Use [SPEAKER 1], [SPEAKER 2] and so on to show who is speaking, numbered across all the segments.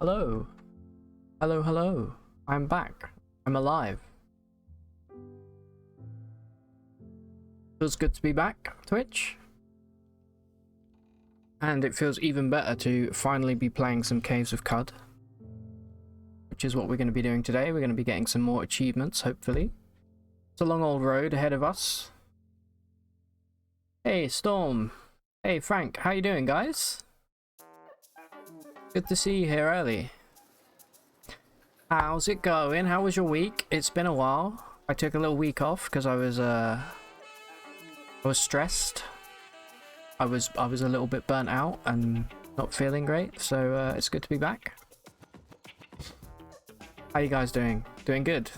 [SPEAKER 1] Hello. Hello, hello. I'm back. I'm alive. Feels good to be back, Twitch. And it feels even better to finally be playing some Caves of QUD. Which is what we're going to be doing today. We're going to be getting some more achievements, hopefully. It's a long old road ahead of us. Hey, Storm. Hey, Frank. How you doing, guys? Good to see you here early. How's it going? How was your week? It's been a while. I took a little week off because I was stressed. I was a little bit burnt out and not feeling great, so it's good to be back. How you guys doing? Doing good?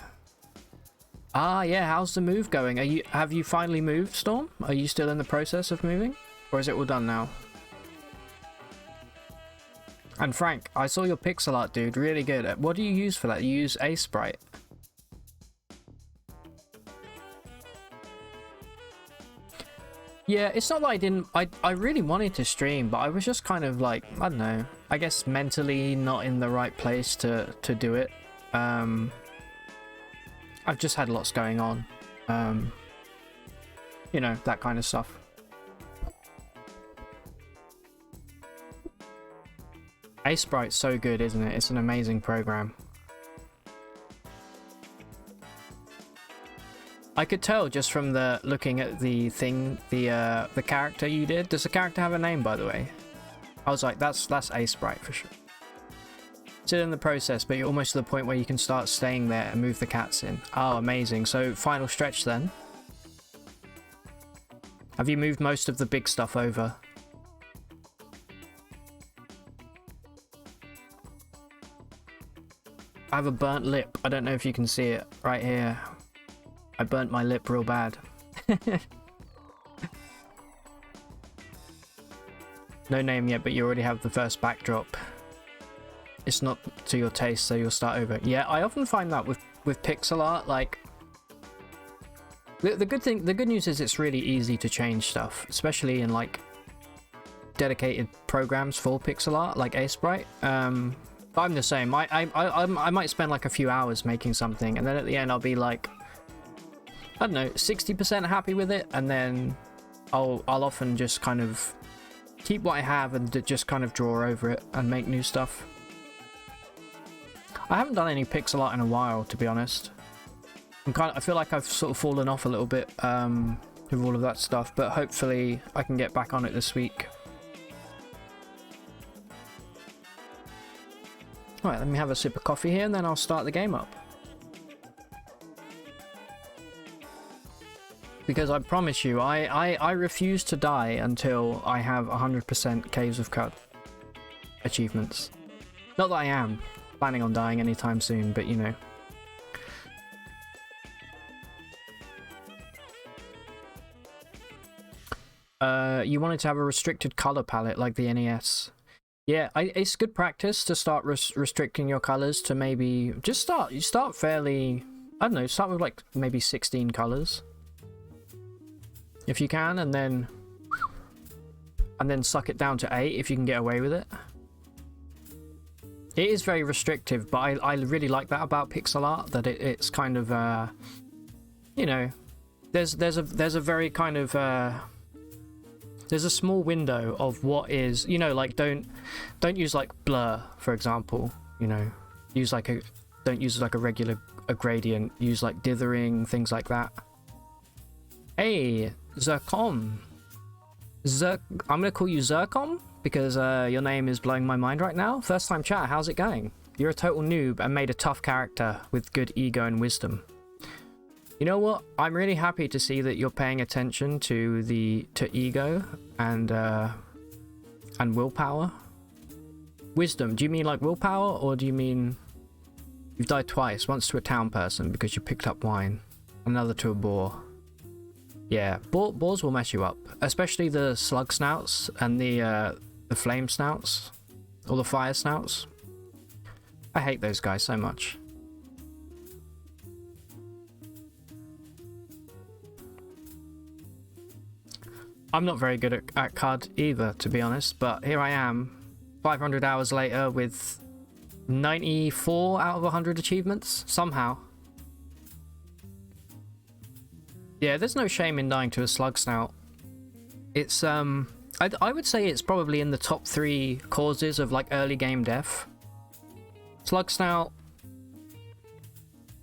[SPEAKER 1] Ah, yeah, how's the move going? Have you finally moved, Storm? Are you still in the process of moving? Or is it all done now? And Frank, I saw your pixel art, dude. Really good. What do you use for that? You use a sprite. Yeah, it's not like I didn't... I really wanted to stream, but I was just kind of like, I don't know. I guess mentally not in the right place to do it. I've just had lots going on. You know, that kind of stuff. A-Sprite's so good, isn't it? It's an amazing program. I could tell just from the looking at the thing, the character you did. Does the character have a name, by the way? I was like, that's A-Sprite for sure. Still in the process, but you're almost to the point where you can start staying there and move the cats in. Oh, amazing. So final stretch then. Have you moved most of the big stuff over? I have a burnt lip. I don't know if you can see it right here. I burnt my lip real bad. No name yet, but you already have the first backdrop. It's not to your taste, so you'll start over. Yeah, I often find that with pixel art, like the good news is it's really easy to change stuff, especially in like dedicated programs for pixel art, like A-Sprite. I'm the same. I might spend like a few hours making something, and then at the end I'll be like, I don't know, 60% happy with it, and then I'll often just kind of keep what I have and just kind of draw over it and make new stuff. I haven't done any pixel art in a while, to be honest. I feel like I've sort of fallen off a little bit with all of that stuff, but hopefully I can get back on it this week. Alright, let me have a sip of coffee here and then I'll start the game up. Because I promise you, I refuse to die until I have 100% Caves of QUD achievements. Not that I am planning on dying anytime soon, but you know. You wanted to have a restricted color palette like the NES. Yeah, it's good practice to start restricting your colors to maybe just you start fairly, I don't know, start with like maybe 16 colors if you can, and then suck it down to 8 if you can get away with it. It is very restrictive, but I really like that about pixel art, that it's kind of you know, there's a very kind of there's a small window of what is, you know, like don't use like blur, for example, you know, don't use like a gradient, use like dithering, things like that. Hey, Zircom. I'm gonna call you Zircom because your name is blowing my mind right now. First time chat, how's it going? You're a total noob and made a tough character with good ego and wisdom. You know what? I'm really happy to see that you're paying attention to ego and willpower. Wisdom, do you mean like willpower, or do you mean you've died twice? Once to a town person because you picked up wine, another to a boar. Yeah, boars will mess you up, especially the slug snouts and the flame snouts, or the fire snouts. I hate those guys so much. I'm not very good at QUD either, to be honest, but here I am, 500 hours later with 94 out of 100 achievements, somehow. Yeah, there's no shame in dying to a slug snout. It's, I would say it's probably in the top 3 causes of, like, early game death. Slug snout,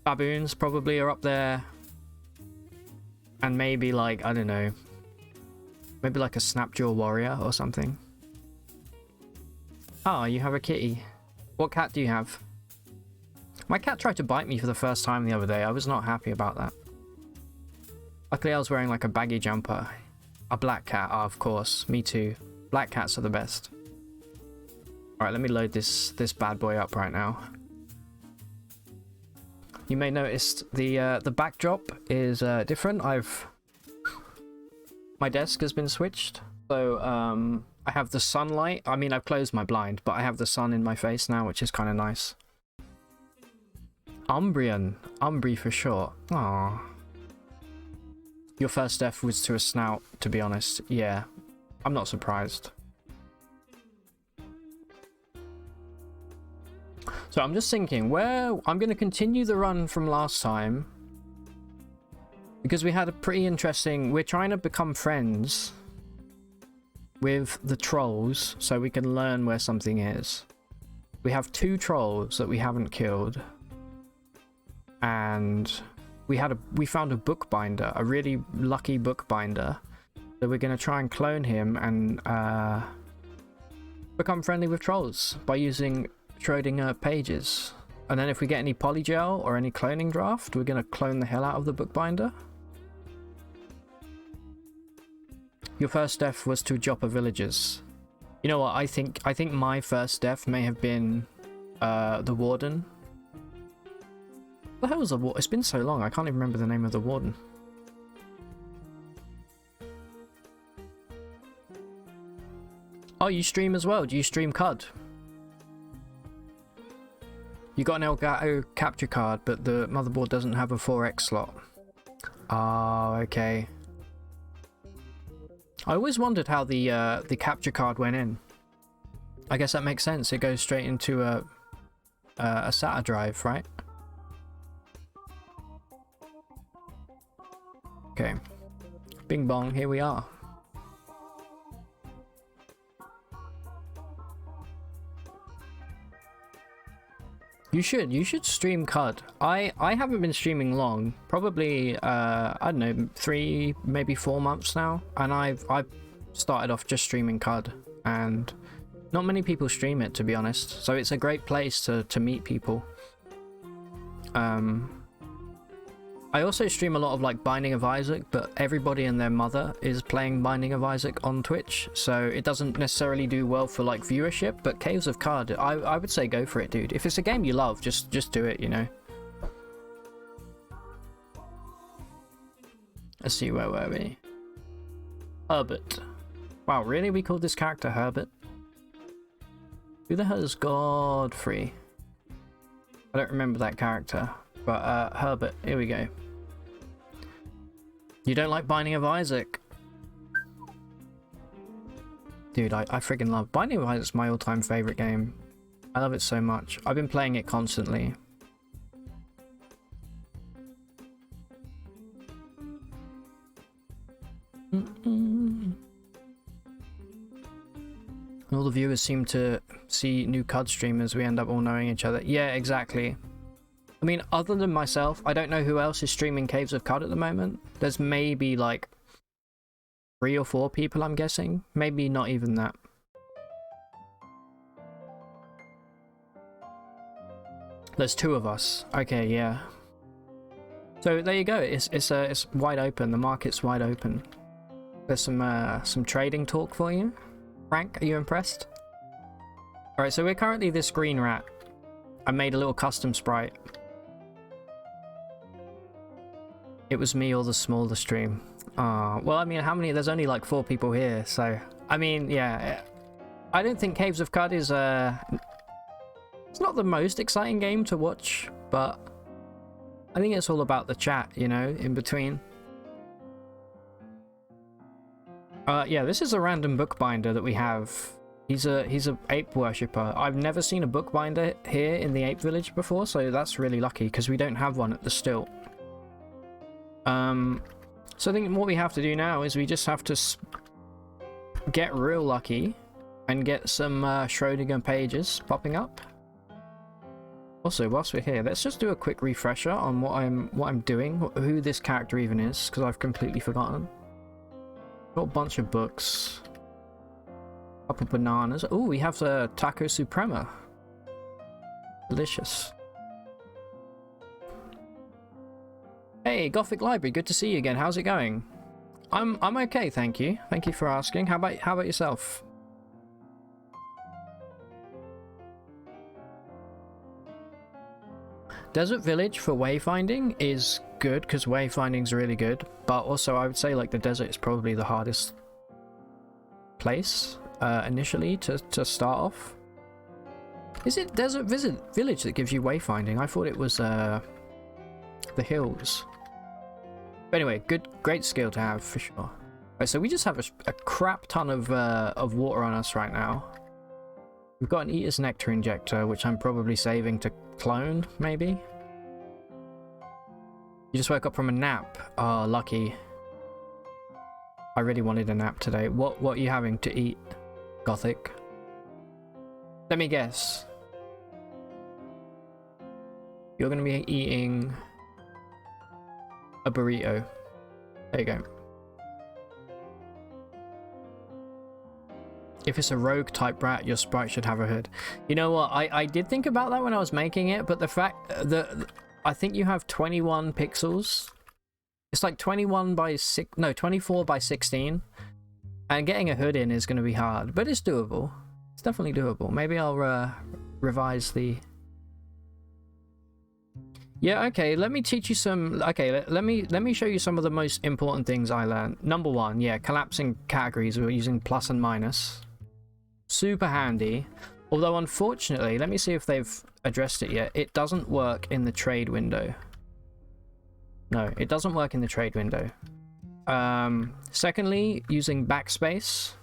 [SPEAKER 1] baboons probably are up there. And maybe, like, I don't know, maybe like a snapjaw warrior or something. Oh, you have a kitty. What cat do you have? My cat tried to bite me for the first time the other day. I was not happy about that. Luckily I was wearing like a baggy jumper. A black cat, oh, of course. Me too. Black cats are the best. Alright, let me load this bad boy up right now. You may notice the backdrop is different. My desk has been switched. So I have the sunlight. I mean, I've closed my blind, but I have the sun in my face now, which is kind of nice. Umbrian. Umbri for short. Aww. Your first death was to a snout, to be honest. Yeah, I'm not surprised. So I'm just thinking, I'm going to continue the run from last time. Because we had a pretty interesting... We're trying to become friends with the trolls so we can learn where something is. We have 2 trolls that we haven't killed. And we found a bookbinder, a really lucky bookbinder. So we're going to try and clone him and become friendly with trolls by using Schrodinger pages. And then if we get any polygel or any cloning draft, we're going to clone the hell out of the bookbinder. Your first death was to Joppa villagers. You know what? I think my first death may have been the warden. What the hell was the warden? It's been so long, I can't even remember the name of the warden. Oh, you stream as well? Do you stream QUD? You got an Elgato capture card, but the motherboard doesn't have a 4X slot. Oh, okay. I always wondered how the capture card went in. I guess that makes sense. It goes straight into a SATA drive, right? Okay. Bing bong, here we are. You should stream QUD. I haven't been streaming long, probably I don't know, 3 maybe 4 months now, and I've started off just streaming QUD, and not many people stream it, to be honest, so it's a great place to meet people. I also stream a lot of like Binding of Isaac, but everybody and their mother is playing Binding of Isaac on Twitch, so it doesn't necessarily do well for like viewership, but Caves of QUD, I would say go for it, dude. If it's a game you love, just do it, you know. Let's see, where were we? Herbert. Wow, really? We called this character Herbert? Who the hell is Godfrey? I don't remember that character. But, Herbert, here we go. You don't like Binding of Isaac? Dude, I friggin' love Binding of Isaac's my all-time favorite game. I love it so much. I've been playing it constantly. All the viewers seem to see new QUD streamers. We end up all knowing each other. Yeah, exactly. I mean, other than myself, I don't know who else is streaming Caves of QUD at the moment. There's maybe like 3 or 4 people, I'm guessing. Maybe not even that. There's 2 of us. Okay, yeah. So there you go. It's wide open. The market's wide open. There's some trading talk for you. Frank, are you impressed? All right, so we're currently this green rat. I made a little custom sprite. It was me or the smaller stream. Well, I mean, how many? There's only like 4 people here, so I mean, yeah. I don't think Caves of QUD is it's not the most exciting game to watch, but I think it's all about the chat, you know, in between. Yeah, this is a random bookbinder that we have. He's a ape worshipper. I've never seen a bookbinder here in the ape village before, so that's really lucky because we don't have one at the stilt. So I think what we have to do now is we just have to get real lucky and get some Schrödinger pages popping up. Also, whilst we're here, let's just do a quick refresher on what I'm doing, who this character even is, because I've completely forgotten. Got a bunch of books. Couple bananas. Oh, we have the Taco Suprema. Delicious. Hey, Gothic Library, good to see you again. How's it going? I'm okay, thank you. Thank you for asking. How about yourself? Desert Village for wayfinding is good because wayfinding's really good, but also I would say like the desert is probably the hardest place initially to start off. Is it Desert Village that gives you wayfinding? I thought it was the hills. But anyway, great skill to have for sure. Right, so we just have a crap ton of water on us right now. We've got an Eater's Nectar injector, which I'm probably saving to clone, maybe? You just woke up from a nap. Oh, lucky. I really wanted a nap today. What are you having to eat, Gothic? Let me guess. You're going to be eating a burrito. There you go. If it's a rogue type rat, your sprite should have a hood. You know what? I did think about that when I was making it, but the fact that I think you have 21 pixels. It's like 21 by 6, no, 24 by 16. And getting a hood in is going to be hard, but it's doable. It's definitely doable. Maybe I'll revise the... Yeah, okay, let me teach you some... Okay, let me show you some of the most important things I learned. Number one, yeah, collapsing categories. We're using plus and minus. Super handy. Although, unfortunately, let me see if they've addressed it yet. It doesn't work in the trade window. No, it doesn't work in the trade window. Secondly, using backspace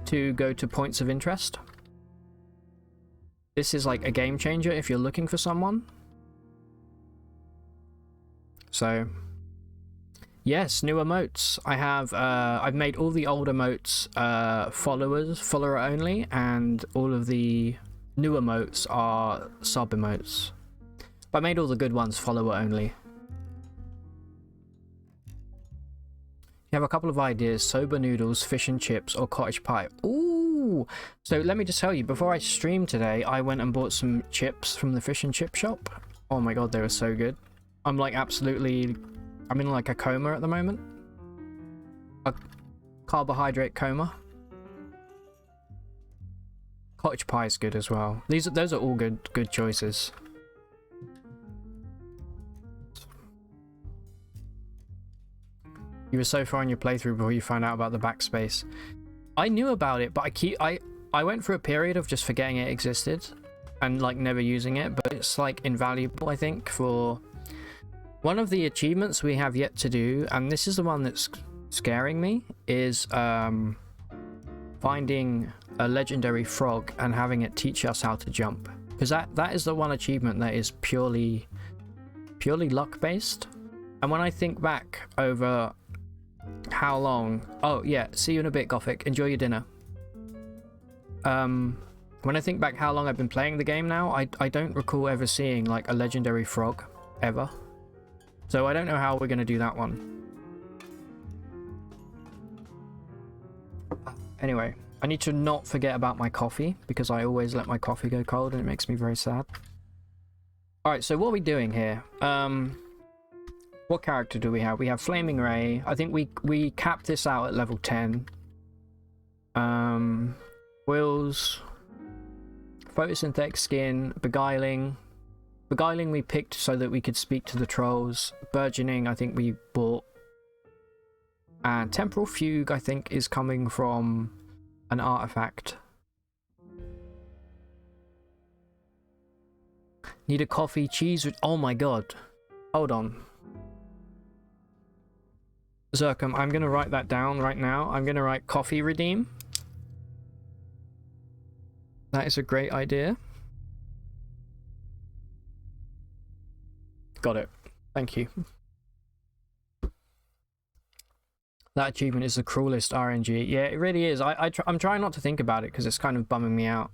[SPEAKER 1] to go to points of interest. This is like a game changer if you're looking for someone. So, yes, new emotes. I have, I've made all the old emotes follower only, and all of the new emotes are sub emotes. But I made all the good ones follower only. You have a couple of ideas: soba noodles, fish and chips, or cottage pie. Ooh! So let me just tell you, before I streamed today, I went and bought some chips from the fish and chip shop. Oh my god, they were so good. I'm like absolutely... I'm in like a coma at the moment. A carbohydrate coma. Cottage pie is good as well. Those are all good choices. You were so far in your playthrough before you found out about the backspace. I knew about it, but I went through a period of just forgetting it existed and like never using it, but it's like invaluable, I think, for one of the achievements we have yet to do, and this is the one that's scaring me, is finding a legendary frog and having it teach us how to jump, because that is the one achievement that is purely luck based. And when I think back over how long... Oh yeah, see you in a bit, Gothic. Enjoy your dinner. When I think back how long I've been playing the game now, I don't recall ever seeing like a legendary frog ever. So I don't know how we're going to do that one. Anyway, I need to not forget about my coffee, because I always let my coffee go cold and it makes me very sad. Alright, so what are we doing here? What character do we have? We have Flaming Ray. I think we capped this out at level 10. Wills. Photosynthetic Skin. Beguiling. Beguiling we picked so that we could speak to the trolls. Burgeoning I think we bought. And Temporal Fugue I think is coming from an artifact. Need a coffee, cheese with... Oh my god. Hold on. Zircum, I'm going to write that down right now. I'm going to write coffee redeem. That is a great idea. Got it. Thank you. That achievement is the cruelest RNG. Yeah, it really is. I'm trying not to think about it because it's kind of bumming me out.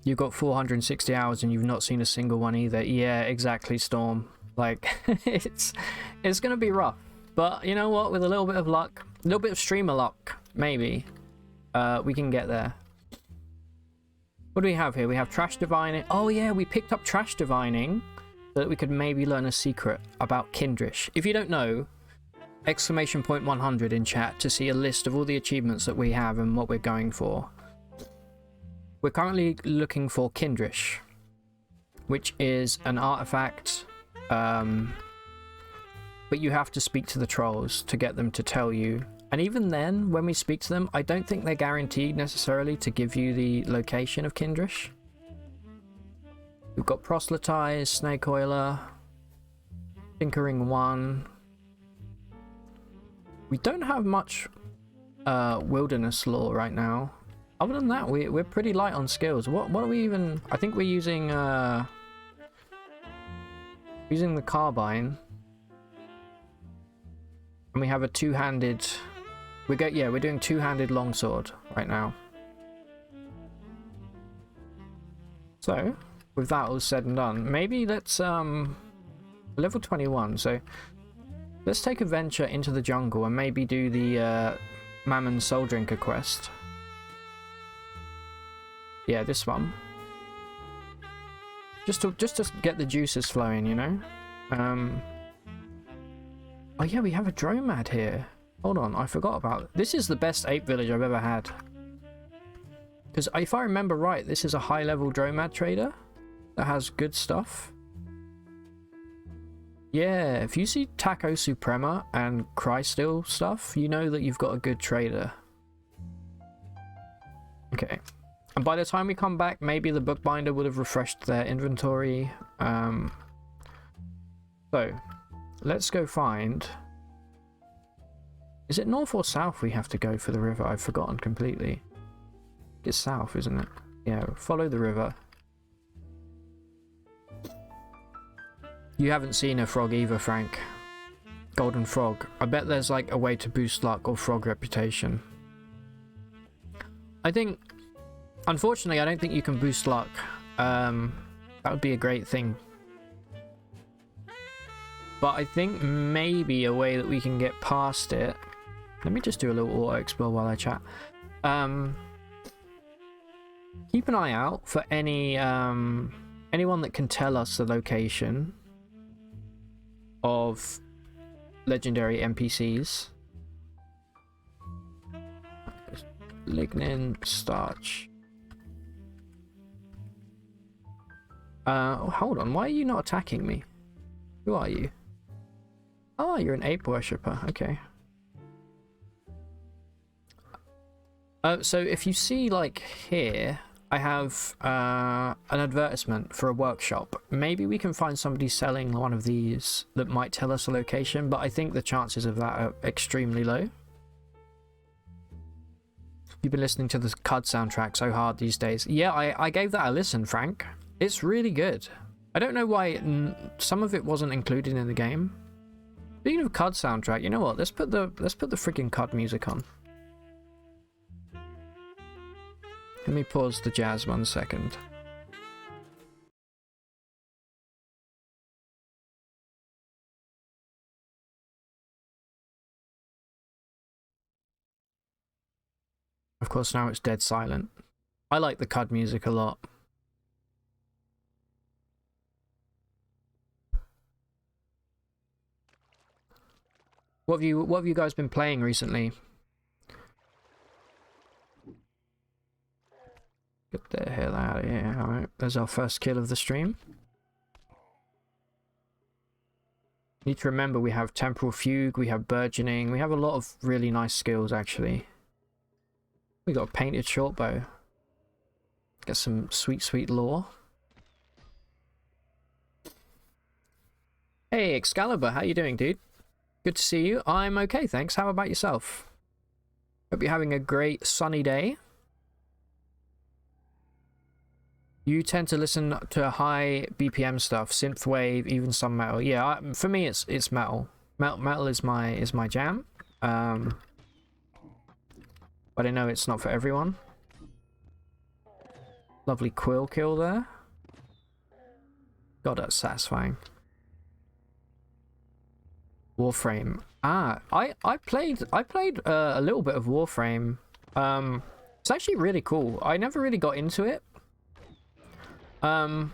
[SPEAKER 1] You've got 460 hours and you've not seen a single one either. Yeah, exactly, Storm. Like, it's gonna be rough. But you know what? With a little bit of luck, a little bit of streamer luck, maybe, we can get there. What do we have here? We have Trash Divining. Oh yeah, we picked up Trash Divining so that we could maybe learn a secret about Kindrish. If you don't know, exclamation point 100 in chat to see a list of all the achievements that we have and what we're going for. We're currently looking for Kindrish, which is an artifact, but you have to speak to the trolls to get them to tell you. And even then, when we speak to them, I don't think they're guaranteed necessarily to give you the location of Kindrish. We've got Proselytize, Snake Oiler, Tinkering 1. We don't have much wilderness lore right now. Other than that, we're pretty light on skills. What are we even... I think we're using the carbine. And we have a two-handed... we're doing two-handed longsword right now. So, with that all said and done, maybe let's level 21. So let's take a venture into the jungle and maybe do the Mammon Soul Drinker quest. Yeah, this one. Just to get the juices flowing, you know. Oh yeah, we have a Dromad here. Hold on, I forgot about it. This is the best ape village I've ever had. Because if I remember right, this is a high-level Dromad trader that has good stuff. Yeah, if you see Taco Suprema and Crysteel stuff, you know that you've got a good trader. Okay. And by the time we come back, maybe the bookbinder would have refreshed their inventory. So, let's go find... Is it north or south we have to go for the river? I've forgotten completely. It's south, isn't it? Yeah, follow the river. You haven't seen a frog either, Frank. Golden frog. I bet there's like a way to boost luck or frog reputation. I think... Unfortunately, I don't think you can boost luck. That would be a great thing. But I think maybe a way that we can get past it... Let me just do a little auto-explore while I chat. Keep an eye out for any anyone that can tell us the location of legendary NPCs. Lignin, starch. Hold on, why are you not attacking me? Who are you? Oh, you're an ape worshipper, okay. So if you see, like, here, I have an advertisement for a workshop. Maybe we can find somebody selling one of these that might tell us a location, but I think the chances of that are extremely low. You've been listening to the QUD soundtrack so hard these days. Yeah, I gave that a listen, Frank. It's really good. I don't know why some of it wasn't included in the game. Speaking of QUD soundtrack, you know what? Let's put the freaking QUD music on. Let me pause the jazz 1 second. Of course, now it's dead silent. I like the QUD music a lot. What have you guys been playing recently? Get the hell out of here. Alright, there's our first kill of the stream. Need to remember we have Temporal Fugue, we have Burgeoning, we have a lot of really nice skills actually. We got a painted shortbow. Get some sweet lore. Hey Excalibur, how you doing, dude? Good to see you. I'm okay, thanks. How about yourself? Hope you're having a great sunny day. You tend to listen to high BPM stuff, synthwave, even some metal. Yeah, for me it's metal. Metal is my jam. But I know it's not for everyone. Lovely quill kill there. God, that's satisfying. Warframe. Ah, I played a little bit of Warframe. It's actually really cool. I never really got into it. But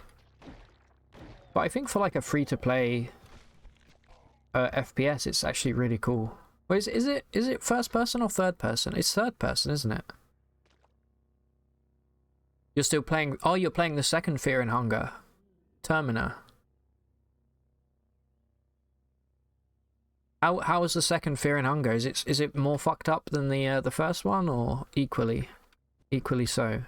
[SPEAKER 1] I think for like a free-to-play FPS, it's actually really cool. Wait, is it first person or third person? It's third person, isn't it? You're still playing. Oh, you're playing the second Fear and Hunger, Termina. How is the second Fear and Hunger? Is it more fucked up than the first one, or equally so?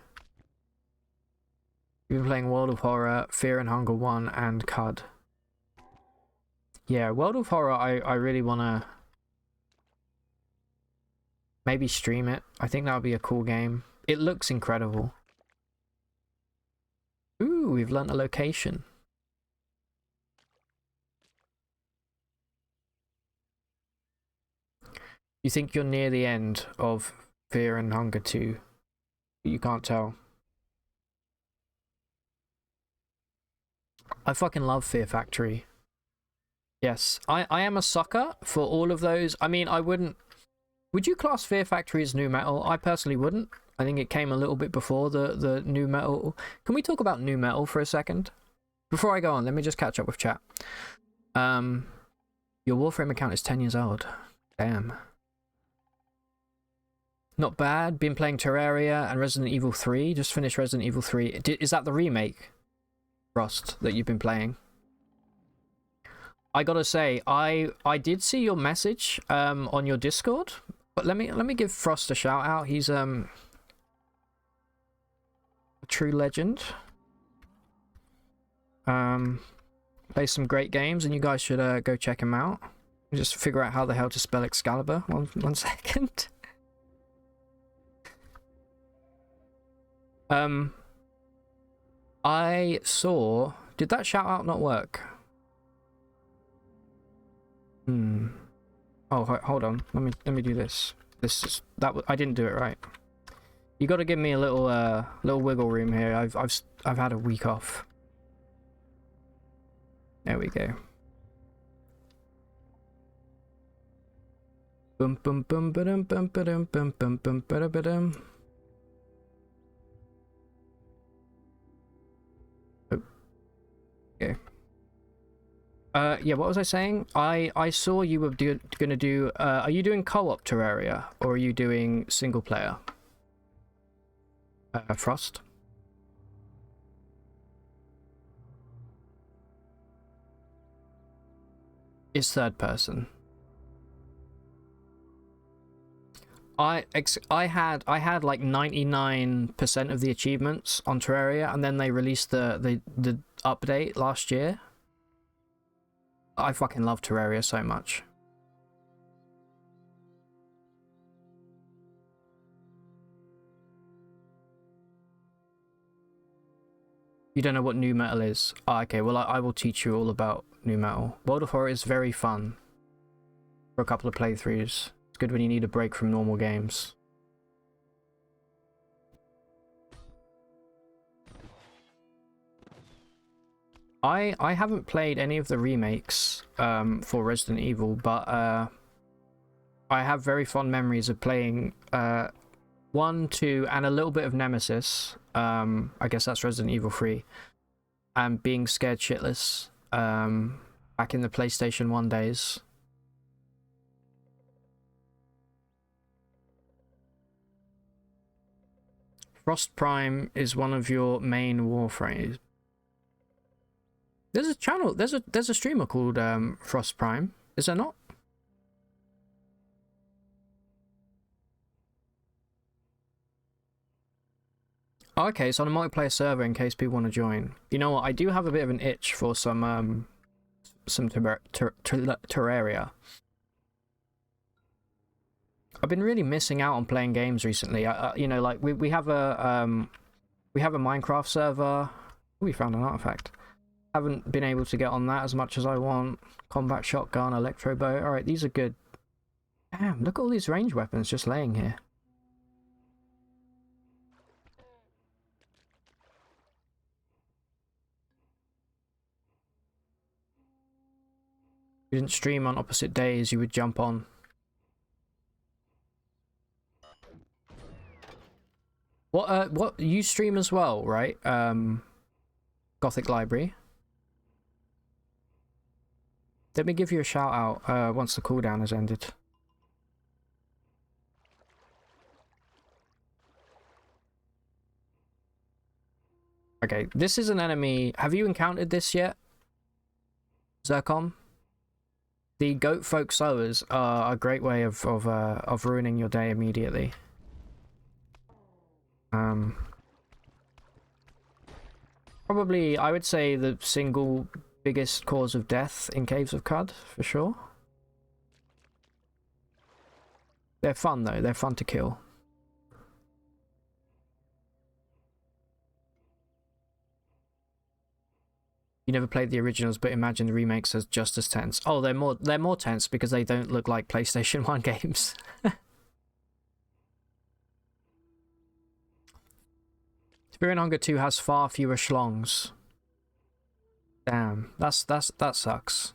[SPEAKER 1] You've been playing World of Horror, Fear and Hunger 1, and QUD. Yeah, World of Horror, I really want to maybe stream it. I think that would be a cool game. It looks incredible. Ooh, we've learnt a location. You think you're near the end of Fear and Hunger 2, but you can't tell. I fucking love Fear Factory. Yes, I am a sucker for all of those. I mean, I wouldn't... Would you class Fear Factory as new metal? I personally wouldn't. I think it came a little bit before the new metal. Can we talk about new metal for a second? Before I go on, let me just catch up with chat. Your Warframe account is 10 years old. Damn. Not bad. Been playing Terraria and Resident Evil 3. Just finished Resident Evil 3. Is that the remake, Frost, that you've been playing? I gotta say, I did see your message on your Discord, but let me give Frost a shout out. He's a true legend. Plays some great games, and you guys should go check him out. Just figure out how the hell to spell Excalibur. One second. I saw. Did that shout out not work? Oh, hold on. Let me do this. I didn't do it right. You got to give me a little wiggle room here. I've had a week off. There we go. Bum bum bum ba-dum bum ba-dum bum bum bum ba-da-ba-dum. Oh. Okay. Yeah, what was I saying? I saw you were gonna do. Are you doing co-op Terraria, or are you doing single player? Frost. It's third person. I had like 99% of the achievements on Terraria, and then they released the update last year. I fucking love Terraria so much. You don't know what new metal is? Oh, okay, well I will teach you all about new metal. World of Horror is very fun for a couple of playthroughs. It's good when you need a break from normal games. I haven't played any of the remakes for Resident Evil, but I have very fond memories of playing 1, 2, and a little bit of Nemesis. I guess that's Resident Evil 3. And being scared shitless back in the PlayStation 1 days. Frost Prime is one of your main Warframes. There's a channel, there's a streamer called Frost Prime, is there not? Oh, okay, it's on a multiplayer server in case people want to join. You know what? I do have a bit of an itch for some Terraria. I've been really missing out on playing games recently. You know, like we have We have a Minecraft server. We found an artifact. Haven't been able to get on that as much as I want. Combat shotgun, electro bow. Alright, these are good. Damn, look at all these ranged weapons just laying here. If you didn't stream on opposite days, you would jump on. What you stream as well, right? Gothic Library. Let me give you a shout out once the cooldown has ended. Okay, this is an enemy. Have you encountered this yet, Zircon? The goat folk sowers are a great way of ruining your day immediately. Probably, I would say, the single biggest cause of death in Caves of QUD, for sure. They're fun, though. They're fun to kill. You never played the originals, but imagine the remakes as just as tense. Oh, they're more tense because they don't look like PlayStation 1 games. Fear and Hunger 2 has far fewer schlongs. Damn, that sucks.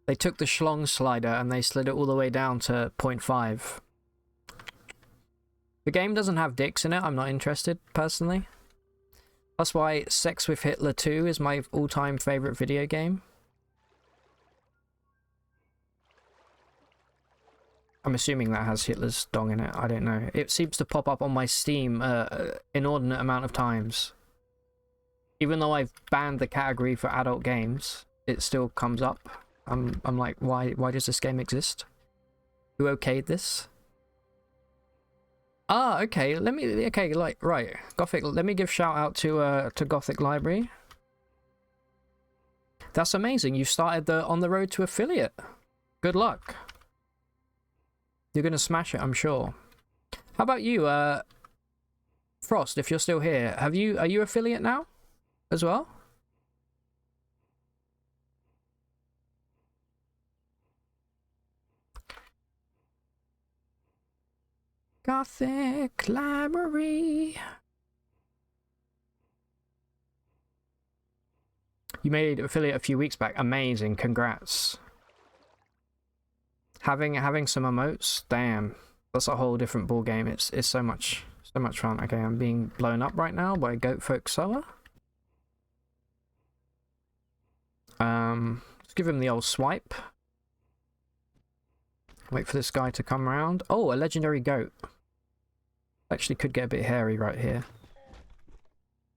[SPEAKER 1] They took the schlong slider and they slid it all the way down to 0.5. The game doesn't have dicks in it. I'm not interested, personally. That's why Sex with Hitler 2 is my all-time favorite video game. I'm assuming that has Hitler's dong in it. I don't know. It seems to pop up on my Steam inordinate amount of times. Even though I've banned the category for adult games, it still comes up. I'm like, why does this game exist? Who okayed this? Ah, okay. Right, Gothic. Let me give shout out to Gothic Library. That's amazing. You started on the road to affiliate. Good luck. You're gonna smash it, I'm sure. How about you, Frost? If you're still here, are you affiliate now, as well? Gothic Library. You made affiliate a few weeks back. Amazing, congrats. Having some emotes, damn, that's a whole different ball game. It's so much fun. Okay, I'm being blown up right now by Goat Folk Sower. Let's give him the old swipe. Wait for this guy to come around. Oh, a legendary goat. Actually could get a bit hairy right here.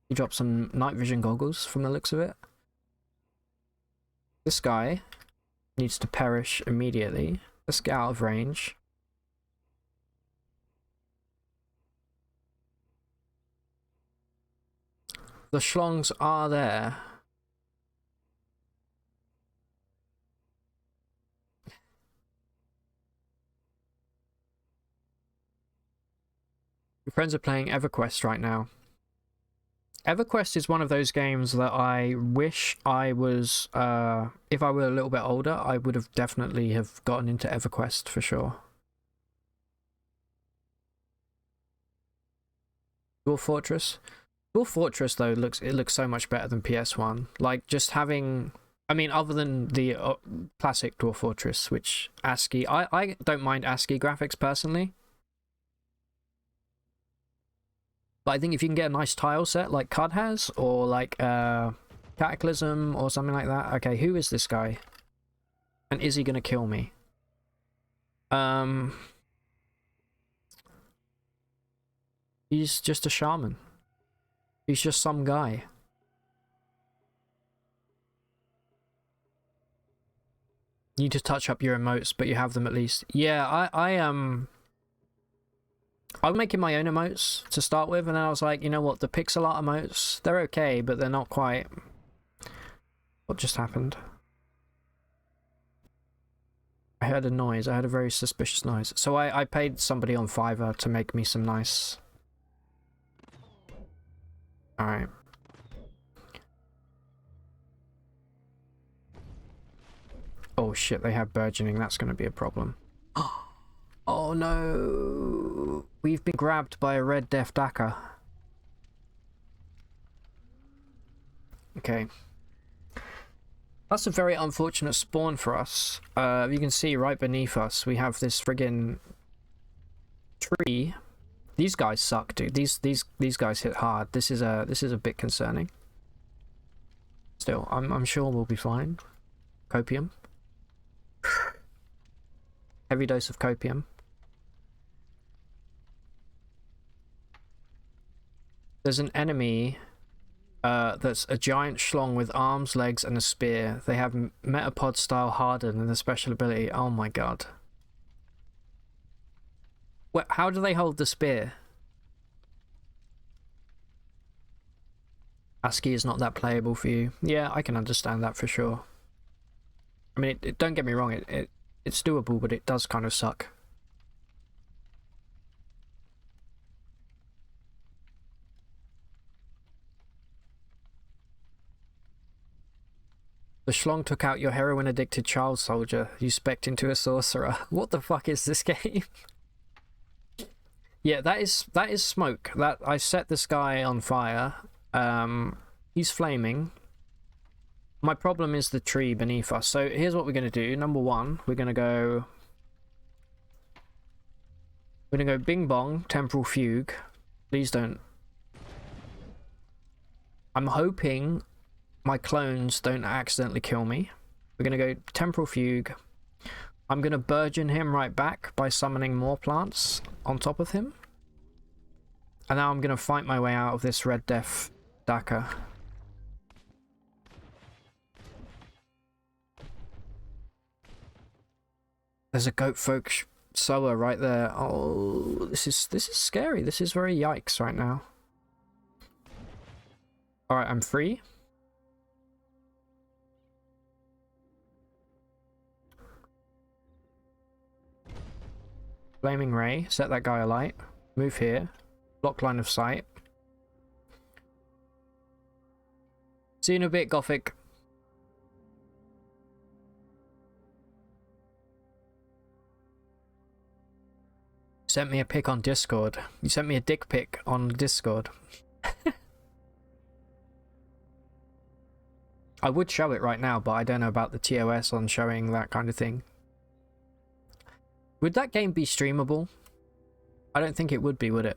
[SPEAKER 1] He dropped some night vision goggles from the looks of it. This guy needs to perish immediately. Let's get out of range. The schlongs are there. Your friends are playing EverQuest right now. EverQuest is one of those games that I wish I was, if I were a little bit older, I would have definitely have gotten into EverQuest for sure. Dwarf Fortress? Dwarf Fortress though looks so much better than PS1. Like just having, I mean, other than the classic Dwarf Fortress, which ASCII, I don't mind ASCII graphics personally. But I think if you can get a nice tile set like QUD has, or like Cataclysm or something like that. Okay, who is this guy? And is he gonna kill me? He's just a shaman. He's just some guy. You need to touch up your emotes, but you have them at least. Yeah, I was making my own emotes to start with, and then I was like, you know what, the pixel art emotes, they're okay, but they're not quite... What just happened? I heard a noise. I heard a very suspicious noise. So I paid somebody on Fiverr to make me some nice Alright. Oh shit, they have burgeoning. That's going to be a problem. Oh no! We've been grabbed by a red Death Daka. Okay. That's a very unfortunate spawn for us. You can see right beneath us, we have this friggin' tree. These guys suck, dude. These guys hit hard. This is a bit concerning. Still, I'm sure we'll be fine. Copium. Heavy dose of copium. There's an enemy that's a giant schlong with arms, legs, and a spear. They have Metapod style harden and a special ability. Oh my god. What, how do they hold the spear? ASCII is not that playable for you. Yeah, I can understand that for sure. I mean, don't get me wrong, it's doable, but it does kind of suck. The schlong took out your heroin-addicted child soldier. You spec'd into a sorcerer. What the fuck is this game? Yeah, that is smoke. That I set this guy on fire. He's flaming. My problem is the tree beneath us. So here's what we're gonna do. Number one, we're gonna go bing bong, temporal fugue. Please don't. I'm hoping my clones don't accidentally kill me. We're gonna go temporal fugue. I'm gonna burgeon him right back by summoning more plants on top of him. And now I'm gonna fight my way out of this red death Daka. There's a goat folk sower right there. Oh, this is scary. This is very yikes right now. Alright, I'm free. Flaming Ray, set that guy alight. Move here. Block line of sight. See you in a bit, Gothic. Sent me a pic on Discord. You sent me a dick pic on Discord. I would show it right now, but I don't know about the TOS on showing that kind of thing. Would that game be streamable? I don't think it would be, would it?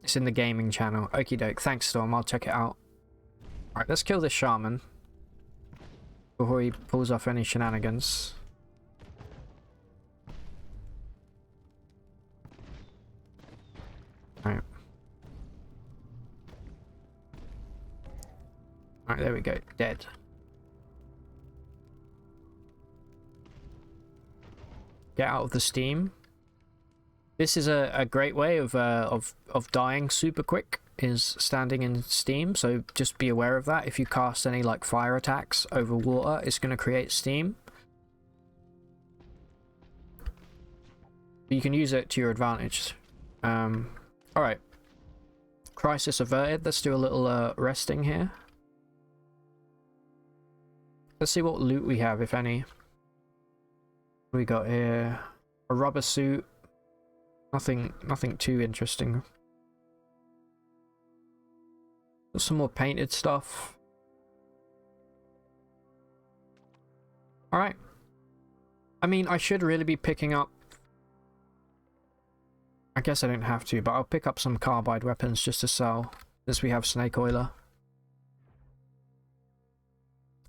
[SPEAKER 1] It's in the gaming channel. Okie doke. Thanks, Storm. I'll check it out. Alright, let's kill this shaman before he pulls off any shenanigans. Alright. Alright, there we go. Dead. Get out of the steam. This is a great way of dying super quick, is standing in steam, so just be aware of that. If you cast any like fire attacks over water, it's going to create steam. You can use it to your advantage. Alright. Crisis averted. Let's do a little resting here. Let's see what loot we have, if any. What do we got here? A rubber suit. Nothing too interesting. Got some more painted stuff. Alright. I mean, I should really be picking up... I guess I don't have to, but I'll pick up some carbide weapons just to sell, since we have Snake Oiler.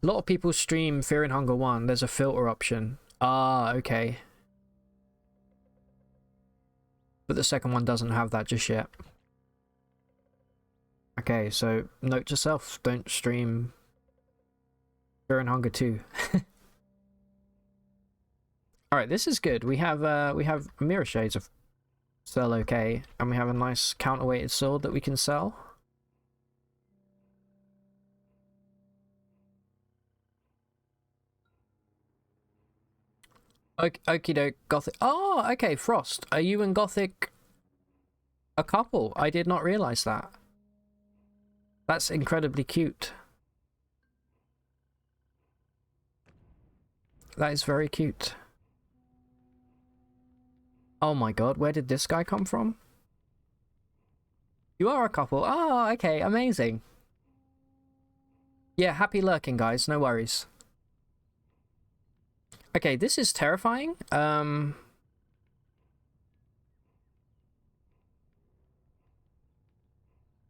[SPEAKER 1] A lot of people stream Fear and Hunger 1. There's a filter option. Ah, okay. But the second one doesn't have that just yet. Okay, so note to self, don't stream Fear and Hunger 2. Alright, this is good. We have mirror shades of sell okay, and we have a nice counterweighted sword that we can sell. Okie doke, Gothic. Oh, okay, Frost. Are you and Gothic A couple. I did not realize that. That's incredibly cute. That is very cute. Oh my god, where did this guy come from? You are a couple. Oh, okay, amazing. Yeah, happy lurking, guys. No worries. Okay, this is terrifying.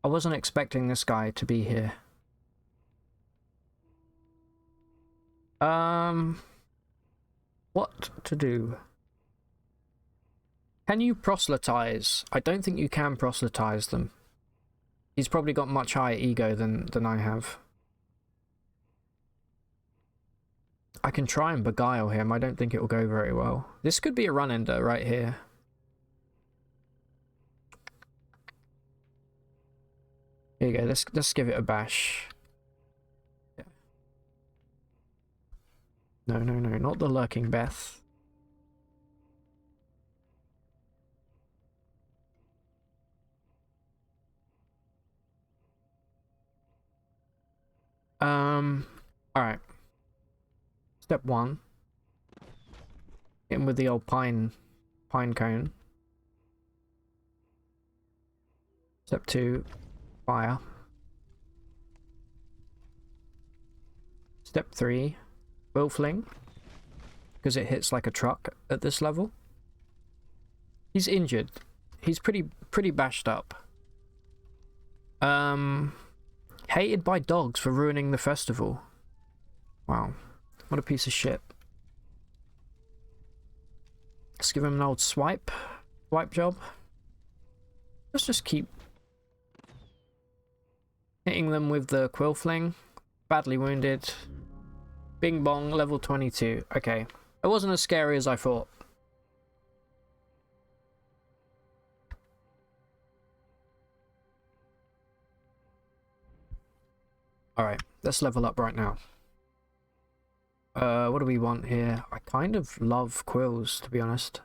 [SPEAKER 1] I wasn't expecting this guy to be here. What to do? Can you proselytize? I don't think you can proselytize them. He's probably got much higher ego than I have. I can try and beguile him. I don't think it will go very well. This could be a run-ender right here. Here you go. Let's give it a bash. Yeah. No, not the lurking Beth. Alright. Step 1. Hit him with the old pine cone. Step 2. Fire. Step 3. Will fling. Because it hits like a truck at this level. He's injured. He's pretty bashed up. Hated by dogs for ruining the festival. Wow. What a piece of shit. Let's give him an old swipe. Swipe job. Let's just keep hitting them with the quill fling. Badly wounded. Bing bong, level 22. Okay. It wasn't as scary as I thought. Alright, let's level up right now. What do we want here? I kind of love quills, to be honest.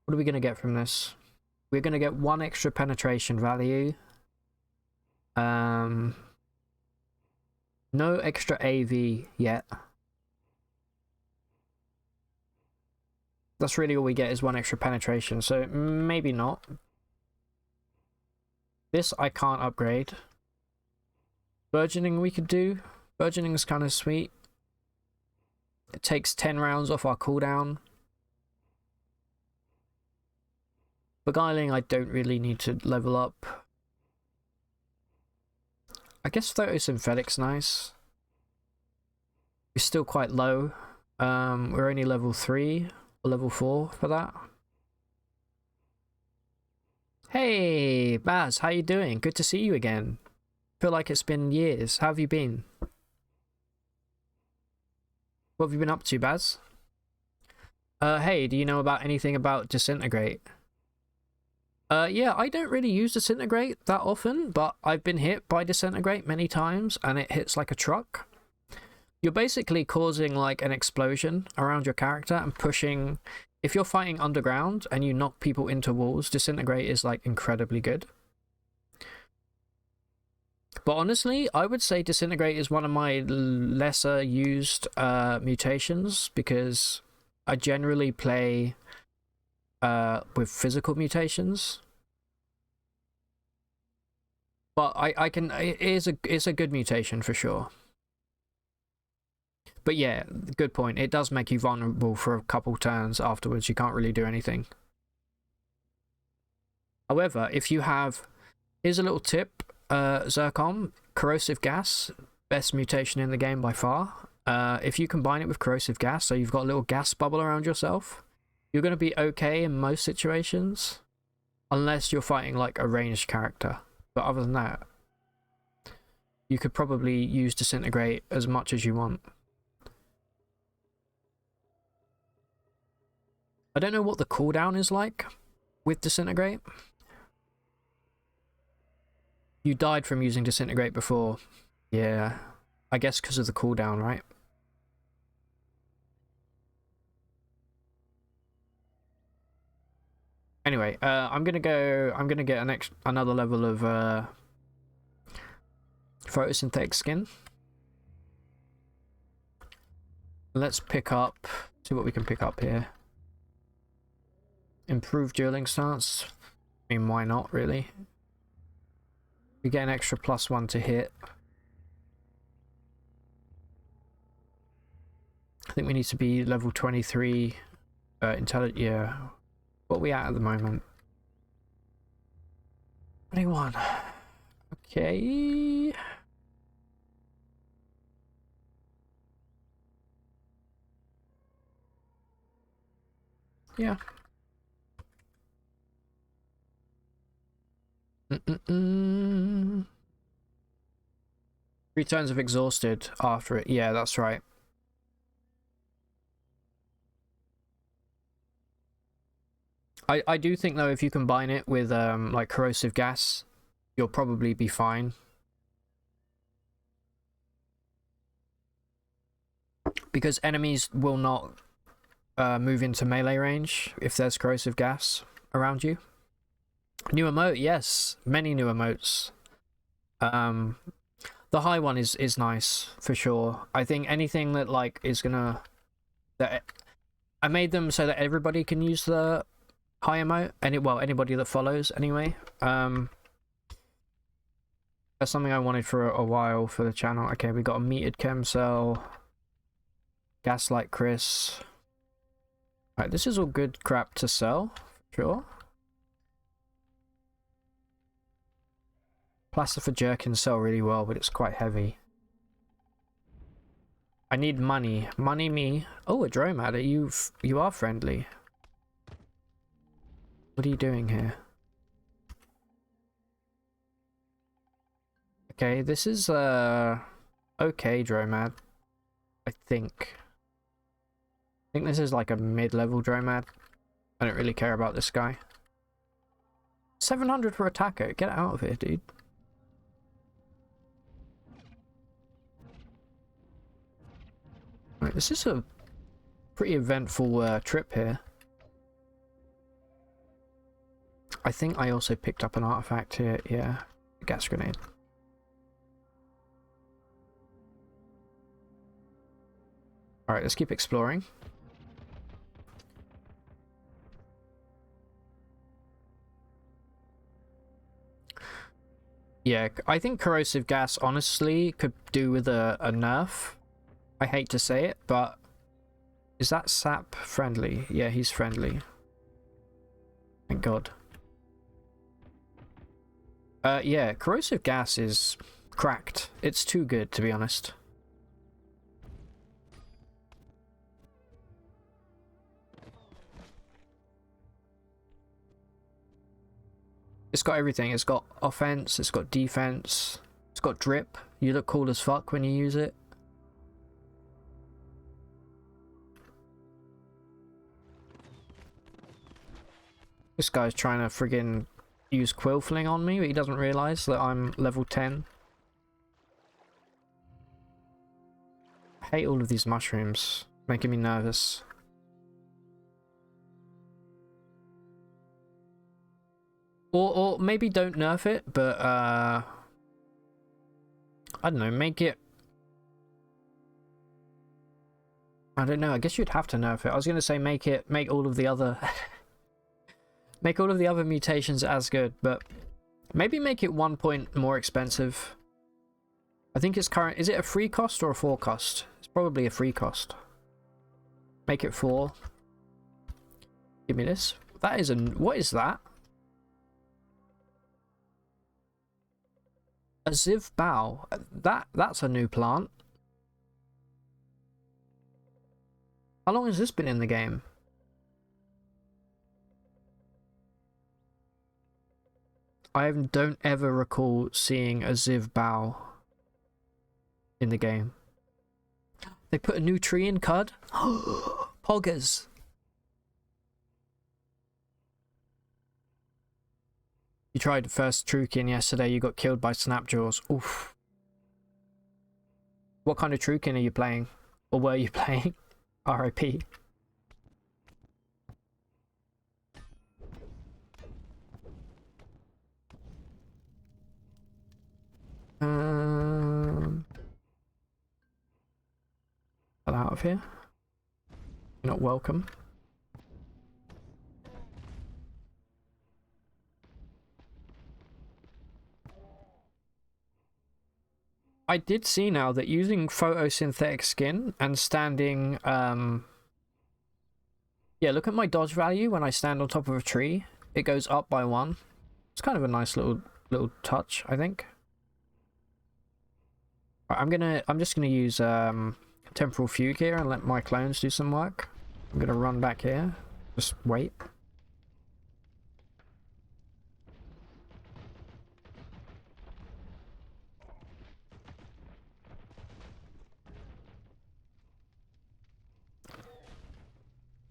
[SPEAKER 1] What are we going to get from this? We're going to get 1 extra penetration value. No extra AV yet. That's really all we get is 1 extra penetration, so maybe not. This I can't upgrade. Burgeoning we could do. Burgeoning is kind of sweet. It takes 10 rounds off our cooldown. Beguiling I don't really need to level up. I guess photosynthetic's nice. We're still quite low. We're only level 3 or level 4 for that. Hey Baz, how you doing? Good to see you again. Feel like it's been years. How have you been? What have you been up to, Baz? Hey, do you know about anything about Disintegrate? Yeah, I don't really use Disintegrate that often, but I've been hit by Disintegrate many times, and it hits like a truck. You're basically causing like an explosion around your character and pushing... If you're fighting underground and you knock people into walls, Disintegrate is like incredibly good. But honestly, I would say Disintegrate is one of my lesser used mutations, because I generally play with physical mutations. But I can... It's a good mutation for sure. But yeah, good point. It does make you vulnerable for a couple turns afterwards. You can't really do anything. However, if you have... Here's a little tip. Zircon, corrosive gas, best mutation in the game by far. If you combine it with corrosive gas, so you've got a little gas bubble around yourself, you're going to be okay in most situations, unless you're fighting like a ranged character. But other than that, you could probably use Disintegrate as much as you want. I don't know what the cooldown is like with Disintegrate. You died from using Disintegrate before. Yeah, I guess because of the cooldown, right? Anyway, I'm gonna get another level of photosynthetic skin. Let's pick up, see what we can pick up here. Improved dueling stance. I mean, why not, really? We get an extra +1 to hit. I think we need to be level 23 intelligent. Yeah. What are we at the moment? 21. Okay. Yeah. 3 turns of exhausted after it. Yeah, that's right. I do think though, if you combine it with like corrosive gas, you'll probably be fine. Because enemies will not move into melee range if there's corrosive gas around you. New emote, yes, many new emotes. The high one is nice for sure. I think anything that like is gonna I made them so that everybody can use the high emote, well, anybody that follows anyway. That's something I wanted for a while for the channel. Okay, we got a metered chem cell, gaslight Chris. Right, this is all good crap to sell, sure. Plaster for jerkin sell really well, but it's quite heavy. I need money. Money me. Oh, a Dromad. You are friendly. What are you doing here? Okay, this is okay, Dromad. I think this is like a mid-level Dromad. I don't really care about this guy. 700 for attacker. Get out of here, dude. Right, this is a pretty eventful trip here. I think I also picked up an artifact here. Yeah, a gas grenade. Alright, let's keep exploring. Yeah, I think corrosive gas honestly could do with a nerf. I hate to say it, but is that sap friendly? Yeah, he's friendly. Thank God. Yeah, corrosive gas is cracked. It's too good, to be honest. It's got everything. It's got offense, it's got defense, it's got drip. You look cool as fuck when you use it. This guy's trying to friggin' use quill fling on me, but he doesn't realise that I'm level 10. I hate all of these mushrooms, making me nervous. Or maybe don't nerf it, but I don't know, make it... I don't know, I guess you'd have to nerf it. I was gonna say make all of the other... make all of the other mutations as good, but maybe make it 1 point more expensive. I think it's current... Is it a free cost or a 4 cost? It's probably a free cost. Make it 4. Give me this. That is a... What is that? A Ziv Bow. That's a new plant. How long has this been in the game? I don't ever recall seeing a Ziv Bow in the game. They put a new tree in QUD? Poggers. You tried first Trukin yesterday, you got killed by Snapjaws. Oof. What kind of Trukin are you playing? Or were you playing? RIP. Get out of here. You're not welcome. I did see now that using photosynthetic skin and standing, yeah, look at my dodge value when I stand on top of a tree. It goes up by 1. It's kind of a nice little touch, I think. Right, I'm just gonna use temporal fugue here and let my clones do some work. I'm gonna run back here. Just wait.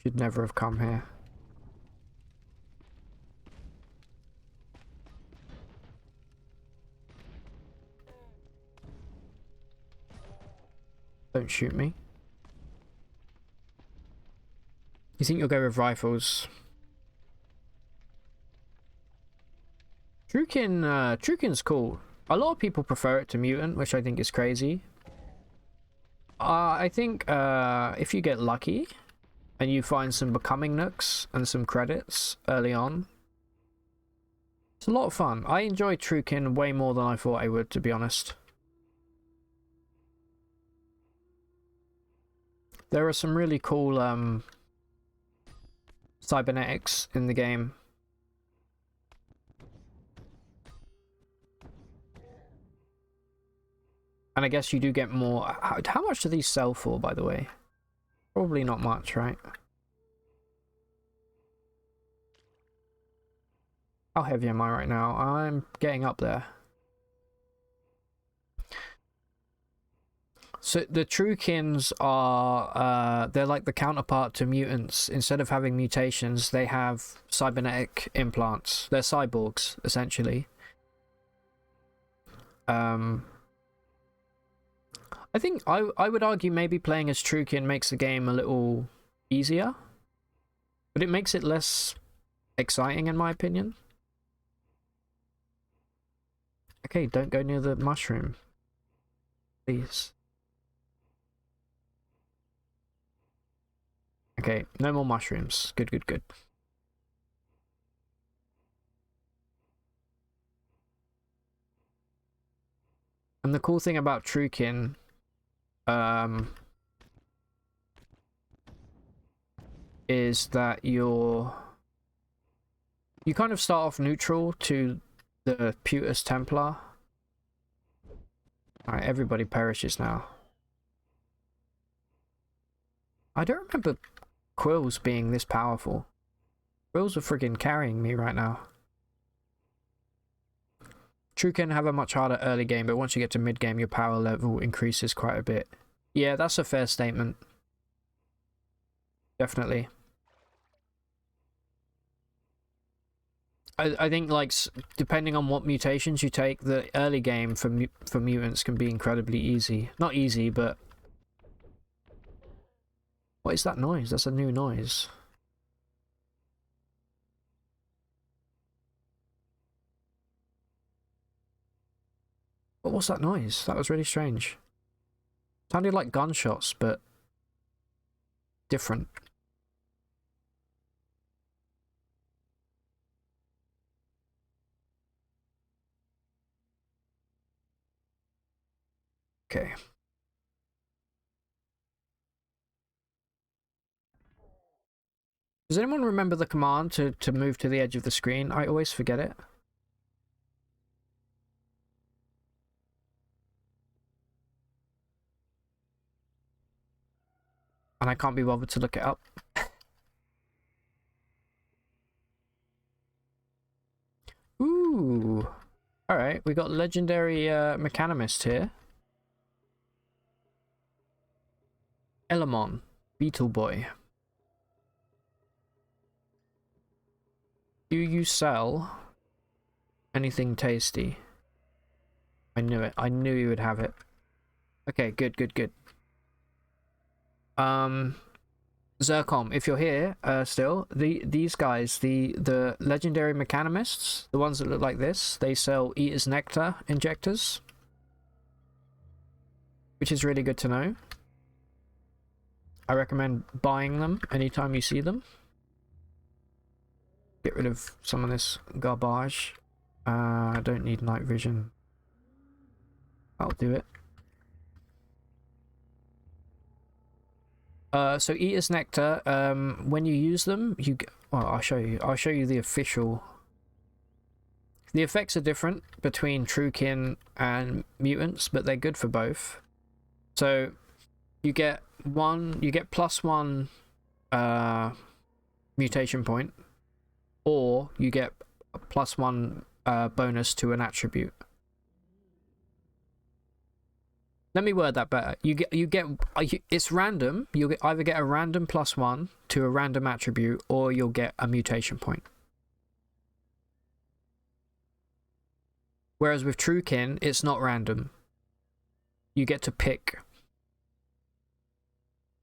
[SPEAKER 1] Should never have come here. Don't shoot me. You think you'll go with rifles? Trukin's cool. A lot of people prefer it to mutant, which I think is crazy. I think if you get lucky and you find some becoming nooks and some credits early on, it's a lot of fun. I enjoy Trukin way more than I thought I would, to be honest. There are some really cool cybernetics in the game. And I guess you do get more. How much do these sell for, by the way? Probably not much, right? How heavy am I right now? I'm getting up there. So the Trukins are, they're like the counterpart to mutants. Instead of having mutations, they have cybernetic implants. They're cyborgs, essentially. I think I would argue maybe playing as Trukin makes the game a little easier, but it makes it less exciting in my opinion. Okay, don't go near the mushroom, please. Okay, no more mushrooms. Good, good, good. And the cool thing about Trukin, is that you kind of start off neutral to the Putus Templar. Alright, everybody perishes now. I don't remember Quills being this powerful. Quills are friggin' carrying me right now. Trukin have a much harder early game, but once you get to mid game, your power level increases quite a bit. Yeah, that's a fair statement. Definitely. I think, like, depending on what mutations you take, the early game for mutants can be incredibly easy. Not easy, but... What is that noise? That's a new noise. What was that noise? That was really strange. Sounded like gunshots, but different. Okay. Does anyone remember the command to move to the edge of the screen? I always forget it. And I can't be bothered to look it up. Ooh. Alright, we got legendary mechanimist here. Elamon, Beetle Boy. Do you sell anything tasty? I knew it. I knew you would have it. Okay, good, good, good. Zircom, if you're here, still, these guys, the legendary mechanimists, the ones that look like this, they sell Eater's Nectar injectors, which is really good to know. I recommend buying them anytime you see them. Get rid of some of this garbage. I don't need night vision. I'll do it. So Eater's Nectar, when you use them, you get, well, I'll show you the official. The effects are different between Truekin and mutants, but they're good for both. So you get +1 mutation point, or you get a +1 bonus to an attribute. Let me word that better. It's random. You'll either get a random +1 to a random attribute, or you'll get a mutation point. Whereas with Truekin, it's not random. You get to pick.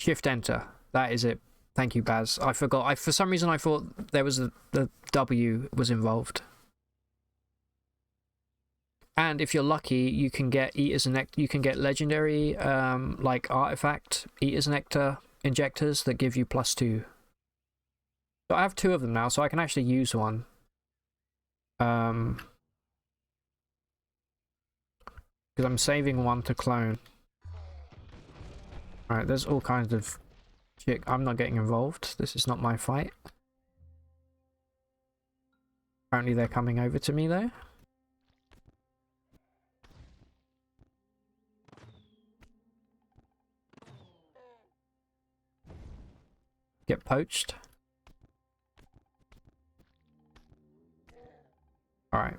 [SPEAKER 1] Shift Enter. That is it. Thank you, Baz. I forgot. For some reason I thought there was the W was involved. And if you're lucky, you can get you can get legendary like artifact Eater's Nectar injectors that give you +2. So I have 2 of them now, so I can actually use one. Because I'm saving one to clone. Alright, there's all kinds of shit. I'm not getting involved. This is not my fight. Apparently they're coming over to me though. Get poached. Alright.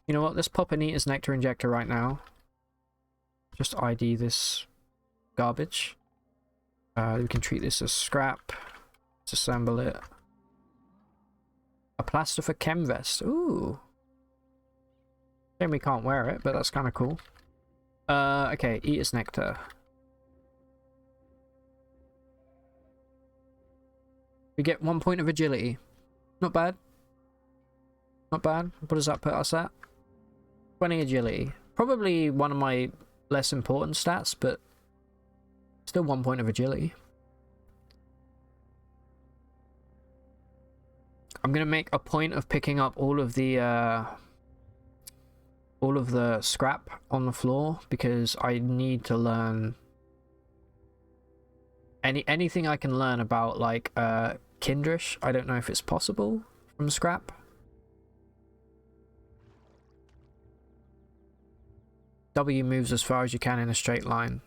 [SPEAKER 1] You know what? Let's pop an Eater's Nectar injector right now. Just ID this garbage. We can treat this as scrap. Disassemble it. A plaster for chem vest. Ooh. Then we can't wear it, but that's kind of cool. Okay, Eater's Nectar. We get 1 point of agility. Not bad. Not bad. What does that put us at? 20 agility. Probably one of my less important stats, but still 1 point of agility. I'm gonna make a point of picking up all of the scrap on the floor, because I need to learn anything I can learn about, like Kindrish. I don't know if it's possible from scrap. W moves as far as you can in a straight line.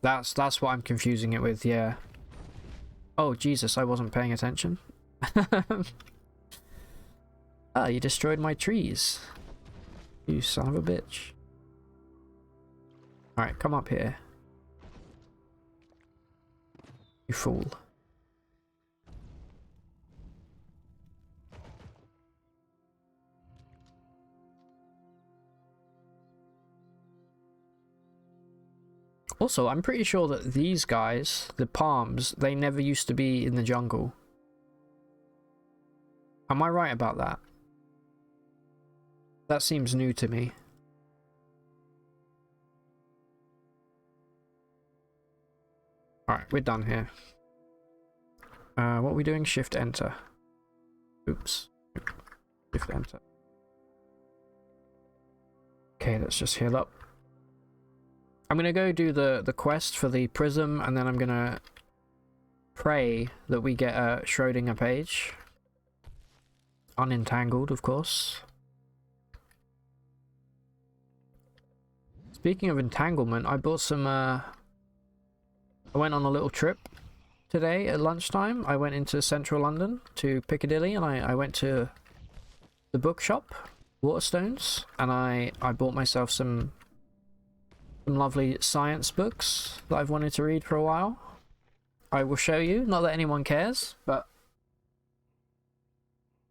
[SPEAKER 1] That's what I'm confusing it with, yeah. Oh Jesus, I wasn't paying attention. Ah, you destroyed my trees. You son of a bitch. Alright, come up here. You fool. Also, I'm pretty sure that these guys, the palms, they never used to be in the jungle. Am I right about that? That seems new to me. Alright, we're done here. What are we doing? Shift Enter. Oops. Shift Enter. Okay, let's just heal up. I'm gonna go do the quest for the prism, and then I'm gonna pray that we get a Schrödinger page. Unentangled, of course. Speaking of entanglement, I bought some I went on a little trip today at lunchtime. I went into central London to Piccadilly, and I went to the bookshop, Waterstones, and I bought myself some lovely science books that I've wanted to read for a while. I will show you, not that anyone cares, but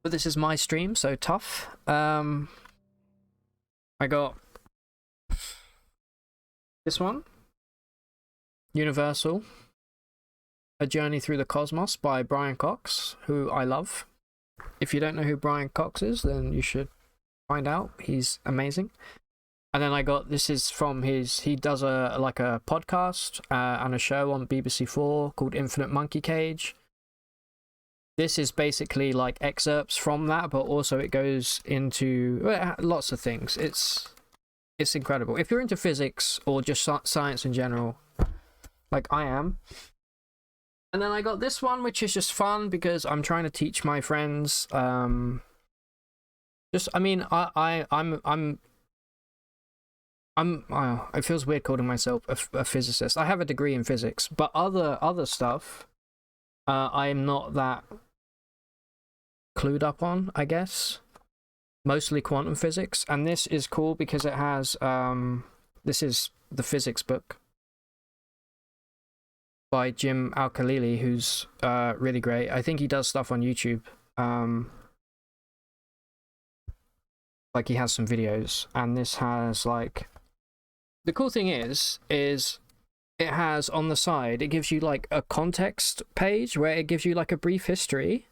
[SPEAKER 1] this is my stream, so tough. I got this one, Universal, A Journey Through the Cosmos by Brian Cox, who I love. If you don't know who Brian Cox is, then you should find out. He's amazing. And then I got, this is from he does a podcast and a show on BBC4 called Infinite Monkey Cage. This is basically like excerpts from that, but also it goes into lots of things. It's incredible. If you're into physics or just science in general, like I am. And then I got this one, which is just fun because I'm trying to teach my friends. I'm it feels weird calling myself a physicist. I have a degree in physics, but other stuff, I'm not that clued up on, I guess. Mostly quantum physics, and this is cool because it has this is the physics book by Jim Al-Khalili, who's really great. I think he does stuff on YouTube. Like he has some videos, and this has like, the cool thing is it has on the side, it gives you like a context page where it gives you like a brief history,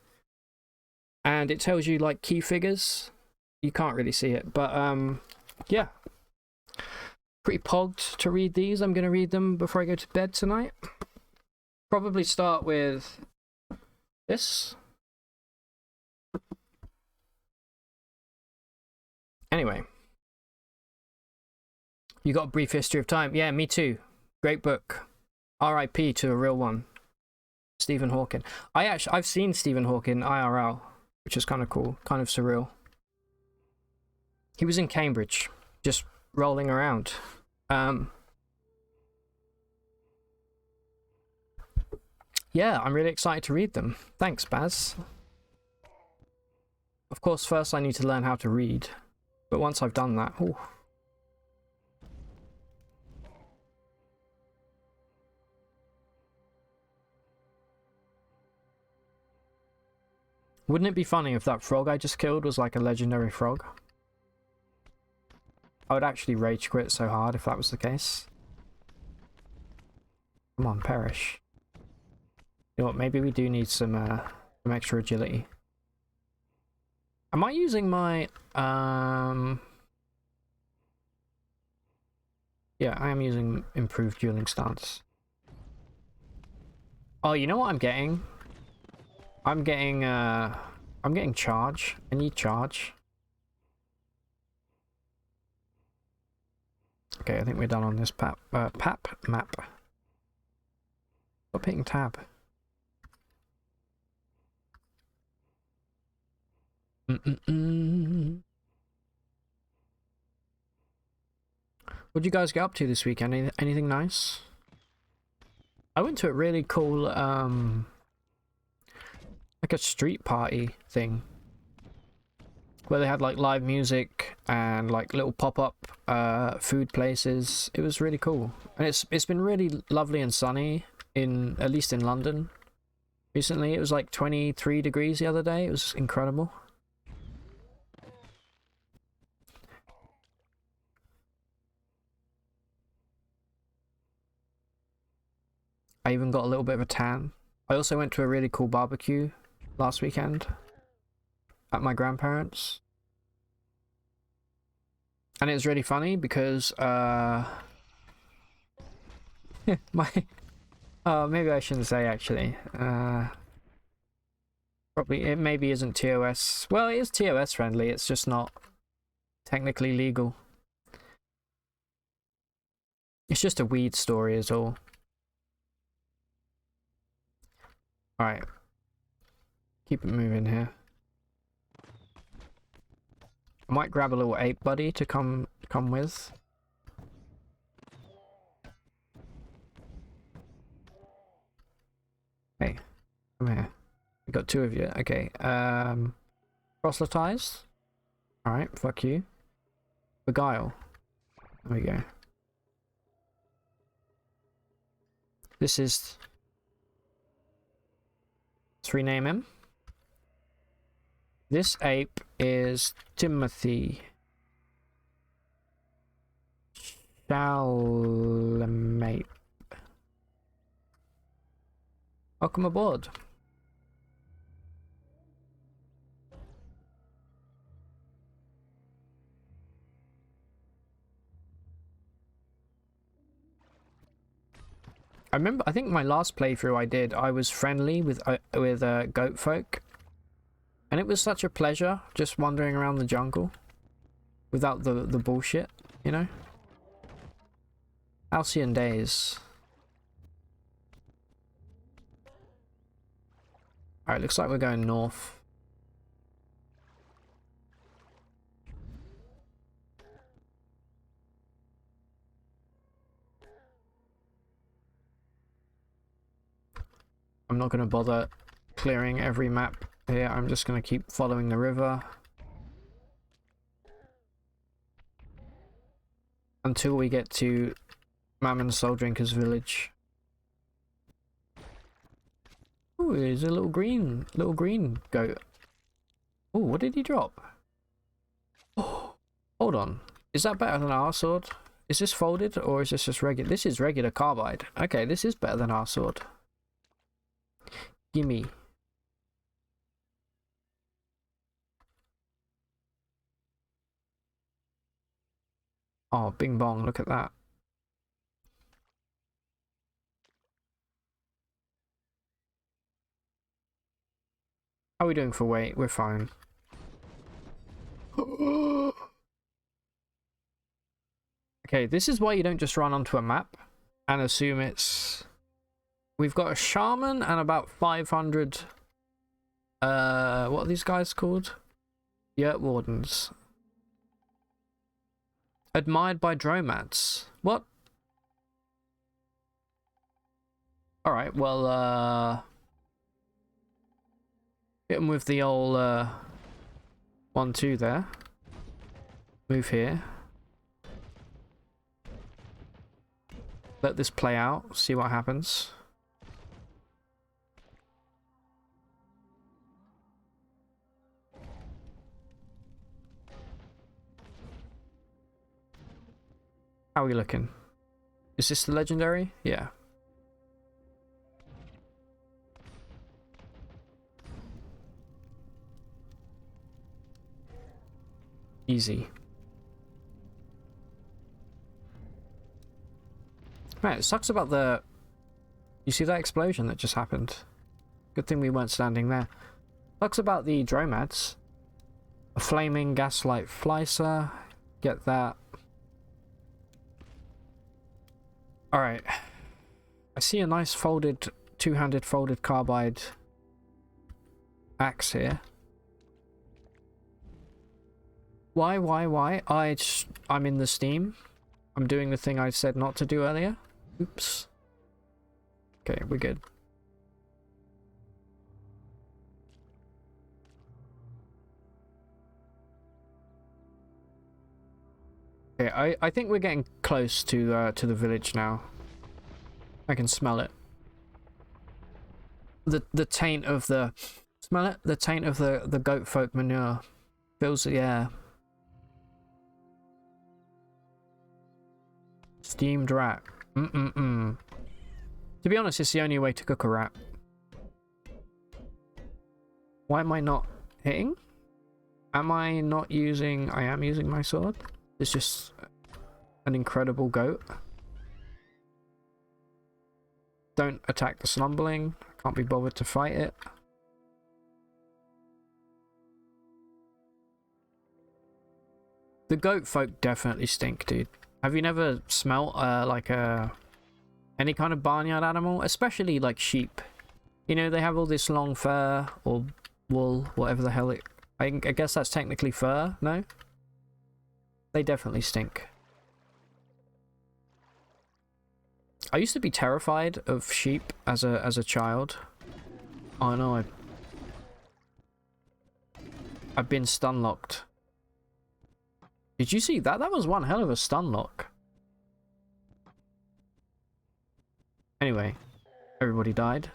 [SPEAKER 1] and it tells you like key figures. You can't really see it, but yeah, pretty pogged to read these. I'm gonna read them before I go to bed tonight. Probably start with this. Anyway, you got a brief history of time. Yeah, me too. Great book. R.I.P. to a real one. Stephen Hawking. I've seen Stephen Hawking IRL, which is kind of cool, kind of surreal. He was in Cambridge, just rolling around. Yeah, I'm really excited to read them. Thanks, Baz. Of course, first I need to learn how to read, but once I've done that, ooh. Wouldn't it be funny if that frog I just killed was like a legendary frog? I would actually rage quit so hard if that was the case. Come on, perish. You know what, maybe we do need some extra agility. Am I using my yeah, I am using improved dueling stance. Oh, you know what I'm getting? I'm getting charge. I need charge. Okay, I think we're done on this map. Stop hitting tab. What'd you guys get up to this weekend? Anything nice? I went to a really cool, like a street party thing, where they had like live music and like little pop-up food places. It was really cool, and it's been really lovely and sunny at least in London recently. It was like 23 degrees the other day. It was incredible. I even got a little bit of a tan. I also went to a really cool barbecue last weekend at my grandparents'. And it was really funny because maybe I shouldn't say actually. Probably it maybe isn't TOS. Well, it is TOS friendly, it's just not technically legal. It's just a weed story is all. Alright. Keep it moving here. I might grab a little ape buddy to come with. Hey, come here. We got two of you. Okay. Proselytize. Alright, fuck you. Beguile. There we go. This is... let's rename him. This ape is Timothy Chalamet. Welcome aboard. I remember, I think my last playthrough I was friendly with goat folk, and it was such a pleasure just wandering around the jungle without the bullshit, you know? Halcyon days. Alright, looks like we're going north. I'm not going to bother clearing every map here. I'm just going to keep following the river until we get to Mammon Soul Drinker's village. Ooh, there's a little green goat. Ooh, what did he drop? Oh, hold on. Is that better than our sword? Is this folded or is this just regular? This is regular carbide. Okay, this is better than our sword. Gimme. Oh, bing bong, look at that. How are we doing for weight? We're fine. Okay, this is why you don't just run onto a map and assume it's... We've got a shaman and about 500... what are these guys called? Yurt wardens. Admired by dromads. What? Alright, well, hit him with the old, 1-2 there. Move here. Let this play out, see what happens. How are we looking? Is this the legendary? Yeah. Easy. Man, it sucks about the... You see that explosion that just happened? Good thing we weren't standing there. Sucks about the dromads. A flaming gaslight flycer. Get that. Alright. I see a nice folded, two-handed folded carbide axe here. Why? I'm in the steam. I'm doing the thing I said not to do earlier. Oops. Okay, we're good. Okay, I think we're getting close to the village now. I can smell it. The taint of the... Smell it? The taint of the goat folk manure. Fills the air. Steamed rat. To be honest, it's the only way to cook a rat. Why am I not hitting? Am I not using... I am using my sword. It's just an incredible goat. Don't attack the slumbling. Can't be bothered to fight it. The goat folk definitely stink, dude. Have you never smelt like any kind of barnyard animal? Especially like sheep. You know, they have all this long fur or wool, whatever the hell it... I guess that's technically fur, no? They definitely stink. I used to be terrified of sheep as a child. Oh no, I've been stun locked. Did you see that? That was one hell of a stun lock. Anyway, everybody died.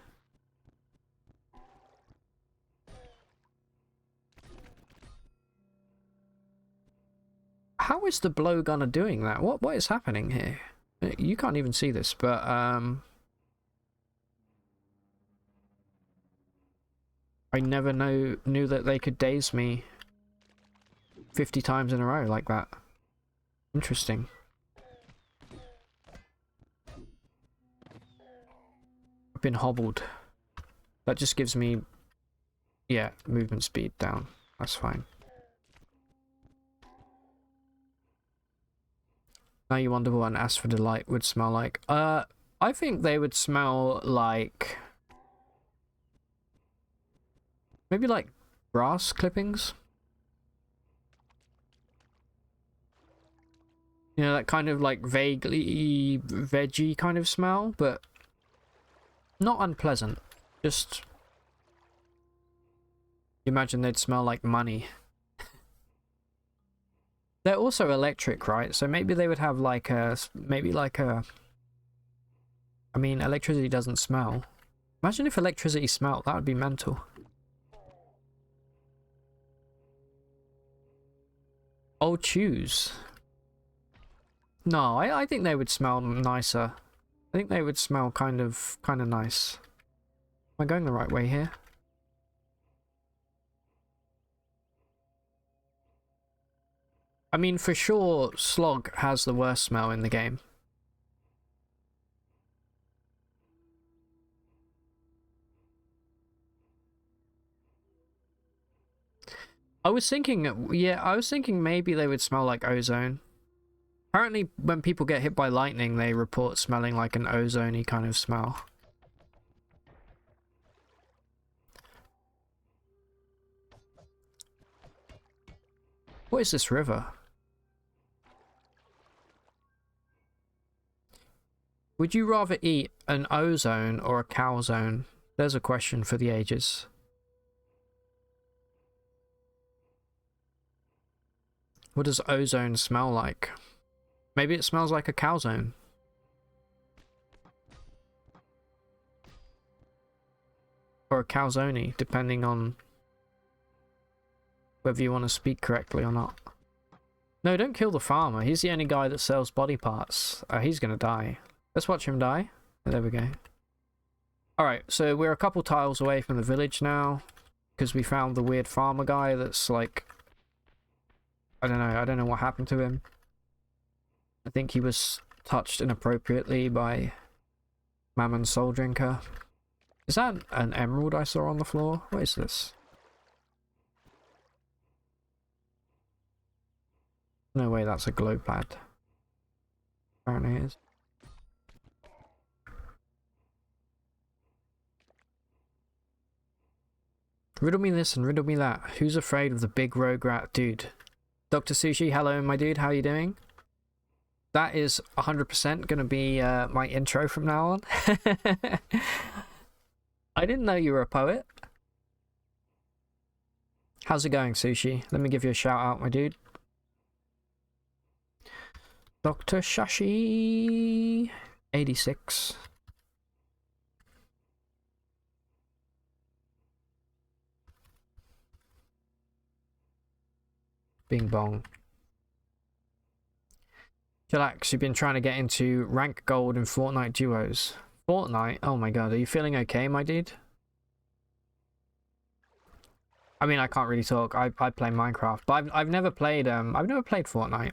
[SPEAKER 1] How is the blowgunner doing that? What is happening here? You can't even see this, but I never knew that they could daze me 50 times in a row like that. Interesting. I've been hobbled. That just gives me, yeah, movement speed down. That's fine. Now you wonder what an Asp for Delight would smell like. I think they would smell like... maybe like grass clippings? You know, that kind of like vaguely veggie kind of smell, but not unpleasant. Just... imagine they'd smell like money. They're also electric, right? So maybe they would have like a... maybe like a... I mean, electricity doesn't smell. Imagine if electricity smelled. That would be mental. Oh, choose. No, I think they would smell nicer. I think they would smell kind of nice. Am I going the right way here? I mean, for sure, Slog has the worst smell in the game. I was thinking, yeah, I was thinking maybe they would smell like ozone. Apparently, when people get hit by lightning, they report smelling like an ozone-y kind of smell. What is this river? Would you rather eat an ozone or a calzone? There's a question for the ages. What does ozone smell like? Maybe it smells like a calzone. Or a calzone, depending on whether you want to speak correctly or not. No, don't kill the farmer. He's the only guy that sells body parts. He's gonna die. Let's watch him die. There we go. Alright, so we're a couple tiles away from the village now. Because we found the weird farmer guy that's like... I don't know what happened to him. I think he was touched inappropriately by Mammon's Soul Drinker. Is that an emerald I saw on the floor? What is this? No way that's a glow pad. Apparently it is. Riddle me this and riddle me that. Who's afraid of the big rogue rat dude? Dr. Sushi, hello my dude, how you doing? That is 100% gonna be my intro from now on. I didn't know you were a poet. How's it going, Sushi? Let me give you a shout out, my dude. Dr. Shashi 86. Bing bong. Chillax, you've been trying to get into rank gold in Fortnite duos. Fortnite? Oh my god, are you feeling okay, my dude? I mean, I can't really talk. I play Minecraft, but I've never played Fortnite.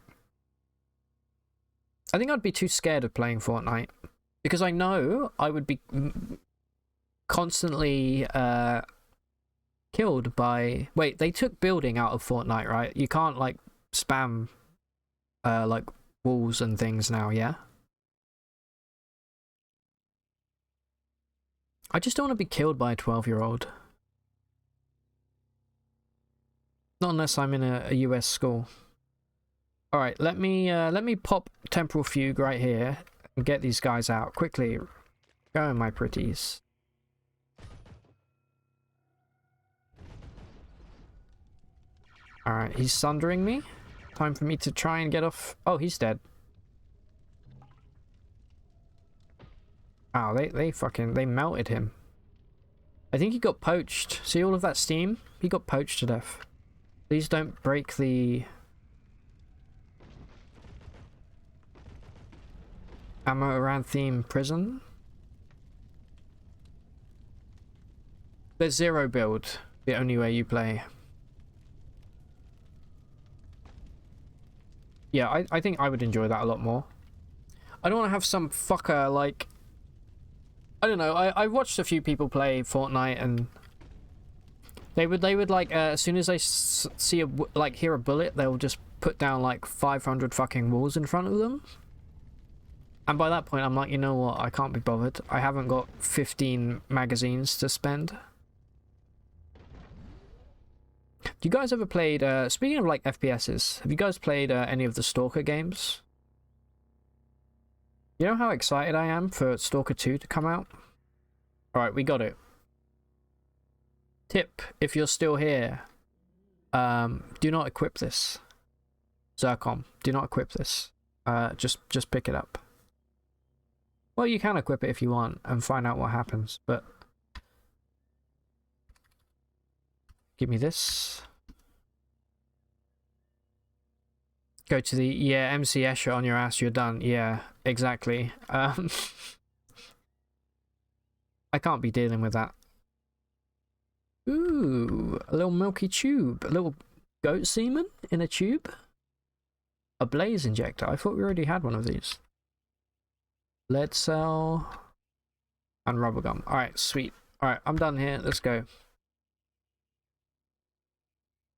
[SPEAKER 1] I think I'd be too scared of playing Fortnite because I know I would be constantly killed by... Wait, they took building out of Fortnite, right? You can't like spam like walls and things now, yeah? I just don't want to be killed by a 12-year-old. Not unless I'm in a US school. Alright, let me pop Temporal Fugue right here and get these guys out. Quickly. Go, my pretties. Alright, he's sundering me. Time for me to try and get off. Oh, he's dead. Wow, they melted him. I think he got poached. See all of that steam? He got poached to death. Please don't break the Amaranthine prison. There's zero build. The only way you play. Yeah, I think I would enjoy that a lot more. I don't want to have some fucker like... I don't know. I watched a few people play Fortnite, and they would like as soon as they see hear a bullet, they'll just put down like 500 fucking walls in front of them. And by that point, I'm like, you know what? I can't be bothered. I haven't got 15 magazines to spend. Do you guys ever played, speaking of like FPSs, have you guys played any of the Stalker games? You know how excited I am for Stalker 2 to come out? Alright, we got it. Tip, if you're still here, do not equip this. Zircon, do not equip this. Just pick it up. Well, you can equip it if you want and find out what happens, but... Give me this. Go to the... Yeah, MC Escher on your ass, you're done. Yeah, exactly. I can't be dealing with that. Ooh, a little milky tube. A little goat semen in a tube. A blaze injector. I thought we already had one of these. Lead cell. And rubber gum. Alright, sweet. Alright, I'm done here. Let's go.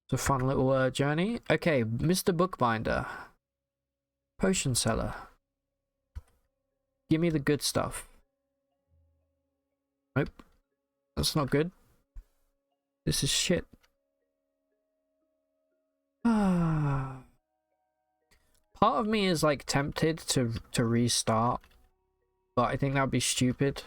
[SPEAKER 1] It's a fun little journey. Okay, Mr. Bookbinder. Potion seller. Give me the good stuff. Nope. That's not good. This is shit. Part of me is like tempted to restart, but I think that would be stupid.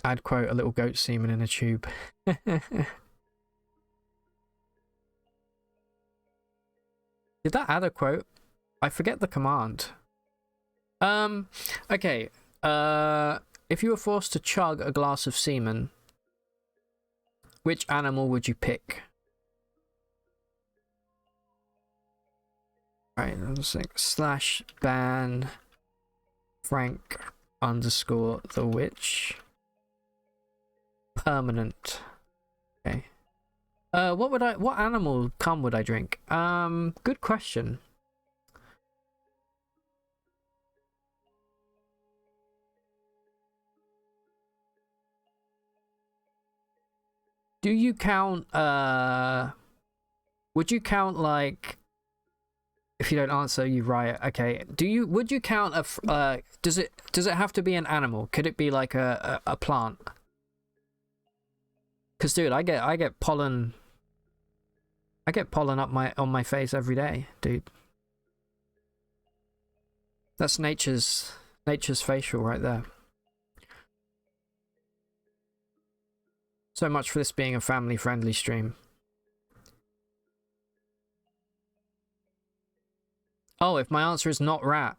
[SPEAKER 1] I'd quote a little goat semen in a tube. Did that add a quote? I forget the command. Okay. If you were forced to chug a glass of semen, which animal would you pick? Right, let's think. /ban Frank _ the witch. Permanent. Okay. What animal cum would I drink? Good question. Do you count, would you count, like, if you don't answer, you riot. Okay. Would you count does it have to be an animal? Could it be like a plant? Cause dude, I get pollen. I get pollen up on my face every day, dude. That's nature's facial right there. So much for this being a family-friendly stream. Oh, if my answer is not rat,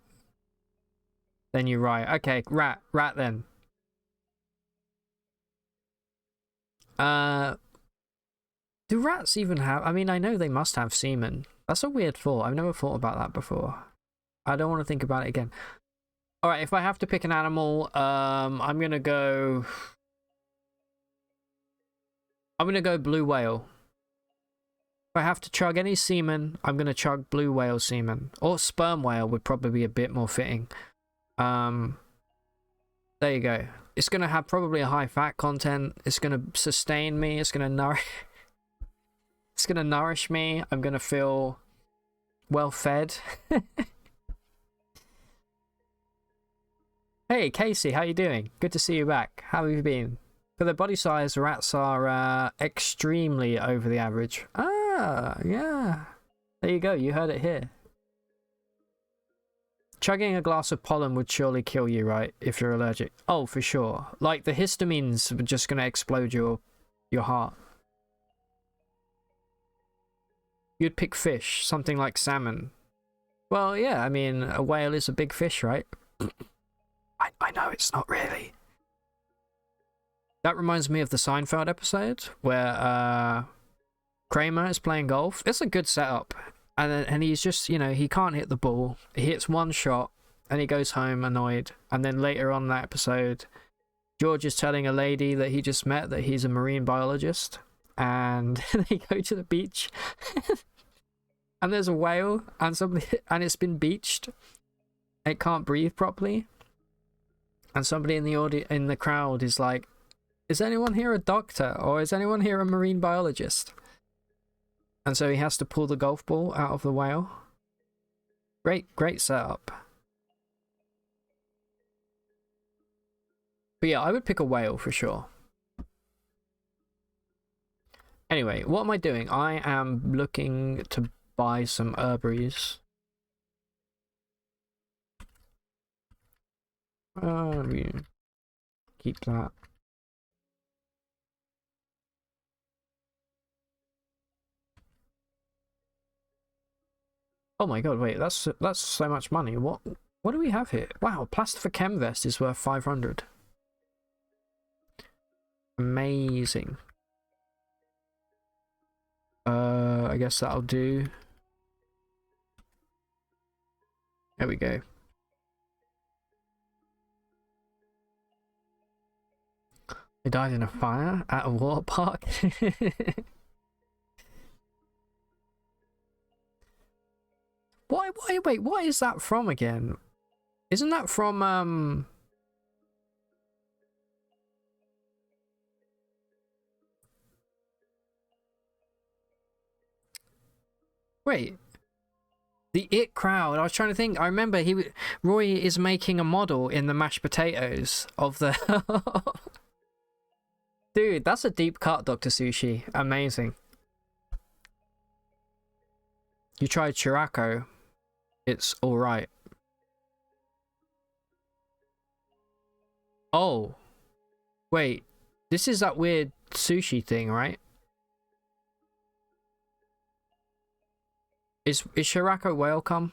[SPEAKER 1] then you're right. Okay, rat then. Do rats even have... I mean, I know they must have semen. That's a weird thought. I've never thought about that before. I don't want to think about it again. Alright, if I have to pick an animal, I'm gonna go blue whale. If I have to chug any semen, I'm gonna chug blue whale semen. Or sperm whale would probably be a bit more fitting. There you go. It's gonna have probably a high fat content. It's gonna sustain me. It's gonna nourish me. I'm gonna feel well fed. Hey Casey, how you doing? Good to see you back. How have you been? For the body size, rats are extremely over the average. Ah, yeah. There you go. You heard it here. Chugging a glass of pollen would surely kill you, right? If you're allergic. Oh, for sure. Like, the histamines are just going to explode your heart. You'd pick fish, something like salmon. Well, yeah, I mean, a whale is a big fish, right? I know it's not really. That reminds me of the Seinfeld episode where Kramer is playing golf. It's a good setup. And he's just, you know, he can't hit the ball. He hits one shot and he goes home annoyed. And then later on in that episode, George is telling a lady that he just met that he's a marine biologist. And they go to the beach. and there's a whale, and somebody, and it's been beached. It can't breathe properly, and somebody in the crowd is like, "Is anyone here a doctor, or is anyone here a marine biologist?" And so he has to pull the golf ball out of the whale. Great setup. But yeah, I would pick a whale for sure. Anyway, what am I doing? I am looking to buy some herbaries. Keep that. Oh my god, wait, that's so much money. What do we have here? Wow, plaster for chem vest is worth 500. Amazing. I guess that'll do. There we go. They died in a fire at a water park. Wait, what is that from again? Isn't that from wait, the It Crowd. I was trying to think. I remember Roy is making a model in the mashed potatoes of the Dude, that's a deep cut, Dr. Sushi. Amazing. You tried Chiraco. It's alright. Oh. Wait. This is that weird sushi thing, right? Is Chiraco welcome?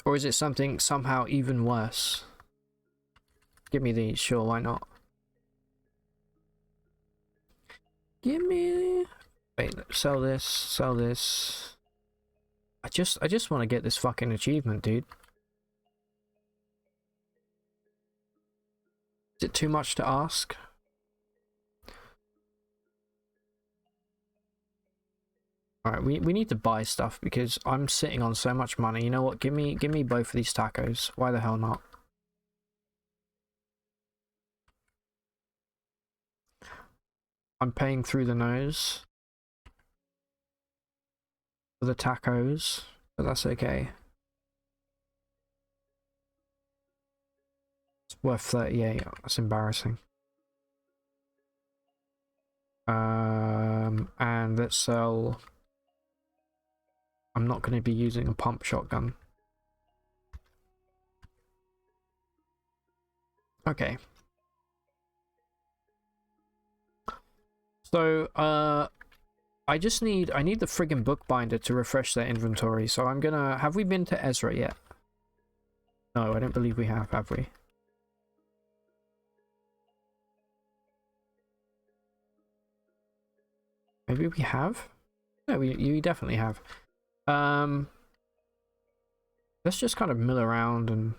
[SPEAKER 1] Or is it something somehow even worse? Give me these, sure, why not? Give me... Wait, sell this, sell this. I just want to get this fucking achievement, dude. Is it too much to ask? Alright, we need to buy stuff because I'm sitting on so much money. You know what? Give me both of these tacos. Why the hell not? I'm paying through the nose for the tacos, but that's okay. It's worth 38. That's embarrassing. And let's sell... I'm not going to be using a pump shotgun. Okay. So, I need the friggin' bookbinder to refresh their inventory, so I'm gonna... Have we been to Ezra yet? No, I don't believe we have we? Maybe we have? No, you definitely have. Let's just kind of mill around and...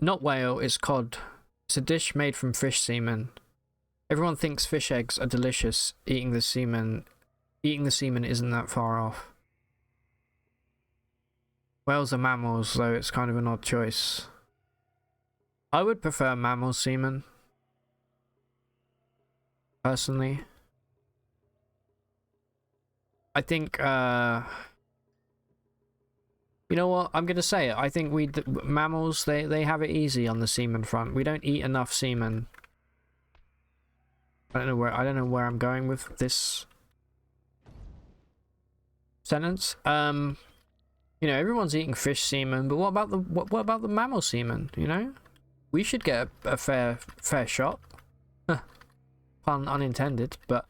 [SPEAKER 1] Not whale, it's cod. It's a dish made from fish semen. Everyone thinks fish eggs are delicious. Eating the semen isn't that far off. Whales are mammals, though it's kind of an odd choice. I would prefer mammal semen. Personally. I think, you know what? I'm gonna say it. I think mammals, they have it easy on the semen front. We don't eat enough semen. I don't know where I'm going with this sentence. You know, everyone's eating fish semen, but what about the mammal semen? You know, we should get a fair shot. Pun unintended, but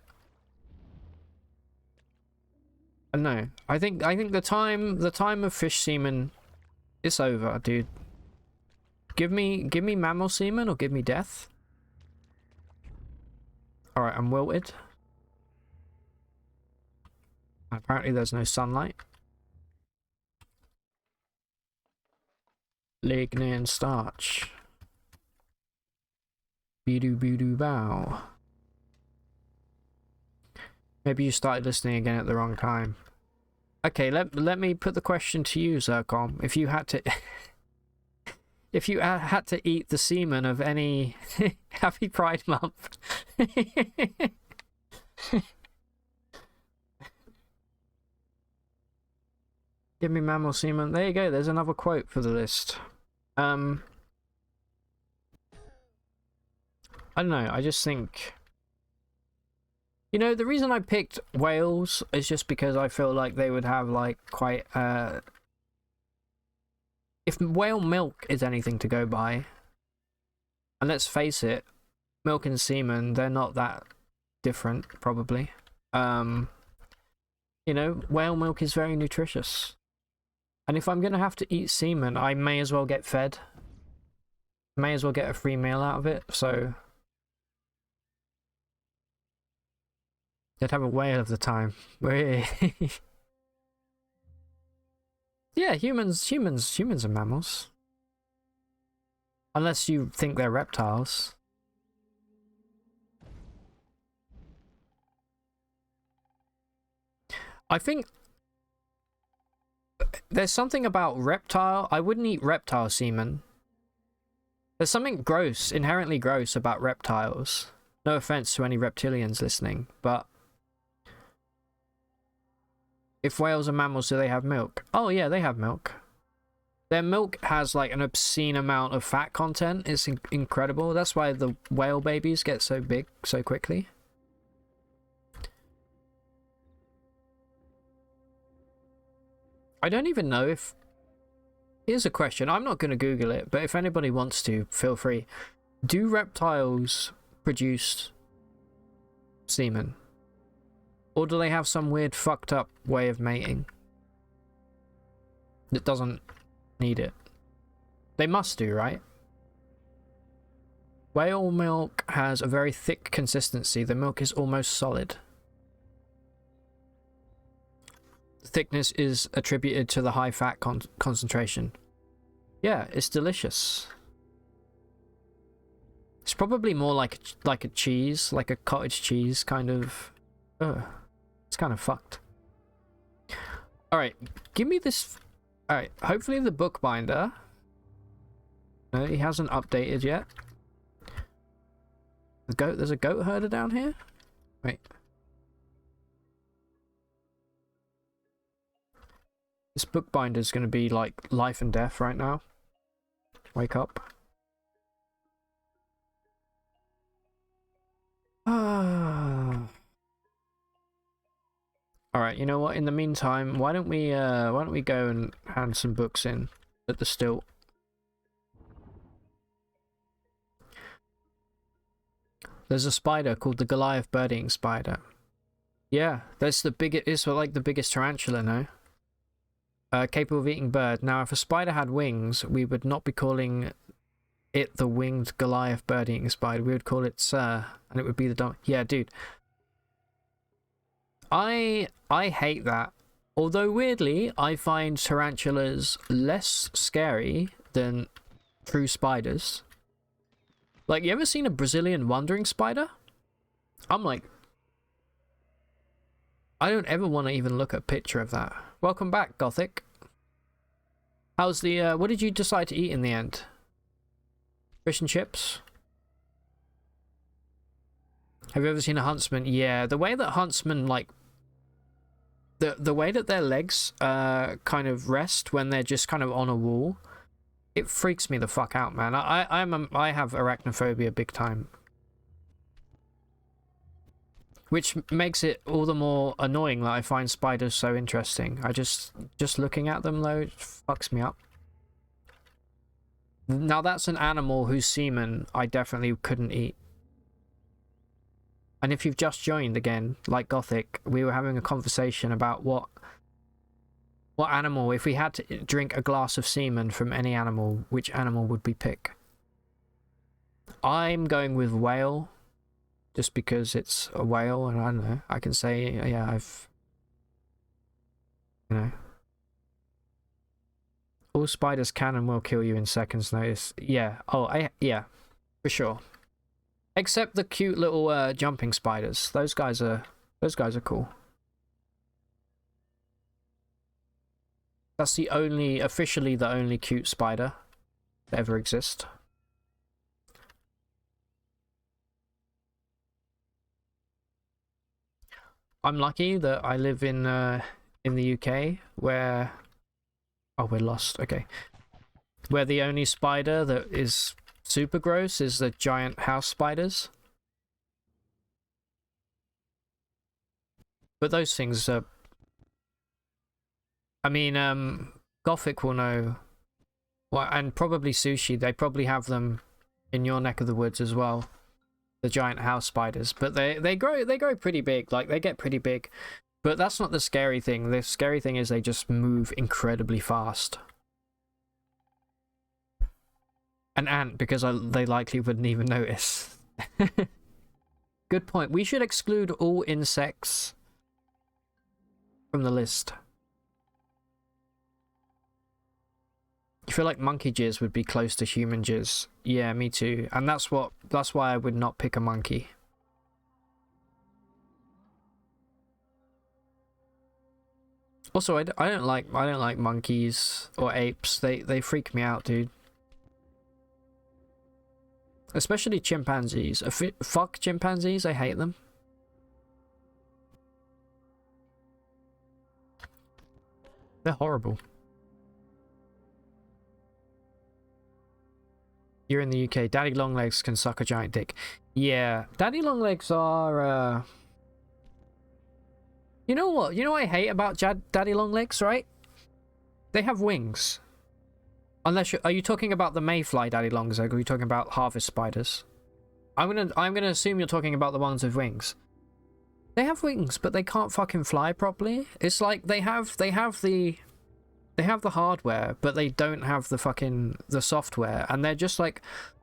[SPEAKER 1] I don't know. I think the time of fish semen is over, dude. Give me mammal semen or give me death. All right, I'm wilted. Apparently, there's no sunlight. Lignin starch. Beedoo beedoo bow. Maybe you started listening again at the wrong time. Okay, let me put the question to you, Zircon. If you had to if you had to eat the semen of any Happy Pride Month. Give me mammal semen. There you go, there's another quote for the list. I don't know, I just think... You know, the reason I picked whales is just because I feel like they would have, like, quite, if whale milk is anything to go by, and let's face it, milk and semen, they're not that different, probably. You know, whale milk is very nutritious. And if I'm going to have to eat semen, I may as well get fed. May as well get a free meal out of it, so... They'd have a whale of the time. Yeah, humans are mammals. Unless you think they're reptiles. I think there's something about reptile. I wouldn't eat reptile semen. There's something gross, inherently gross about reptiles. No offense to any reptilians listening, but if whales are mammals, do they have milk? Oh yeah, they have milk. Their milk has like an obscene amount of fat content. It's incredible. That's why the whale babies get so big so quickly. I don't even know if... Here's a question. I'm not going to Google it, but if anybody wants to, feel free. Do reptiles produce semen? Or do they have some weird fucked up way of mating that doesn't need it? They must do, right? Whale milk has a very thick consistency. The milk is almost solid. The thickness is attributed to the high fat concentration. Yeah, it's delicious. It's probably more like a cheese, like a cottage cheese kind of... Ugh. It's kind of fucked. Alright, give me this... Alright, hopefully the bookbinder... No, he hasn't updated yet. There's a goat herder down here? Wait. This bookbinder's gonna be like life and death right now. Wake up. Ah... Alright, you know what? In the meantime, why don't we go and hand some books in at the stilt? There's a spider called the Goliath bird-eating spider. Yeah, that's the biggest, it's like the biggest tarantula, no? Capable of eating bird. Now, if a spider had wings, we would not be calling it the winged Goliath bird-eating spider. We would call it Sir, and it would be the yeah, dude. I hate that. Although weirdly, I find tarantulas less scary than true spiders. Like, you ever seen a Brazilian wandering spider? I'm like... I don't ever want to even look at a picture of that. Welcome back, Gothic. How's the, what did you decide to eat in the end? Fish and chips? Have you ever seen a huntsman? Yeah, the way that huntsmen, like... The way that their legs kind of rest when they're just kind of on a wall, it freaks me the fuck out, man. I have arachnophobia big time, which makes it all the more annoying that I find spiders so interesting. Just looking at them though, it fucks me up. Now that's an animal whose semen I definitely couldn't eat. And if you've just joined again, like Gothic, we were having a conversation about what animal, if we had to drink a glass of semen from any animal, which animal would we pick? I'm going with whale, just because it's a whale, and I don't know, I can say, yeah, All spiders can and will kill you in seconds notice. Yeah. Oh, yeah, for sure. Except the cute little jumping spiders. Those guys are cool. That's officially the only cute spider to ever exist. I'm lucky that I live in the UK where... Oh, we're lost. Okay. Where the only spider that is super gross is the giant house spiders. But those things are... I mean, Gothic will know... Well, and probably Sushi, they probably have them in your neck of the woods as well. The giant house spiders. But they grow pretty big. Like, they get pretty big. But that's not the scary thing. The scary thing is they just move incredibly fast. An ant, because they likely wouldn't even notice. Good point. We should exclude all insects from the list. I feel like monkey jizz would be close to human jizz. Yeah, me too. And that's why I would not pick a monkey. Also, I don't like monkeys or apes. They freak me out, dude. Especially chimpanzees. Fuck chimpanzees, I hate them. They're horrible. You're in the UK. Daddy Longlegs can suck a giant dick. Yeah, Daddy Longlegs are... You know what? You know what I hate about Daddy Longlegs, right? They have wings. Unless are you talking about the mayfly Daddy Longlegs, or are you talking about harvest spiders? I'm gonna assume you're talking about the ones with wings. They have wings, but they can't fucking fly properly. It's like they have the hardware, but they don't have the software, and they're just like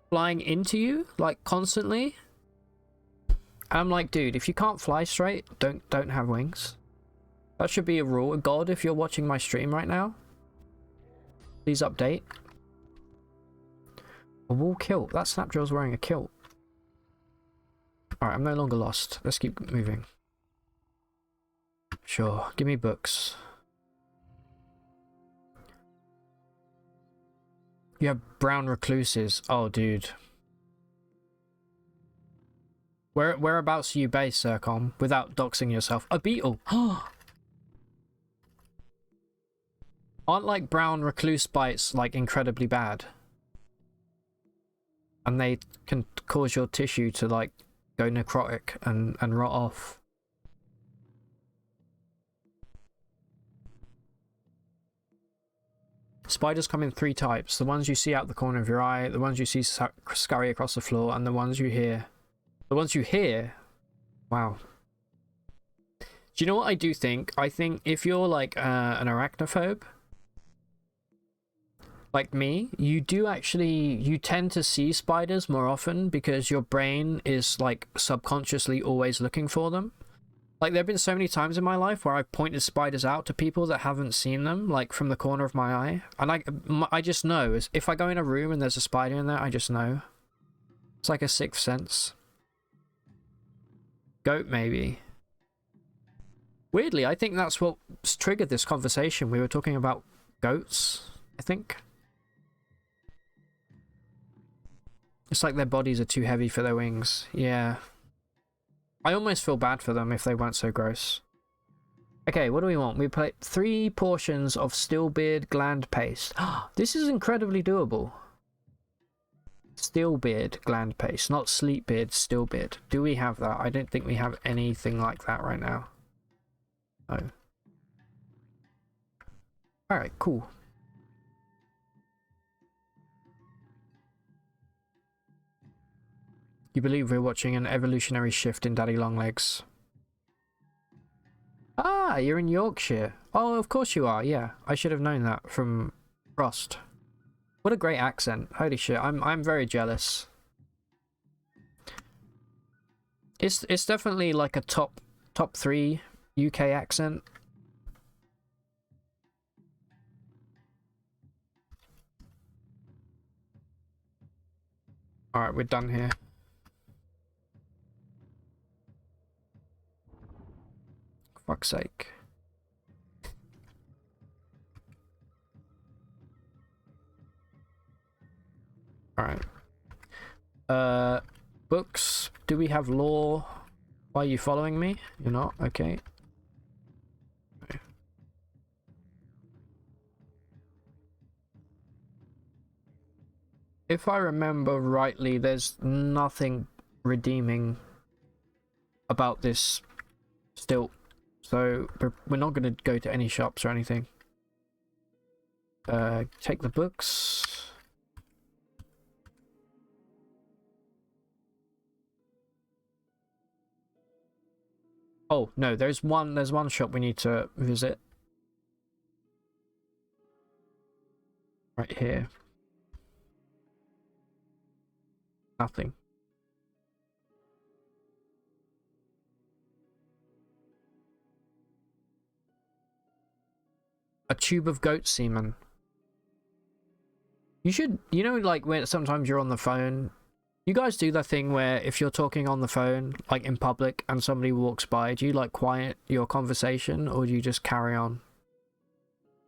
[SPEAKER 1] flying into you like constantly. And I'm like, dude, if you can't fly straight, don't have wings. That should be a rule. God, if you're watching my stream right now, please update. A wool kilt. That Snapjaw's wearing a kilt. Alright, I'm no longer lost. Let's keep moving. Sure, give me books. You have brown recluses. Oh, dude. Whereabouts are you based, Sircom? Without doxing yourself. A beetle! Aren't like brown recluse bites like incredibly bad? And they can cause your tissue to like go necrotic and rot off. Spiders come in 3 types. The ones you see out the corner of your eye, the ones you see scurry across the floor, and the ones you hear. The ones you hear? Wow. Do you know what I do think? I think if you're like an arachnophobe, like me, you tend to see spiders more often because your brain is like subconsciously always looking for them. Like, there have been so many times in my life where I've pointed spiders out to people that haven't seen them, like from the corner of my eye. And I just know. If I go in a room and there's a spider in there, I just know. It's like a 6th sense. Goat, maybe. Weirdly, I think that's what triggered this conversation. We were talking about goats, I think. It's like their bodies are too heavy for their wings. Yeah. I almost feel bad for them if they weren't so gross. Okay, what do we want? We play 3 portions of stillbeard gland paste. This is incredibly doable. Stillbeard gland paste, not sleepbeard, stillbeard. Do we have that? I don't think we have anything like that right now. Oh. Alright, cool. You believe we're watching an evolutionary shift in Daddy Longlegs? Ah, you're in Yorkshire. Oh, of course you are, yeah. I should have known that from Frost. What a great accent. Holy shit, I'm very jealous. It's definitely like a top 3 UK accent. Alright, we're done here. Fuck's sake. Alright. Books. Do we have law? Why are you following me? You're not? Okay. If I remember rightly, there's nothing redeeming about this still. So we're not going to go to any shops or anything. Take the books. Oh no, there's one shop we need to visit. Right here. Nothing. A tube of goat semen. You should, you know, like when sometimes you're on the phone. You guys do that thing where if you're talking on the phone, like in public, and somebody walks by, do you like quiet your conversation or do you just carry on?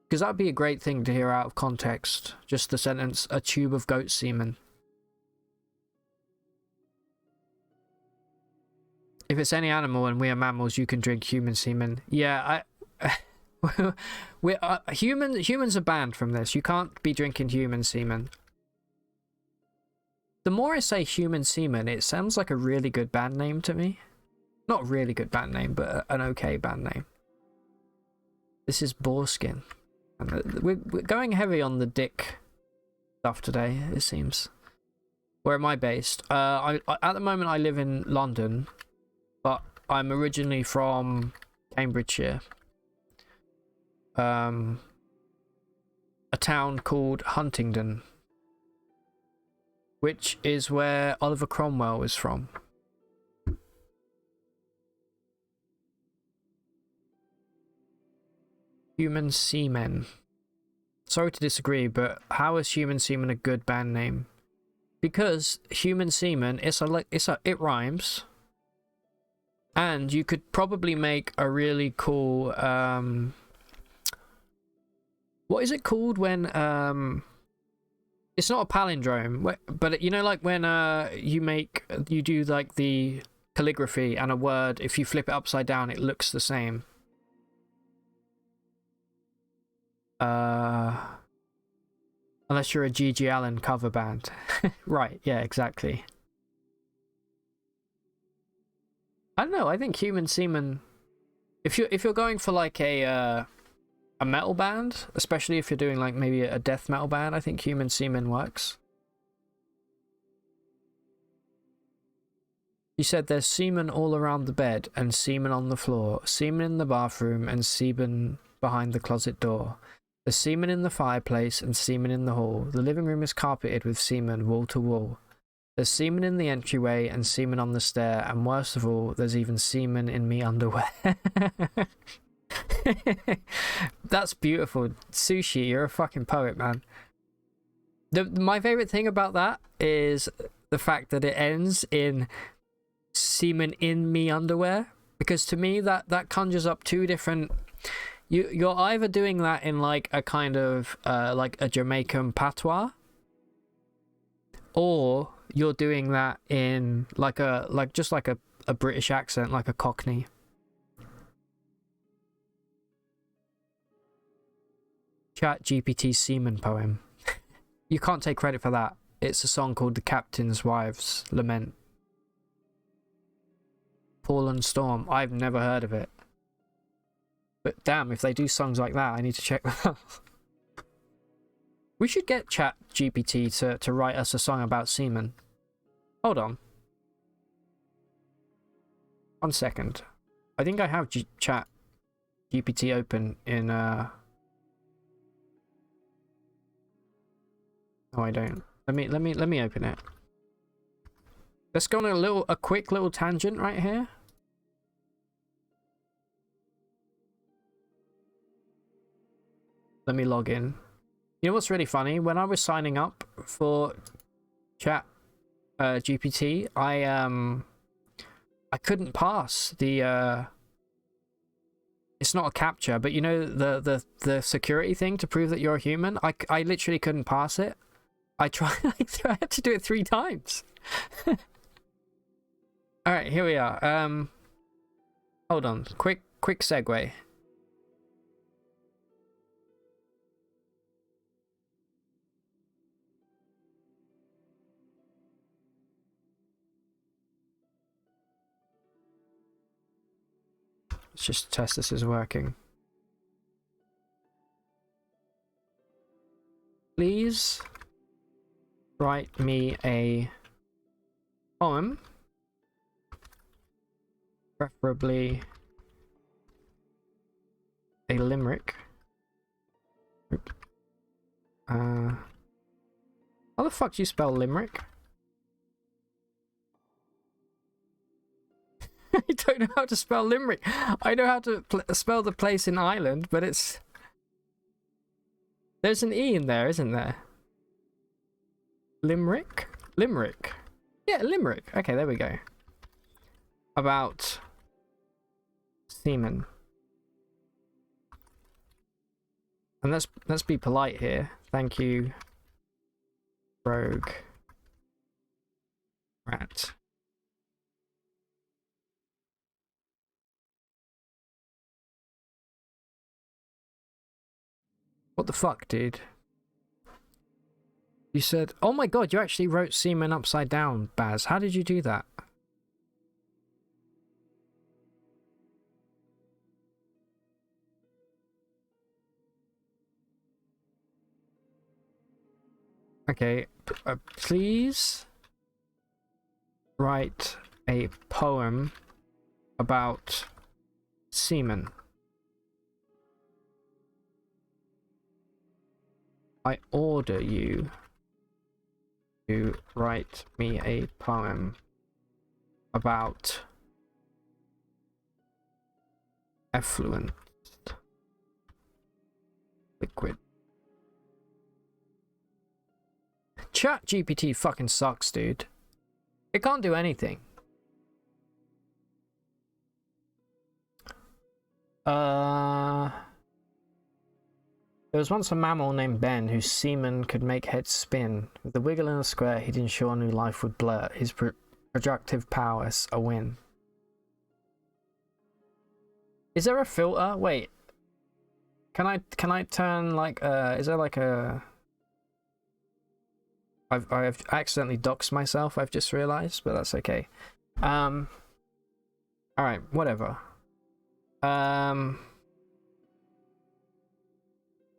[SPEAKER 1] Because that'd be a great thing to hear out of context. Just the sentence, a tube of goat semen. If it's any animal and we are mammals, you can drink human semen. Yeah, humans are banned from this. You can't be drinking human semen. The more I say human semen, it sounds like a really good band name to me. Not a really good band name, but an okay band name. This is boarskin. And we're going heavy on the dick stuff today, it seems. Where am I based? At the moment I live in London, but I'm originally from Cambridgeshire. A town called Huntingdon, which is where Oliver Cromwell is from. Human Semen. Sorry to disagree, but how is Human Semen a good band name? Because Human Semen, it rhymes, and you could probably make a really cool what is it called when it's not a palindrome, but you know, like when you do like the calligraphy and a word, if you flip it upside down it looks the same. Unless you're a G.G. Allen cover band. Right, yeah, exactly. I don't know, I think Human Semen, if you're going for like a metal band, especially if you're doing like maybe a death metal band, I think Human Semen works. You said there's semen all around the bed and semen on the floor, semen in the bathroom and semen behind the closet door. There's semen in the fireplace and semen in the hall. The living room is carpeted with semen wall to wall. There's semen in the entryway and semen on the stair, and worst of all, there's even semen in me underwear. That's beautiful. Sushi, you're a fucking poet, man. My favorite thing about that is the fact that it ends in semen in me underwear, because to me that conjures up two different. You're either doing that in like a kind of like a Jamaican patois, or you're doing that in like just like a British accent, like a Cockney. Chat GPT semen poem. You can't take credit for that. It's a song called The Captain's Wife's Lament. Fallen Storm. I've never heard of it. But damn, if they do songs like that, I need to check that out. We should get Chat GPT to write us a song about semen. Hold on. 1 second. I think I have Chat GPT open in No, I don't. Let me open it. Let's go on a quick little tangent right here. Let me log in. You know what's really funny? When I was signing up for Chat GPT, I couldn't pass the it's not a captcha, but you know the security thing to prove that you're a human. I literally couldn't pass it. I tried. I had to do it 3 times. All right, here we are. Hold on. Quick segue. Let's just test this is working. Please write me a poem, preferably a limerick. How the fuck do you spell limerick? I don't know how to spell limerick. I know how to spell the place in Ireland, but it's... There's an E in there, isn't there? Limerick? Limerick. Yeah, limerick. Okay, there we go. About semen. And let's be polite here. Thank you, Rogue Rat. What the fuck, dude? You said, oh my god, you actually wrote semen upside down, Baz. How did you do that? Okay, please write a poem about semen. I order you to write me a poem about effluent liquid. Chat GPT fucking sucks, dude. It can't do anything. There was once a mammal named Ben whose semen could make heads spin. With the wiggle in a square, he'd ensure new life would blur. His projective powers a win. Is there a filter? Wait. Can I turn like is there like a... I've accidentally doxed myself, I've just realized, but that's okay. Alright, whatever.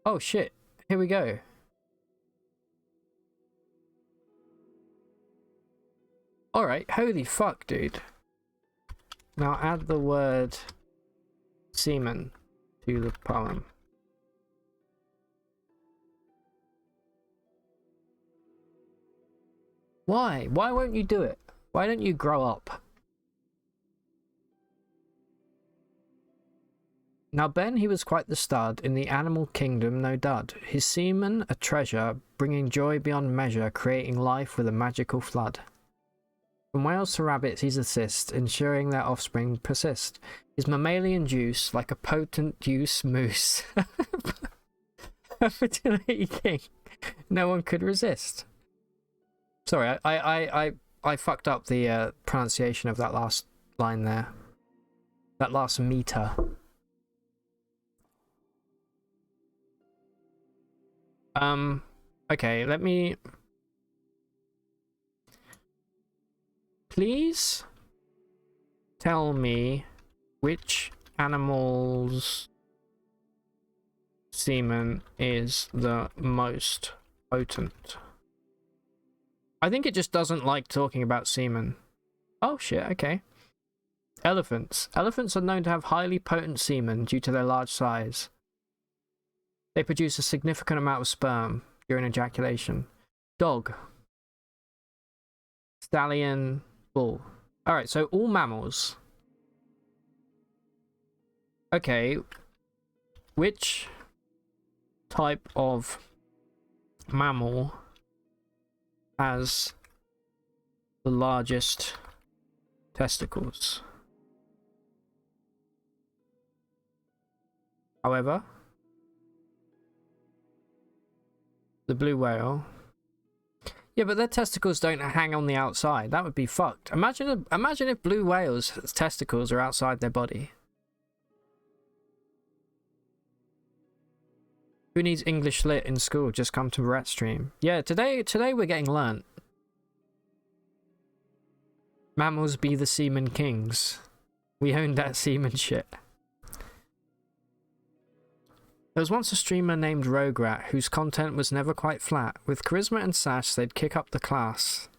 [SPEAKER 1] Oh shit, here we go. Alright, holy fuck, dude. Now add the word semen to the poem. Why? Why won't you do it? Why don't you grow up? Now Ben, he was quite the stud, in the animal kingdom no dud. His semen a treasure, bringing joy beyond measure, creating life with a magical flood. From whales to rabbits he's assist, ensuring their offspring persist. His mammalian juice, like a potent juice mousse. A fertility king, no one could resist. Sorry, I fucked up the pronunciation of that last line there. That last meter. Okay, let me... Please tell me which animal's semen is the most potent. I think it just doesn't like talking about semen. Oh shit, okay. Elephants. Elephants are known to have highly potent semen due to their large size. They produce a significant amount of sperm during ejaculation. Dog. Stallion. Bull. Alright, so all mammals. Okay. Which type of mammal has the largest testicles. However, the blue whale. Yeah, but their testicles don't hang on the outside. That would be fucked. Imagine if blue whales' testicles are outside their body. Who needs English lit in school? Just come to Rat Stream. Yeah, today we're getting learnt. Mammals be the semen kings. We own that semen shit. There was once a streamer named Roguelike whose content was never quite flat. With charisma and sass, they'd kick up the class,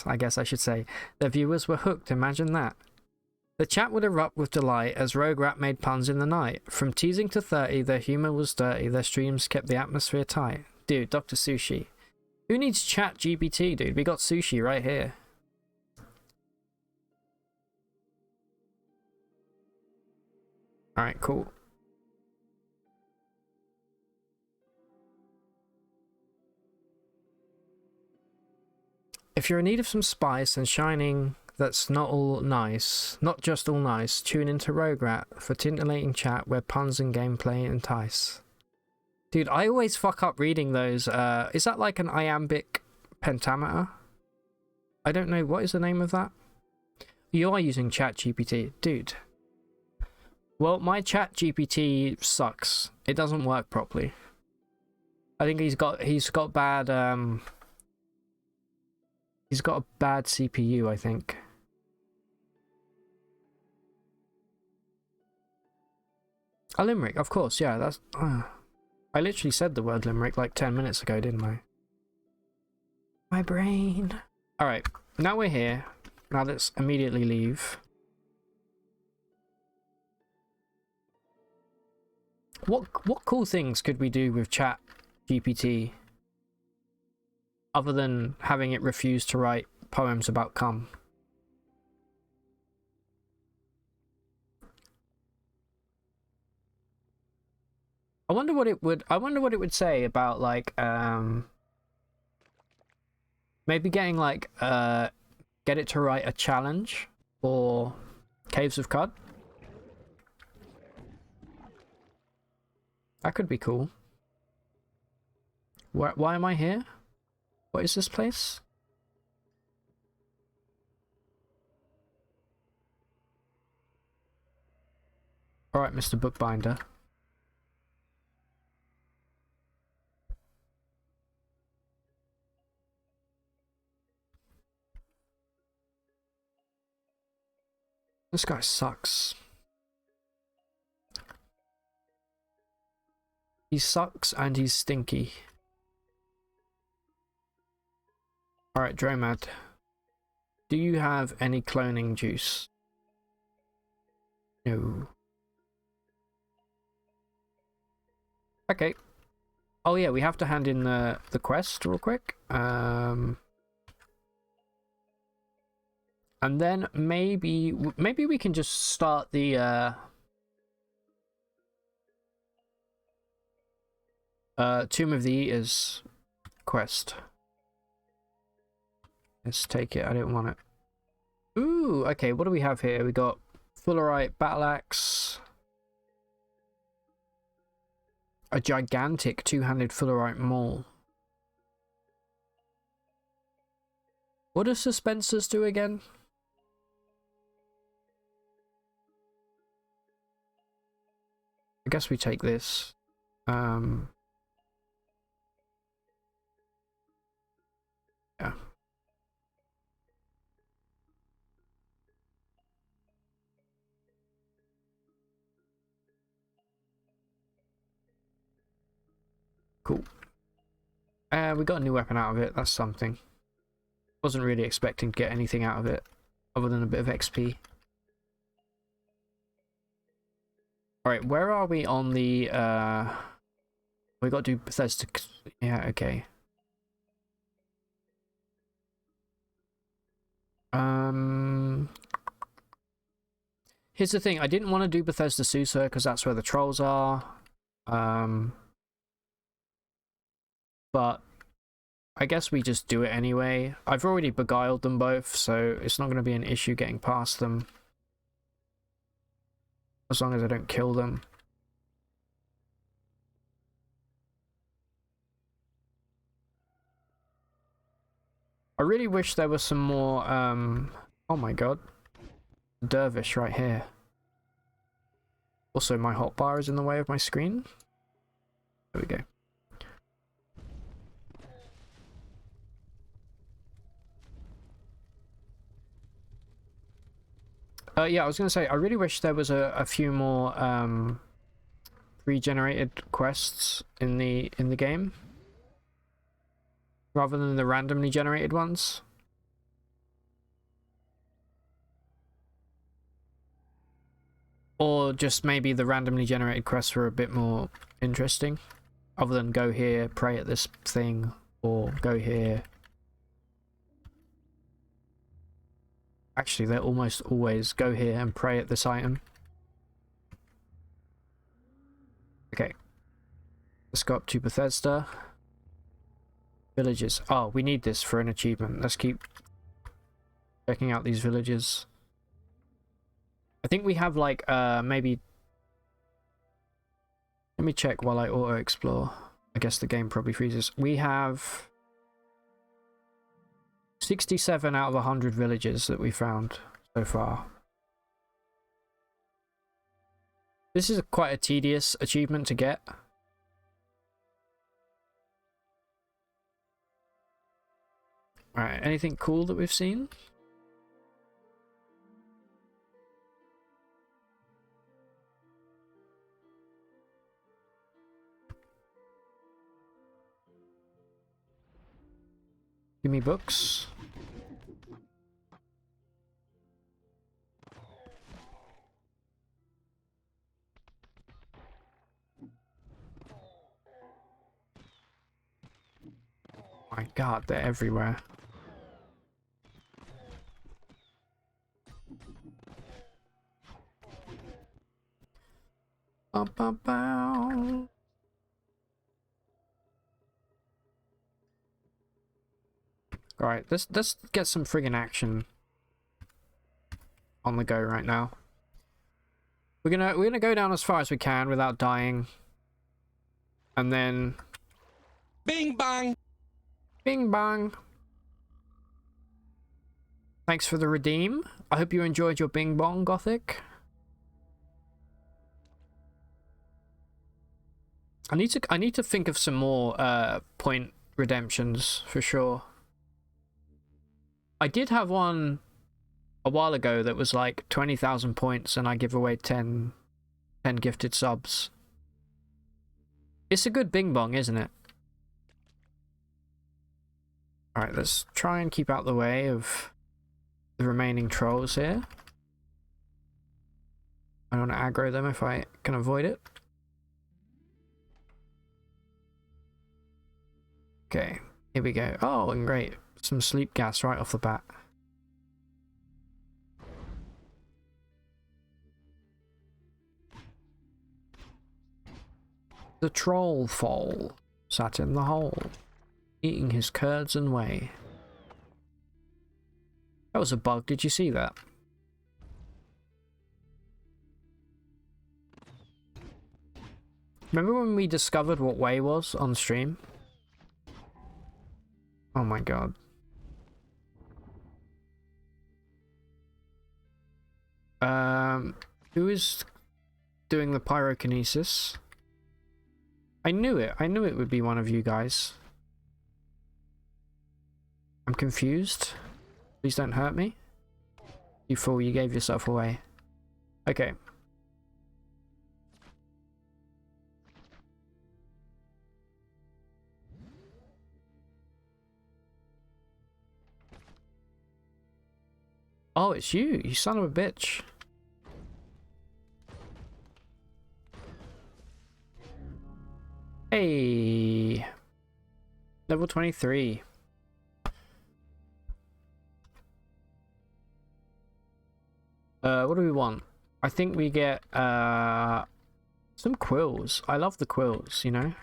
[SPEAKER 1] I guess I should say. Their viewers were hooked, imagine that. The chat would erupt with delight as Roguelike made puns in the night. From teasing to 30, their humour was dirty, their streams kept the atmosphere tight. Dude, Dr. Sushi. Who needs chat GPT, dude? We got Sushi right here. Alright, cool. If you're in need of some spice and shining that's not just all nice, tune into Roguelike for titillating chat where puns and gameplay entice. Dude, I always fuck up reading those. Is that like an iambic pentameter? I don't know. What is the name of that? You are using ChatGPT. Dude. Well, my ChatGPT sucks. It doesn't work properly. I think he's got bad he's got a bad CPU, I think. A limerick, of course, yeah, that's... I literally said the word limerick like 10 minutes ago, didn't I? My brain. Alright, now we're here. Now let's immediately leave. What cool things could we do with Chat GPT? Other than having it refuse to write poems about cum. I wonder what it would say about like maybe getting like get it to write a challenge for Caves of QUD. That could be cool. Why am I here? What is this place? Alright, Mr. Bookbinder. This guy sucks. He sucks and he's stinky. Alright, Dromad. Do you have any cloning juice? No. Okay. Oh yeah, we have to hand in the quest real quick. And then maybe we can just start the Tomb of the Eaters quest. Let's take it. I don't want it. Ooh, okay. What do we have here? We got Fullerite Battle Axe. A gigantic two-handed Fullerite Maul. What does Suspensors do again? I guess we take this. Yeah. Cool. We got a new weapon out of it. That's something. Wasn't really expecting to get anything out of it other than a bit of XP. Alright, where are we on the we got to do Bethesda. Yeah, okay. Here's the thing, I didn't want to do Bethesda Susa because that's where the trolls are. But I guess we just do it anyway. I've already beguiled them both, so it's not going to be an issue getting past them. As long as I don't kill them. I really wish there was some more, oh my god. Dervish right here. Also, my hotbar is in the way of my screen. There we go. Yeah, I was gonna say, I really wish there was a few more pre-generated quests in the game, rather than the randomly generated ones. Or just maybe the randomly generated quests were a bit more interesting, other than go here, pray at this thing, or go here. Actually, they're almost always go here and pray at this item. Okay. Let's go up to Bethesda. Villages. Oh, we need this for an achievement. Let's keep checking out these villages. I think we have like, maybe... Let me check while I auto-explore. I guess the game probably freezes. We have 67 out of 100 villages that we found so far. This is quite a tedious achievement to get. Alright, anything cool that we've seen? Give me books. My god, they're everywhere. Ba-ba-bow. Alright, let's get some friggin' action on the go right now. We're gonna go down as far as we can without dying. And then
[SPEAKER 2] Bing bang!
[SPEAKER 1] bing bang. Thanks for the redeem. I hope you enjoyed your bing bong, Gothic. I need to think of some more point redemptions for sure. I did have one a while ago that was like 20,000 points and I give away 10 gifted subs. It's a good bing bong, isn't it? Alright, let's try and keep out the way of the remaining trolls here. I don't want to aggro them if I can avoid it. Okay, here we go. Oh, and great. Some sleep gas right off the bat. The troll foal sat in the hole, eating his curds and whey. That was a bug, did you see that? Remember when we discovered what whey was on stream? Oh my god. Who is doing the pyrokinesis? I knew it would be one of you guys. I'm confused. Please don't hurt me. You fool, you gave yourself away. Okay. Oh, it's you, you son of a bitch. Hey. Level 23. What do we want? I think we get some quills. I love the quills, you know?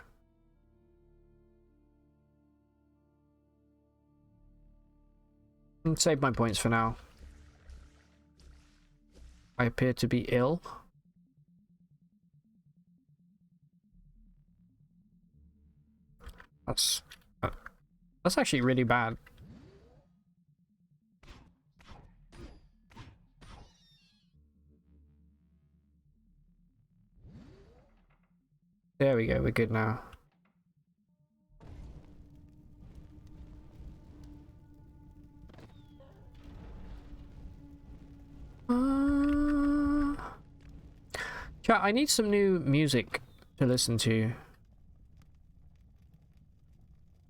[SPEAKER 1] Save my points for now. I appear to be ill. That's actually really bad. There we go, we're good now. Chat, I need some new music to listen to.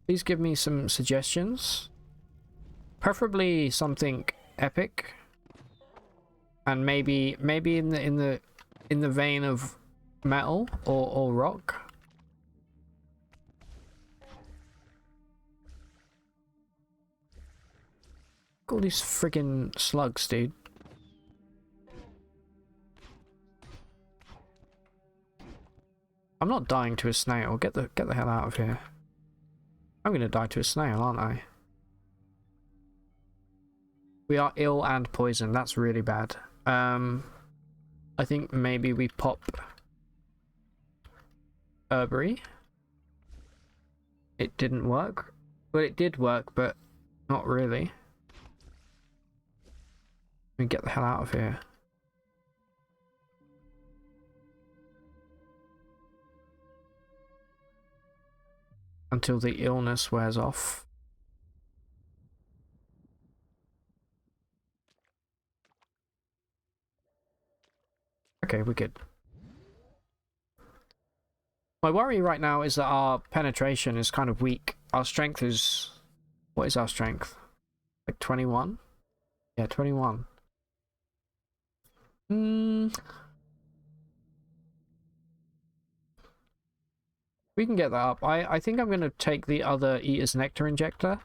[SPEAKER 1] Please give me some suggestions. Preferably something epic. And maybe in the vein of metal or rock. Look at all these friggin' slugs, dude. I'm not dying to a snail. Get the hell out of here. I'm gonna die to a snail, aren't I? We are ill and poisoned. That's really bad. I think maybe we pop Herbery. It didn't work. Well, it did work, but not really. Let me get the hell out of here. Until the illness wears off. Okay, we're good. My worry right now is that our penetration is kind of weak. Our strength is... What is our strength? Like 21? Yeah, 21. We can get that up. I think I'm going to take the other Eater's Nectar Injector.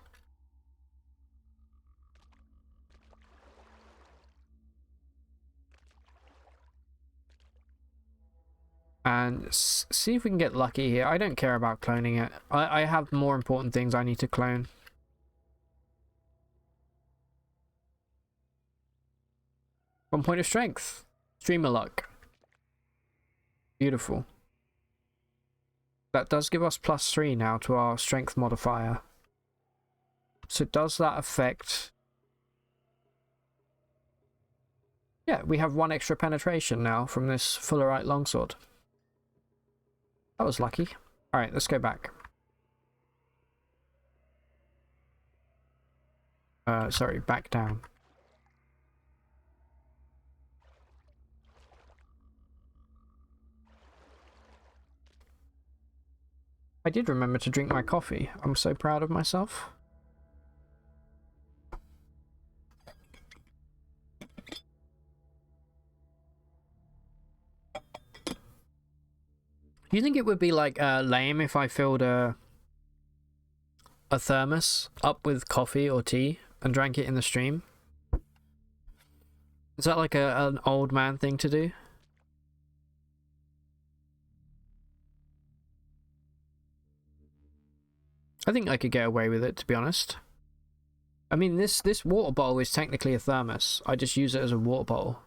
[SPEAKER 1] And see if we can get lucky here. I don't care about cloning it. I have more important things I need to clone. One point of strength. Streamer luck. Beautiful. That does give us +3 now to our strength modifier. So does that affect... Yeah, we have 1 extra penetration now from this Fullerite longsword. That was lucky. Alright, let's go back. Sorry, back down. I did remember to drink my coffee. I'm so proud of myself. Do you think it would be like lame if I filled a thermos up with coffee or tea and drank it in the stream? Is that like an old man thing to do? I think I could get away with it, to be honest. I mean, this water bottle is technically a thermos. I just use it as a water bottle.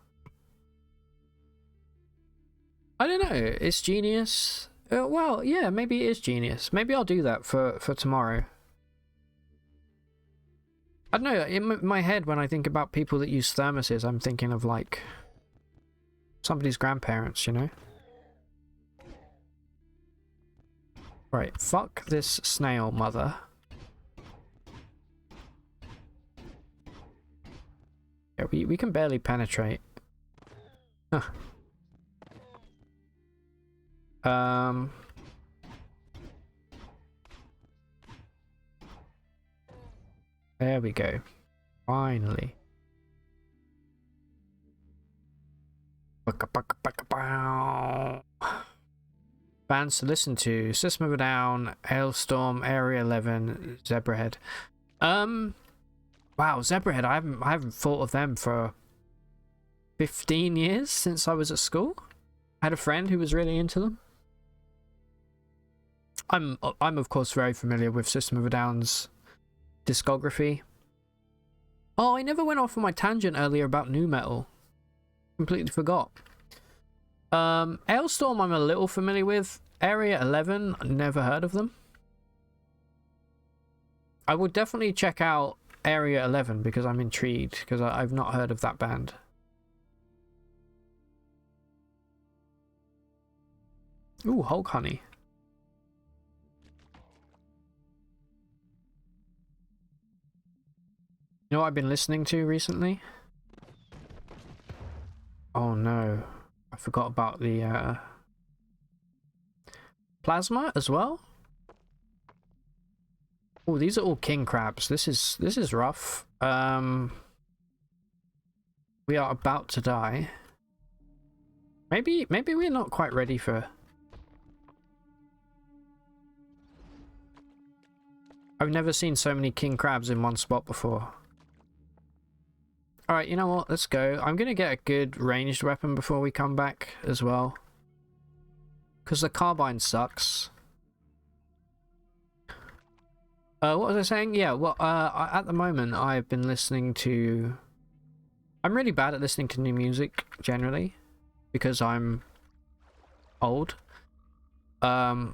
[SPEAKER 1] I don't know. It's genius. Well, yeah, maybe it is genius. Maybe I'll do that for tomorrow. I don't know. In my head, when I think about people that use thermoses, I'm thinking of like somebody's grandparents, you know? Right, fuck this snail mother. Yeah, we can barely penetrate. Huh. There we go. Finally. Bands to listen to: System of a Down, Hailstorm, Area 11, Zebrahead. Wow, Zebrahead. I haven't thought of them for 15 years since I was at school. I had a friend who was really into them. I'm of course very familiar with System of a Down's discography. Oh, I never went off on my tangent earlier about new metal. Completely forgot. Ailstorm I'm a little familiar with. Area 11, never heard of them. I would definitely check out Area 11 because I'm intrigued, because I've not heard of that band. Ooh, Hulk Honey. You know what I've been listening to recently? Oh no, I forgot about the Plasma as well. Oh, these are all king crabs. This is rough. We are about to die. Maybe we're not quite ready for. I've never seen so many king crabs in one spot before. Alright, you know what? Let's go. I'm gonna get a good ranged weapon before we come back as well. Because the carbine sucks. What was I saying? Yeah, well, at the moment I've been listening to... I'm really bad at listening to new music, generally. Because I'm old. I've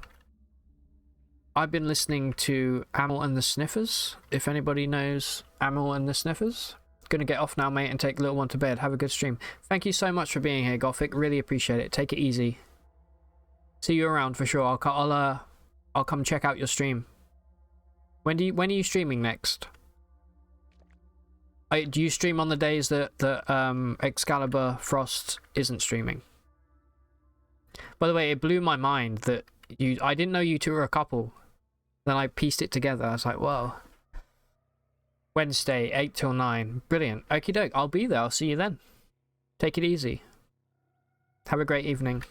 [SPEAKER 1] been listening to Amel and the Sniffers, if anybody knows Amel and the Sniffers. Gonna get off now, mate, and take the little one to bed. Have a good stream. Thank you so much for being here, Gothic. Really appreciate it. Take it easy. See you around for sure. I'll come check out your stream. When are you streaming next? Do you stream on the days that Excalibur Frost isn't streaming? By the way, it blew my mind that I didn't know you two were a couple. Then I pieced it together. I was like, whoa. Wednesday, 8 till 9. Brilliant. Okie doke. I'll be there. I'll see you then. Take it easy. Have a great evening.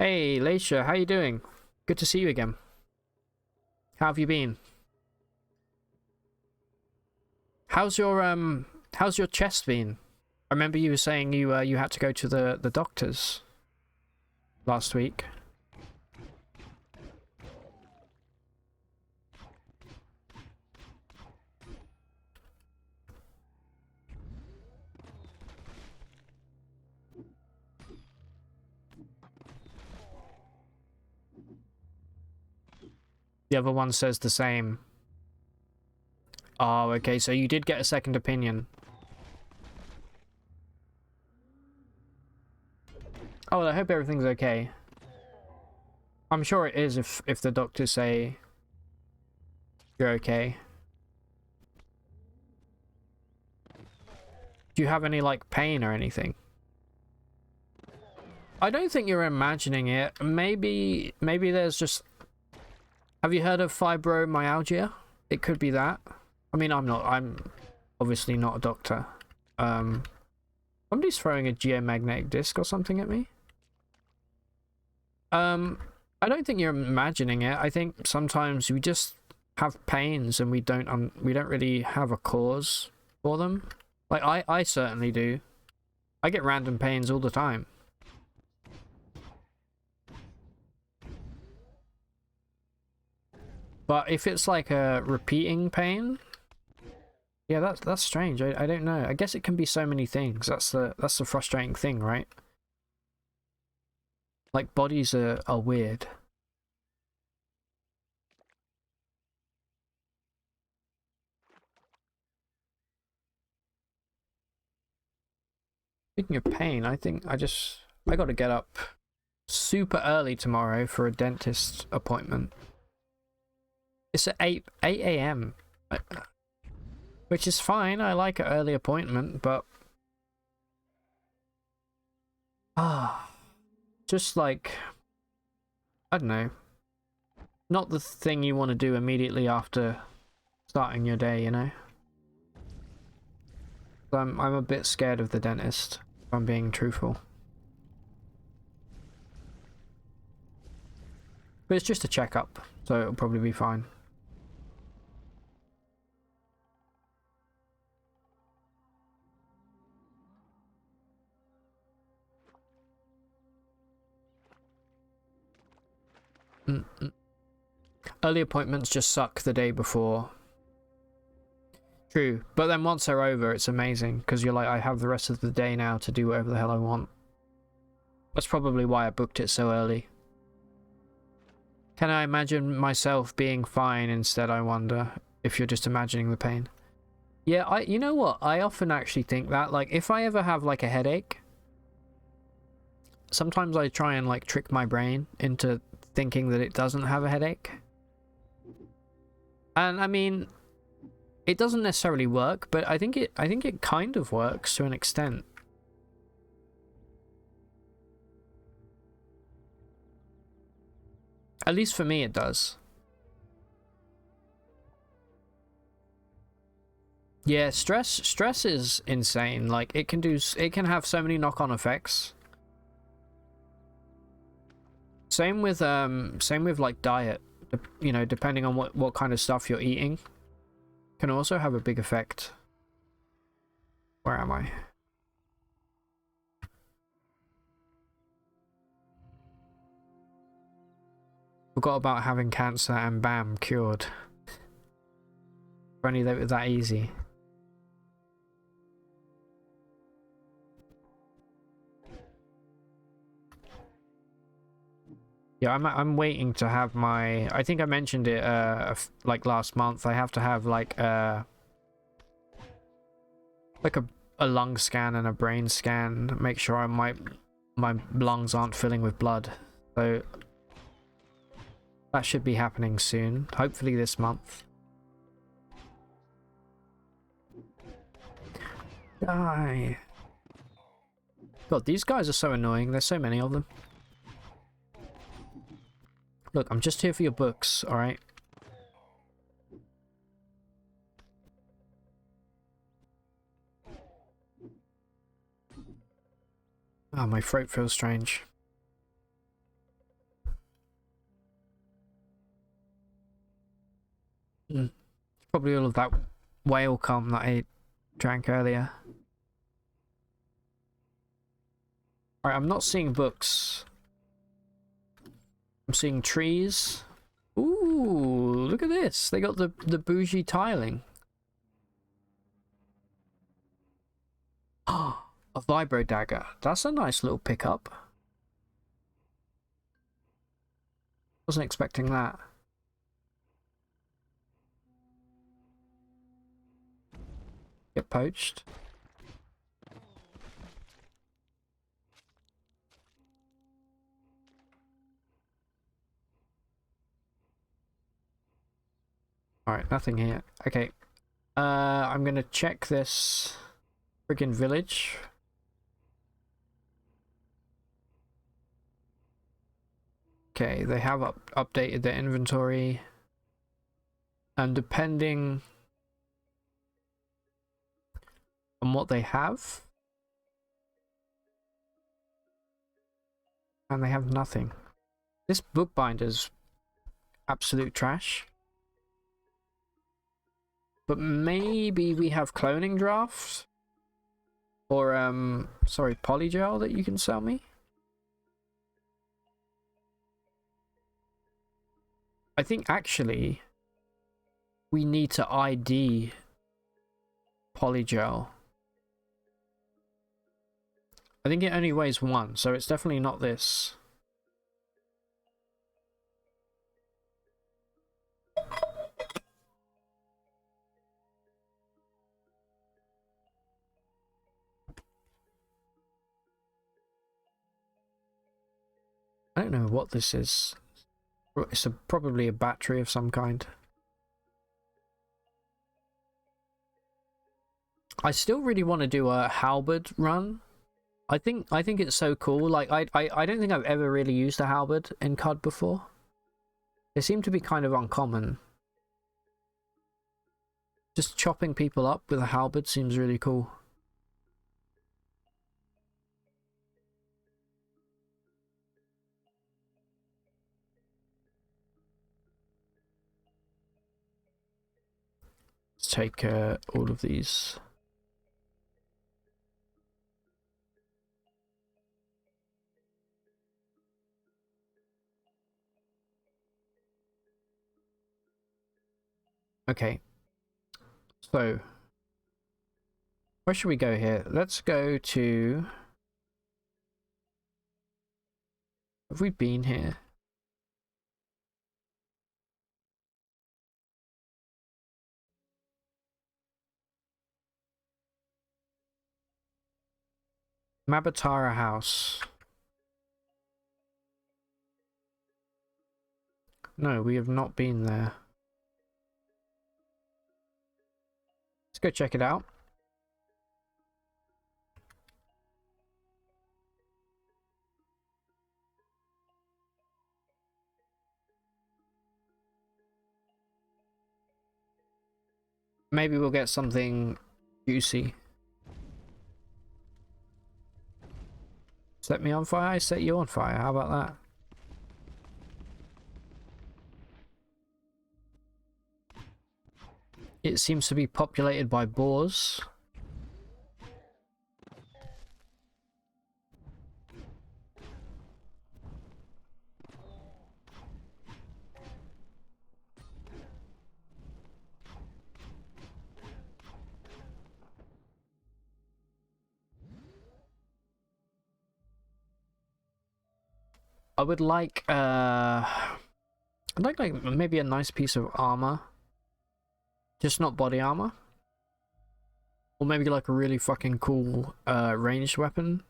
[SPEAKER 1] Hey, Leisha. How you doing? Good to see you again. How have you been? How's your chest been? I remember you were saying you had to go to the doctors last week. The other one says the same. Oh, okay, so you did get a second opinion. Oh, well, I hope everything's okay. I'm sure it is if the doctors say you're okay. Do you have any, like, pain or anything? I don't think you're imagining it. Maybe there's just... Have you heard of fibromyalgia? It could be that. I mean, I'm obviously not a doctor. Somebody's throwing a geomagnetic disc or something at me. I don't think you're imagining it. I think sometimes we just have pains and we don't really have a cause for them. Like I certainly do. I get random pains all the time. But if it's like a repeating pain, yeah, that's strange. I don't know. I guess it can be so many things. That's the frustrating thing, right? Like bodies are weird. Speaking of pain, I think I gotta get up super early tomorrow for a dentist appointment. It's at 8 a.m. Which is fine. I like an early appointment, but just like, I don't know, not the thing you want to do immediately after starting your day, you know? I'm a bit scared of the dentist, if I'm being truthful. But it's just a checkup, so it'll probably be fine. Early appointments just suck the day before. True, but then once they're over, it's amazing, because you're like, I have the rest of the day now to do whatever the hell I want. That's probably why I booked it so early. Can I imagine myself being fine instead, I wonder, if you're just imagining the pain? Yeah, you know what? I often actually think that, like, if I ever have, like, a headache, sometimes I try and, like, trick my brain into thinking that it doesn't have a headache. And, I mean, it doesn't necessarily work, but I think it kind of works to an extent. At least for me, it does. Yeah, stress is insane. Like, it can have so many knock-on effects. Same with like diet. You know, depending on what kind of stuff you're eating, can also have a big effect. Where am I? Forgot about having cancer and bam, cured. If only that was that easy. Yeah, I'm waiting to have my. I think I mentioned it like last month. I have to have like a lung scan and a brain scan. Make sure my lungs aren't filling with blood. So that should be happening soon. Hopefully this month. Die. God, these guys are so annoying. There's so many of them. Look, I'm just here for your books, alright? Oh, my throat feels strange. Probably all of that whale cum that I drank earlier. Alright, I'm not seeing books. I'm seeing trees. Ooh, look at this. They got the bougie tiling. Oh, a vibro dagger. That's a nice little pickup. Wasn't expecting that. Get poached. Alright, nothing here. Okay. I'm gonna check this friggin' village. Okay, they have updated their inventory. And depending on what they have, and they have nothing. This bookbinder's absolute trash. But maybe we have cloning drafts? Or, sorry, polygel that you can sell me? I think actually we need to ID polygel. I think it only weighs 1, so it's definitely not this. I don't know what this is. It's probably a battery of some kind. I still really want to do a halberd run. I think it's so cool. Like I don't think I've ever really used a halberd in CUD before. They seem to be kind of uncommon. Just chopping people up with a halberd seems really cool. Let's take all of these. Okay. So, where should we go here? Let's go to... Have we been here? Mabatara House. No, we have not been there. Let's go check it out. Maybe we'll get something juicy. Set me on fire, I set you on fire. How about that? It seems to be populated by boars. I would like I'd like maybe a nice piece of armor. Just not body armor. Or maybe like a really fucking cool ranged weapon.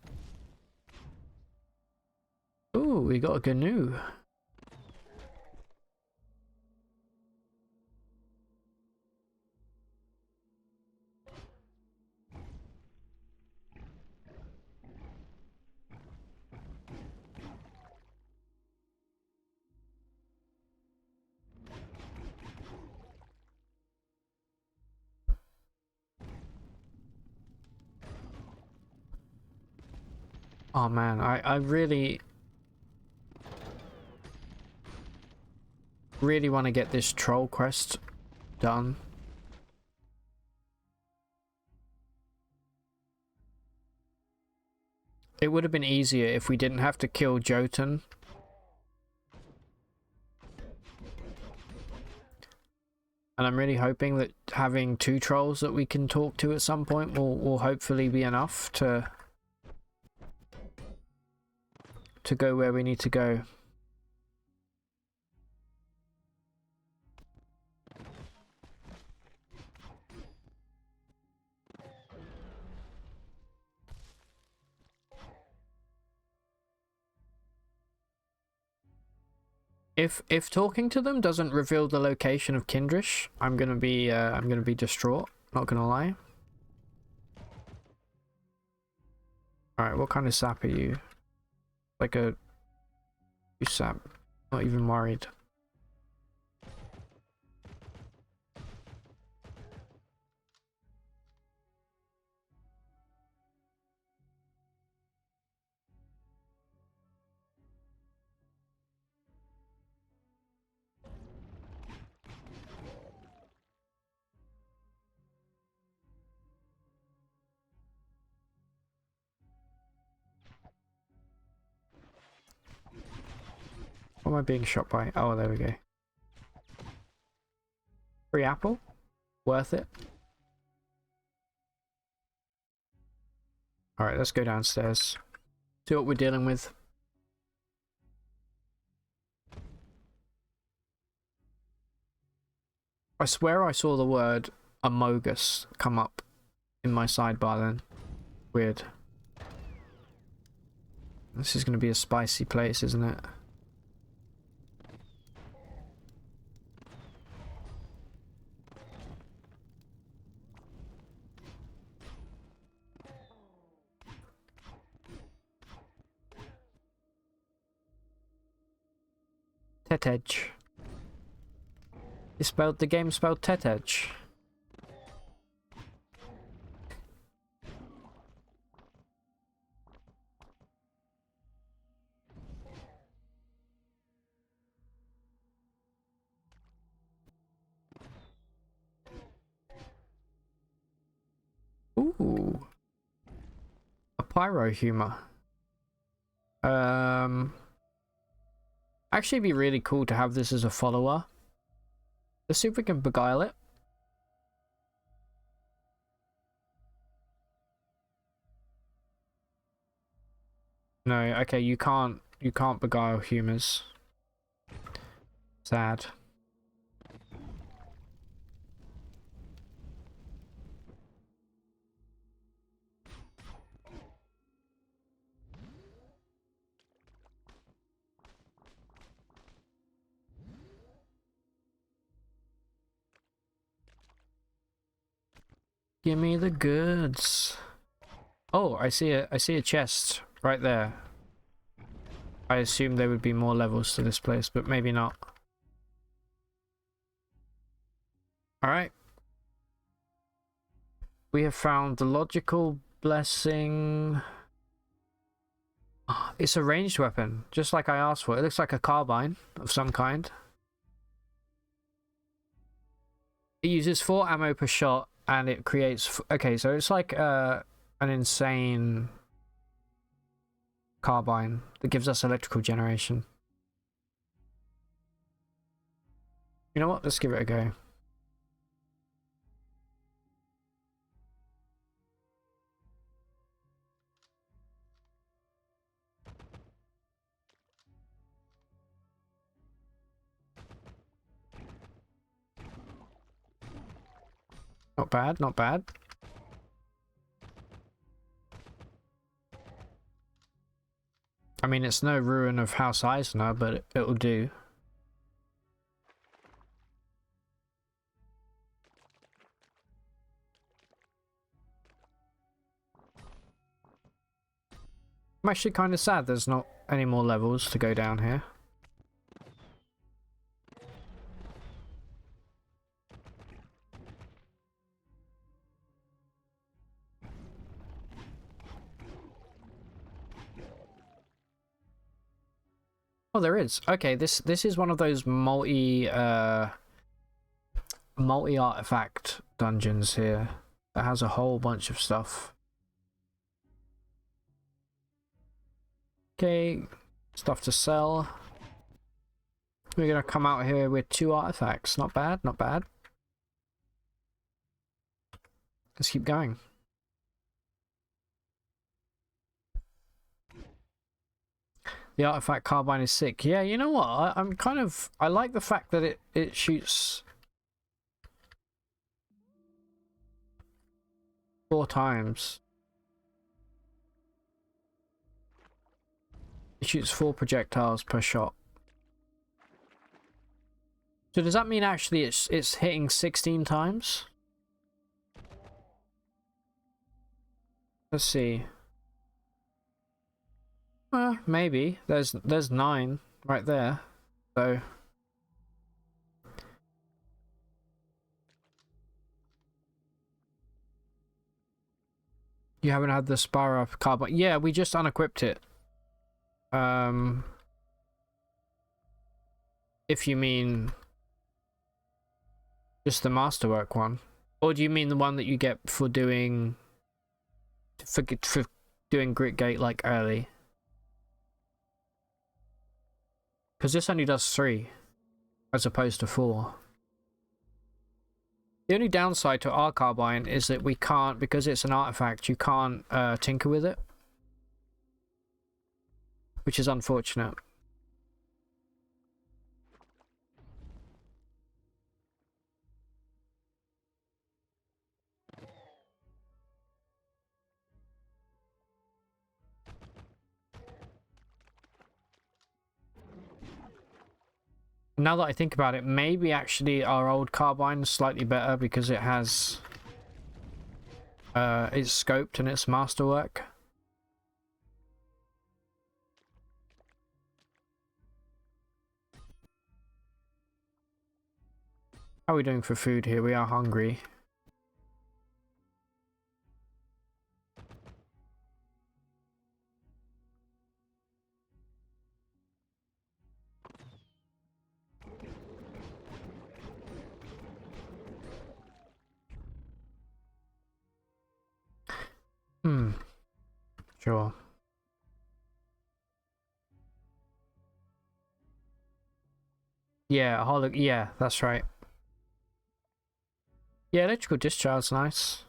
[SPEAKER 1] Ooh, we got a GNU. Oh man, I really want to get this troll quest done. It would have been easier if we didn't have to kill Jotun. And I'm really hoping that having 2 trolls that we can talk to at some point will hopefully be enough to go where we need to go. If talking to them doesn't reveal the location of Kindrish, I'm gonna be distraught. Not gonna lie. All right, what kind of sap are you? Like a sap. Not even worried. What am I being shot by? Oh, there we go. Free apple? Worth it. Alright, let's go downstairs. See what we're dealing with. I swear I saw the word Amogus come up in my sidebar then. Weird. This is going to be a spicy place, isn't it? Tetedge. The game spelled Tetedge. Ooh. A pyro humor. Actually, it'd be really cool to have this as a follower. Let's see if we can beguile it. No, okay, you can't beguile humors. Sad. Give me the goods. Oh, I see a chest right there. I assume there would be more levels to this place, but maybe not. Alright. We have found the logical blessing. It's a ranged weapon, just like I asked for. It looks like a carbine of some kind. It uses 4 ammo per shot, and it creates... Okay, so it's like an insane carbine that gives us electrical generation. You know what? Let's give it a go. Not bad, not bad. I mean, it's no ruin of House Eisner, but it'll do. I'm actually kind of sad there's not any more levels to go down here. Oh, there is. Okay, this is one of those multi-artifact dungeons here that has a whole bunch of stuff. Okay, stuff to sell. We're gonna come out here with 2 artifacts. Not bad, not bad. Let's keep going. The artifact carbine is sick. Yeah, you know what? I'm kind of... I like the fact that it shoots 4 times. It shoots 4 projectiles per shot. So does that mean actually it's hitting 16 times? Let's see. Maybe. There's 9 right there. So you haven't had the Spyro carbine. Yeah, we just unequipped it. If you mean just the Masterwork one, or do you mean the one that you get for doing Gritgate like early? Because this only does 3 as opposed to 4. The only downside to our carbine is that we can't, because it's an artifact, you can't tinker with it, which is unfortunate. Now that I think about it, maybe actually our old carbine is slightly better because it has it's scoped and it's Masterwork. How are we doing for food here? We are hungry. Sure. Yeah, yeah, that's right. Yeah, electrical discharge, nice.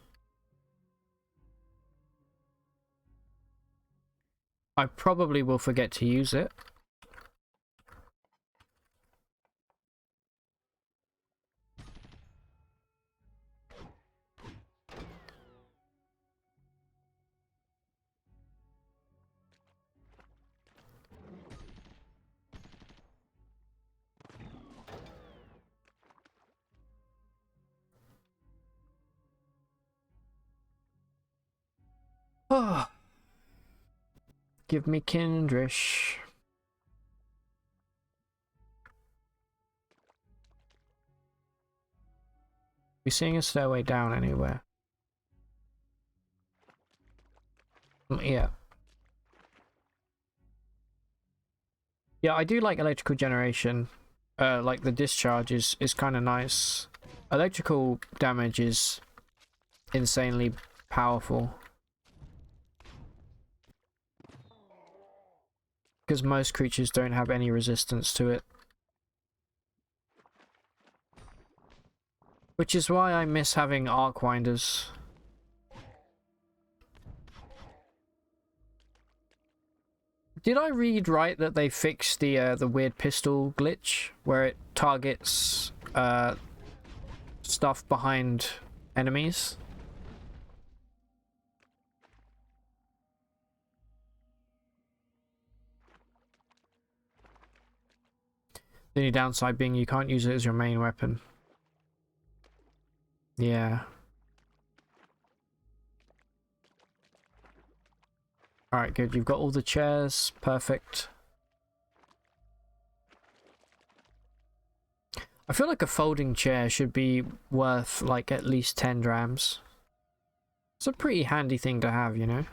[SPEAKER 1] I probably will forget to use it. Oh. Give me Kindrish. We seeing a stairway down anywhere? Yeah. Yeah, I do like electrical generation. Like the discharge is kind of nice. Electrical damage is insanely powerful. Because most creatures don't have any resistance to it. Which is why I miss having arc winders. Did I read right that they fixed the weird pistol glitch where it targets stuff behind enemies? The only downside being you can't use it as your main weapon. Yeah. Alright, good. You've got all the chairs. Perfect. I feel like a folding chair should be worth, like, at least 10 drams. It's a pretty handy thing to have, you know?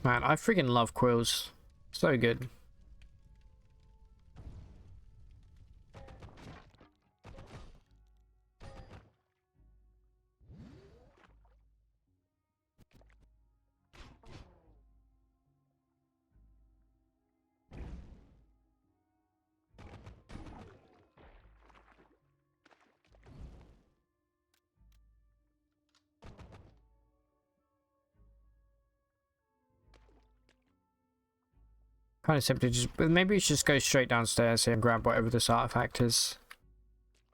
[SPEAKER 1] Man, I freaking love quills. So good. Kind of simply just, but maybe we should just go straight downstairs here and grab whatever this artifact is.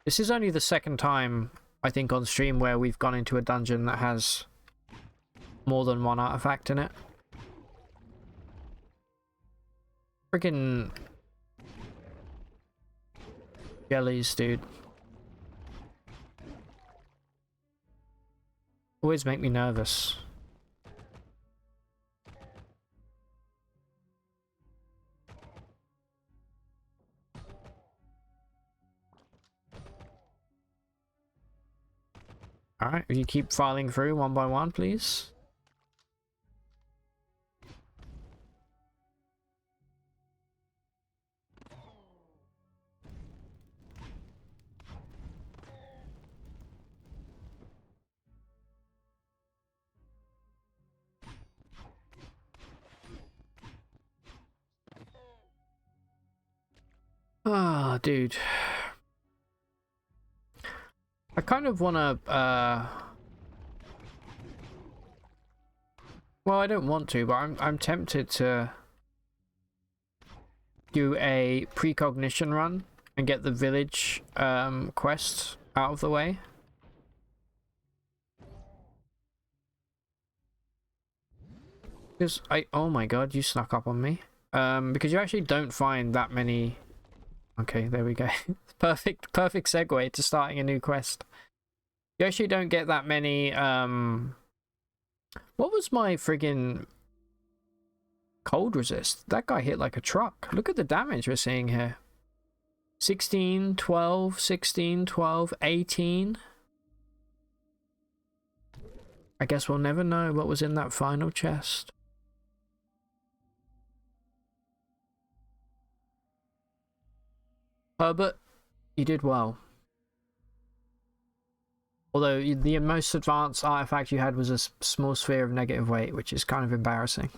[SPEAKER 1] This is only the second time, I think, on stream where we've gone into a dungeon that has more than one artifact in it. Freaking jellies, dude. Always make me nervous. Alright, will you keep filing through one by one, please? Ah, dude. I kind of want to, well, I don't want to, but I'm tempted to do a precognition run and get the village quest out of the way. Because oh my god, you snuck up on me. Because you actually don't find that many. Okay, there we go. Perfect segue to starting a new quest. You actually don't get that many, what was my friggin' cold resist? That guy hit like a truck. Look at the damage we're seeing here. 16, 12, 16, 12, 18. I guess we'll never know what was in that final chest. Herbert, You did well. Although the most advanced artifact you had was a small sphere of negative weight, which is kind of embarrassing.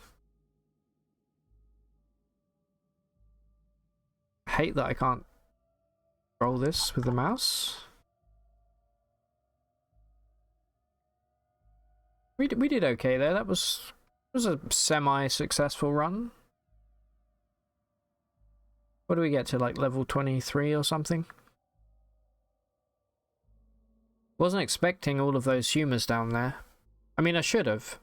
[SPEAKER 1] I hate that I can't roll this with the mouse. We did okay there. That was a semi-successful run. What do we get to, like level 23 or something? Wasn't expecting all of those humors down there. I mean, I should have.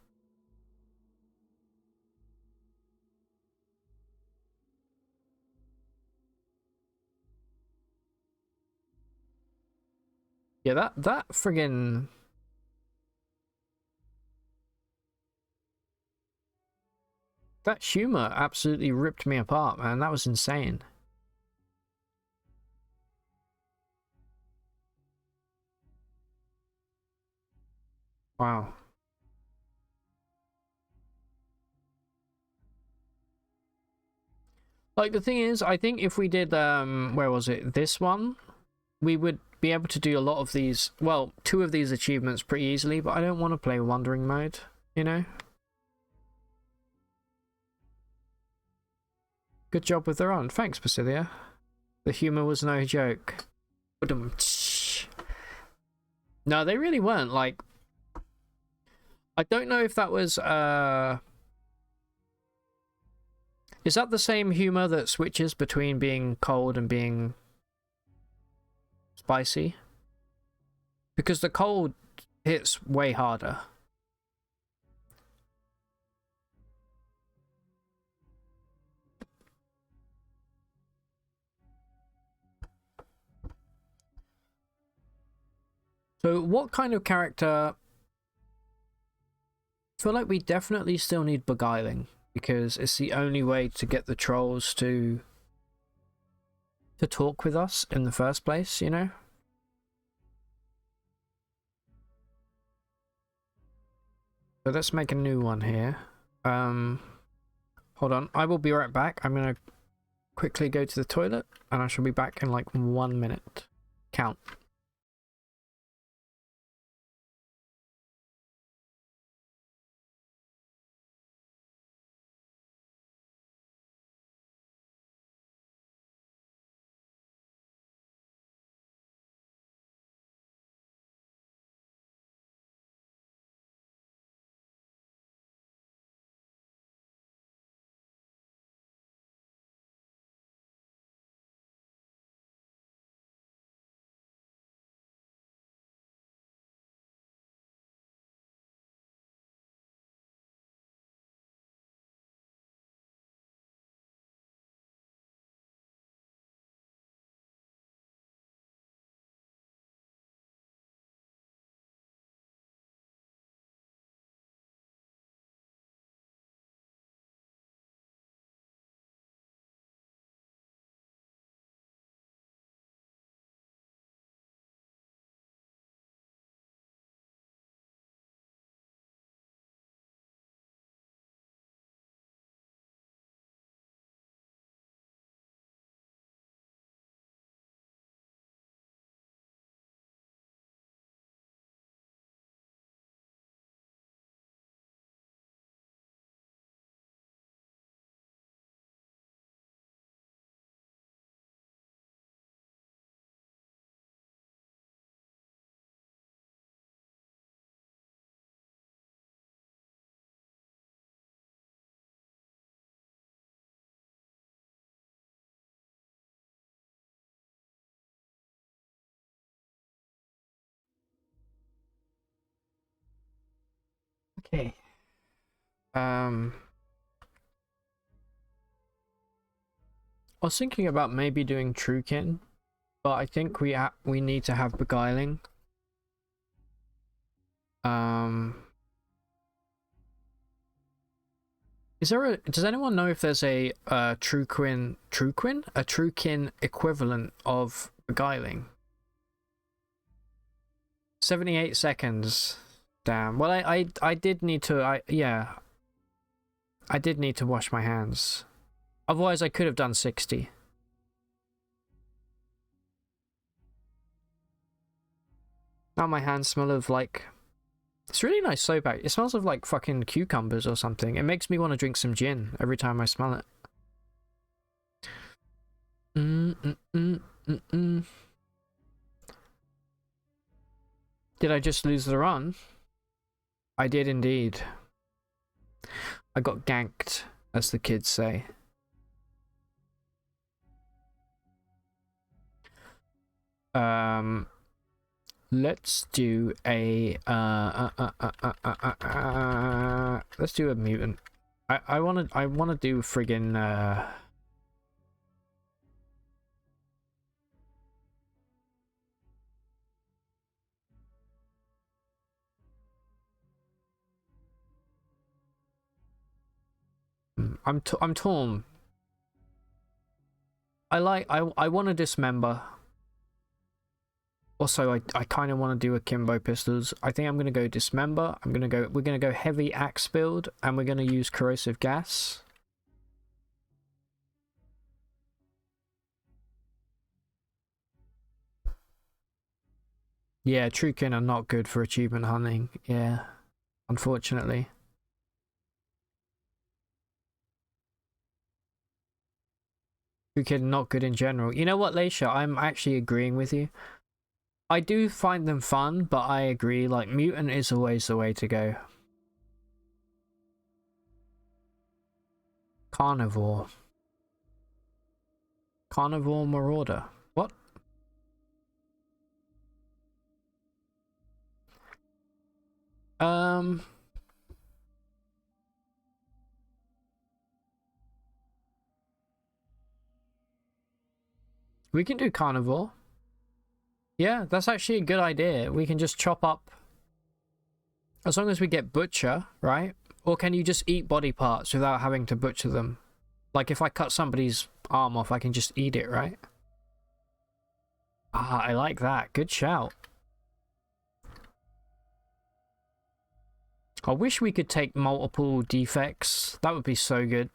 [SPEAKER 1] Yeah, that friggin'... That humor absolutely ripped me apart, man. That was insane. Wow. Like, the thing is, I think if we did, where was it? This one? We would be able to do a lot of these, well, 2 of these achievements pretty easily, but I don't want to play Wandering Mode, you know? Good job with the run. Thanks, Basilia. The humor was no joke. No, they really weren't. Like, I don't know if that was, is that the same humor that switches between being cold and being spicy? Because the cold hits way harder. So what kind of character... I feel like we definitely still need beguiling, because it's the only way to get the trolls to talk with us in the first place, you know? So let's make a new one here. Hold on, I will be right back. I'm gonna quickly go to the toilet, and I shall be back in like 1 minute. Count. Okay. I was thinking about maybe doing Truekin, but I think we need to have beguiling. Is there a... Does anyone know if there's a Truekin equivalent of beguiling? 78 seconds. Damn. Well, I did need to... yeah. I did need to wash my hands. Otherwise, I could have done 60. Now my hands smell of like... It's really nice soap. It smells of like fucking cucumbers or something. It makes me want to drink some gin every time I smell it. Did I just lose the run? I did indeed. I got ganked, as the kids say. Let's do a let's do a mutant. I wanna do friggin' I'm torn. I want to dismember. Also, I kind of want to do akimbo pistols. I think I'm gonna go dismember. We're gonna go heavy axe build, and we're gonna use corrosive gas. Yeah, Trukin are not good for achievement hunting. Yeah, unfortunately. Trukin not good in general. You know what, Leisha? I'm actually agreeing with you. I do find them fun, but I agree, like, mutant is always the way to go. Carnivore. Carnivore Marauder. What? We can do carnivore. Yeah, that's actually a good idea. We can just chop up... As long as we get butcher, right? Or can you just eat body parts without having to butcher them? Like, if I cut somebody's arm off, I can just eat it, right? Ah, I like that. Good shout. I wish we could take multiple defects. That would be so good.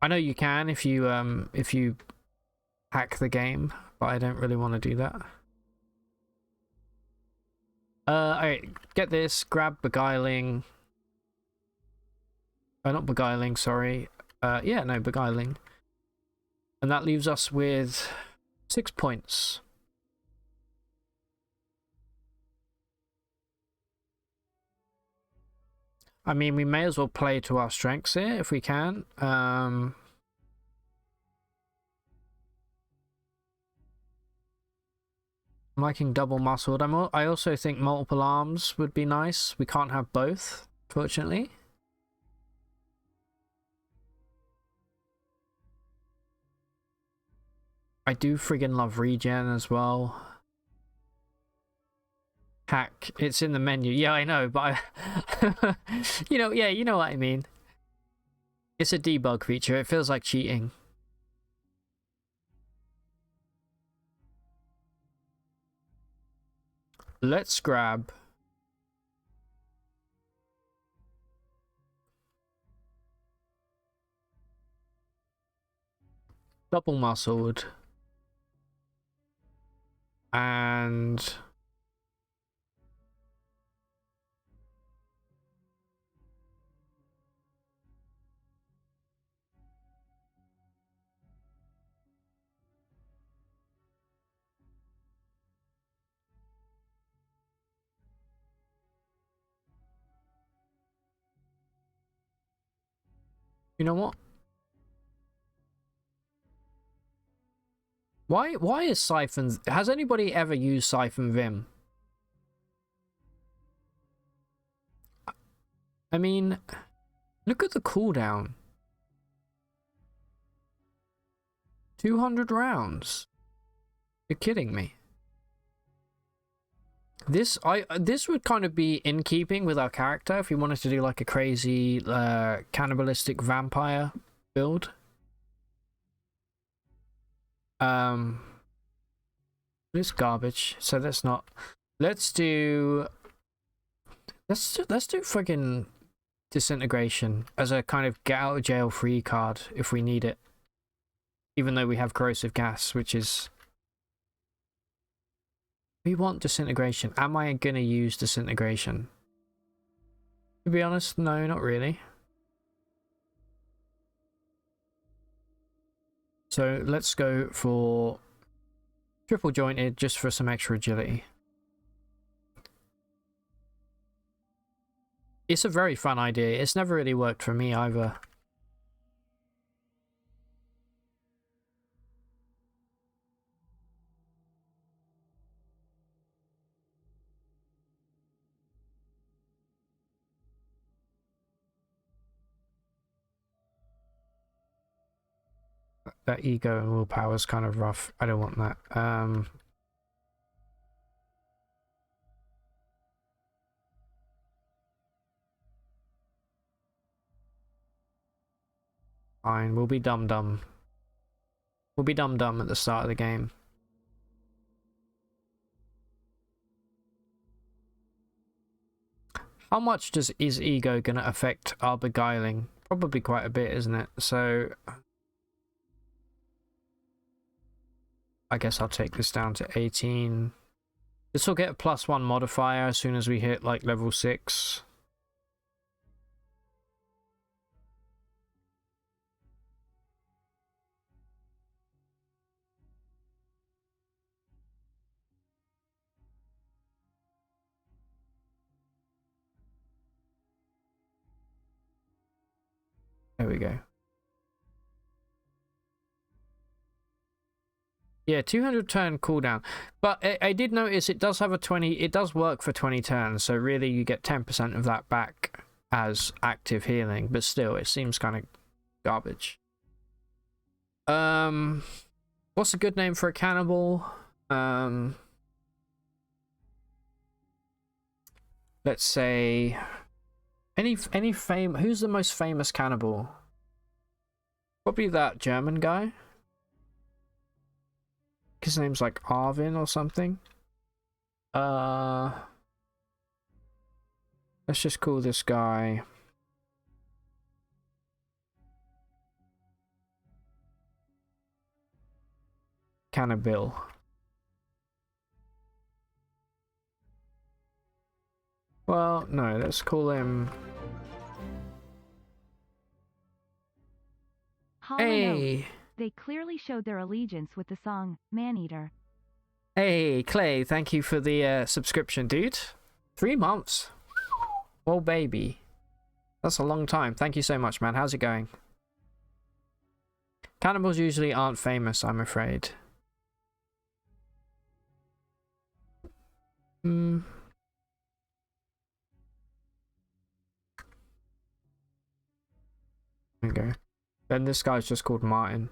[SPEAKER 1] I know you can if you hack the game, but I don't really want to do that. Alright, get this. Grab beguiling. Not beguiling, sorry. Yeah, no, beguiling. And that leaves us with 6 points. I mean, we may as well play to our strengths here if we can. I'm liking double muscled. I also think multiple arms would be nice. We can't have both, fortunately. I do friggin' love regen as well. Hack. It's in the menu. Yeah, I know, but I... you know, yeah, you know what I mean. It's a debug feature. It feels like cheating. Let's grab... double muscled. And... You know what? Why is Siphon... Has anybody ever used Siphon Vim? I mean, look at the cooldown. 200 rounds. You're kidding me. This would kind of be in keeping with our character if we wanted to do like a crazy cannibalistic vampire build. It's garbage, so let's not. Let's do friggin' disintegration as a kind of get out of jail free card if we need it. Even though we have corrosive gas, which is We want disintegration. Am I gonna use disintegration? To be honest, no, not really. So let's go for triple jointed just for some extra agility. It's a very fun idea. It's never really worked for me either. That ego and willpower is kind of rough. I don't want that. Fine, we'll be dum-dum. We'll be dum-dum at the start of the game. How much is ego gonna affect our beguiling? Probably quite a bit, isn't it? So I guess I'll take this down to 18. This will get a +1 modifier as soon as we hit like level 6. There we go. Yeah, 200 turn cooldown. But I did notice it does have a 20, it does work for 20 turns, so really you get 10% of that back as active healing, but still it seems kind of garbage. What's a good name for a cannibal? Let's say any fame, who's the most famous cannibal? Probably that German guy. His name's like Arvin or something. Let's just call this guy Cannibal. Well, no, let's call him... Hey!
[SPEAKER 3] They clearly showed their allegiance with the song Maneater.
[SPEAKER 1] Hey, Clay, thank you for the subscription, dude. 3 months. Oh, baby. That's a long time. Thank you so much, man. How's it going? Cannibals usually aren't famous, I'm afraid. Okay. Then this guy's just called Martin.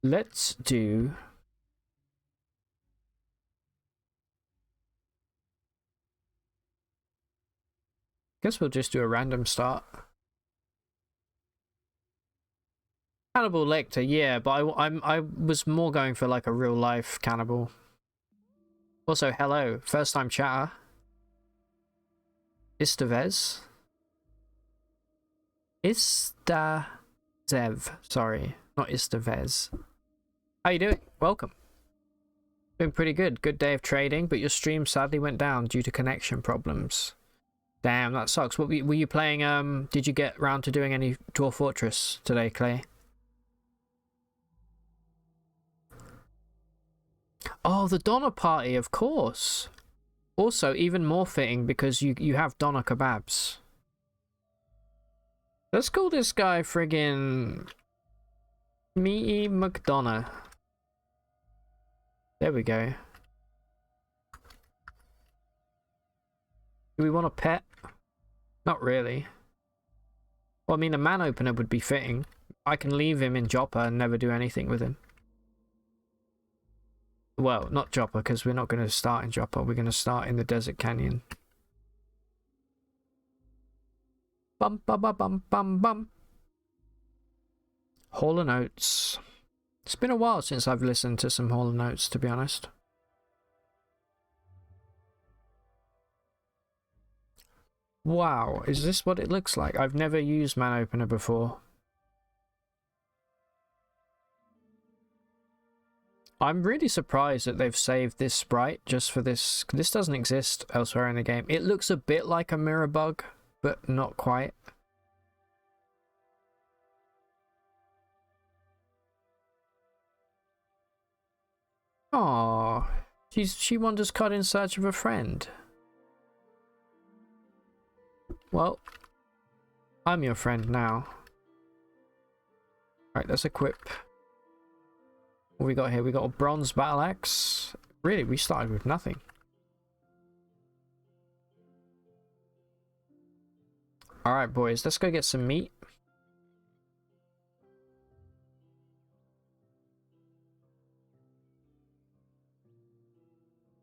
[SPEAKER 1] Let's do... Guess we'll just do a random start. Cannibal Lecter, yeah, but I was more going for like a real life cannibal. Also, hello, first time chatter. Istevez. Istazev, sorry, not Istevez. How you doing? Welcome. Doing pretty good. Good day of trading, but your stream sadly went down due to connection problems. Damn, that sucks. What were you playing? Did you get round to doing any Dwarf Fortress today, Clay? Oh, the Doner party, of course. Also, even more fitting because you have Doner kebabs. Let's call this guy friggin' Meaty McDonough. There we go. Do we want a pet? Not really. Well, I mean, a man opener would be fitting. I can leave him in Joppa and never do anything with him. Well, not Joppa, because we're not going to start in Joppa. We're going to start in the Desert Canyon. Bum bum bum bum bum bum. Hall & Oates. It's been a while since I've listened to some Hall & Oates, to be honest. Wow, is this what it looks like? I've never used Man Opener before. I'm really surprised that they've saved this sprite just for this. This doesn't exist elsewhere in the game. It looks a bit like a mirror bug, but not quite. Oh, she wanders KUD in search of a friend. Well, I'm your friend now. Alright, let's equip. What we got here? We got a bronze battle axe. Really, we started with nothing. Alright, boys, let's go get some meat.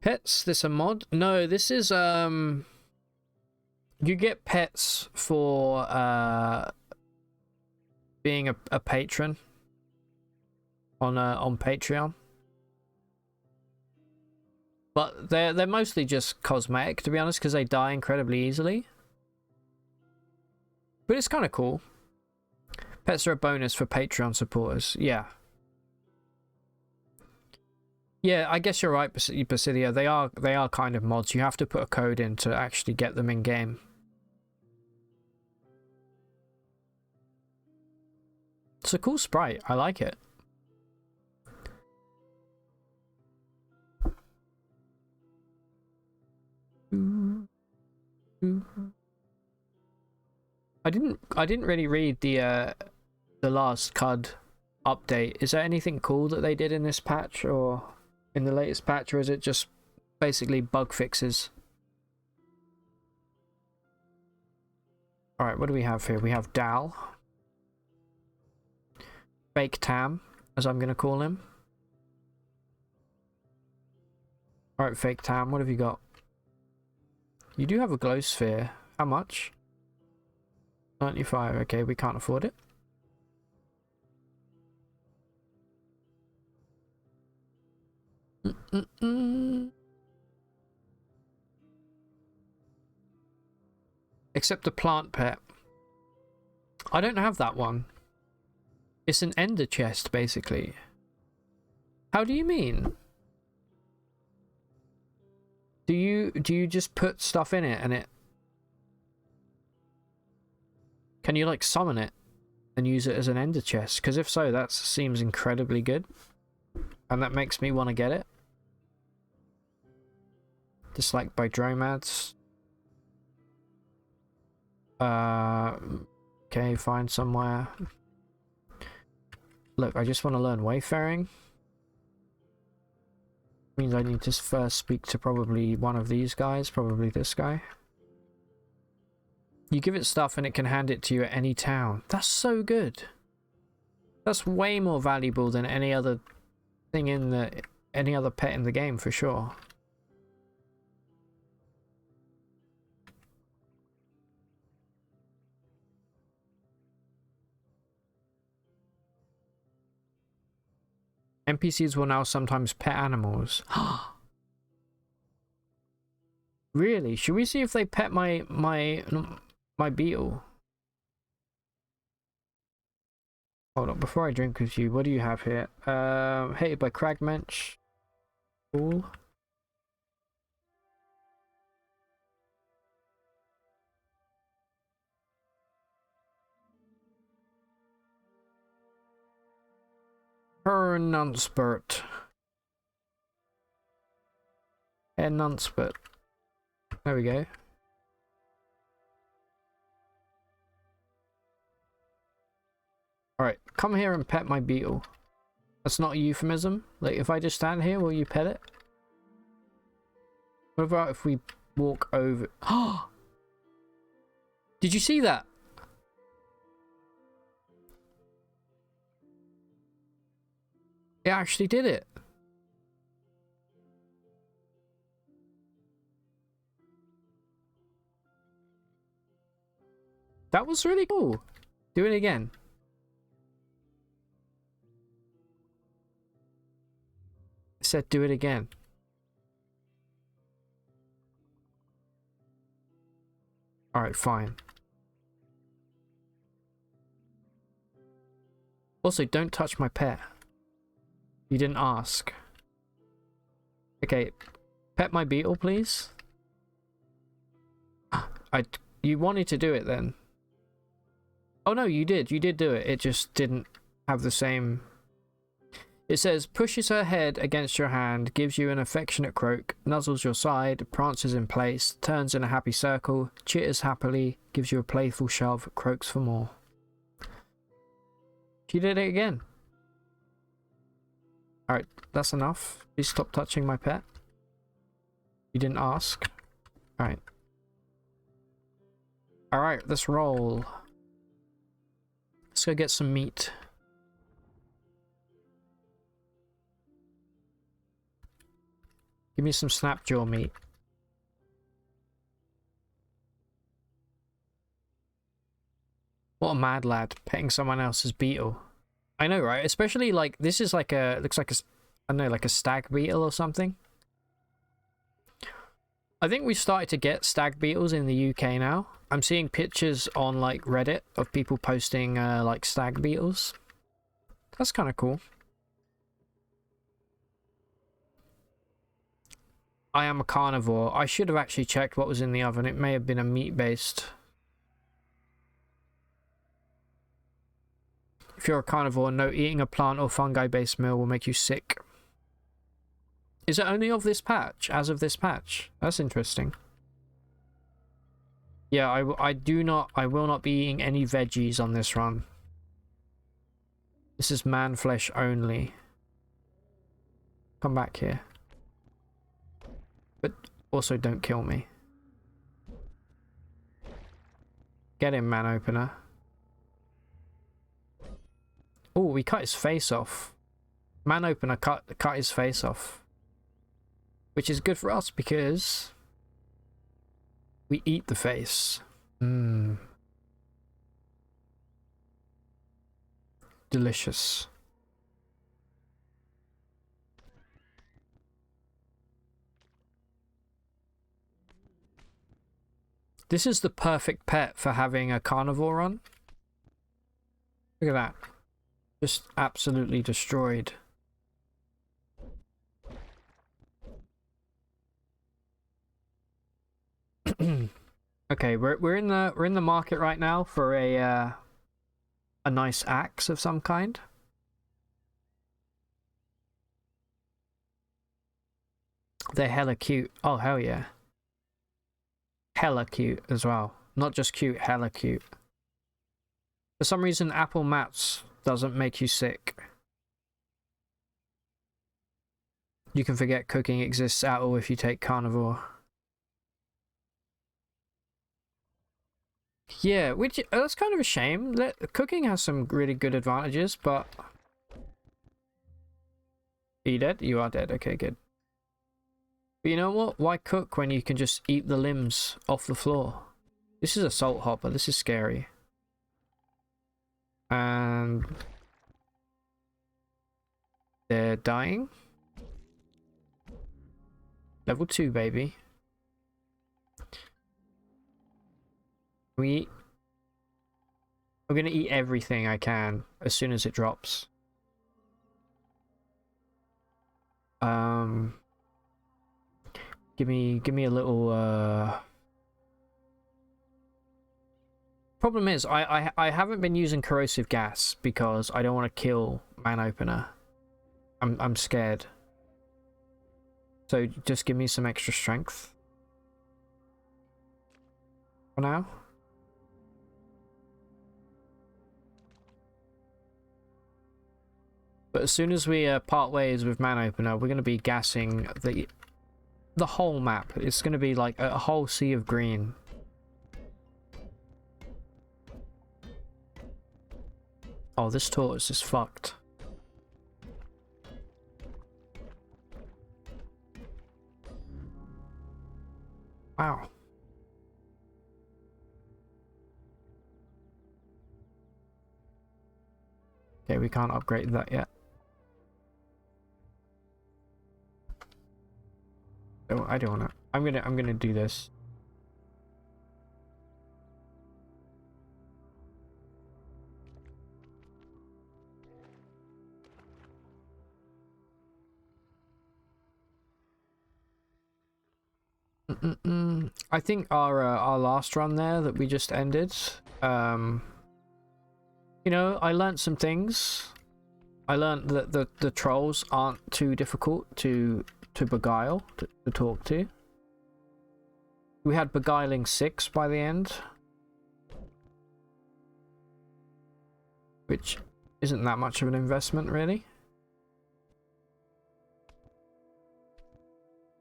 [SPEAKER 1] Pets, this a mod? No, this is you get pets for being a patron on Patreon. But they're mostly just cosmetic, to be honest, because they die incredibly easily. But it's kind of cool. Pets are a bonus for Patreon supporters. Yeah. Yeah, I guess you're right, Basilia. They are kind of mods. You have to put a code in to actually get them in game. It's a cool sprite. I like it. I didn't really read the last QUD update. Is there anything cool that they did in this patch or in the latest patch, or is it just basically bug fixes? Alright, what do we have here? We have Dal. Fake Tam, as I'm going to call him. Alright, Fake Tam, what have you got? You do have a glow sphere. How much? 95. Okay, we can't afford it. Except the plant pet. I don't have that one. It's an ender chest, basically. How do you mean? Do you just put stuff in it and it... Can you like summon it and use it as an ender chest? Because if so, that seems incredibly good. And that makes me want to get it. Disliked by Dromads. Okay, find somewhere. Look, I just want to learn wayfaring. Means I need to first speak to probably one of these guys, probably this guy. You give it stuff and it can hand it to you at any town. That's so good. That's way more valuable than any other thing in the... any other pet in the game, for sure. NPCs will now sometimes pet animals. Really? Should we see if they pet my beetle? Hold on, before I drink with you, what do you have here? Hated by Cragmensch. Cool. Nunspert. Nunspert. There we go. Alright, come here and pet my beetle. That's not a euphemism. Like, if I just stand here, will you pet it? What about if we walk over? Oh! Did you see that? It actually did it. That was really cool. Do it again. It said do it again. Alright, fine. Also, don't touch my pet. You didn't ask. Okay, pet my beetle, please. You wanted to do it then. Oh no, you did. You did do it. It just didn't have the same... It says, pushes her head against your hand, gives you an affectionate croak, nuzzles your side, prances in place, turns in a happy circle, chitters happily, gives you a playful shove, croaks for more. She did it again. Alright, that's enough. Please stop touching my pet. You didn't ask. Alright. Alright, let's roll. Let's go get some meat. Give me some snapjaw meat. What a mad lad, petting someone else's beetle. I know, right? Especially like, this is like a, looks like a, I don't know, like a stag beetle or something. I think we've started to get stag beetles in the UK now. I'm seeing pictures on like Reddit of people posting like stag beetles. That's kind of cool. I am a carnivore. I should have actually checked what was in the oven. It may have been a meat-based. If you're a carnivore, no, eating a plant or fungi-based meal will make you sick. Is it only of this patch? As of this patch? That's interesting. Yeah, I will not be eating any veggies on this run. This is man flesh only. Come back here. But also don't kill me. Get him, man opener. Oh, we cut his face off. Man opener cut his face off. Which is good for us because we eat the face. Mmm. Delicious. This is the perfect pet for having a carnivore on. Look at that. Just absolutely destroyed. Okay, we're in the market right now for a nice axe of some kind. They're hella cute. Oh hell yeah. Hella cute as well. Not just cute, hella cute. For some reason, apple mats doesn't make you sick. You can forget cooking exists at all if you take carnivore. Yeah, which that's kind of a shame. Cooking has some really good advantages, but... Are you dead? You are dead. Okay, good. But you know what? Why cook when you can just eat the limbs off the floor? This is a salt hopper. This is scary. And... they're dying. Level 2, baby. I'm gonna eat everything I can as soon as it drops. Give me a little Problem is I haven't been using corrosive gas because I don't want to kill man opener. I'm scared. So just give me some extra strength for now. But as soon as we part ways with man opener, we're going to be gassing the whole map. It's going to be like a whole sea of green. Oh, this tortoise is fucked. Wow. Okay, we can't upgrade that yet. Oh, I don't wanna. I'm gonna do this. I think our last run there that we just ended, you know, I learned some things. I learned that the trolls aren't too difficult to beguile, to talk to. We had beguiling 6 by the end, which isn't that much of an investment, really.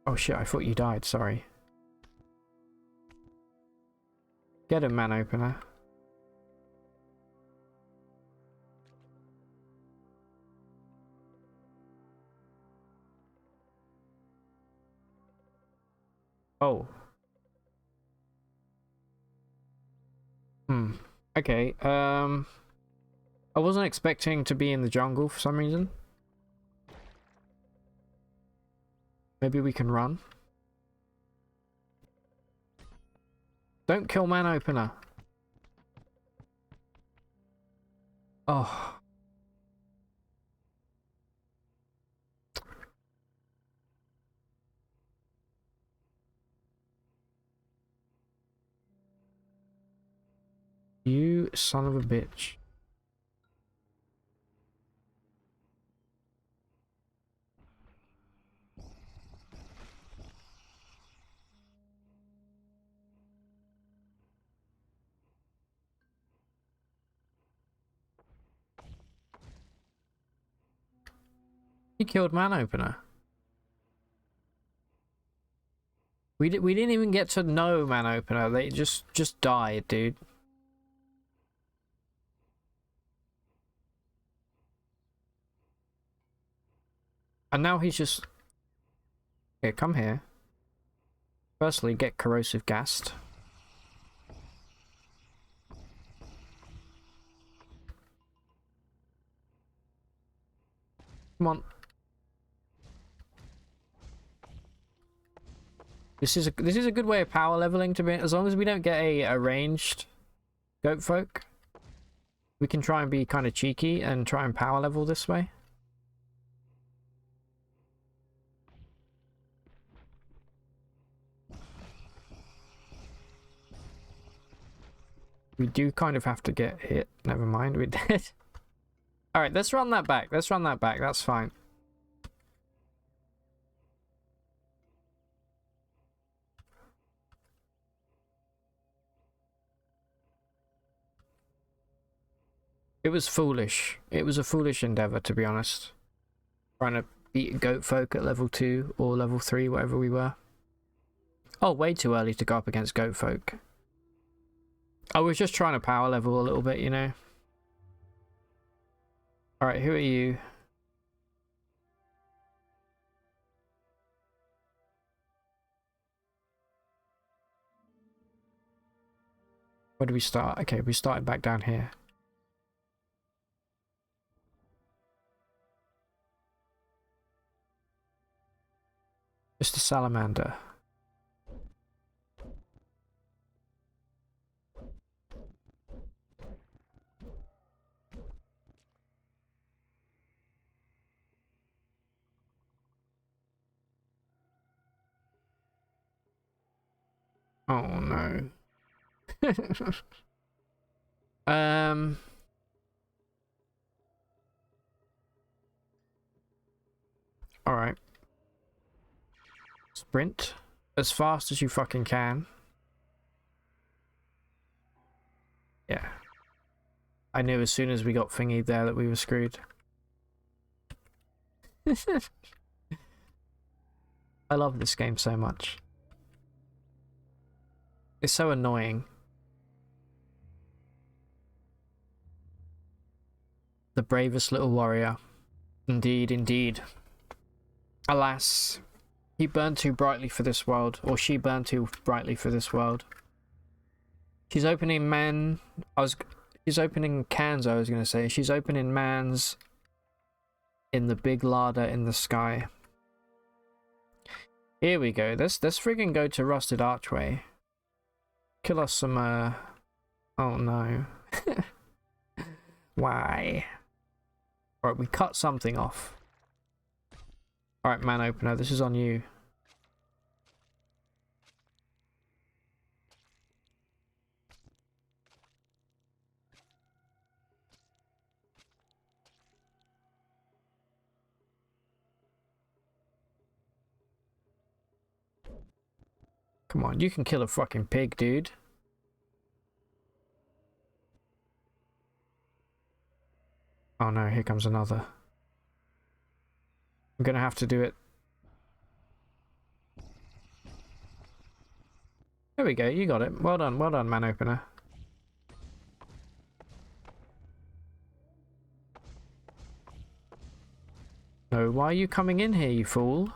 [SPEAKER 1] Oh shit, I thought you died, sorry. Get him, man opener. Oh. Okay, I wasn't expecting to be in the jungle for some reason. Maybe we can run. Don't kill man opener. Oh. You son of a bitch. He killed man opener. We didn't even get to know man opener. They just died, dude. And now he's just... Here, come here. Firstly, get corrosive gassed. Come on. This is a good way of power leveling, to be, as long as we don't get a ranged goat folk. We can try and be kind of cheeky and try and power level this way. We do kind of have to get hit. Never mind, we did. Alright, let's run that back. Let's run that back. That's fine. It was foolish. It was a foolish endeavor, to be honest. Trying to beat goat folk at level 2 or level 3, whatever we were. Oh, way too early to go up against goat folk. I was just trying to power level a little bit, you know. Alright, who are you? Where do we start? Okay, we started back down here. Just a salamander. Oh no. All right. Sprint as fast as you fucking can. Yeah. I knew as soon as we got thingy there that we were screwed. I love this game so much. It's so annoying. The bravest little warrior. Indeed, indeed. Alas, he burned too brightly for this world, or she burned too brightly for this world. She's opening she's opening cans, I was gonna say. She's opening mans in the big larder in the sky. Here we go. Let's friggin' go to Rusted Archway. Kill us some, oh no. Why? Alright, we cut something off. Alright, man opener, this is on you. Come on, you can kill a fucking pig, dude. Oh no, here comes another. I'm gonna have to do it. There we go, you got it. Well done, man opener. No, why are you coming in here, you fool?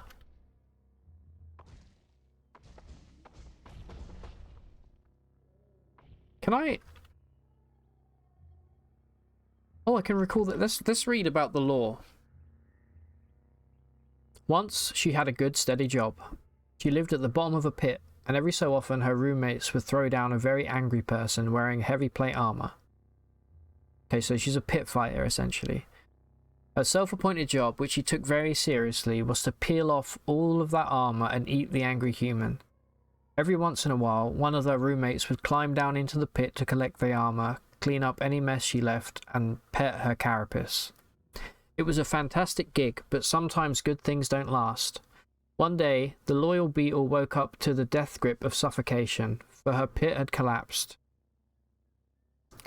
[SPEAKER 1] Can I... Oh, I can recall that. Let's read about the law. Once she had a good, steady job. She lived at the bottom of a pit, and every so often her roommates would throw down a very angry person wearing heavy plate armor. Okay, so she's a pit fighter, essentially. Her self-appointed job, which she took very seriously, was to peel off all of that armor and eat the angry human. Every once in a while, one of her roommates would climb down into the pit to collect the armor, clean up any mess she left, and pet her carapace. It was a fantastic gig, but sometimes good things don't last. One day, the loyal beetle woke up to the death grip of suffocation, for her pit had collapsed.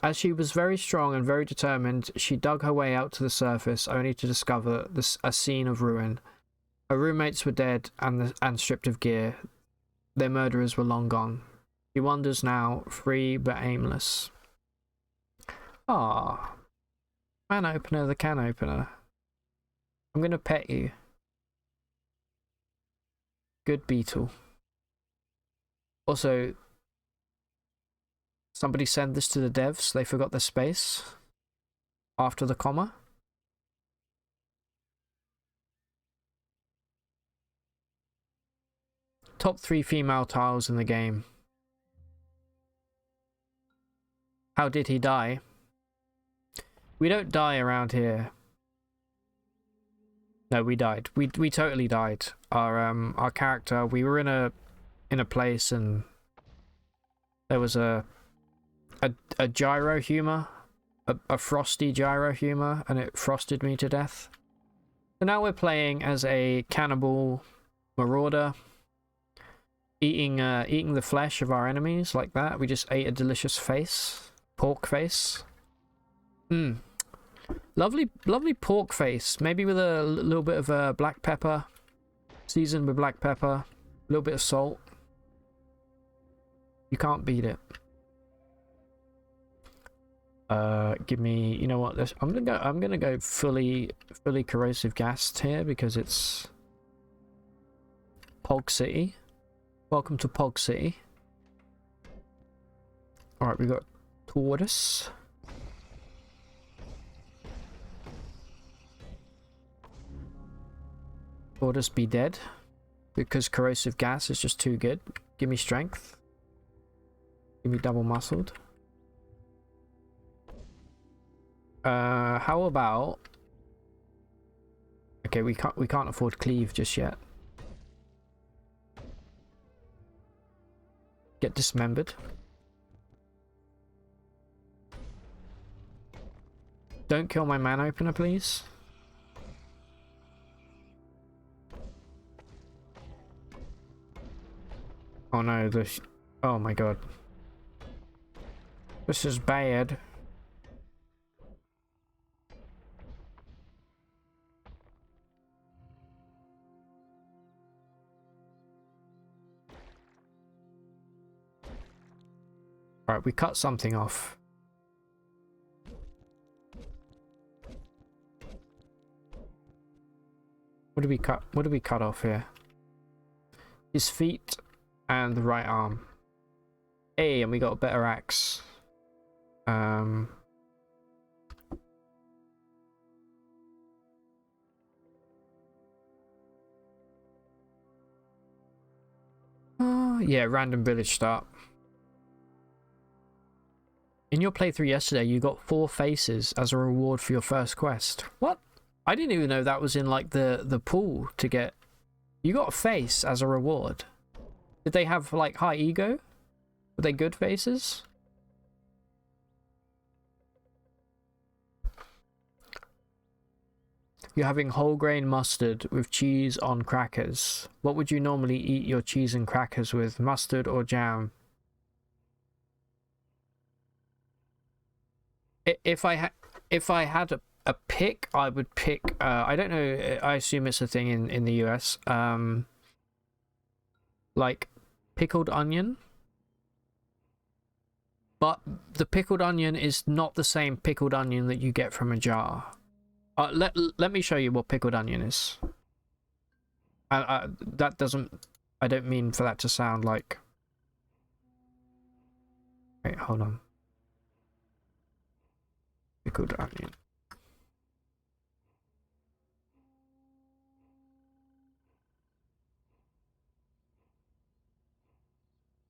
[SPEAKER 1] As she was very strong and very determined, she dug her way out to the surface, only to discover a scene of ruin. Her roommates were dead and stripped of gear. Their murderers were long gone. She wanders now, free but aimless. Ah, man opener, the can opener. I'm gonna pet you. Good beetle. Also, somebody send this to the devs. They forgot the space after the comma. Top 3 female tiles in the game. How did he die? We don't die around here. No, we died. We totally died. Our character, we were in a place and there was a gyro humor, a frosty gyro humor, and it frosted me to death. So now we're playing as a cannibal marauder, eating the flesh of our enemies like that. We just ate a delicious face, pork face. Lovely pork face, maybe with a little bit of black pepper, seasoned with black pepper, a little bit of salt. You can't beat it. Give me, you know what? I'm gonna go fully corrosive gassed here because it's Pog City. Welcome to Pog City. All right, we got tortoise. Tortoise be dead because corrosive gas is just too good. Give me strength. Give me double muscled. How about... Okay, we can't afford cleave just yet. Get dismembered. Don't kill my man opener, please. Oh no, oh my god. This is bad. Alright, we cut something off. What do we cut? What do we cut off here? His feet and the right arm. Hey, and we got a better axe. Yeah, random village start. In your playthrough yesterday, you got 4 faces as a reward for your first quest. What? I didn't even know that was in like the pool to get. You got a face as a reward. Did they have like high ego? Were they good faces? You're having whole grain mustard with cheese on crackers. What would you normally eat your cheese and crackers with? Mustard or jam? If I had a pick, I would pick. I don't know. I assume it's a thing in the US. Like pickled onion. But the pickled onion is not the same pickled onion that you get from a jar. Let me show you what pickled onion is. That doesn't... I don't mean for that to sound like... Wait, hold on. Pickled onion.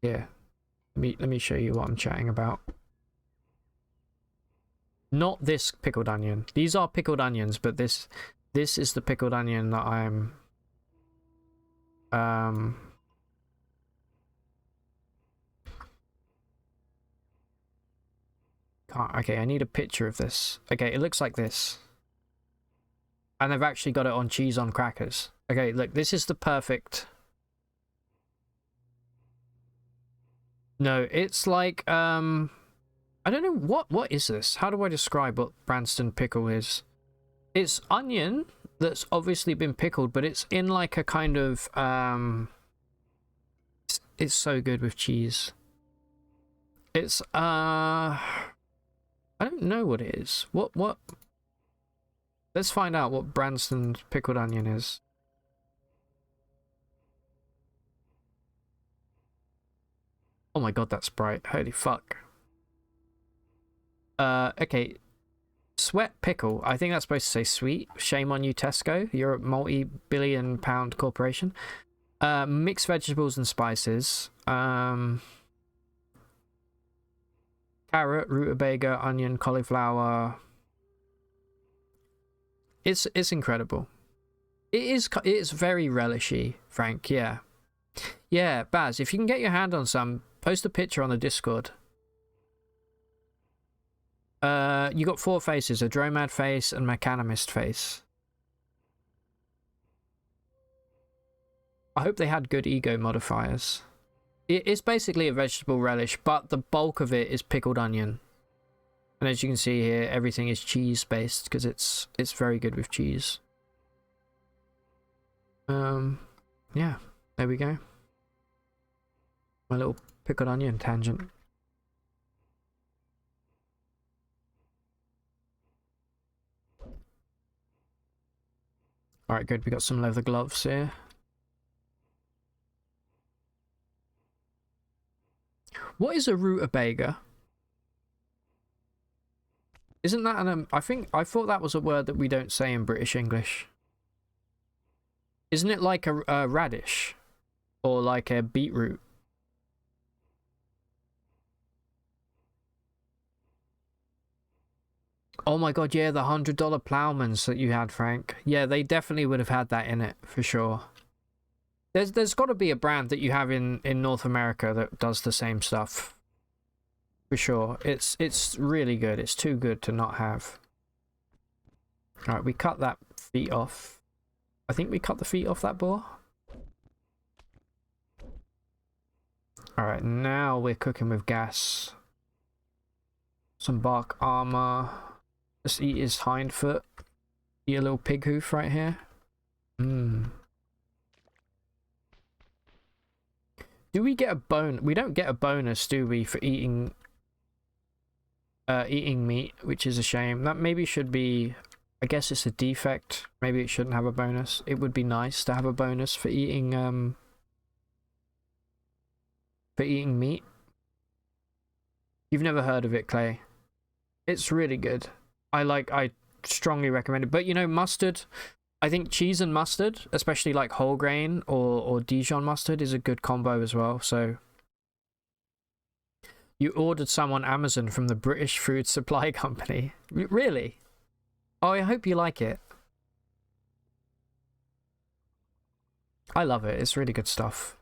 [SPEAKER 1] Yeah. Let me show you what I'm chatting about. Not this pickled onion. These are pickled onions, but this is the pickled onion that I'm okay, I need a picture of this. Okay, it looks like this. And they've actually got it on cheese on crackers. Okay, look, this is the perfect... No, it's like, I don't know, what is this? How do I describe what Branston pickle is? It's onion that's obviously been pickled, but it's in like a kind of, it's so good with cheese. It's, I don't know what it is. What? Let's find out what Branston's pickled onion is. Oh my god, that's bright. Holy fuck. Okay. Sweat pickle. I think that's supposed to say sweet. Shame on you, Tesco. You're a multi-billion-pound corporation. Mixed vegetables and spices. Carrot, rutabaga, onion, cauliflower. It's incredible. It's very relishy, Frank. Yeah. Yeah, Baz, if you can get your hand on some, post a picture on the Discord. You got 4 faces, a Dromad face and Mechanomist face. I hope they had good ego modifiers. It's basically a vegetable relish, but the bulk of it is pickled onion. And as you can see here, everything is cheese based because it's very good with cheese. Yeah, there we go. My little pickled onion tangent. Alright, good. We got some leather gloves here. What is a rutabaga? Isn't that an... I thought that was a word that we don't say in British English. Isn't it like a radish? Or like a beetroot? Oh my god, yeah, the $100 Plowmans that you had, Frank. Yeah, they definitely would have had that in it, for sure. There's got to be a brand that you have in North America that does the same stuff. For sure. It's really good. It's too good to not have. Alright, we cut that feet off. I think we cut the feet off that boar. Alright, now we're cooking with gas. Some bark armor. Let's eat his hind foot. Eat a little pig hoof right here. Mmm. Do we get a bone? We don't get a bonus, do we, for eating meat, which is a shame. That maybe should be... I guess it's a defect. Maybe it shouldn't have a bonus. It would be nice to have a bonus for eating meat. You've never heard of it, Clay. It's really good. I strongly recommend it. But you know, mustard, I think cheese and mustard, especially like whole grain or Dijon mustard, is a good combo as well. So you ordered some on Amazon from the British Food Supply Company. Really? Oh, I hope you like it. I love it. It's really good stuff.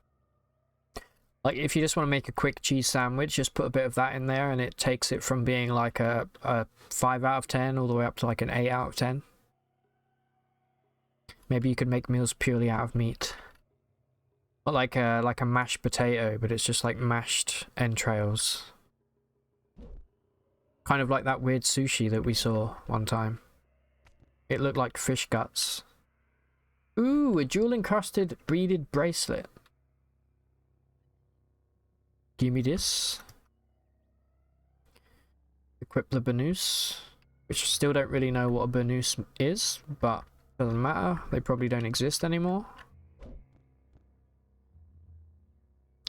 [SPEAKER 1] Like, if you just want to make a quick cheese sandwich, just put a bit of that in there and it takes it from being like a 5 out of 10 all the way up to like an 8 out of 10. Maybe you could make meals purely out of meat. Not like a mashed potato, but it's just like mashed entrails. Kind of like that weird sushi that we saw one time. It looked like fish guts. Ooh, a jewel-encrusted beaded bracelet. Give me this. Equip the burnous, which still don't really know what a burnous is, but doesn't matter. They probably don't exist anymore.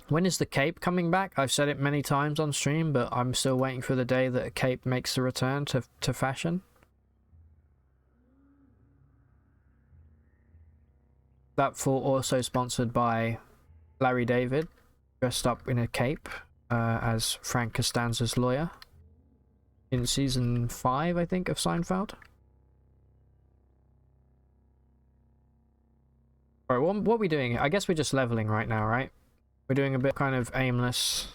[SPEAKER 1] When is the cape coming back? I've said it many times on stream, but I'm still waiting for the day that a cape makes a return to fashion. That thought also sponsored by Larry David, dressed up in a cape as Frank Costanza's lawyer in season 5, I think, of Seinfeld. Alright, what are we doing? I guess we're just leveling right now, right? We're doing a bit kind of aimless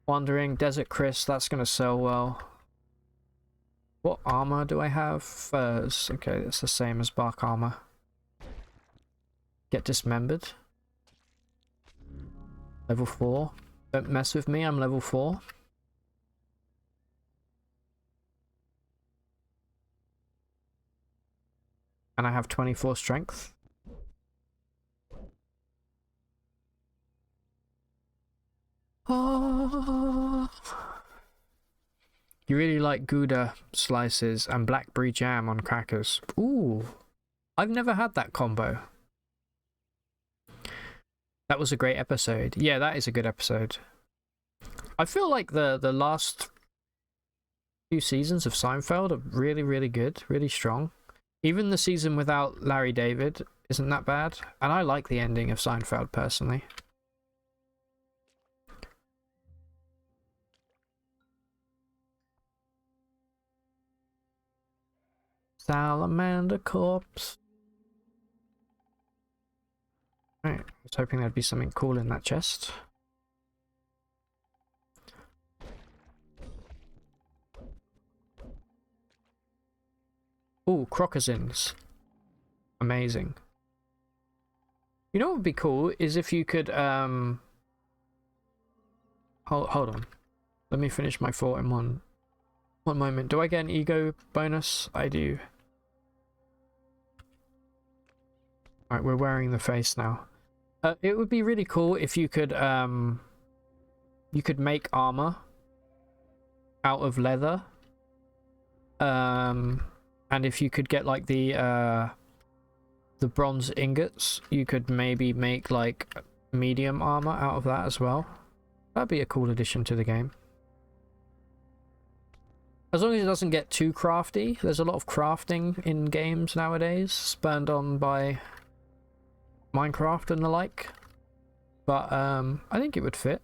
[SPEAKER 1] wandering. Desert Chris, that's gonna sell well. What armor do I have? Furs. Okay, that's the same as bark armor. Get dismembered. Level 4. Don't mess with me, I'm level 4. And I have 24 strength. Oh. You really like Gouda slices and blackberry jam on crackers. Ooh. I've never had that combo. That was a great episode. Yeah, that is a good episode. I feel like the last few seasons of Seinfeld are really, really good. Really strong. Even the season without Larry David isn't that bad. And I like the ending of Seinfeld, personally. Salamander corpse. Right, I was hoping there'd be something cool in that chest. Ooh, crocozins. Amazing. You know what would be cool is if you could hold on. Let me finish my thought in one moment. Do I get an ego bonus? I do. Alright, we're wearing the face now. It would be really cool if you could make armor out of leather. And if you could get like the bronze ingots, you could maybe make like medium armor out of that as well. That'd be a cool addition to the game. As long as it doesn't get too crafty. There's a lot of crafting in games nowadays, spurned on by Minecraft and the like. But I think it would fit.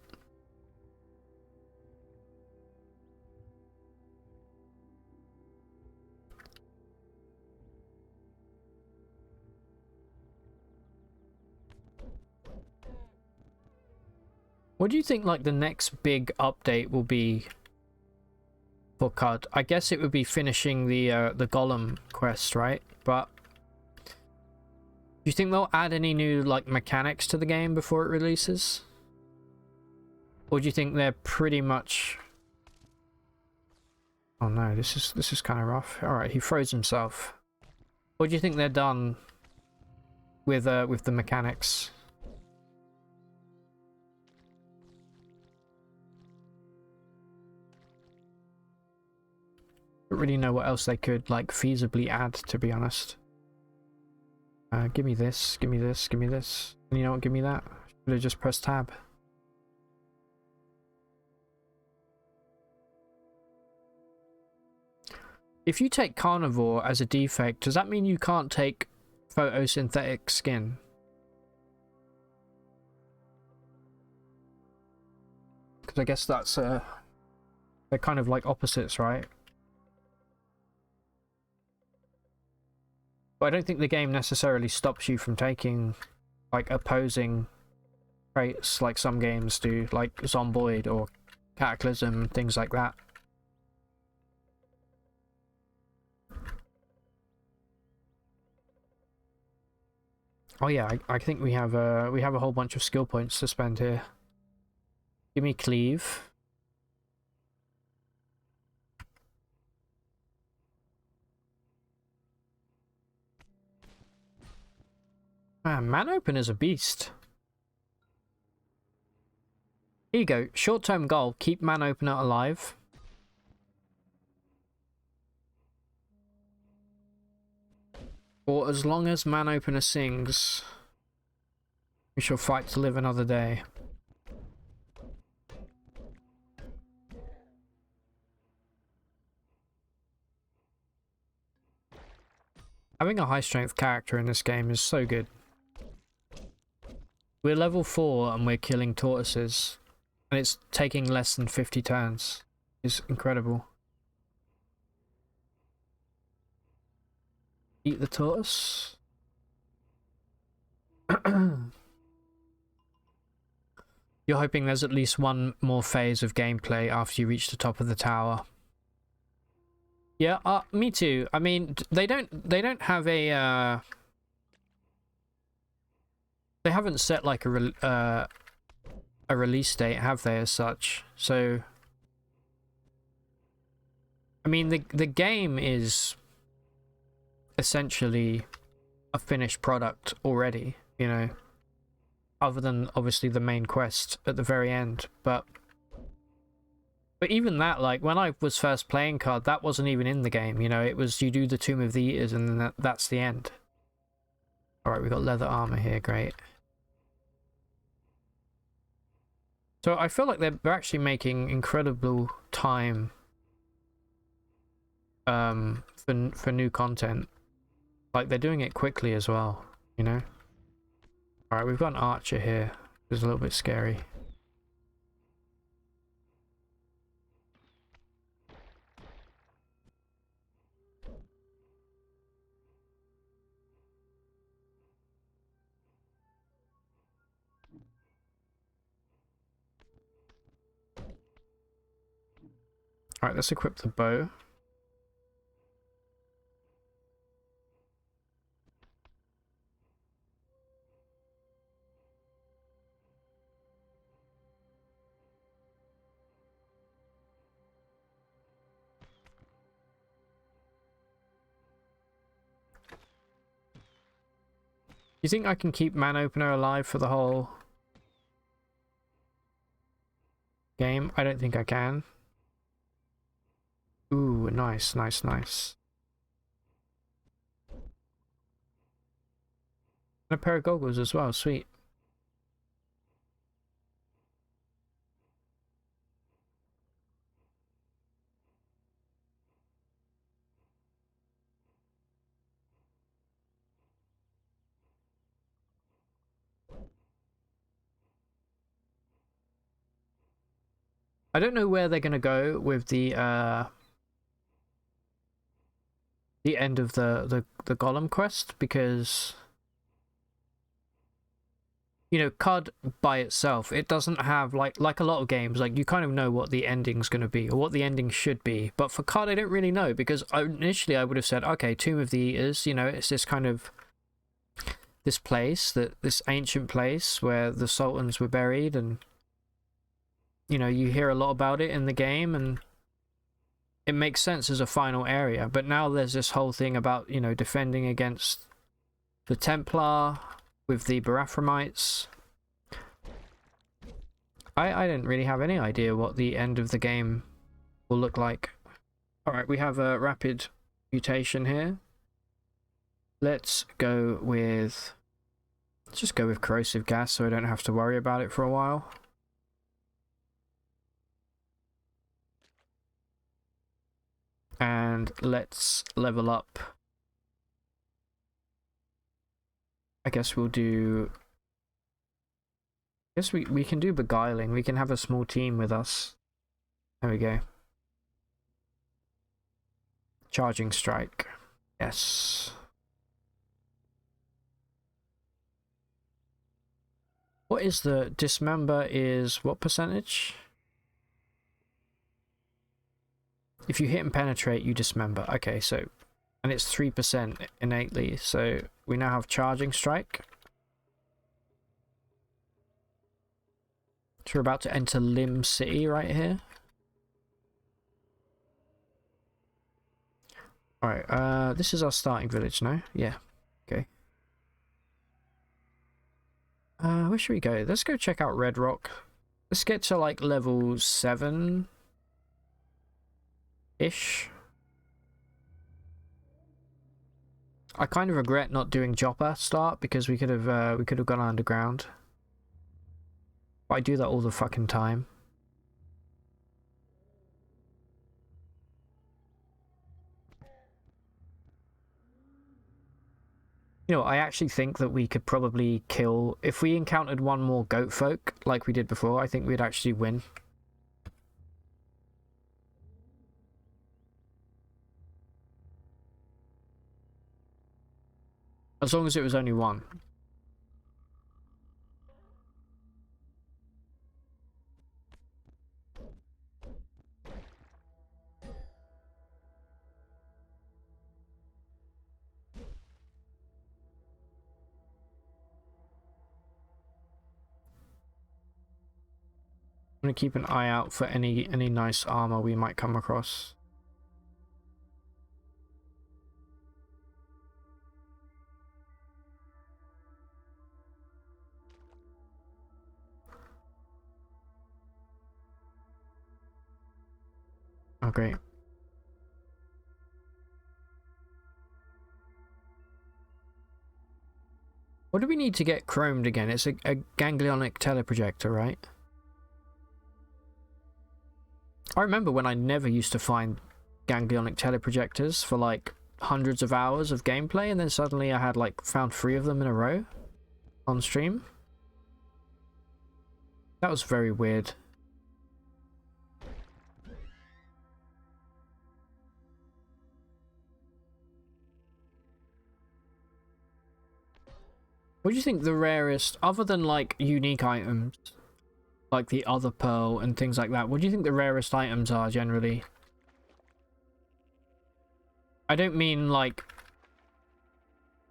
[SPEAKER 1] What do you think like the next big update will be for QUD? I guess it would be finishing the Golem quest, right? But do you think they'll add any new like mechanics to the game before it releases? Or do you think they're pretty much... Oh no, this is kind of rough. Alright, he froze himself. Or do you think they're done with the mechanics? Don't really know what else they could like feasibly add, to be honest. Give me this, give me this, give me this. And you know what, give me that. Should have just pressed tab. If you take carnivore as a defect, does that mean you can't take photosynthetic skin? Because I guess that's they're kind of like opposites, right? But I don't think the game necessarily stops you from taking like opposing traits like some games do, like Zomboid or Cataclysm and things like that. Oh yeah, I think we have a whole bunch of skill points to spend here. Give me cleave. Man opener's a beast. Here you go. Short-term goal, keep man opener alive. For as long as man opener sings, we shall fight to live another day. Having a high strength character in this game is so good. We're level 4 and we're killing tortoises. And it's taking less than 50 turns. It's incredible. Eat the tortoise. You're hoping there's at least one more phase of gameplay after you reach the top of the tower. Yeah, me too. I mean, they don't have a they haven't set like a release date, have they, as such? So I mean, the game is essentially a finished product already, you know, other than obviously the main quest at the very end. But even that, like, when I was first playing CUD, that wasn't even in the game, you know. It was, you do the Tomb of the Eaters and then that's the end. Alright, we've got leather armor here, great. So I feel like they're actually making incredible time for new content. Like, they're doing it quickly as well, you know. Alright, we've got an archer here. It's a little bit scary. Alright, let's equip the bow. You think I can keep man opener alive for the whole game? I don't think I can. Ooh, nice, nice, nice. And a pair of goggles as well, sweet. I don't know where they're gonna go with the end of the golem quest, because, you know, CUD by itself, it doesn't have, like a lot of games, like, you kind of know what the ending's going to be, or what the ending should be. But for CUD, I don't really know, because initially I would have said, okay, Tomb of the Eaters, you know, it's this kind of, this place, this ancient place where the sultans were buried, and, you know, you hear a lot about it in the game, and it makes sense as a final area. But now there's this whole thing about, you know, defending against the Templar with the Barathamites. I didn't really have any idea what the end of the game will look like. Alright, we have a rapid mutation here. Let's go with... Let's just go with corrosive gas so I don't have to worry about it for a while. And let's level up. I guess we'll do... I guess we can do beguiling. We can have a small team with us. There we go. Charging strike. Yes. What is the dismember is what percentage? If you hit and penetrate, you dismember. Okay, so, and it's 3% innately, so we now have charging strike. So we're about to enter Lim City right here. Alright, this is our starting village now. Yeah. Okay. Where should we go? Let's go check out Red Rock. Let's get to like level 7-ish. I kind of regret not doing Joppa start because we could have gone underground. But I do that all the fucking time. You know, I actually think that we could probably kill... If we encountered one more goat folk, like we did before, I think we'd actually win. As long as it was only one. I'm gonna keep an eye out for any nice armor we might come across. Oh, great. What do we need to get chromed again? It's a ganglionic teleprojector, right? I remember when I never used to find ganglionic teleprojectors for like hundreds of hours of gameplay, and then suddenly I had like found 3 of them in a row on stream. That was very weird. What do you think the rarest, other than like unique items, like the other pearl and things like that, what do you think the rarest items are generally? I don't mean like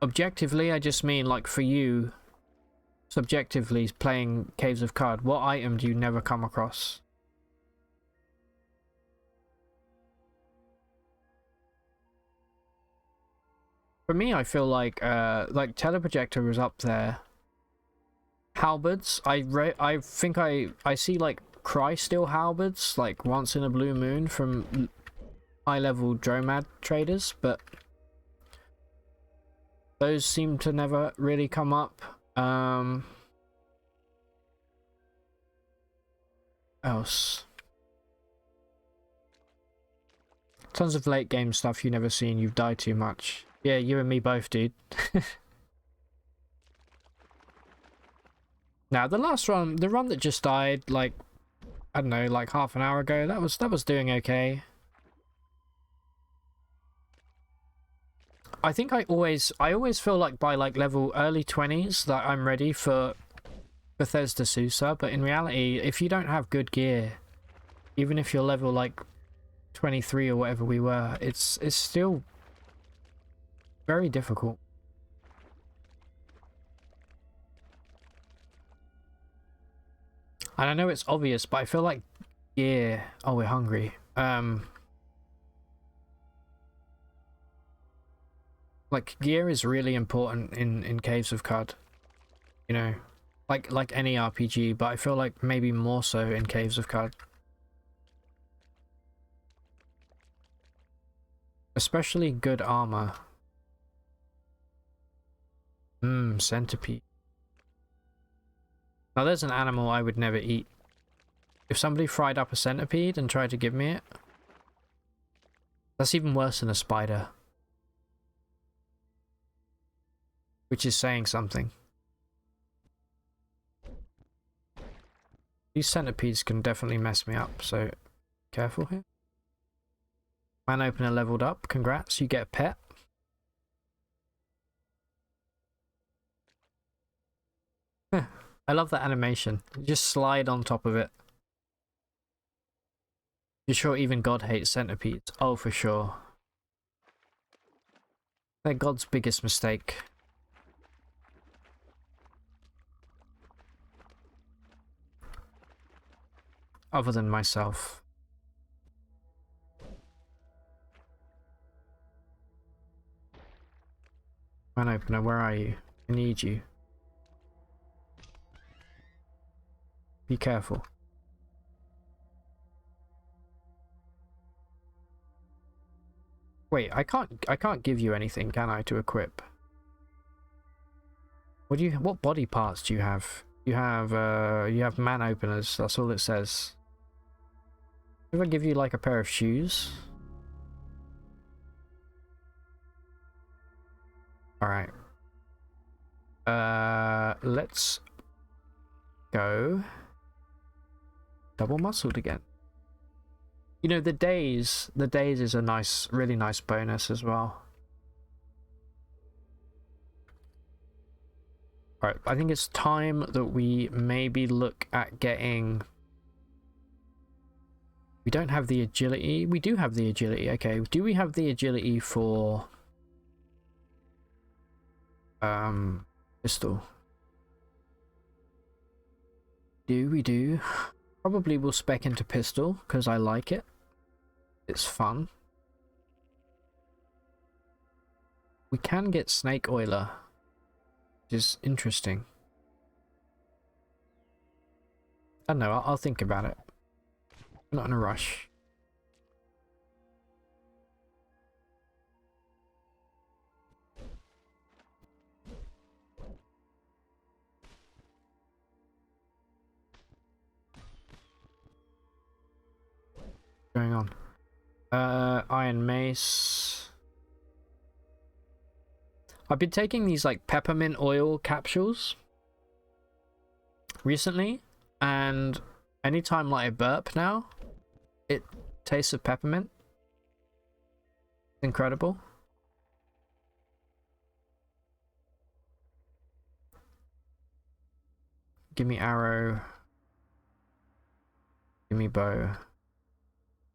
[SPEAKER 1] objectively, I just mean like for you, subjectively playing Caves of QUD, what item do you never come across? For me, I feel like teleprojector was up there. Halberds, I think I see like Cry-Steel halberds like once in a blue moon from high-level Dromad traders, but those seem to never really come up. Else, tons of late game stuff you never seen. You've died too much. Yeah, you and me both, dude. Now, the last run, the run that just died, like, I don't know, like half an hour ago, that was doing okay. I think I always feel like by like level early 20s that I'm ready for Bethesda Susa, but in reality, if you don't have good gear, even if you're level like 23 or whatever we were, it's still very difficult. And I know it's obvious, but I feel like gear... Oh, we're hungry. Like, gear is really important in Caves of QUD. You know, like any RPG, but I feel like maybe more so in Caves of QUD. Especially good armor. Centipede. Now there's an animal I would never eat. If somebody fried up a centipede and tried to give me it, that's even worse than a spider. Which is saying something. These centipedes can definitely mess me up, so careful here. Man opener leveled up, congrats, you get a pet. I love that animation. You just slide on top of it. You're sure even God hates centipedes? Oh, for sure. They're God's biggest mistake. other than myself. Man opener, where are you? I need you. Be careful. Wait, I can't give you anything, can I, to equip? What body parts do you have? You have man openers, that's all it says. If I give you like a pair of shoes? Alright. Let's go double muscled again. You know, the days is a nice, really nice bonus as well. Alright, I think it's time that we maybe look at getting... We don't have the agility. We do have the agility. Okay, do we have the agility for... pistol? We do. Probably will spec into pistol, because I like it. It's fun. We can get snake oiler, which is interesting. I don't know, I'll think about it. I'm not in a rush. Going on? Iron mace. I've been taking these like peppermint oil capsules recently, and anytime like I burp now, it tastes of peppermint. Incredible. Give me arrow. Give me bow.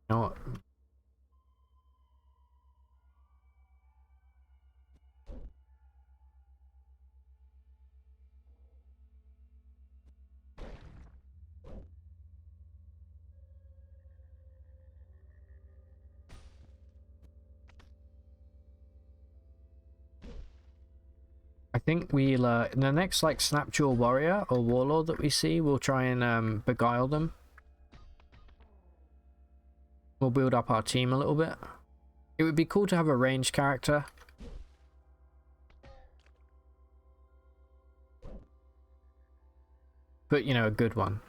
[SPEAKER 1] You know what? I think we'll in the next like Snapjaw warrior or warlord that we see, we'll try and beguile them. We'll build up our team a little bit. It would be cool to have a ranged character. But, you know, a good one.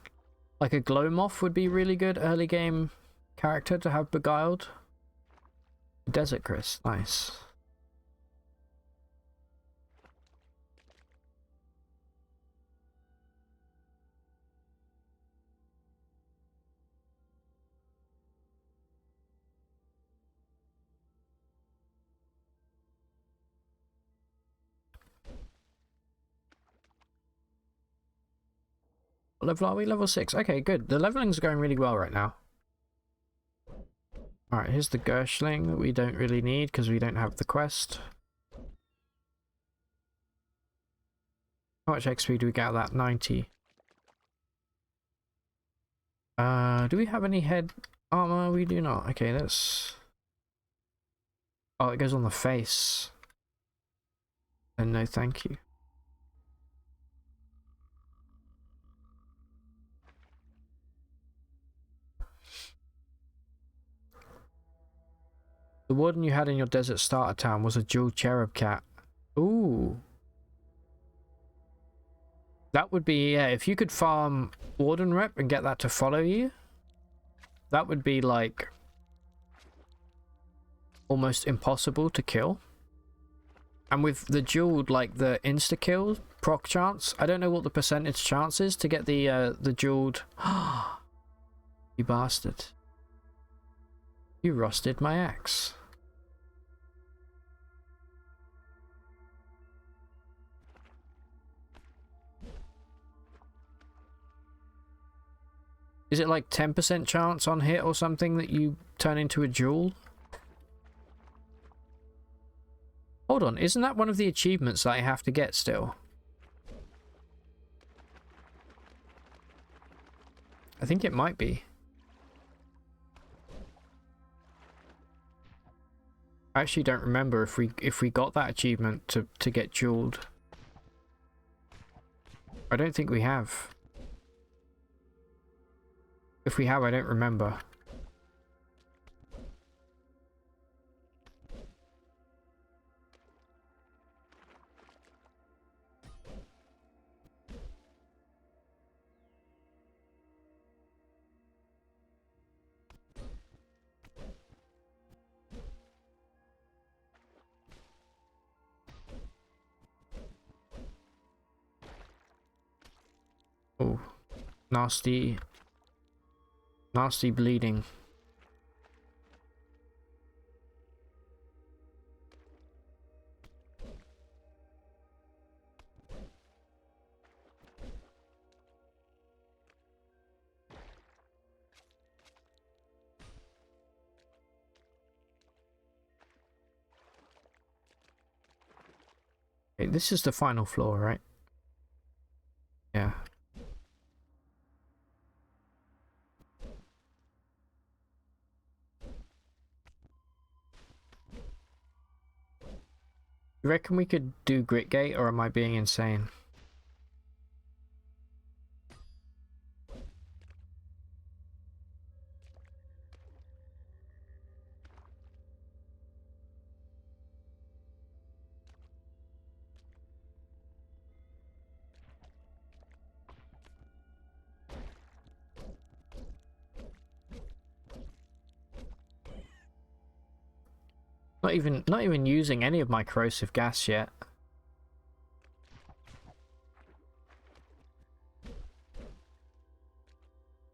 [SPEAKER 1] Like a glow moth would be really good early game character to have beguiled. Desert Chris, nice. What level are we? Level 6. Okay, good. The leveling's going really well right now. Alright, here's the Gershling that we don't really need because we don't have the quest. How much XP do we get out of that? 90. Do we have any head armor? We do not. Okay, let's... Oh, it goes on the face. Then no thank you. The warden you had in your desert starter town was a dual cherub cat. Ooh. That would be, yeah, if you could farm warden rep and get that to follow you, that would be like almost impossible to kill. And with the dual, like the insta kill proc chance, I don't know what the percentage chance is to get the dualed. You bastard. You rusted my axe. Is it like 10% chance on hit or something that you turn into a jewel? Hold on, isn't that one of the achievements that I have to get still? I think it might be. I actually don't remember if we got that achievement to get jeweled. I don't think we have. If we have, I don't remember. Oh, nasty bleeding. Okay, this is the final floor, right? Yeah. You reckon we could do Grit Gate, or am I being insane? Not even using any of my corrosive gas yet.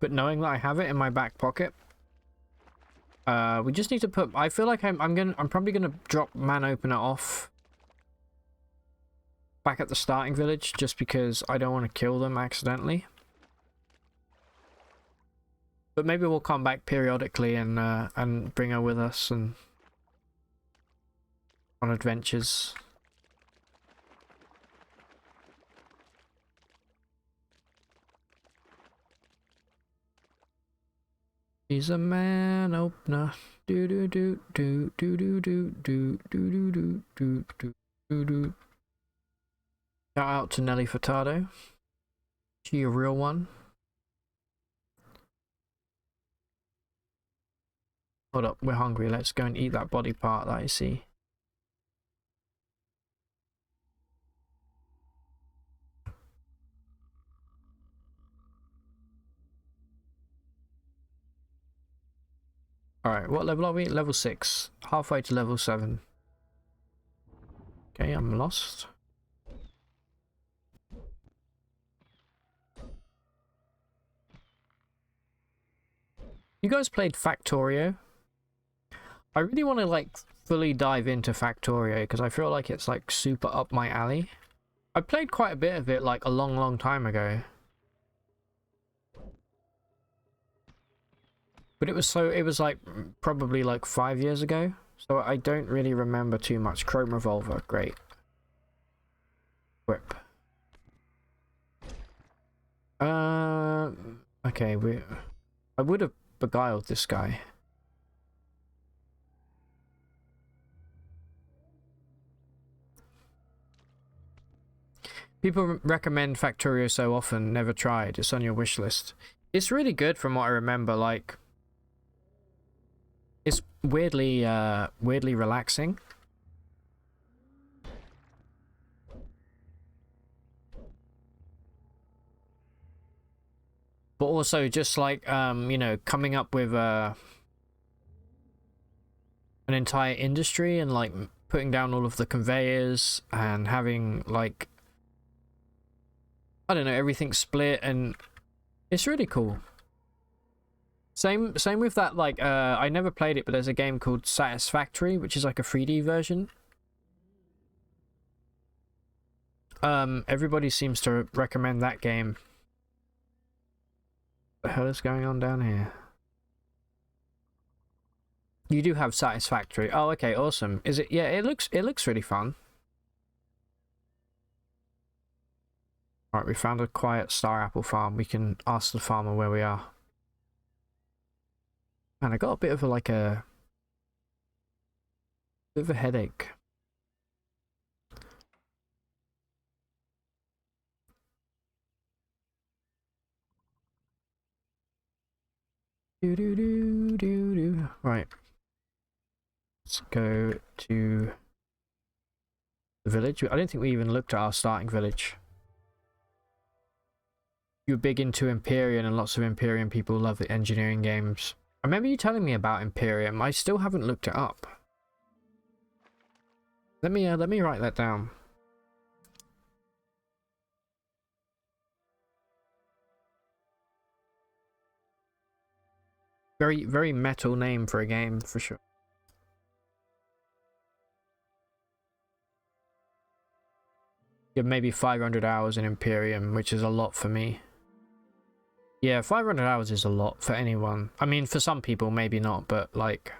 [SPEAKER 1] But knowing that I have it in my back pocket, we just need to put. I feel like I'm probably gonna drop Man Opener off back at the starting village just because I don't want to kill them accidentally. But maybe we'll come back periodically and bring her with us and on adventures. He's a man opener. Do do do do do do do do do do do do do do. Shout out to Nelly Furtado. She a real one. Hold up, we're hungry. Let's go and eat that body part that I see. Alright, what level are we? Level 6. Halfway to level 7. Okay, I'm lost. You guys played Factorio? I really want to like fully dive into Factorio because I feel like it's like super up my alley. I played quite a bit of it like a long time ago. But it was like probably like 5 years ago. So I don't really remember too much. Chrome Revolver, great. Whip. Okay, I would have beguiled this guy. People recommend Factorio so often, never tried. It's on your wish list. It's really good from what I remember, like it's weirdly relaxing. But also just like you know, coming up with an entire industry and like putting down all of the conveyors and having like I don't know, everything split, and it's really cool. Same with that, like I never played it, but there's a game called Satisfactory, which is like a 3D version. Everybody seems to recommend that game. What the hell is going on down here? You do have Satisfactory. Oh, okay, awesome. Is it? Yeah, it looks really fun. Alright, we found a quiet star apple farm. We can ask the farmer where we are. And I got a bit of like a Bit of a headache. Do do do do do. Right. Let's go to the village. I don't think we even looked at our starting village. You're big into Empyrean, and lots of Empyrean people love the engineering games. I remember you telling me about Empyrean. I still haven't looked it up. Let me write that down. Very, very metal name for a game, for sure. You have maybe 500 hours in Imperium, which is a lot for me. Yeah, 500 hours is a lot for anyone. I mean, for some people, maybe not, but like...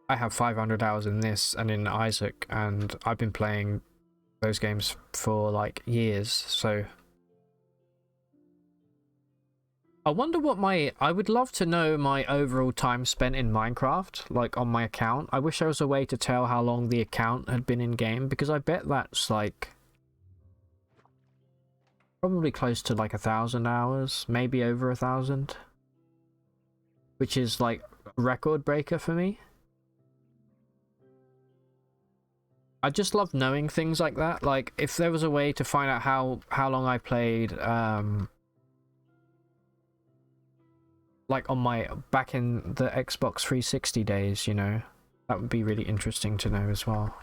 [SPEAKER 1] I have 500 hours in this and in Isaac, and I've been playing those games for like years, so... I wonder what I would love to know my overall time spent in Minecraft, like on my account. I wish there was a way to tell how long the account had been in game, because I bet that's like probably close to like 1,000 hours, maybe over 1,000, which is like a record breaker for me. I just love knowing things like that. Like if there was a way to find out how long I played, like on my back in the Xbox 360 days, you know, that would be really interesting to know as well.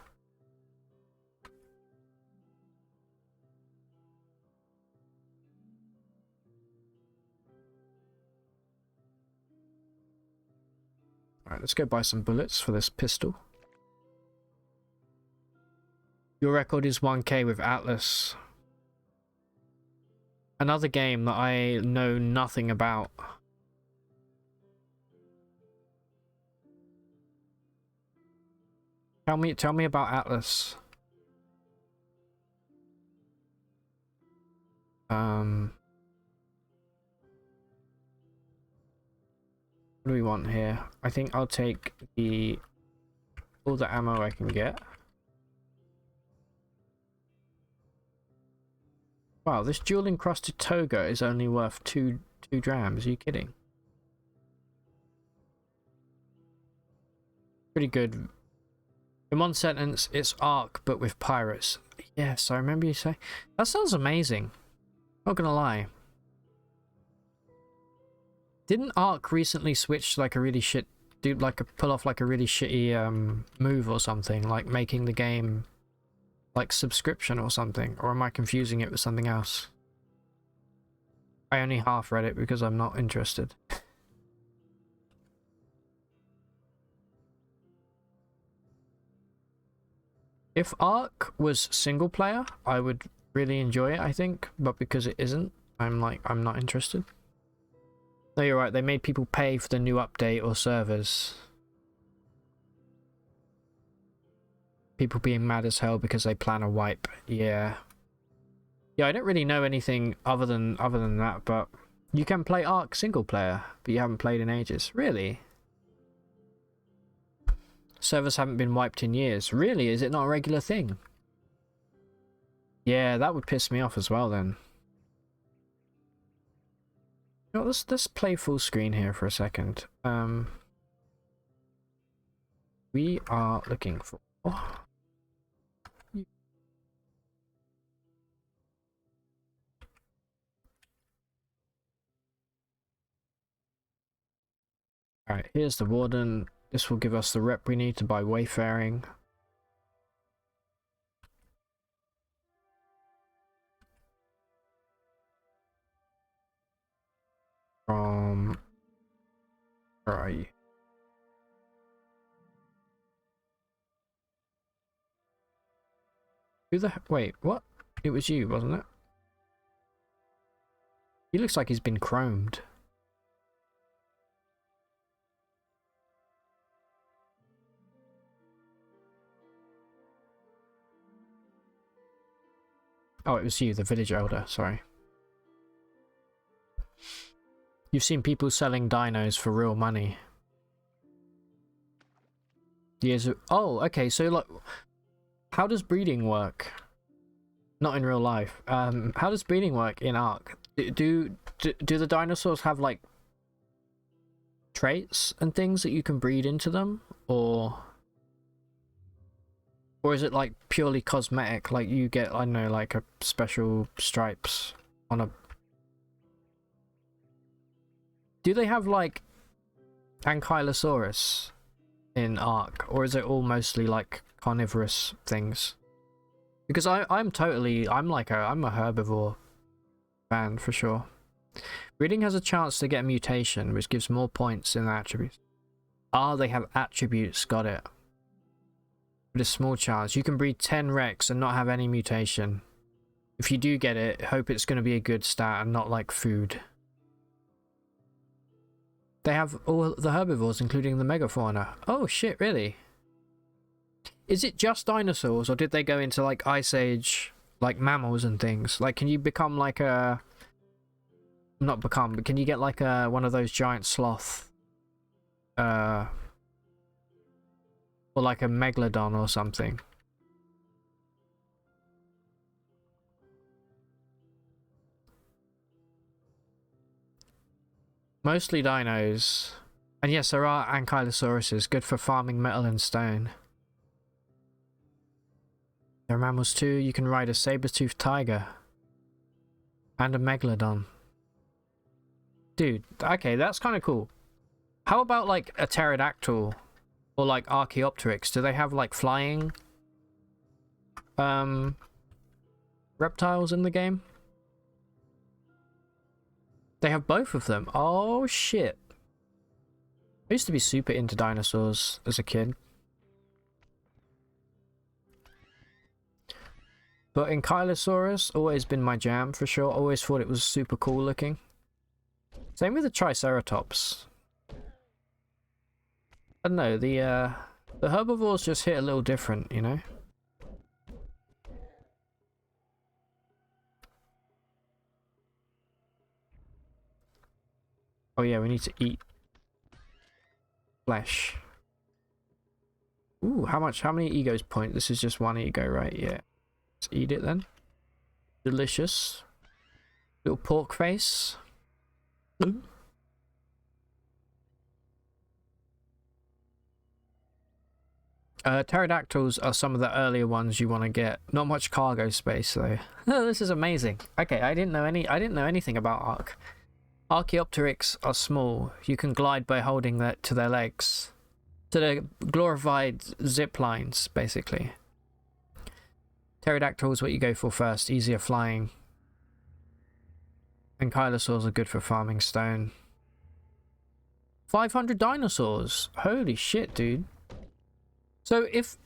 [SPEAKER 1] Alright, let's go buy some bullets for this pistol. Your record is 1K with Atlas. Another game that I know nothing about. Tell me about Atlas. What do we want here? I think I'll take all the ammo I can get. Wow, this jewel encrusted toga is only worth 2 drams. Are you kidding? Pretty good. In one sentence, it's Ark, but with pirates. Yes, I remember you saying. That sounds amazing. Not gonna lie. Didn't Ark recently switch to like a really shit, pull off like a really shitty move or something, like making the game like subscription or something? Or am I confusing it with something else? I only half read it because I'm not interested. If Ark was single player, I would really enjoy it, I think, but because it isn't, I'm not interested. No, you're right, they made people pay for the new update or servers. People being mad as hell because they plan a wipe. Yeah. Yeah, I don't really know anything other than that, but you can play Ark single player, but you haven't played in ages. Really? Servers haven't been wiped in years. Really? Is it not a regular thing? Yeah, that would piss me off as well then. You know, let's play full screen here for a second. We are looking for... Alright, here's the warden. This will give us the rep we need to buy wayfaring. From... Where are you? Who the heck? Wait, what? It was you, wasn't it? He looks like he's been chromed. Oh, it was you, the village elder, sorry. You've seen people selling dinos for real money. Years of... Oh, okay, so like, how does breeding work? Not in real life. How does breeding work in Ark? Do the dinosaurs have like traits and things that you can breed into them, or is it like purely cosmetic? Like you get, I don't know, like a special stripes on a... Do they have like Ankylosaurus in Ark, or is it all mostly like carnivorous things? Because I'm a herbivore fan for sure. Breeding has a chance to get a mutation, which gives more points in the attributes. Ah, they have attributes, got it. With a small chance. You can breed 10 Rex and not have any mutation. If you do get it, hope it's going to be a good stat and not like food. They have all the herbivores, including the megafauna. Oh shit, really? Is it just dinosaurs, or did they go into like Ice Age, like mammals and things? Like, can you become like a... Not become, but can you get like a one of those giant sloth? Or like a megalodon or something? Mostly dinos. And yes, there are Ankylosauruses, good for farming metal and stone. There are mammals too. You can ride a saber-toothed tiger. And a megalodon. Dude, okay, that's kind of cool. How about like a pterodactyl? Or like Archaeopteryx? Do they have like flying reptiles in the game? They have both of them. Oh shit. I used to be super into dinosaurs as a kid. But Ankylosaurus, always been my jam for sure. Always thought it was super cool looking. Same with the Triceratops. I don't know, the herbivores just hit a little different, you know? Oh yeah, we need to eat flesh. Ooh, how many egos point? This is just one ego, right? Yeah. Let's eat it then. Delicious. Little pork face. Ooh. Pterodactyls are some of the earlier ones you want to get. Not much cargo space though. Oh, this is amazing. Okay, I didn't know anything about Ark. Archaeopteryx are small. You can glide by holding that to their legs. To the glorified zip lines, basically. Pterodactyl is what you go for first. Easier flying. Ankylosaurs are good for farming stone. 500 dinosaurs. Holy shit, dude. So if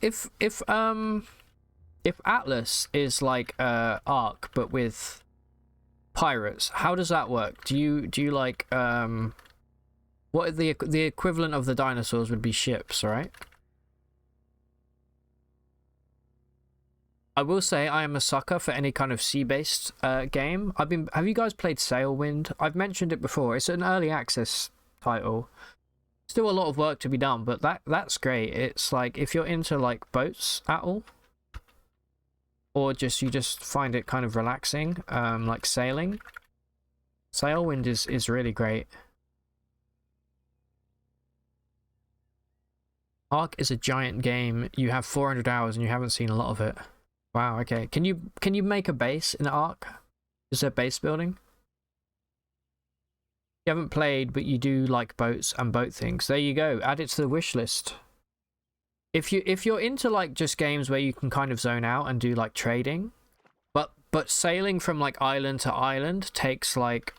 [SPEAKER 1] Atlas is like Ark but with pirates, how does that work? Do you like what the equivalent of the dinosaurs would be ships, right? I will say I am a sucker for any kind of sea-based game. Have you guys played Sailwind? I've mentioned it before. It's an early access title. Still a lot of work to be done, but that's great. It's like if you're into like boats at all, or you just find it kind of relaxing, like sailing. Sailwind is really great. Ark is a giant game. You have 400 hours and you haven't seen a lot of it. Wow, okay. Can you make a base in Ark? Is there base building? You haven't played, but you do like boats and boat things. There you go. Add it to the wish list. If you're into like just games where you can kind of zone out and do like trading, but sailing from like island to island takes like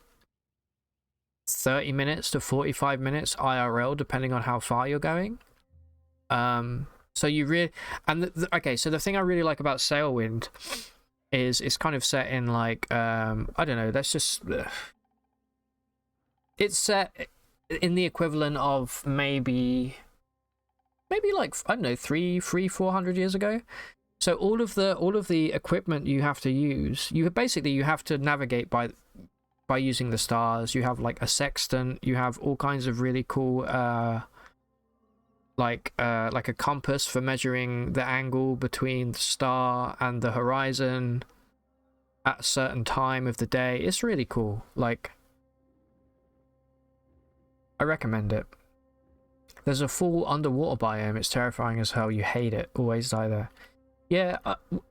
[SPEAKER 1] 30 minutes to 45 minutes IRL depending on how far you're going. So you really okay. So the thing I really like about Sailwind is it's kind of set in like I don't know. Let's just. It's set in the equivalent of maybe like I don't know 400 years ago. So all of the equipment you have to use, you have to navigate by using the stars. You have like a sextant. You have all kinds of really cool like a compass for measuring the angle between the star and the horizon at a certain time of the day. It's really cool. Like, I recommend it. There's a full underwater biome. It's terrifying as hell. You hate it. Always die there. Yeah,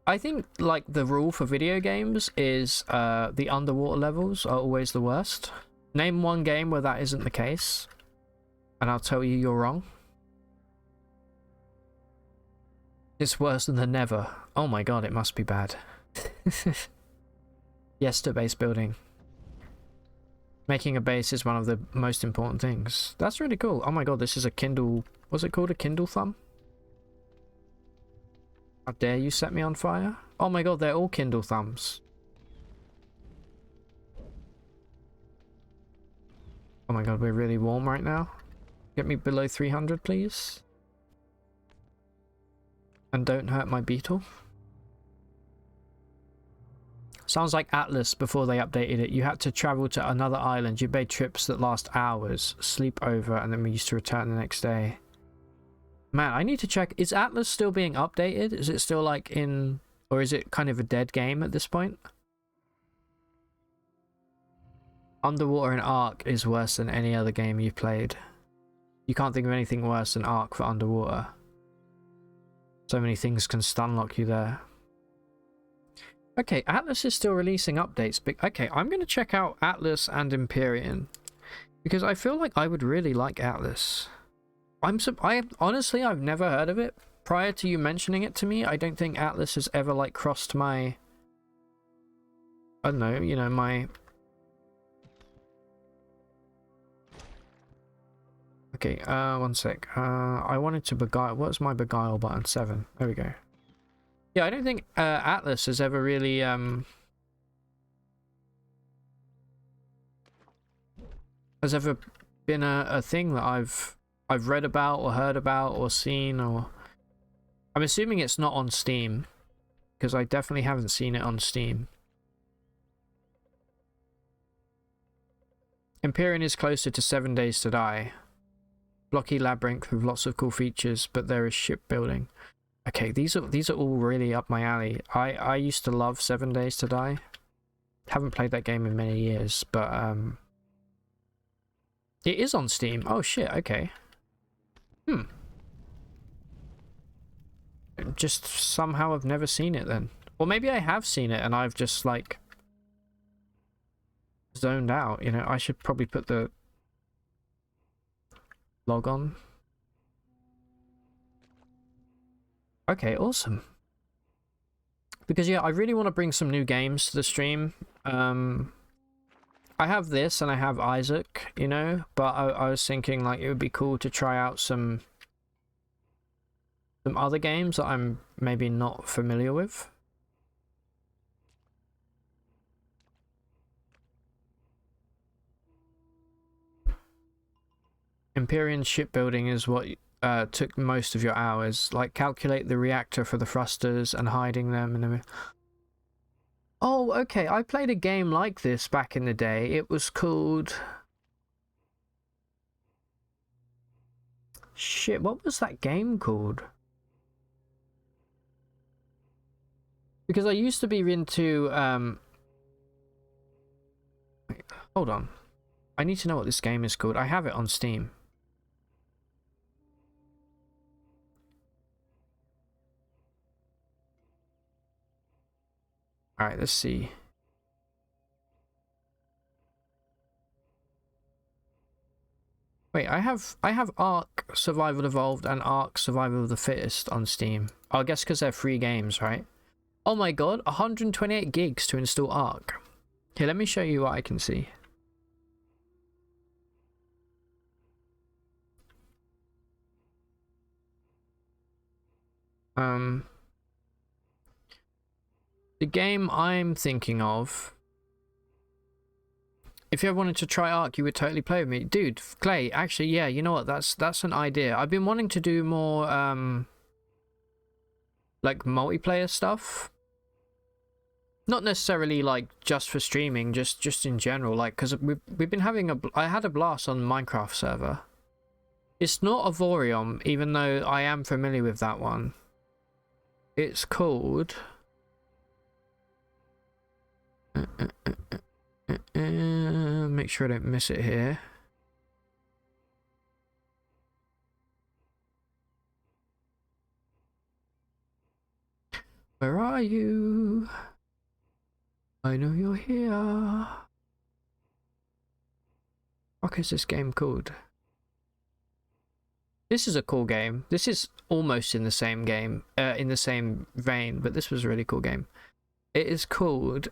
[SPEAKER 1] I think like the rule for video games is the underwater levels are always the worst. Name one game where that isn't the case, and I'll tell you you're wrong. It's worse than the Never. Oh my god, it must be bad. Yes to base building. Making a base is one of the most important things. That's really cool. Oh my god, this is a Kindle... What's it called? A Kindle thumb? How dare you set me on fire? Oh my god, they're all Kindle thumbs. Oh my god, we're really warm right now. Get me below 300, please. And don't hurt my beetle. Sounds like Atlas before they updated it. You had to travel to another island. You made trips that last hours, sleep over, and then we used to return the next day. Man, I need to check. Is Atlas still being updated? Is it still like in... Or is it kind of a dead game at this point? Underwater in Ark is worse than any other game you've played. You can't think of anything worse than Ark for underwater. So many things can stunlock you there. Okay, Atlas is still releasing updates, but okay, I'm going to check out Atlas and Empyrean because I feel like I would really like Atlas. Honestly, I've never heard of it. Prior to you mentioning it to me, I don't think Atlas has ever like crossed my... I don't know, you know, my... Okay, one sec. I wanted to beguile... What's my beguile button? 7. There we go. Yeah, I don't think Atlas has ever really has ever been a thing that I've read about or heard about or seen, or I'm assuming it's not on Steam because I definitely haven't seen it on Steam. Empyrean is closer to 7 Days to Die. Blocky labyrinth with lots of cool features, but there is shipbuilding. Okay, these are all really up my alley. I used to love 7 Days to Die. Haven't played that game in many years, but it is on Steam. Oh shit, okay. Just somehow I've never seen it then. Or maybe I have seen it and I've just like zoned out, you know. I should probably put the log on. Okay, awesome. Because yeah, I really want to bring some new games to the stream. I have this and I have Isaac, you know, but I was thinking like it would be cool to try out some other games that I'm maybe not familiar with. Empyrean shipbuilding is what took most of your hours. Like calculate the reactor for the thrusters and hiding them in the... Oh, okay. I played a game like this back in the day. It was called... Shit, what was that game called? Because I used to be into... Wait, hold on. I need to know what this game is called. I have it on Steam. Alright, let's see. Wait, I have Ark Survival Evolved and Ark Survival of the Fittest on Steam. Oh, I guess because they're free games, right? Oh my god, 128 gigs to install Ark. Here, let me show you what I can see. The game I'm thinking of, if you ever wanted to try Ark, you would totally play with me. Dude, Clay, actually, yeah, you know what, that's an idea. I've been wanting to do more, like, multiplayer stuff. Not necessarily, like, just for streaming, just in general, like, because we've been having I had a blast on Minecraft server. It's not Avorion, even though I am familiar with that one. It's called... make sure I don't miss it here. Where are you? I know you're here. What is this game called? This is a cool game. This is almost in the same game, in the same vein, but this was a really cool game. It is called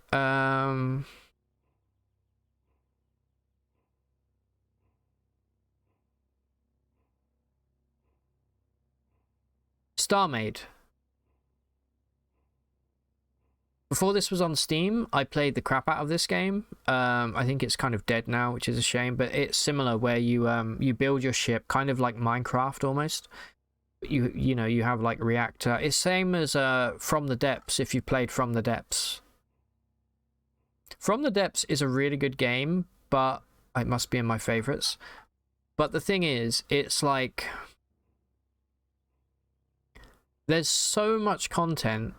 [SPEAKER 1] Starmaid. Before this was on Steam, I played the crap out of this game. I think it's kind of dead now, which is a shame, but it's similar where you you build your ship kind of like Minecraft almost. You know, you have like reactor. It's same as From the Depths, if you played From the Depths. From the Depths is a really good game, but it must be in my favorites. But the thing is, it's like there's so much content,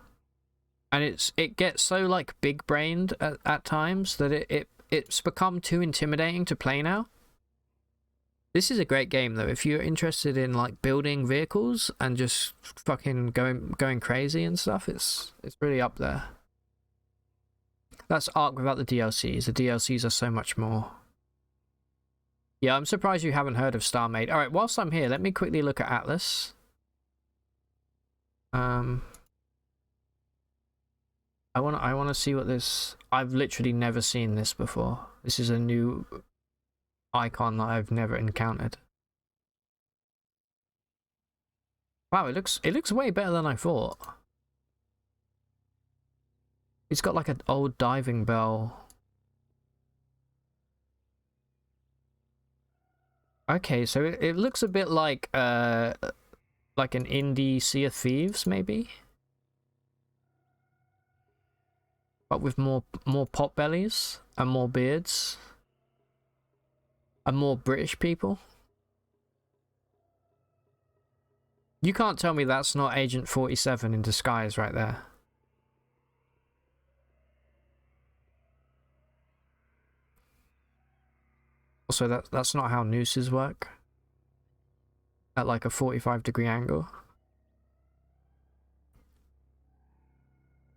[SPEAKER 1] and it gets so like big brained at times that it's become too intimidating to play now. This is a great game though if you're interested in like building vehicles and just fucking going crazy and stuff. It's really up there. That's Ark without the DLCs. The DLCs are so much more. Yeah, I'm surprised you haven't heard of Starmaid. All right, whilst I'm here, let me quickly look at Atlas. I want to see what this... I've literally never seen this before. This is a new icon that I've never encountered. Wow, it looks way better than I thought. It's got like an old diving bell. Okay, so it looks a bit like an indie Sea of Thieves maybe, but with more pot bellies and more beards and more British people. You can't tell me that's not Agent 47 in disguise right there. Also, that's not how nooses work. At like a 45-degree angle.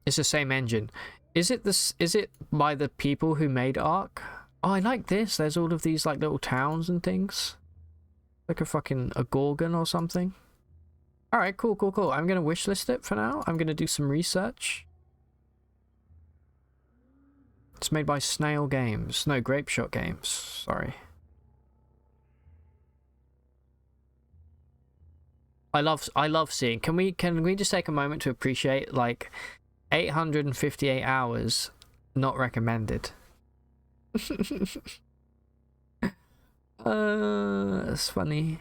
[SPEAKER 1] It's the same engine. Is it by the people who made Ark? Oh, I like this. There's all of these like little towns and things. Like a Gorgon or something. Alright, cool. I'm gonna wishlist it for now. I'm gonna do some research. It's made by Snail Games. No, Grape Shot Games. Sorry. I love seeing. Can we just take a moment to appreciate like 858 hours not recommended. That's funny.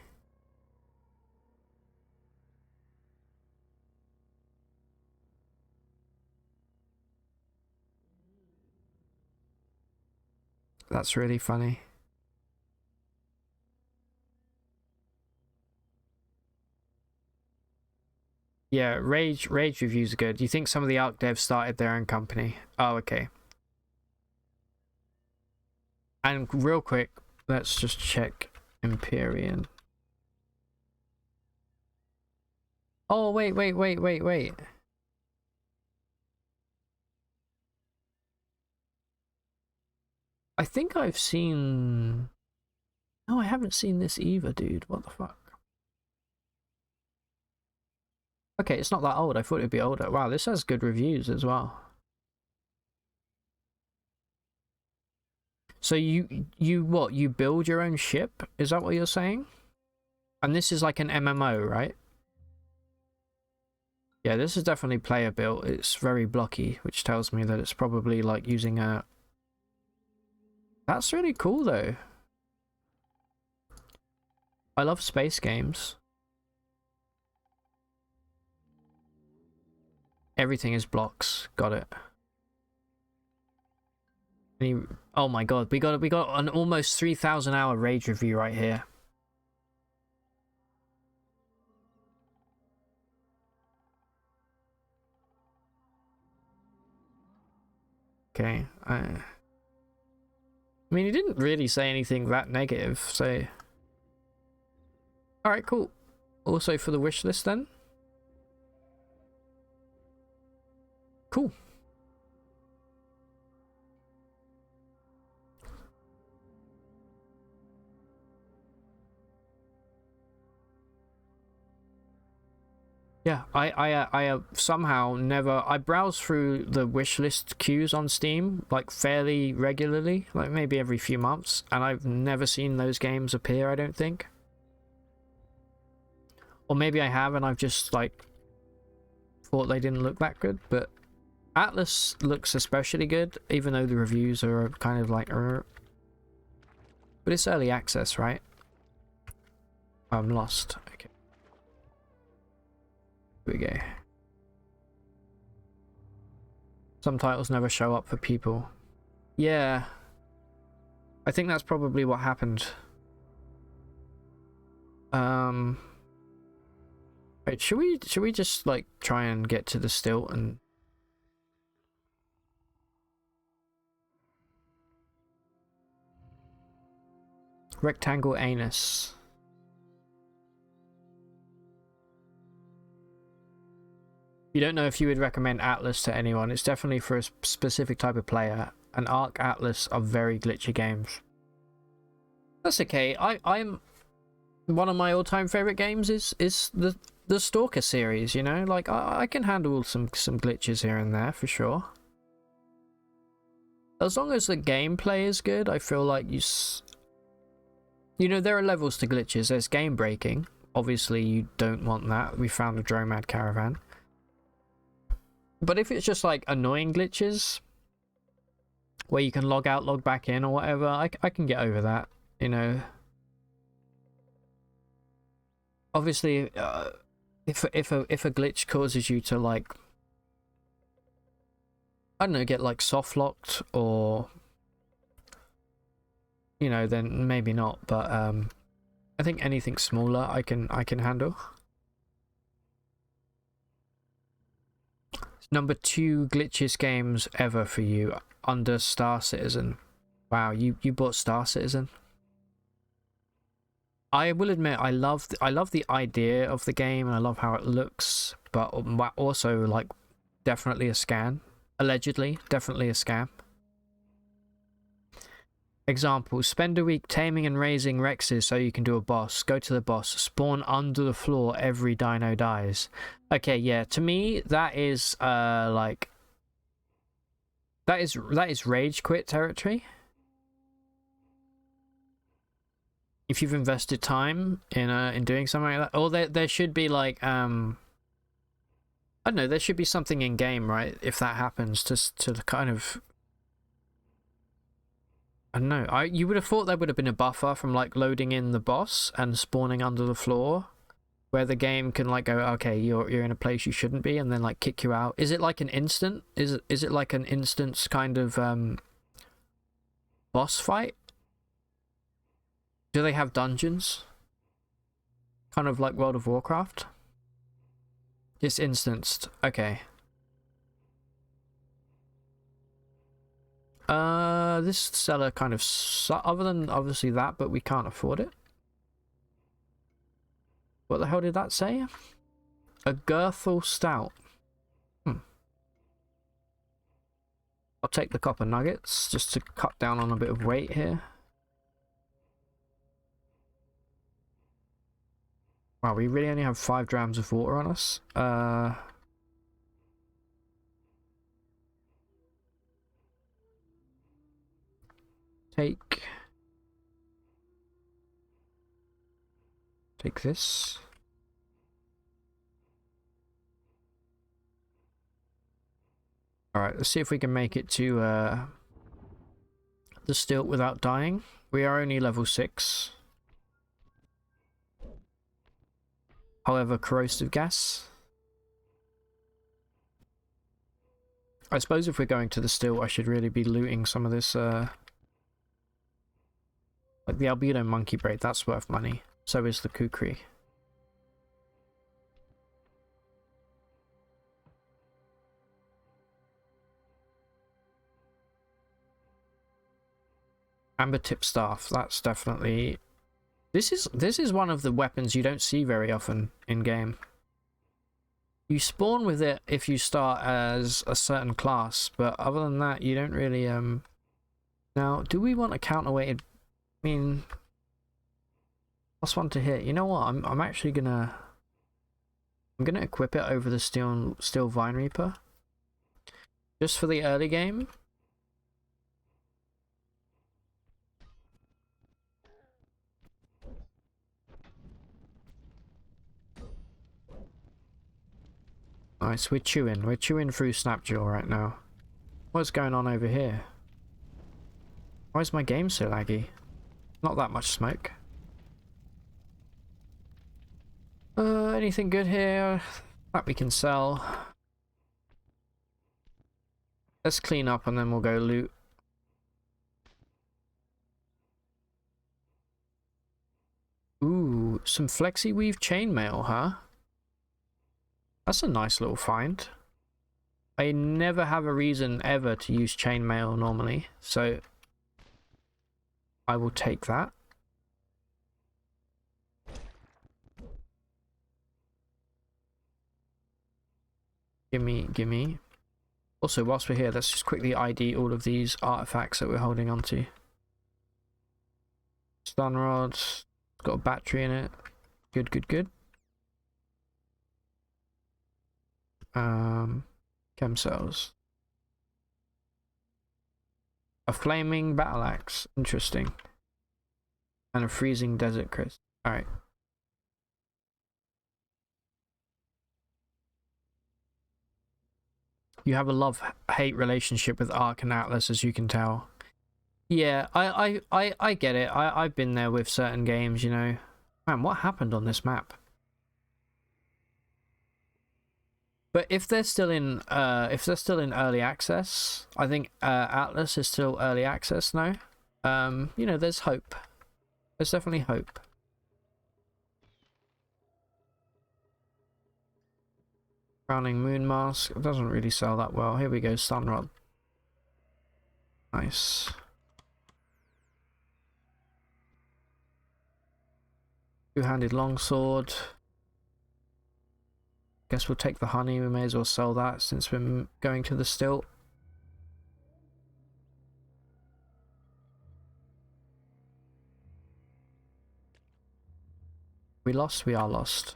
[SPEAKER 1] That's really funny. Yeah, Rage reviews are good. You think some of the Ark devs started their own company? Oh, okay. And real quick, let's just check Empyrean. Oh, wait. I think I've seen... No, I haven't seen this either, dude. What the fuck? Okay, it's not that old. I thought it'd be older. Wow, this has good reviews as well. So you what? You build your own ship? Is that what you're saying? And this is like an MMO, right? Yeah, this is definitely player built. It's very blocky, which tells me that it's probably like using a... That's really cool though. I love space games. Everything is blocks. Got it. Oh my god, we got an almost 3,000 hour Rage review right here. Okay. I mean, he didn't really say anything that negative, so... Alright, cool. Also for the wish list then. Cool. Yeah, I somehow never... I browse through the wishlist queues on Steam, like, fairly regularly, like maybe every few months, and I've never seen those games appear, I don't think. Or maybe I have, and I've just, like, thought they didn't look that good, but Atlas looks especially good, even though the reviews are kind of like... But it's early access, right? I'm lost. Okay. Here we go. Some titles never show up for people. Yeah. I think that's probably what happened. Wait, should we just like try and get to the stilt and rectangle anus. You don't know if you would recommend Atlas to anyone. It's definitely for a specific type of player. And Arc Atlas are very glitchy games. That's okay. I'm one of my all-time favorite games is the Stalker series, you know? Like I can handle some glitches here and there for sure. As long as the gameplay is good, I feel like you know, there are levels to glitches. There's game breaking. Obviously, you don't want that. We found a Dromad caravan. But if it's just like annoying glitches where you can log out, log back in or whatever, I can get over that, you know. Obviously, if a glitch causes you to, like, I don't know, get like soft locked or, you know, then maybe not. But I think anything smaller I can handle. Number 2 glitchiest games ever for you under Star Citizen. Wow, you bought Star Citizen. I will admit I love the idea of the game and I love how it looks, but also like definitely a scam. Allegedly, definitely a scam. Example, spend a week taming and raising Rexes so you can do a boss. Go to the boss, spawn under the floor, every dino dies. Okay, yeah, to me that is like that is rage quit territory. If you've invested time in doing something like that, or there should be like I don't know, there should be something in game, right? If that happens, to kind of, I don't know. You would have thought there would have been a buffer from like loading in the boss and spawning under the floor, where the game can like go, okay, you're in a place you shouldn't be, and then like kick you out. Is it like an instant? Is it like an instance kind of boss fight? Do they have dungeons? Kind of like World of Warcraft? It's instanced. Okay. This seller kind of other than obviously that, but we can't afford it. What the hell did that say? A Girthal Stout. I'll take the copper nuggets just to cut down on a bit of weight here. Wow, we really only have 5 drams of water on us. Take this. Alright, let's see if we can make it to the stilt without dying. We are only level 6. However, corrosive gas. I suppose if we're going to the stilt, I should really be looting some of this, like the albedo monkey braid, that's worth money. So is the kukri. Amber tip staff. That's definitely... This is one of the weapons you don't see very often in game. You spawn with it if you start as a certain class, but other than that, you don't really Now, do we want a counterweighted? I mean, +1 to hit. You know what? I'm actually gonna equip it over the steel Vine Reaper, just for the early game. Nice, we're chewing through Snapjaw right now. What's going on over here? Why is my game so laggy? Not that much smoke. Anything good here that we can sell? Let's clean up and then we'll go loot. Ooh, some flexi weave chainmail, huh? That's a nice little find. I never have a reason ever to use chainmail normally, so I will take that. Gimme. Also, whilst we're here, let's just quickly ID all of these artifacts that we're holding onto. Stun rod, it's got a battery in it. Good. Chem cells. A flaming battle axe, interesting. And a freezing desert crisp. Alright. You have a love-hate relationship with Ark and Atlas, as you can tell. Yeah, I get it. I've been there with certain games, you know. Man, what happened on this map? But if they're still in early access, I think Atlas is still early access now. You know, there's hope. There's definitely hope. Crowning Moon Mask. It doesn't really sell that well. Here we go, Stun Rod. Nice. Two-handed longsword. Guess we'll take the honey. We may as well sell that since we're going to the stilt. We lost? We are lost.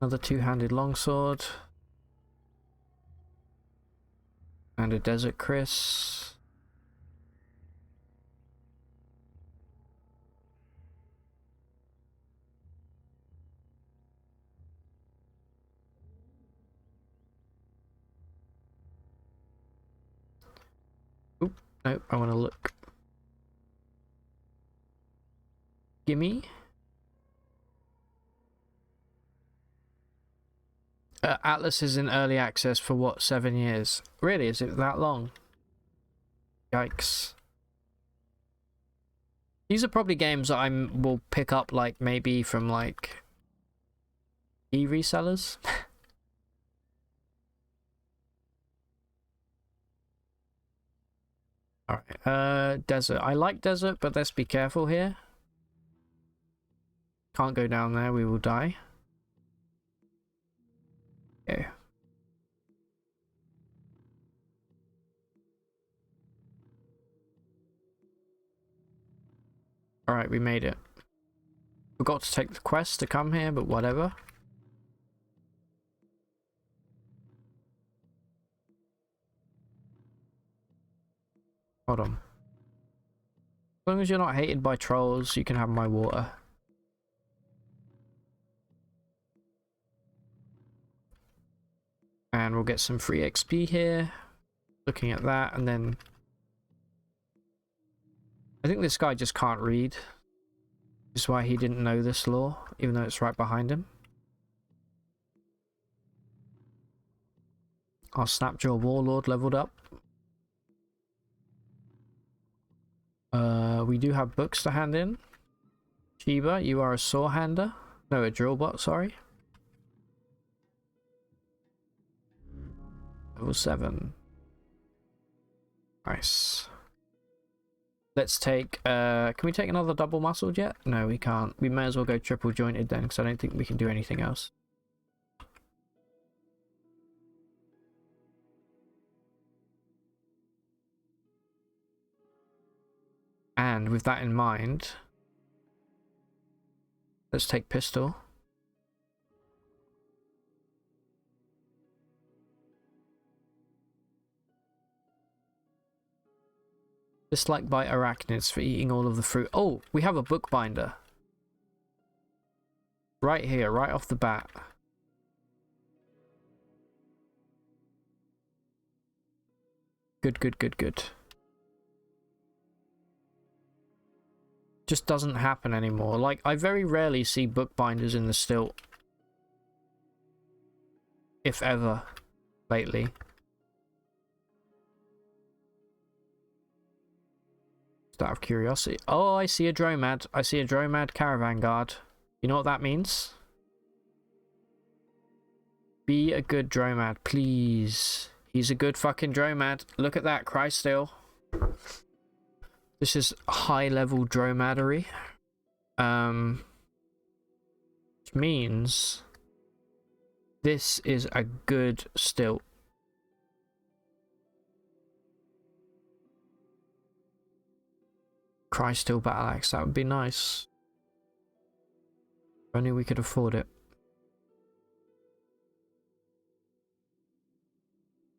[SPEAKER 1] Another two-handed longsword. And a desert Chris. Oop, nope, I want to look. Gimme. Atlas is in early access for what, 7 years? Really? Is it that long? Yikes. These are probably games that will pick up, like, maybe from, like, e-resellers. Alright, desert. I like desert, but let's be careful here. Can't go down there, we will die. Okay. Alright, we made it. Forgot to take the quest to come here, but whatever. Hold on. As long as you're not hated by trolls, you can have my water. And we'll get some free XP here. Looking at that, and then... I think this guy just can't read. This is why he didn't know this lore, even though it's right behind him. Our Snapjaw Warlord leveled up. We do have books to hand in. Shiba, you are a saw hander. No, a drill bot, sorry. Level 7. Nice. Let's take, can we take another double muscled yet? No, we can't. We may as well go triple jointed then, because I don't think we can do anything else. And with that in mind, let's take pistol. Disliked by arachnids for eating all of the fruit. Oh, we have a bookbinder. Right here, right off the bat. Good, good, good, good. Just doesn't happen anymore. Like, I very rarely see bookbinders in the stilt. If ever, lately. Just out of curiosity. Oh, I see a dromad. I see a dromad caravan guard. You know what that means? Be a good dromad, please. He's a good fucking dromad. Look at that, cry still. This is high-level dromadery. Which means this is a good stilt. Cry still battle axe, that would be nice. If only we could afford it.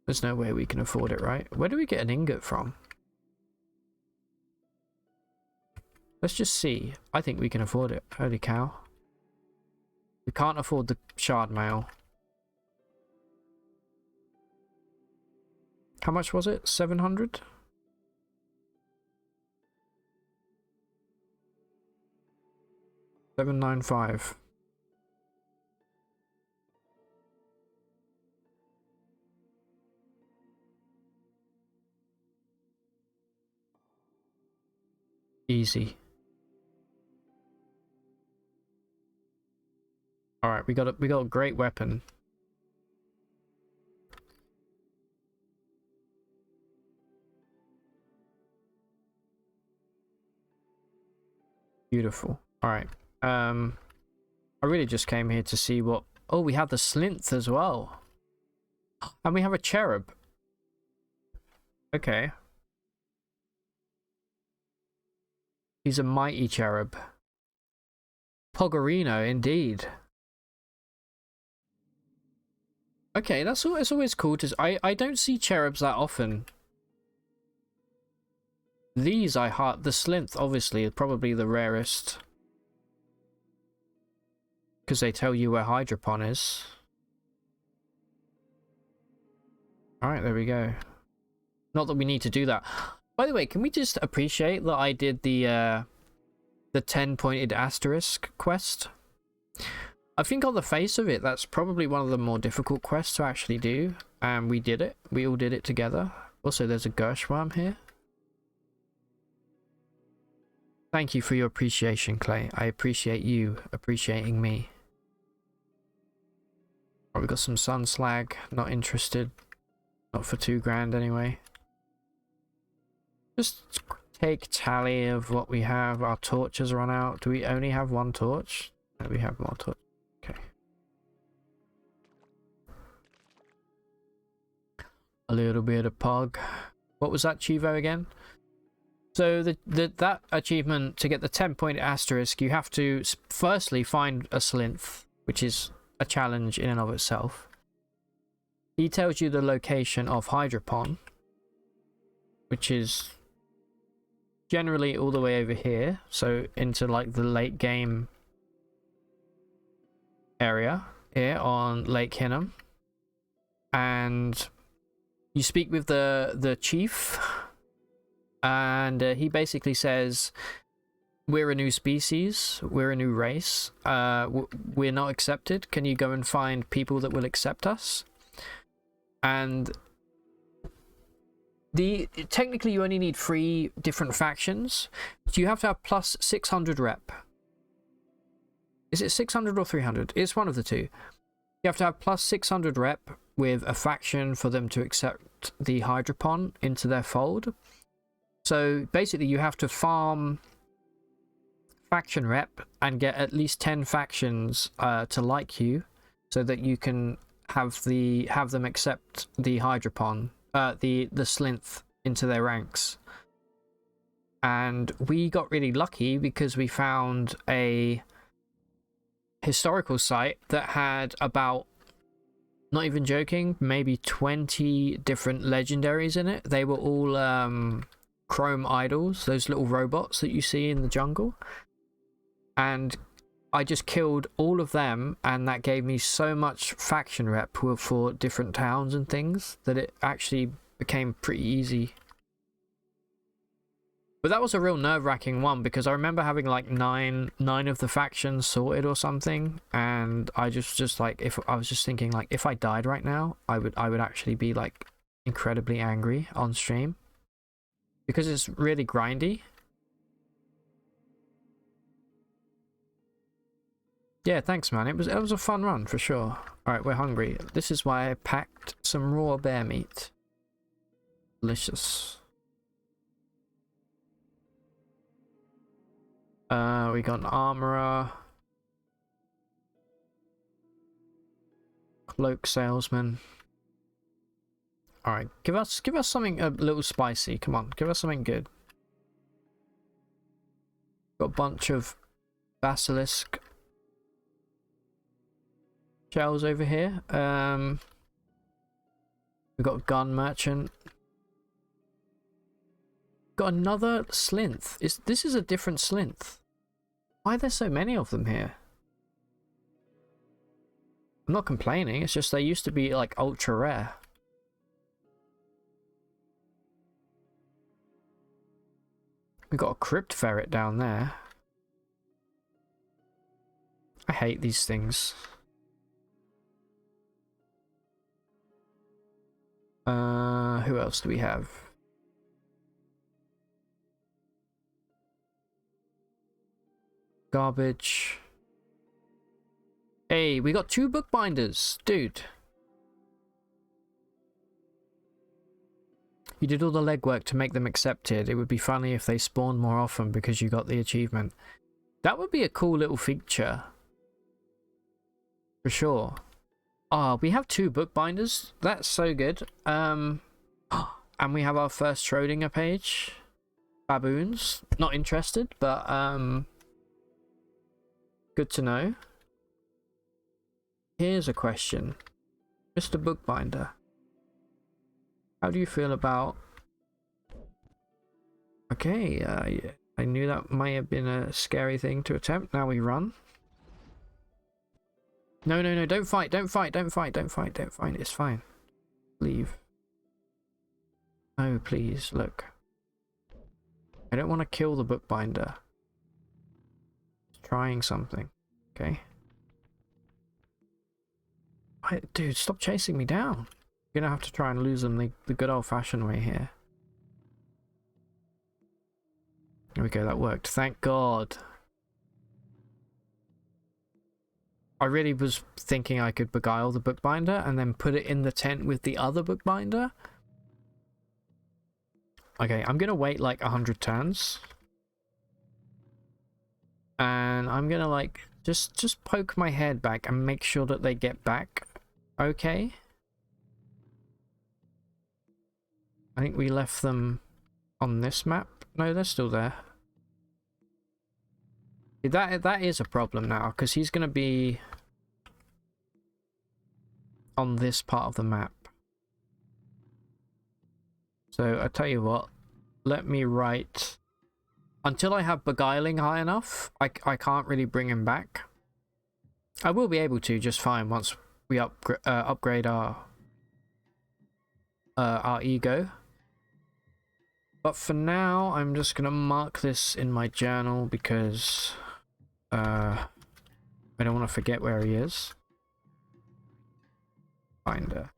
[SPEAKER 1] There's no way we can afford it, right? Where do we get an ingot from? Let's just see. I think we can afford it. Holy cow. We can't afford the shard mail. How much was it? 700? $795. Easy. All right, we got a great weapon. Beautiful. All right. I really just came here to see what... Oh, we have the Slinth as well. And we have a cherub. Okay. He's a mighty cherub. Pogorino, indeed. Okay, that's it's always cool to... I don't see cherubs that often. These I heart... The Slinth, obviously, is probably the rarest. Because they tell you where Hydropon is. Alright, there we go. Not that we need to do that. By the way, can we just appreciate that I did the 10-pointed asterisk quest? I think on the face of it, that's probably one of the more difficult quests to actually do. And we did it. We all did it together. Also, there's a Gershworm here. Thank you for your appreciation, Clay. I appreciate you appreciating me. Oh, we got some sun slag. Not interested. Not for $2,000 anyway. Just take tally of what we have. Our torches run out. Do we only have one torch? No, we have more torch. Okay. A little bit of pog. What was that, Chivo, again? So that achievement, to get the 10-point asterisk, you have to firstly find a Slinth, which is a challenge in and of itself. He tells you the location of Hydropon, which is generally all the way over here, so into like the late game area here on Lake Hinnom. And you speak with the chief, and he basically says, we're a new species, we're a new race, we're not accepted, can you go and find people that will accept us? And technically you only need 3 different factions, so you have to have plus 600 rep. Is it 600 or 300? It's one of the two. You have to have plus 600 rep with a faction for them to accept the Hydropon into their fold. So basically you have to farm faction rep and get at least 10 factions to like you, so that you can have them accept the hydropon, the Slinth into their ranks. And we got really lucky because we found a historical site that had about, not even joking, maybe 20 different legendaries in it. They were all chrome idols, those little robots that you see in the jungle. And I just killed all of them, and that gave me so much faction rep for different towns and things that it actually became pretty easy. But that was a real nerve-wracking one, because I remember having like nine of the factions sorted or something, and I just like, if I was just thinking like, if I died right now, I would actually be like incredibly angry on stream, because it's really grindy. Yeah, thanks, man. It was a fun run for sure. All right, we're hungry. This is why I packed some raw bear meat. Delicious. We got an armorer, cloak salesman. All right, give us something a little spicy. Come on, give us something good. Got a bunch of basilisk shells over here. We've got a gun merchant. Got another Slinth. This is a different Slinth. Why are there so many of them here? I'm not complaining, it's just they used to be like ultra rare. We got a crypt ferret down there. I hate these things. Who else do we have? Garbage. Hey, we got 2 bookbinders, dude. You did all the legwork to make them accepted. It would be funny if they spawned more often because you got the achievement. That would be a cool little feature. For sure. Ah, we have 2 bookbinders. That's so good. And we have our first Schrodinger page. Baboons. Not interested, but good to know. Here's a question. Mr. Bookbinder, how do you feel about... Okay, yeah, I knew that may have been a scary thing to attempt. Now we run. No, no, no, don't fight, don't fight, don't fight, don't fight, don't fight. It's fine. Leave. No, please, look. I don't want to kill the bookbinder. Trying something, okay? Dude, stop chasing me down. You're gonna have to try and lose them the good old-fashioned way here. There we go, that worked. Thank God. I really was thinking I could beguile the bookbinder and then put it in the tent with the other bookbinder. Okay, I'm gonna wait like 100 turns. And I'm gonna like just poke my head back and make sure that they get back okay. I think we left them on this map. No, they're still there. That is a problem now, because he's gonna be on this part of the map. So I tell you what, let me write... Until I have beguiling high enough, I can't really bring him back. I will be able to just fine once we upgrade our ego. But for now, I'm just gonna mark this in my journal because I don't want to forget where he is. Finder.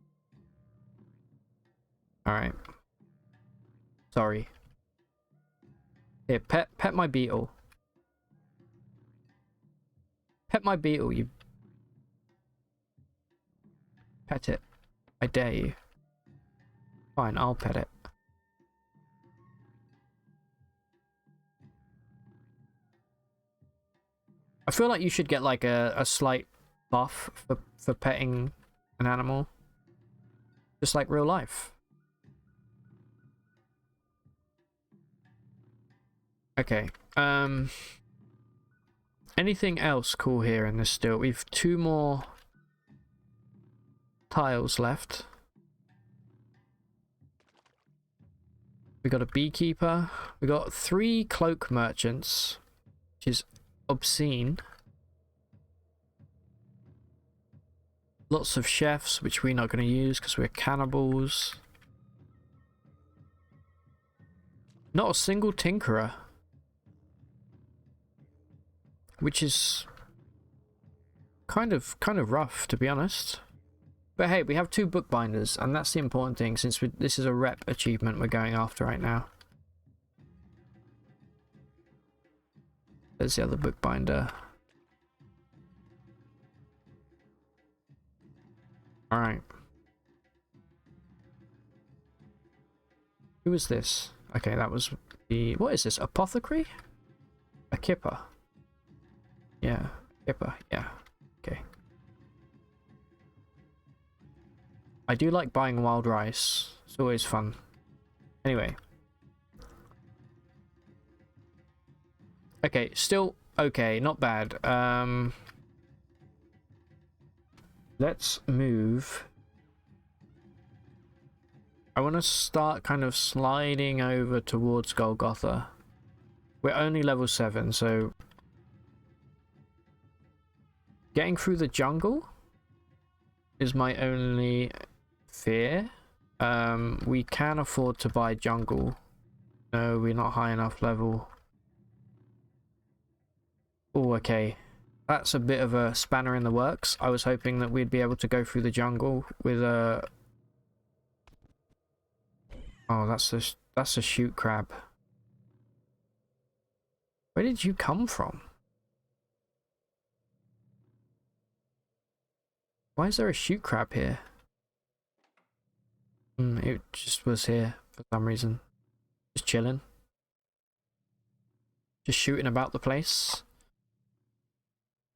[SPEAKER 1] All right. Sorry. Here, pet my beetle. Pet my beetle, you... Pet it. I dare you. Fine, I'll pet it. I feel like you should get like a slight buff for petting an animal. Just like real life. Okay. Anything else cool here in this still? We've 2 more tiles left. We got a beekeeper. We got 3 cloak merchants, which is obscene. Lots of chefs, which we're not going to use because we're cannibals. Not a single tinkerer, which is kind of rough, to be honest. But hey, we have 2 bookbinders, and that's the important thing, since this is a rep achievement we're going after right now. There's the other bookbinder. Alright. Who was this? Okay, that was the... What is this? Apothecary? A kipper. Yeah, kipper, yeah. Okay. I do like buying wild rice. It's always fun. Anyway. Okay, still okay, not bad. Let's move. I want to start kind of sliding over towards Golgotha. We're only level 7, so getting through the jungle is my only fear. We can afford to buy jungle. No, we're not high enough level. Oh, okay. That's a bit of a spanner in the works. I was hoping that we'd be able to go through the jungle with a... Oh, that's a shoot crab. Where did you come from? Why is there a shoot crab here? It just was here for some reason. Just chilling. Just shooting about the place.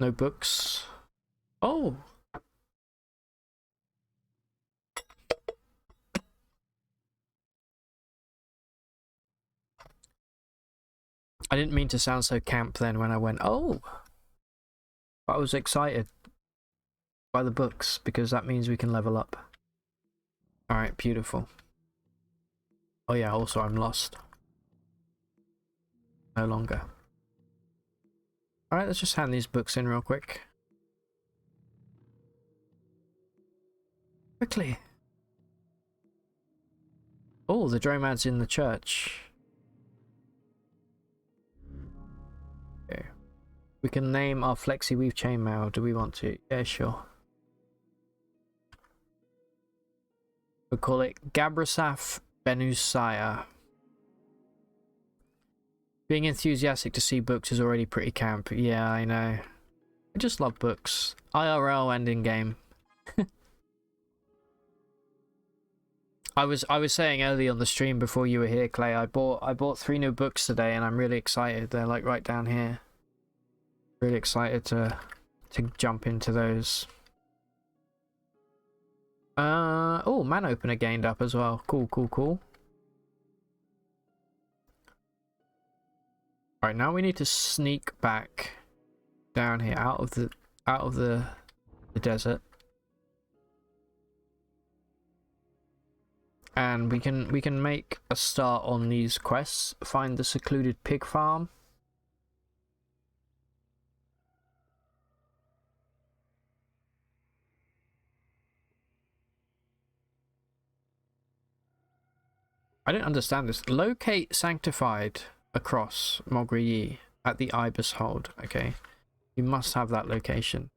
[SPEAKER 1] No books. Oh! I didn't mean to sound so camp then when I went, oh! But I was excited by the books because that means we can level up. Alright, beautiful. Oh yeah, also I'm lost. No longer. Alright, let's just hand these books in real quick. Quickly. Oh, the dromad's in the church. Okay. We can name our Flexi Weave Chainmail. Do we want to? Yeah, sure. We'll call it Gabrasaf Benusaya. Being enthusiastic to see books is already pretty camp. Yeah, I know. I just love books. IRL and in-game. I was saying earlier on the stream before you were here, Clay, I bought 3 new books today and I'm really excited. They're like right down here. Really excited to jump into those. Oh, man opener gained up as well. Cool, cool, cool. Alright, now we need to sneak back down here out of the desert. And we can make a start on these quests. Find the secluded pig farm. I don't understand this. Locate Sanctified across Mogriyi at the Ibis Hold. Okay. You must have that location.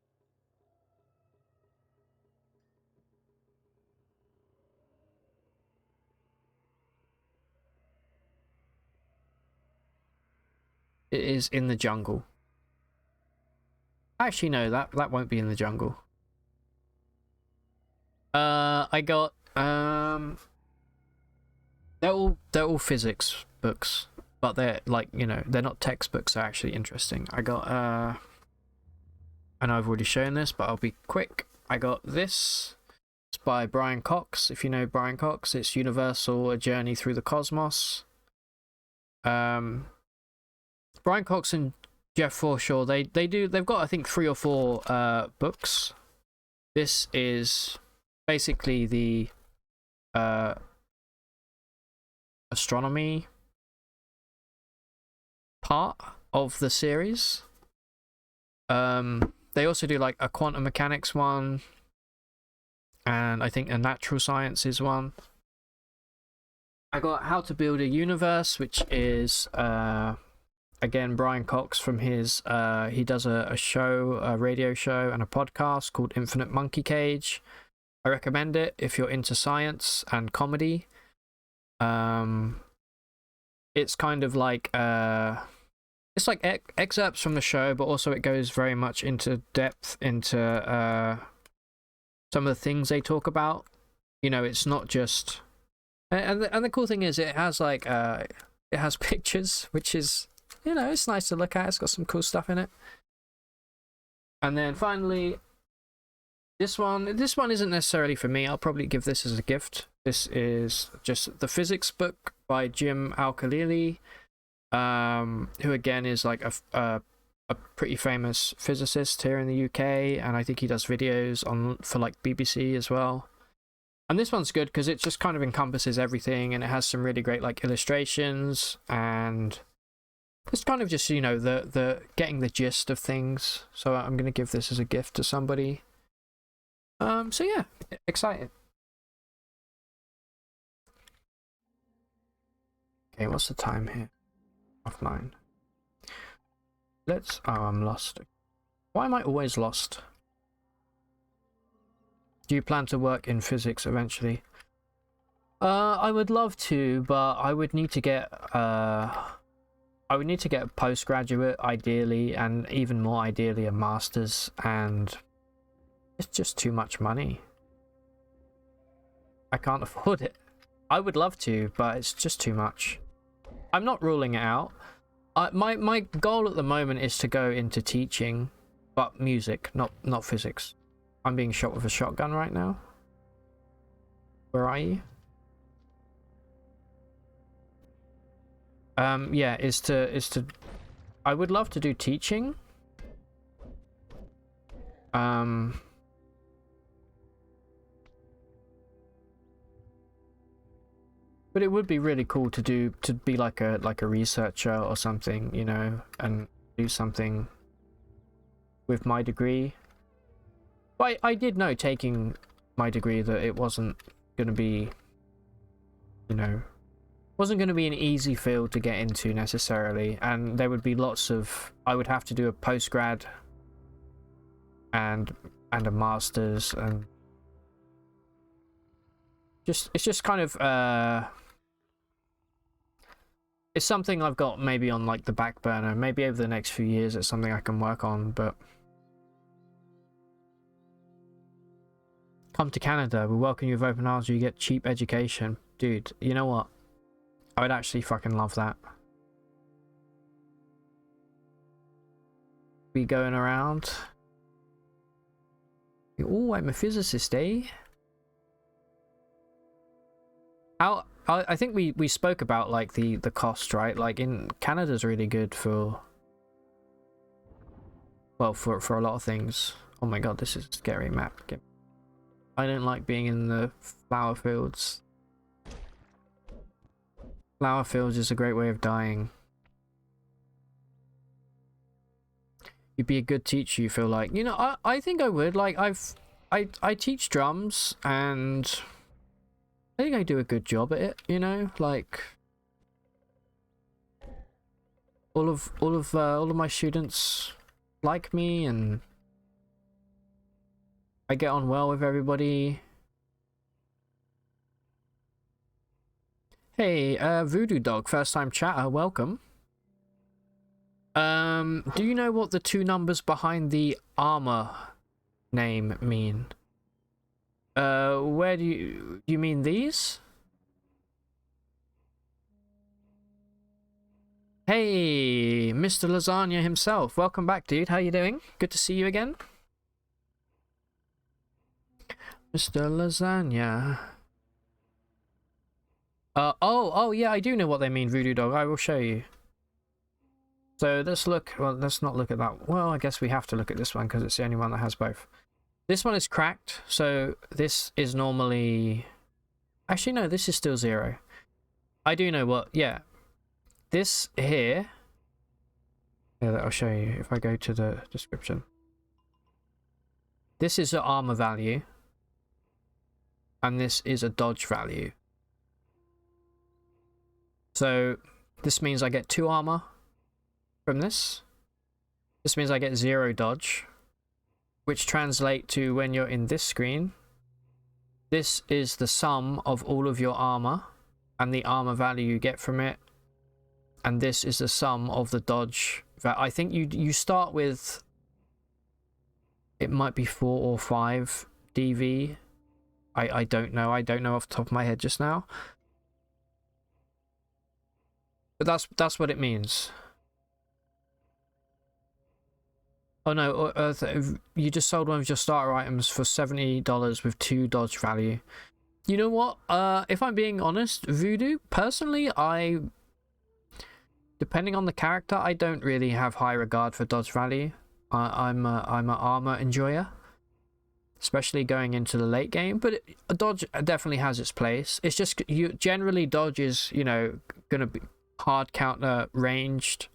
[SPEAKER 1] It is in the jungle. Actually, no, that won't be in the jungle. I got they're all physics books, but they're like, you know, they're not textbooks. They're actually interesting. I got I know I've already shown this, but I'll be quick. I got this. It's by Brian Cox. If you know Brian Cox, it's Universal: A Journey Through the Cosmos. Brian Cox and Jeff Forshaw, they've got, I think, 3 or 4 books. This is basically the astronomy part of the series. They also do like a quantum mechanics one, and I think a natural sciences one. I got How to Build a Universe, which is again Brian Cox from his he does a show, a radio show and a podcast called Infinite Monkey Cage. I recommend it if you're into science and comedy. It's kind of like it's like excerpts from the show, but also it goes very much into depth into some of the things they talk about. You know, it's not just, and the cool thing is it has like it has pictures, which is, you know, it's nice to look at. It's got some cool stuff in it. And then finally, this one isn't necessarily for me. I'll probably give this as a gift. This is just the physics book by Jim Al-Khalili, who again is like a pretty famous physicist here in the UK, and I think he does videos for like BBC as well. And this one's good because it just kind of encompasses everything, and it has some really great like illustrations, and it's kind of just, you know, the getting the gist of things. So I'm gonna give this as a gift to somebody. So yeah, excited. Okay, what's the time here? 9:30. Let's... Oh, I'm lost. Why am I always lost? Do you plan to work in physics eventually? I would love to, but I would need to get a postgraduate ideally, and even more ideally a master's, and it's just too much money. I can't afford it. I would love to, but it's just too much. I'm not ruling it out. My goal at the moment is to go into teaching, but music, not physics. I'm being shot with a shotgun right now. Where are you? Yeah, is to I would love to do teaching. But it would be really cool to be like a researcher or something, you know, and do something with my degree. But I did know taking my degree that it wasn't going to be, you know, wasn't going to be an easy field to get into necessarily, and there would be lots of, I would have to do a postgrad and a master's, and it's just kind of it's something I've got maybe on like the back burner. Maybe over the next few years it's something I can work on, but come to Canada, we welcome you with open arms, you get cheap education. Dude, you know what? I would actually fucking love that. Be going around. Oh, I'm a physicist, eh? I think we spoke about like the cost, right? Like in Canada's really good for, well, for a lot of things. Oh my god, this is a scary map. I don't like being in the flower fields. Flower fields is a great way of dying. You'd be a good teacher, you feel like. You know, I think I would. Like I teach drums, and I think I do a good job at it, you know, like all of my students like me, and I get on well with everybody. Hey, Voodoo Dog, first time chatter, welcome. Do you know what the 2 numbers behind the armor name mean? Where do you mean these? Hey, Mr. Lasagna himself. Welcome back, dude. How you doing? Good to see you again. Mr. Lasagna. Oh, yeah, I do know what they mean, Voodoo Dog. I will show you. So let's look. Well, let's not look at that. Well, I guess we have to look at this one because it's the only one that has both. This one is cracked. So this is normally. Actually, no. This is still 0. I do know what. Yeah. This here. Yeah, I'll show you if I go to the description. This is an armor value. And this is a dodge value. So this means I get 2 armor from this. This means I get 0 dodge, which translate to when you're in this screen. This is the sum of all of your armor and the armor value you get from it. And this is the sum of the dodge. I think you start with, it might be 4 or 5 DV. I don't know. I don't know off the top of my head just now. But that's what it means. Oh no, you just sold one of your starter items for $70 with 2 dodge value. You know what? If I'm being honest, Voodoo, personally, depending on the character, I don't really have high regard for dodge value. I'm an armor enjoyer, especially going into the late game. But dodge definitely has its place. It's just generally dodge is, you know, gonna be hard counter ranged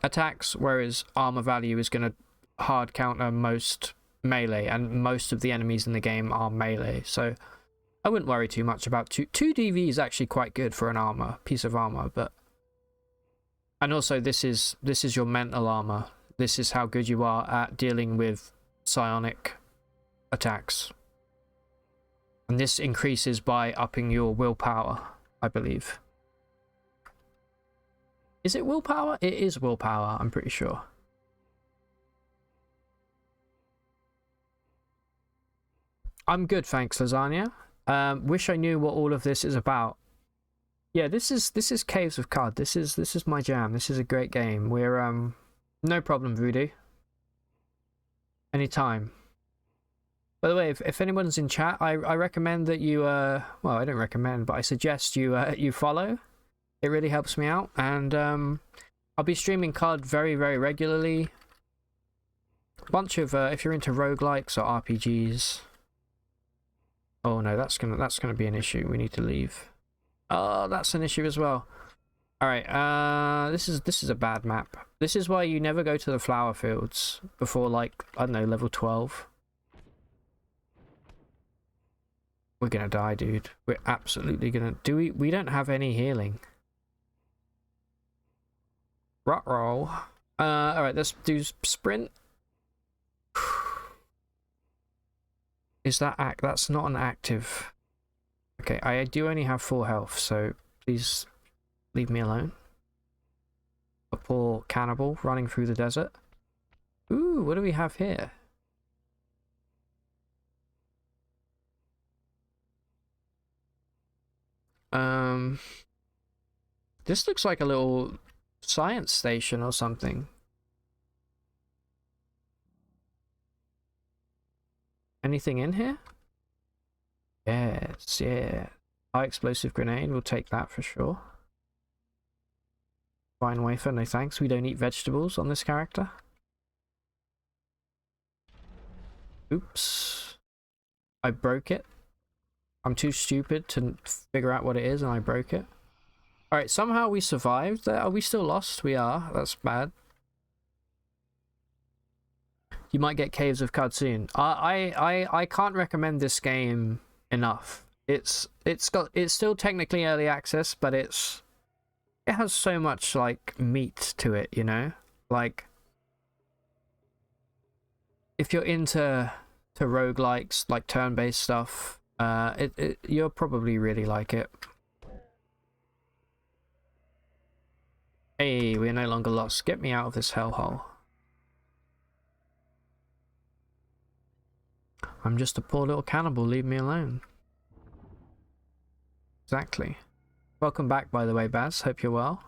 [SPEAKER 1] attacks, whereas armor value is gonna hard counter most melee, and most of the enemies in the game are melee. So I wouldn't worry too much about 2 DV is actually quite good for an piece of armor, but. And also, this is your mental armor. This is how good you are at dealing with psionic attacks. And this increases by upping your willpower, I believe. Is it willpower? It is willpower, I'm pretty sure. I'm good, thanks, Lasagna. Wish I knew what all of this is about. Yeah, this is Caves of QUD. This is my jam. This is a great game. We're no problem, Voodoo. Anytime. By the way, if anyone's in chat, I recommend that you well, I don't recommend, but I suggest you you follow. It really helps me out, and I'll be streaming QUD very, very regularly. A bunch of if you're into roguelikes or RPGs. Oh no, that's gonna be an issue. We need to leave. Oh, that's an issue as well. Alright, this is a bad map. This is why you never go to the flower fields before, like, I don't know, level 12. We're gonna die, dude. We're absolutely gonna... We don't have any healing. Ruh-roll. Alright, let's do sprint. Is that that's not an active... Okay, I do only have 4 health, so please leave me alone. A poor cannibal running through the desert. Ooh, what do we have here? This looks like a little science station or something. Anything in here? Yes, yeah. High explosive grenade, we'll take that for sure. Fine wafer, no thanks. We don't eat vegetables on this character. Oops. I broke it. I'm too stupid to figure out what it is, and I broke it. Alright, somehow we survived there. Are we still lost? We are. That's bad. You might get Caves of QUD soon. I can't recommend this game enough. It's still technically early access, but it has so much like meat to it, you know? Like if you're into roguelikes, like turn-based stuff, you'll probably really like it. Hey, we're no longer lost. Get me out of this hellhole. I'm just a poor little cannibal, leave me alone. Exactly. Welcome back, by the way, Baz. Hope you're well.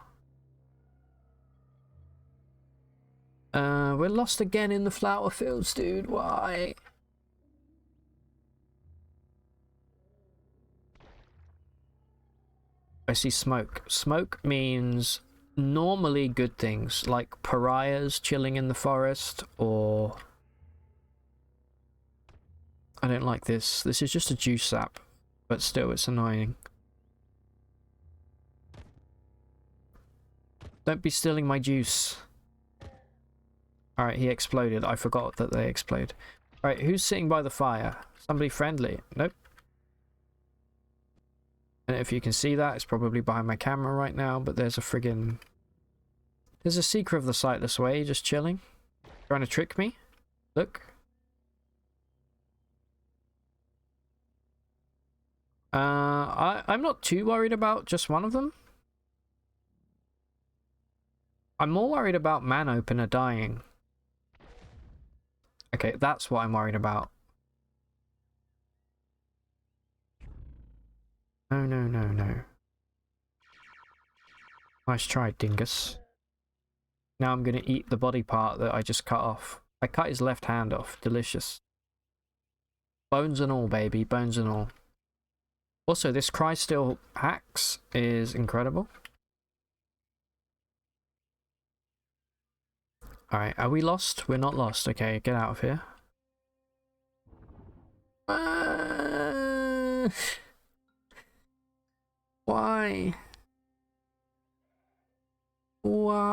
[SPEAKER 1] We're lost again in the flower fields, dude. Why? I see smoke. Smoke means normally good things, like pariahs chilling in the forest, or... I don't like this. This is just a juice sap, but still, it's annoying. Don't be stealing my juice. Alright, he exploded. I forgot that they explode. Alright, who's sitting by the fire? Somebody friendly? Nope. And if you can see that, it's probably behind my camera right now, but there's a friggin... There's a Seeker of the Sightless Way, just chilling. Trying to trick me. Look. I'm not too worried about just one of them. I'm more worried about Man Opener dying. Okay, that's what I'm worried about. No, no, no, no. Nice try, dingus. Now I'm gonna eat the body part that I just cut off. I cut his left hand off. Delicious. Bones and all, baby. Bones and all. Also, this Cry Still hacks is incredible. Alright, are we lost? We're not lost. Okay, get out of here. Why? Why?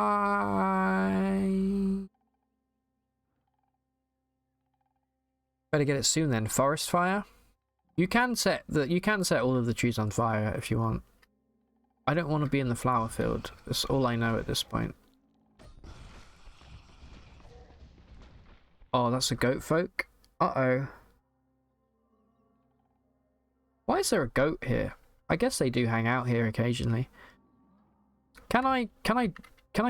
[SPEAKER 1] Better get it soon then. Forest fire? You can set all of the trees on fire if you want. I don't want to be in the flower field. That's all I know at this point. Oh, that's a goat folk. Uh-oh. Why is there a goat here? I guess they do hang out here occasionally. Can I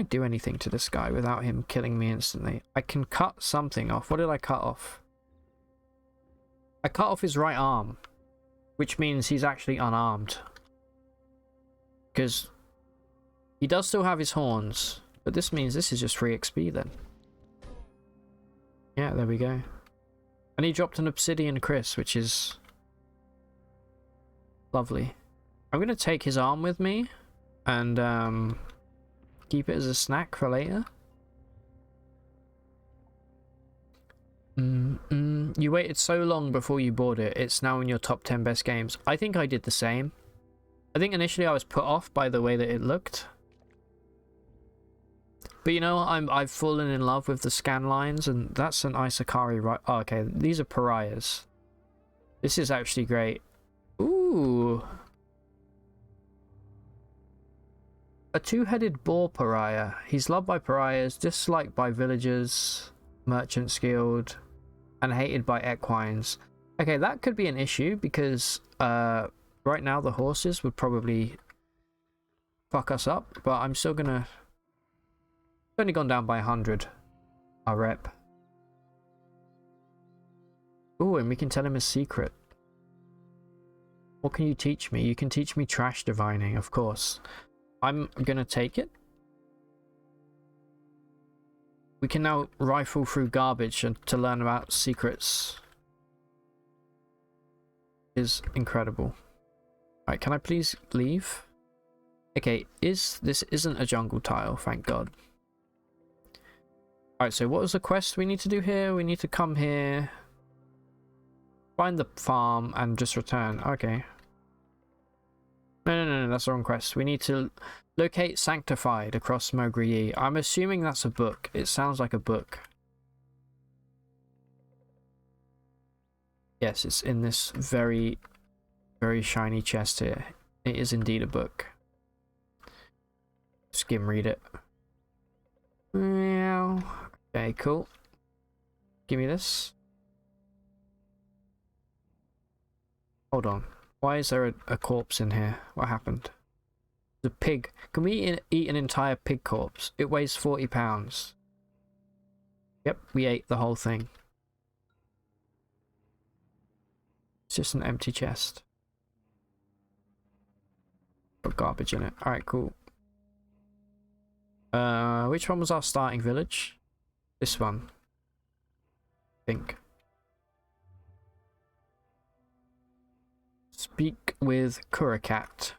[SPEAKER 1] do anything to this guy without him killing me instantly? I can cut something off. What did I cut off? I cut off his right arm, which means he's actually unarmed. Because he does still have his horns, but this means this is just free XP then. Yeah, there we go. And he dropped an obsidian Chris, which is lovely. I'm going to take his arm with me and keep it as a snack for later. You waited so long before you bought it. It's now in your top 10 best games. I think I did the same. I think initially I was put off by the way that it looked. But you know, I've fallen in love with the scan lines, and that's an Isakari, right? Oh, okay, these are pariahs. This is actually great. Ooh. A two-headed boar pariah. He's loved by pariahs, disliked by villagers, merchants guild, and hated by equines. Okay, that could be an issue because right now the horses would probably fuck us up, but I'm still gonna... It's only gone down by 100. Our rep. Ooh, and we can tell him a secret. What can you teach me? You can teach me trash divining, of course. I'm gonna take it. We can now rifle through garbage and to learn about secrets. Is incredible. Alright, can I please leave? Okay, this isn't a jungle tile, thank God. Alright, so what was the quest we need to do here? We need to come here, find the farm, and just return. Okay. No, that's the wrong quest. We need to locate Sanctified across Mogriyi. I'm assuming that's a book. It sounds like a book. Yes, it's in this very, very shiny chest here. It is indeed a book. Skim read it. Meow. Okay, cool. Give me this. Hold on. Why is there a corpse in here? What happened? The pig. Can we eat an entire pig corpse? It weighs 40 pounds. Yep, we ate the whole thing. It's just an empty chest. Got garbage in it. Alright, cool. Which one was our starting village? This one. I think. Speak with Kurakat.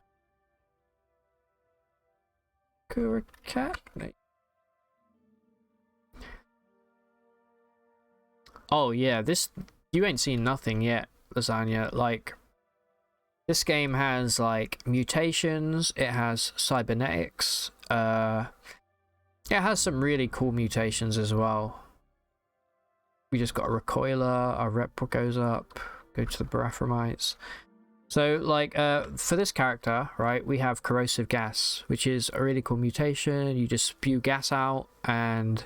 [SPEAKER 1] cat? Oh yeah, this you ain't seen nothing yet, Lasagna. Like, this game has like mutations, it has cybernetics, it has some really cool mutations as well. We just got a recoiler, our rep goes up, go to the Barathromites. So like for this character, right, we have corrosive gas, which is a really cool mutation. You just spew gas out, and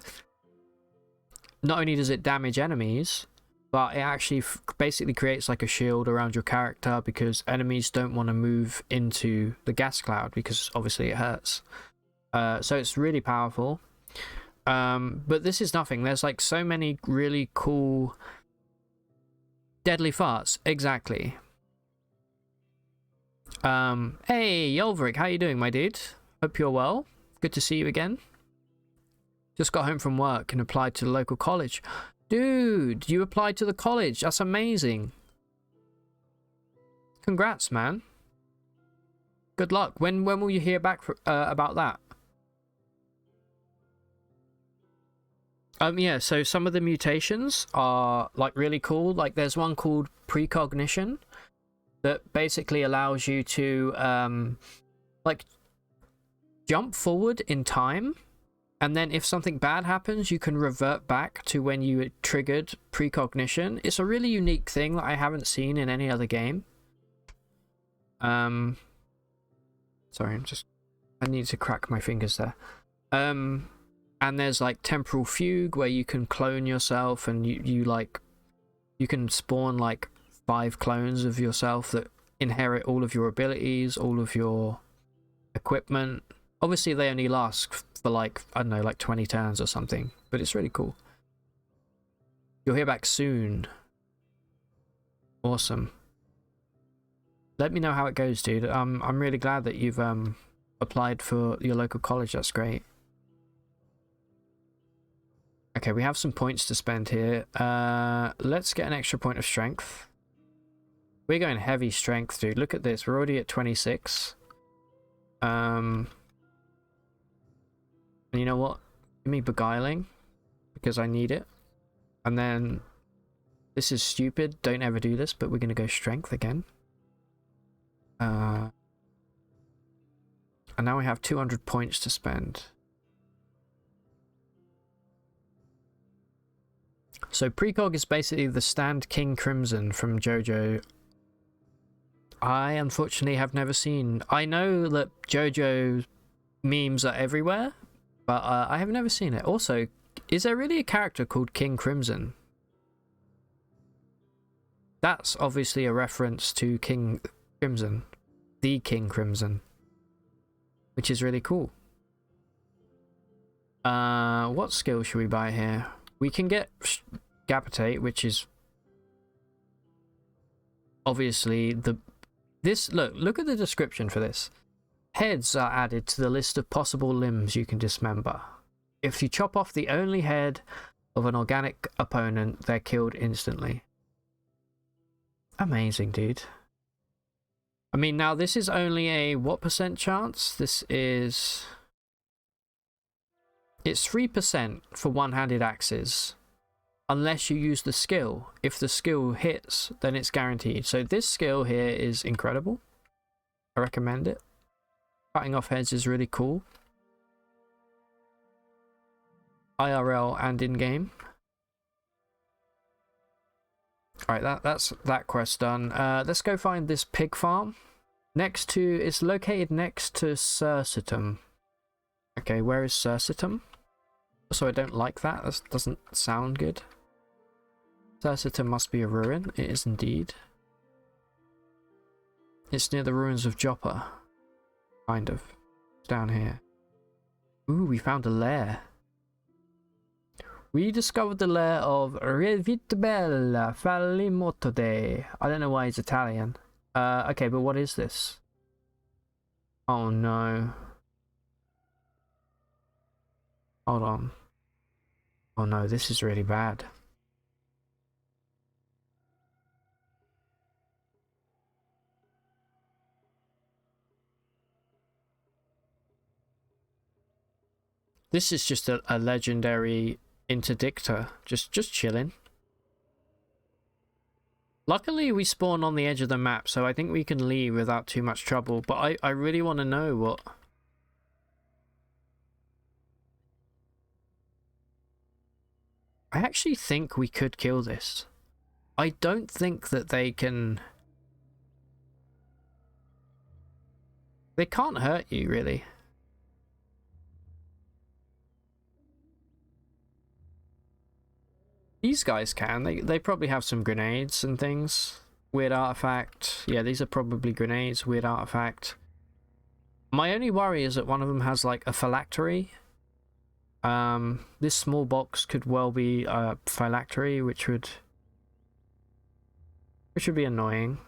[SPEAKER 1] not only does it damage enemies, but it actually basically creates like a shield around your character, because enemies don't want to move into the gas cloud because obviously it hurts. So it's really powerful. But this is nothing. There's like so many really cool deadly farts. Exactly. Hey Yolveric, how you doing, my dude? Hope you're well. Good to see you again. Just got home from work and applied to the local college. Dude, you applied to the college. That's amazing. Congrats, man. Good luck. When will you hear back about that? Yeah, so some of the mutations are like really cool. Like there's one called precognition that basically allows you to like jump forward in time, and then if something bad happens, you can revert back to when you triggered precognition. It's a really unique thing that I haven't seen in any other game. Sorry, I need to crack my fingers there. And there's like temporal fugue, where you can clone yourself, and you can spawn like 5 clones of yourself that inherit all of your abilities, all of your equipment. Obviously they only last for like, I don't know, like 20 turns or something, but it's really cool. You'll hear back soon. Awesome. Let me know how it goes, dude. I'm really glad that you've applied for your local college. That's great. Okay, we have some points to spend here. Let's get an extra point of strength. We're going heavy strength, dude. Look at this. We're already at 26. And you know what? Give me beguiling, because I need it. And then this is stupid. Don't ever do this, but we're going to go strength again. And now we have 200 points to spend. So precog is basically the stand King Crimson from JoJo. I unfortunately have never seen. I know that JoJo memes are everywhere, but I have never seen it. Also, is there really a character called King Crimson? That's obviously a reference to King Crimson, the King Crimson, which is really cool. What skill should we buy here? We can get Gapitate, which is obviously look at the description for this. Heads are added to the list of possible limbs you can dismember. If you chop off the only head of an organic opponent, they're killed instantly. Amazing, dude. I mean, now this is only a what % chance? This is... It's 3% for one-handed axes, unless you use the skill. If the skill hits, then it's guaranteed. So this skill here is incredible. I recommend it. Cutting off heads is really cool. IRL and in-game. Alright, that's that quest done. Let's go find this pig farm. It's located next to Sursitum. Okay, where is Sursitum? So I don't like that. That doesn't sound good. Sursitum must be a ruin. It is indeed. It's near the ruins of Joppa. Kind of. It's down here. Ooh, we found a lair. We discovered the lair of Revitbella Fallimotode. I don't know why it's Italian. Okay, but what is this? Oh no. Hold on. Oh no, this is really bad. This is just a legendary interdictor, just chilling. Luckily, we spawn on the edge of the map, so I think we can leave without too much trouble. But I really want to know what... I actually think we could kill this. I don't think that they can... They can't hurt you, really. These guys can. They probably have some grenades and things. Weird artifact. Yeah, these are probably grenades. Weird artifact. My only worry is that one of them has like a phylactery. This small box could well be a phylactery, which would be annoying.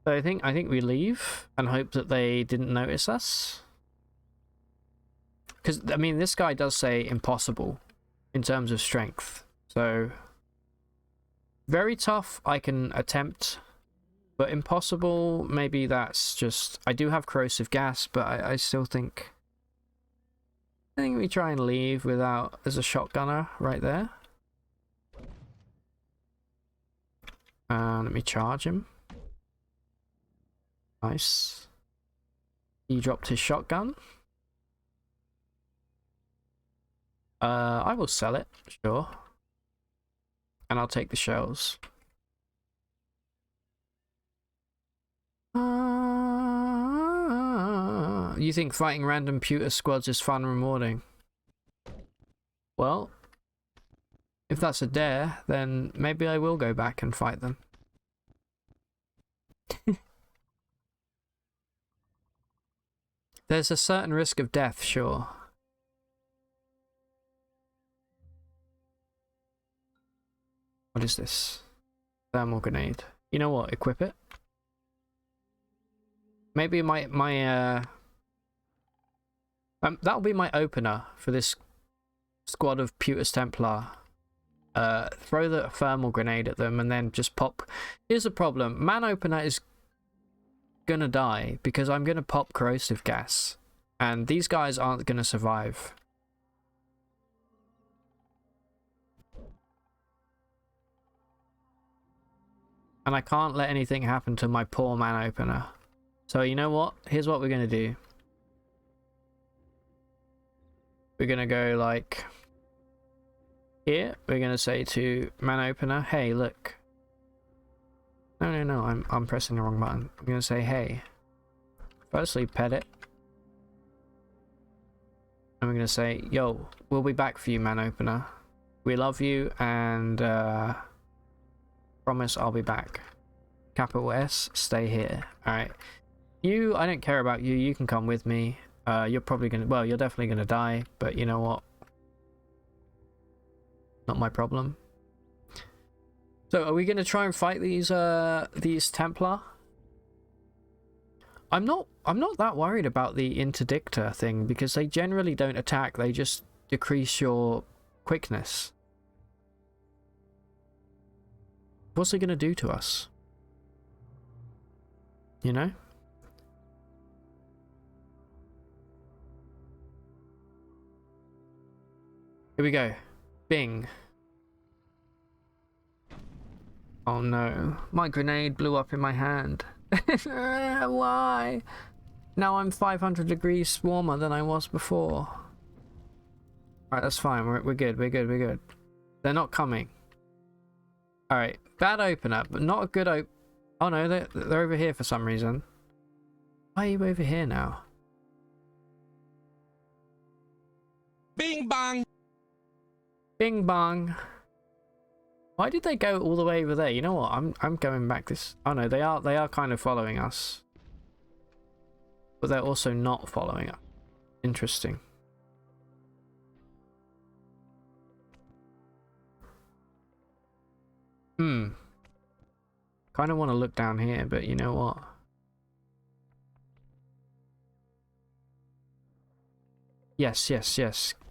[SPEAKER 1] So I think we leave and hope that they didn't notice us. Because I mean, this guy does say impossible in terms of strength. So very tough I can attempt, but impossible, maybe that's just... I do have corrosive gas, but I still think... I think we try and leave without... There's a shotgunner right there. Let me charge him. Nice. He dropped his shotgun. I will sell it, sure. And I'll take the shells. You think fighting random pewter squads is fun and rewarding? Well, if that's a dare, then maybe I will go back and fight them. There's a certain risk of death, sure. What is this? Thermal grenade. You know what? Equip it. Maybe that'll be my opener for this squad of Pewter's Templar. Throw the thermal grenade at them and then just pop. Here's the problem. Man opener is gonna die because I'm gonna pop corrosive gas. And these guys aren't gonna survive. And I can't let anything happen to my poor man opener. So you know what? Here's what we're gonna do. We're gonna go like here. We're gonna say to man opener, hey, look. No, I'm pressing the wrong button. I'm gonna say, hey. Firstly, pet it. And we're gonna say, yo, we'll be back for you, man opener. We love you and promise I'll be back. Capital S, stay here. Alright. You, I don't care about you. You can come with me. You're probably gonna, well, you're definitely gonna die, but you know what? Not my problem. So, are we gonna try and fight these Templar? I'm not that worried about the interdictor thing because they generally don't attack. They just decrease your quickness. What's it gonna do to us? You know? Here we go. Bing. Oh no. My grenade blew up in my hand. Why? Now I'm 500 degrees warmer than I was before. Alright, that's fine. We're good. We're good. They're not coming. Alright. Bad opener, but not a good Oh no, they're over here for some reason. Why are you over here now?
[SPEAKER 2] Bing bang.
[SPEAKER 1] Bing bang. Why did they go all the way over there? You know what? I'm going back this. Oh no, they are kind of following us. But they're also not following us. Interesting. Kind of want to look down here, but you know what? Yes.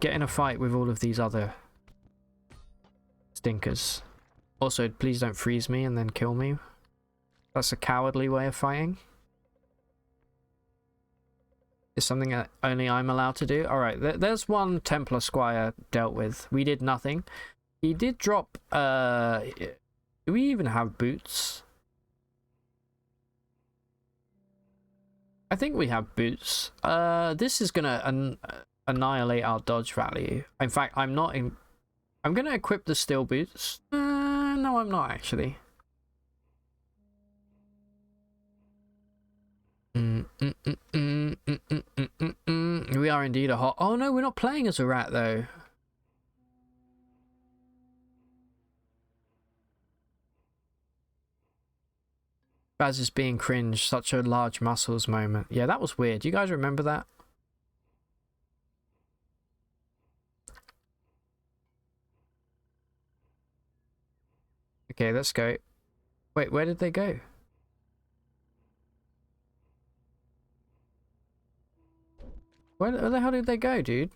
[SPEAKER 1] Get in a fight with all of these other stinkers. Also, please don't freeze me and then kill me. That's a cowardly way of fighting. is something that only I'm allowed to do. Alright, there's one Templar Squire dealt with. We did nothing. He did drop, do we even have boots? I think we have boots. This is gonna annihilate our dodge value. In fact, I'm gonna equip the steel boots. No, I'm not actually. We are indeed a hot. Oh no, we're not playing as a rat though. Baz is being cringe, such a large muscles moment. Yeah, that was weird. You guys remember that? Okay, let's go. Wait, where did they go? Where the hell did they go, dude?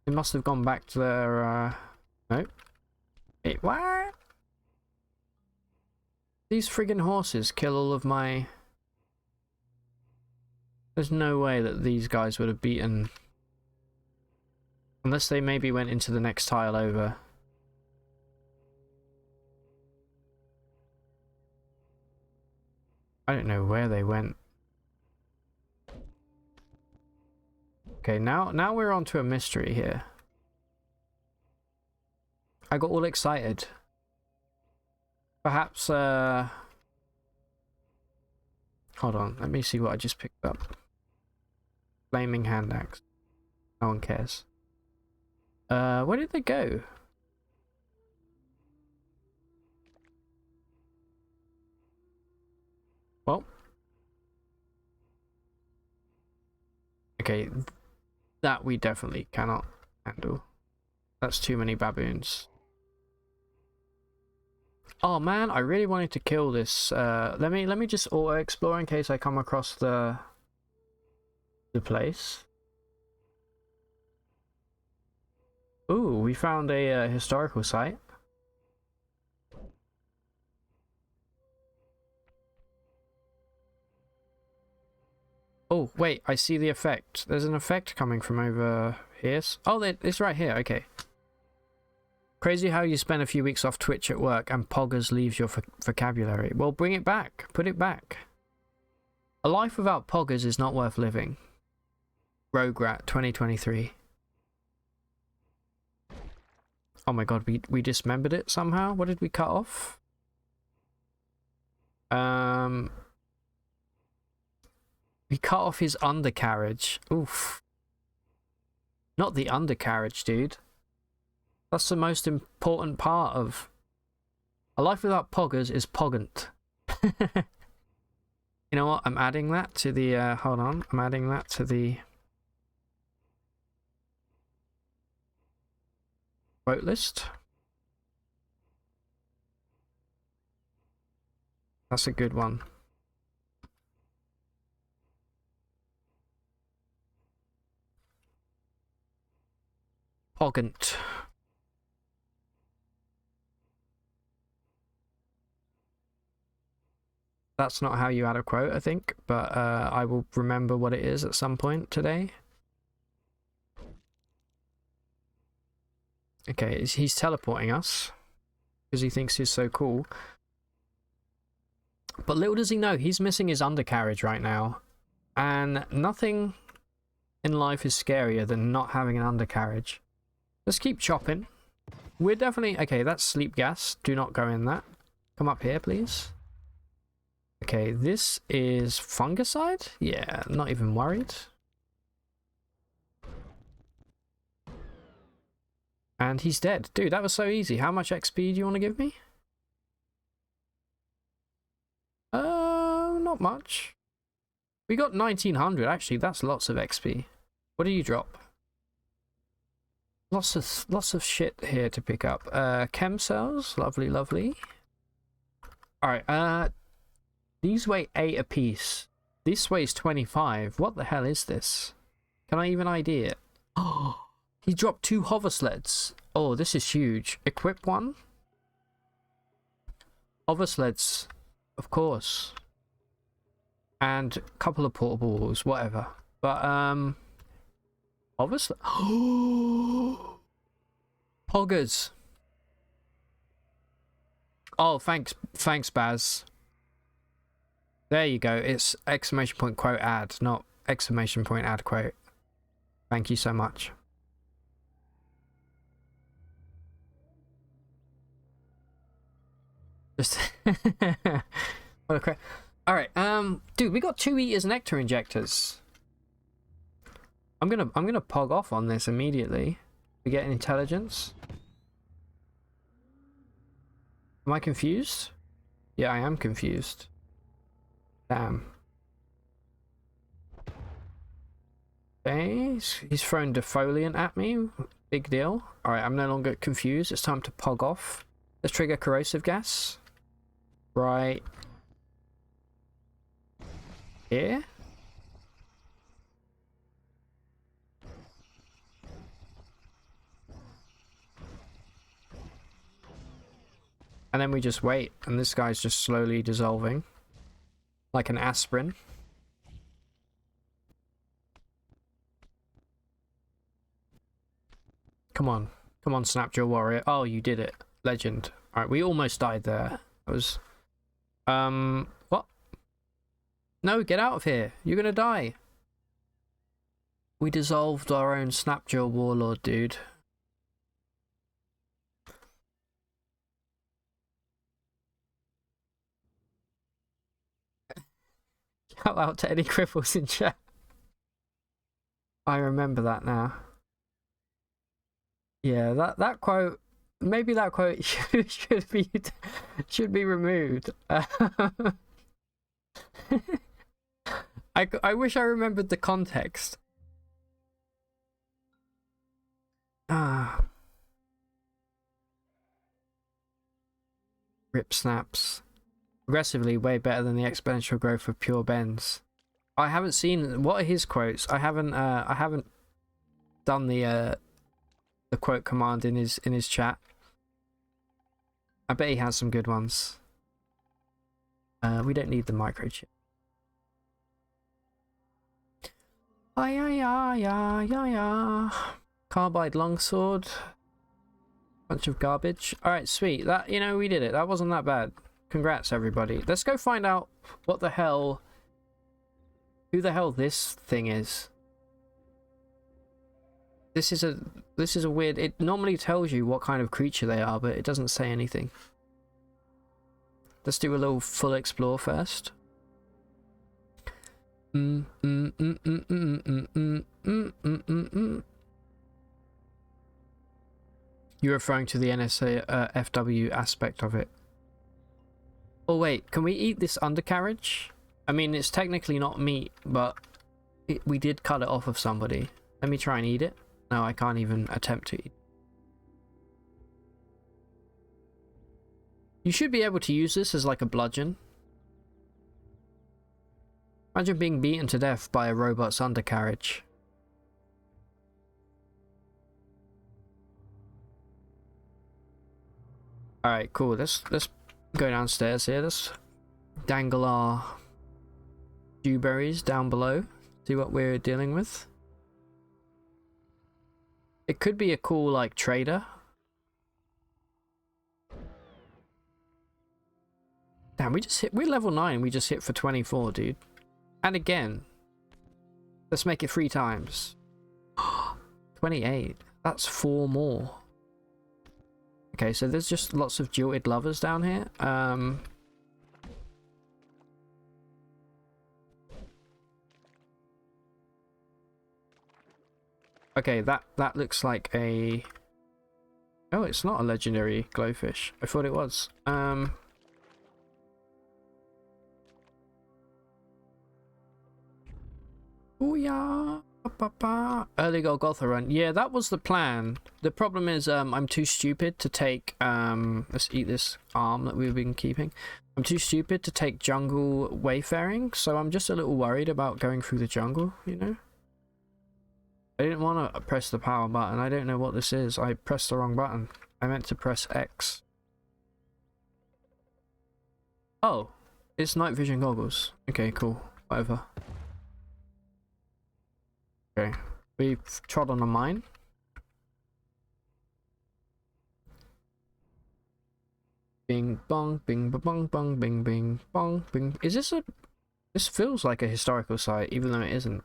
[SPEAKER 1] They must have gone back to their, Nope. Wait, what? These friggin' horses kill all of my... There's no way that these guys would have beaten... Unless they maybe went into the next tile over. I don't know where they went. Okay, now we're on to a mystery here. I got all excited. Perhaps, hold on, let me see what I just picked up. Flaming hand axe. No one cares. Where did they go? Well. Okay, that we definitely cannot handle. That's too many baboons. Oh man, I really wanted to kill this. Let me just auto explore in case I come across the place. Ooh, we found a historical site. Oh wait, I see the effect. There's an effect coming from over here. Oh, it's right here. Okay. Crazy how you spend a few weeks off Twitch at work and poggers leaves your vocabulary. Well, bring it back. Put it back. A life without poggers is not worth living. Roguelike 2023. Oh my god, we dismembered it somehow? What did we cut off? We cut off his undercarriage. Oof. Not the undercarriage, dude. That's the most important part of... A life without poggers is poggant. You know what? I'm adding that to the... hold on. I'm adding that to the... quote list. That's a good one. Poggant. That's not how you add a quote, I think, but I will remember what it is at some point today. Okay, he's teleporting us because he thinks he's so cool. But little does he know, he's missing his undercarriage right now. And nothing in life is scarier than not having an undercarriage. Let's keep chopping. We're definitely... Okay, that's sleep gas. Do not go in that. Come up here, please. Okay, this is fungicide? Yeah, not even worried. And he's dead. Dude, that was so easy. How much XP do you want to give me? Not much. We got 1900, actually. That's lots of XP. What do you drop? Lots of shit here to pick up. Chem cells. Lovely, lovely. Alright, these weigh 8 apiece. This weighs 25. What the hell is this? Can I even ID it? Oh, he dropped 2 hover sleds. Oh, this is huge. Equip one. Hover sleds of course. And a couple of portables, whatever. But obviously Poggers. Oh, thanks Baz. There you go. It's exclamation point quote ad, not exclamation point ad quote. Thank you so much. Just what a crap. All right, dude, we got 2 eaters nectar injectors. I'm gonna pog off on this immediately. We get an intelligence. Am I confused? Yeah, I am confused. Damn. Okay, he's thrown defoliant at me. Big deal. Alright, I'm no longer confused. It's time to pog off. Let's trigger corrosive gas. Right here. And then we just wait, and this guy's just slowly dissolving. Like an aspirin. Come on. Come on, Snapjaw Warrior. Oh, you did it. Legend. Alright, we almost died there. That was... what? No, get out of here. You're gonna die. We dissolved our own Snapjaw Warlord, dude. Shout out to any cripples in chat. I remember that now. Yeah, that quote, maybe that quote should be removed. I wish I remembered the context. Ah. Rip snaps. Progressively way better than the exponential growth of pure bends. I haven't seen what are his quotes. I haven't done the quote command in his chat. I bet he has some good ones. We don't need the microchip. Carbide longsword. Bunch of garbage. Alright, sweet. That, you know, we did it. That wasn't that bad. Congrats, everybody. Let's go find out what the hell... who the hell this thing is. This is a weird... It normally tells you what kind of creature they are, but it doesn't say anything. Let's do a little full explore first. You're referring to the NSA FW aspect of it. Oh wait, can we eat this undercarriage? I mean, it's technically not meat, but we did cut it off of somebody. Let me try and eat it. No, I can't even attempt to eat. You should be able to use this as like a bludgeon. Imagine being beaten to death by a robot's undercarriage. Alright, cool. Let's go downstairs here. Let's dangle our dewberries down below. See what we're dealing with. It could be a cool, like, trader. Damn, we just hit... We're level 9. We just hit for 24, dude. And again. Let's make it 3 times. 28. That's 4 more. Okay, so there's just lots of jilted lovers down here. Okay, that looks like a... Oh, it's not a legendary glowfish. I thought it was. Booyah! Early Golgotha run. Yeah, that was the plan. The problem is I'm too stupid to take... let's eat this arm that we've been keeping. I'm too stupid to take jungle wayfaring, so I'm just a little worried about going through the jungle, you know? I didn't want to press the power button. I don't know what this is. I pressed the wrong button. I meant to press X. Oh. It's night vision goggles. Okay, cool. Whatever. Okay. We've trod on a mine. Bing bong, bing ba bong bong, bing bing bong, bing. Is this a... This feels like a historical site, even though it isn't.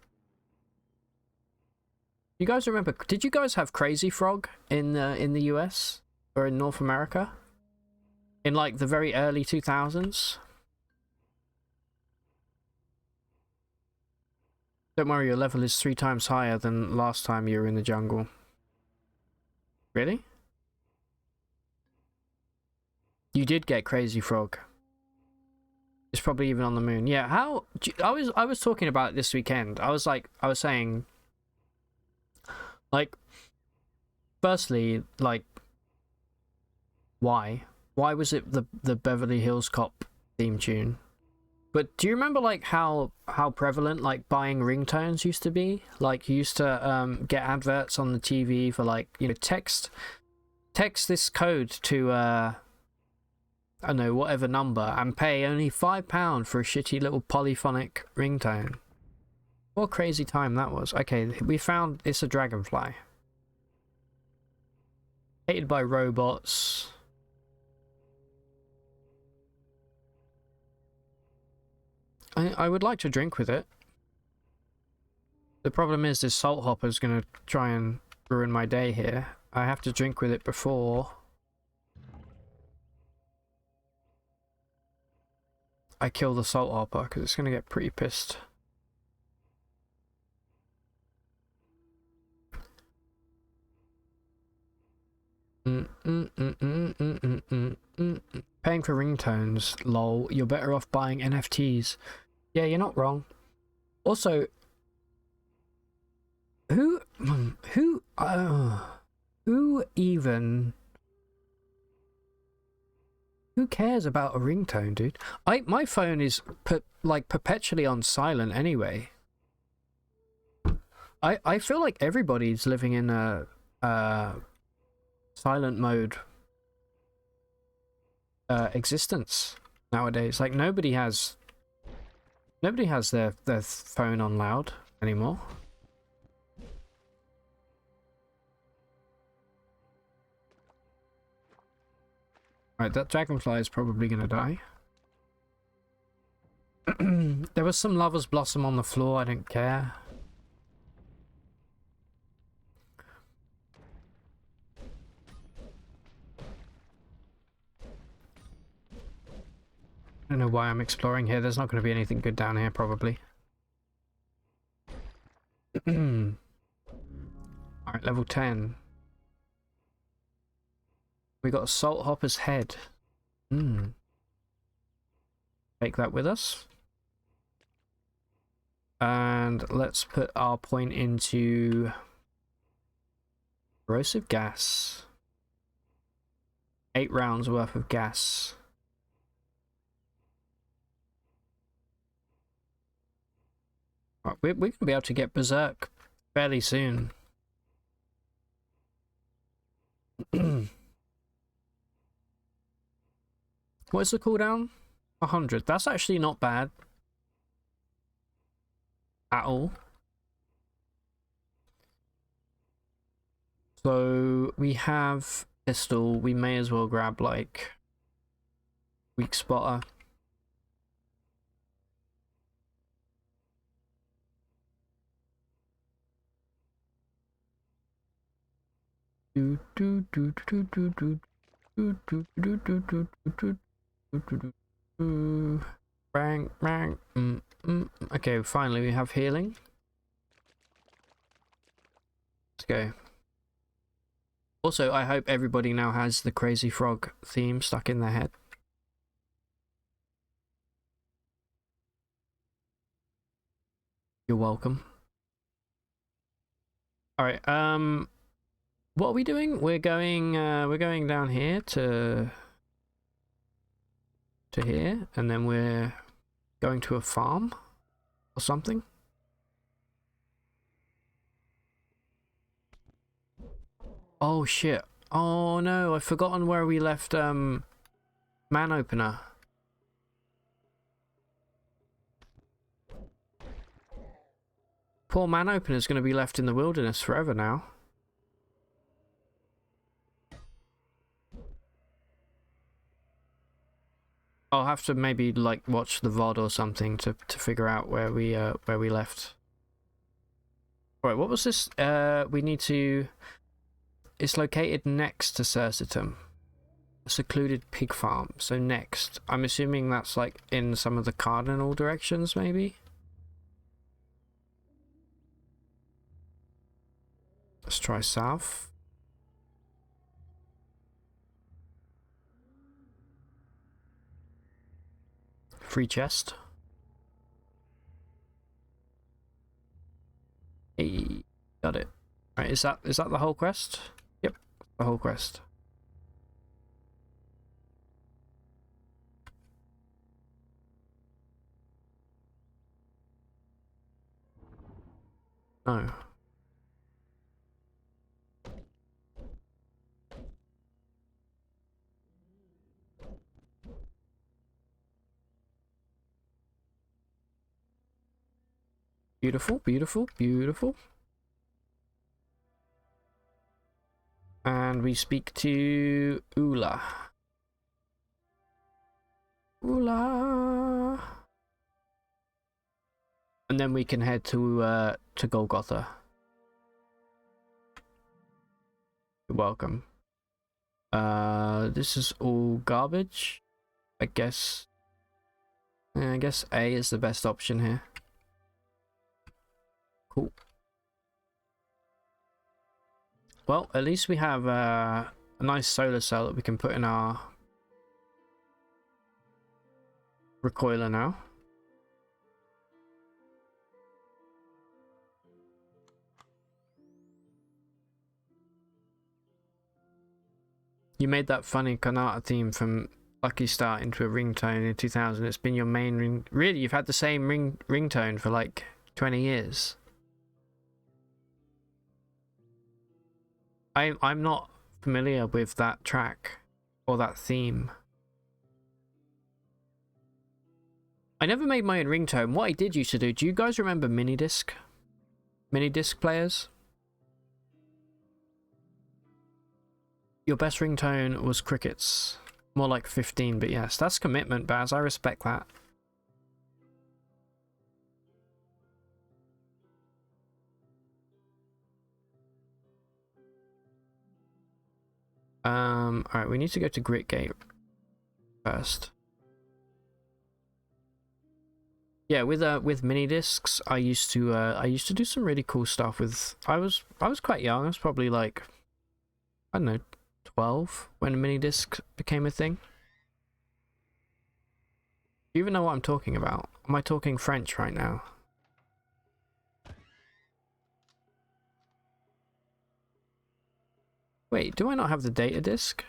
[SPEAKER 1] You guys remember... Did you guys have Crazy Frog in the US? Or in North America? In like the very early 2000s? Don't worry, your level is 3 times higher than last time you were in the jungle. Really? You did get Crazy Frog. It's probably even on the moon. Yeah, how... I was talking about it this weekend. I was saying... Like... Firstly, like... Why? Why was it the Beverly Hills Cop theme tune? But do you remember like how prevalent like buying ringtones used to be? Like you used to get adverts on the TV for like, you know, text this code to I don't know, whatever number, and pay only £5 for a shitty little polyphonic ringtone. What a crazy time that was. Okay, we found it's a dragonfly. Hated by robots. I would like to drink with it. The problem is this salt hopper is going to try and ruin my day here. I have to drink with it before I kill the salt hopper, because it's going to get pretty pissed. Paying for ringtones, lol. You're better off buying NFTs. Yeah, you're not wrong. Also, who cares about a ringtone, dude? My phone is like perpetually on silent anyway. I feel like everybody's living in a silent mode existence nowadays. Like nobody has their phone on loud anymore. Right, that dragonfly is probably gonna die. There was some lover's blossom on the floor, I didn't care. I don't know why I'm exploring here. There's not going to be anything good down here, probably. Alright, level 10. We got a salt hopper's head. Take that with us. And let's put our point into corrosive gas. 8 rounds worth of gas. We're going to be able to get berserk fairly soon. What's the cooldown? 100. That's actually not bad at all. So we have pistol. We may as well grab like weak spotter. Bang, bang. Okay, finally we have healing. Let's go. Also, I hope everybody now has the Crazy Frog theme stuck in their head. You're welcome. Alright, what are we doing? We're going down here to here, and then we're going to a farm or something. Oh shit. Oh no, I've forgotten where we left man opener. Poor man opener's going to be left in the wilderness forever now. I'll have to maybe like watch the VOD or something to figure out where we left. Right, what was this? We need to. It's located next to Cercitum, a secluded pig farm. So next, I'm assuming that's like in some of the cardinal directions, maybe. Let's try south. Free chest. Hey, got it. Right, is that the whole quest? Yep, the whole quest. No. Beautiful, beautiful, beautiful. And we speak to Ula. Ula. And then we can head to Golgotha. You're welcome. This is all garbage. I guess. Yeah, I guess A is the best option here. Cool. Well, at least we have a nice solar cell that we can put in our recoiler now. You made that funny Kanata theme from Lucky Star into a ringtone in 2000. It's been your main ring. Really, you've had the same ringtone for like 20 years. I'm not familiar with that track or that theme. I never made my own ringtone. What I did used to do you guys remember Minidisc? Minidisc players? Your best ringtone was Crickets. More like 15, but yes, that's commitment, Baz. I respect that. Alright, we need to go to Gritgate first. Yeah, with mini discs, I used to do some really cool stuff with. I was quite young. I was probably like, I don't know, 12 when mini disc became a thing. Do you even know what I'm talking about? Am I talking French right now? Wait, do I not have the data disc?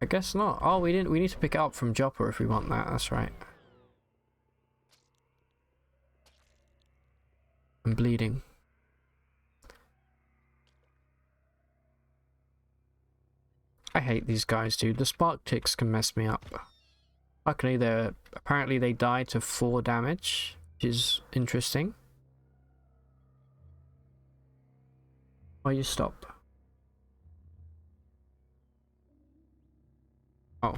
[SPEAKER 1] I guess not. Oh, we didn't. We need to pick it up from Jopper if we want that. That's right. I'm bleeding. I hate these guys, dude. The spark ticks can mess me up. Luckily, apparently they die to 4 damage, which is interesting. Why you stop? Oh.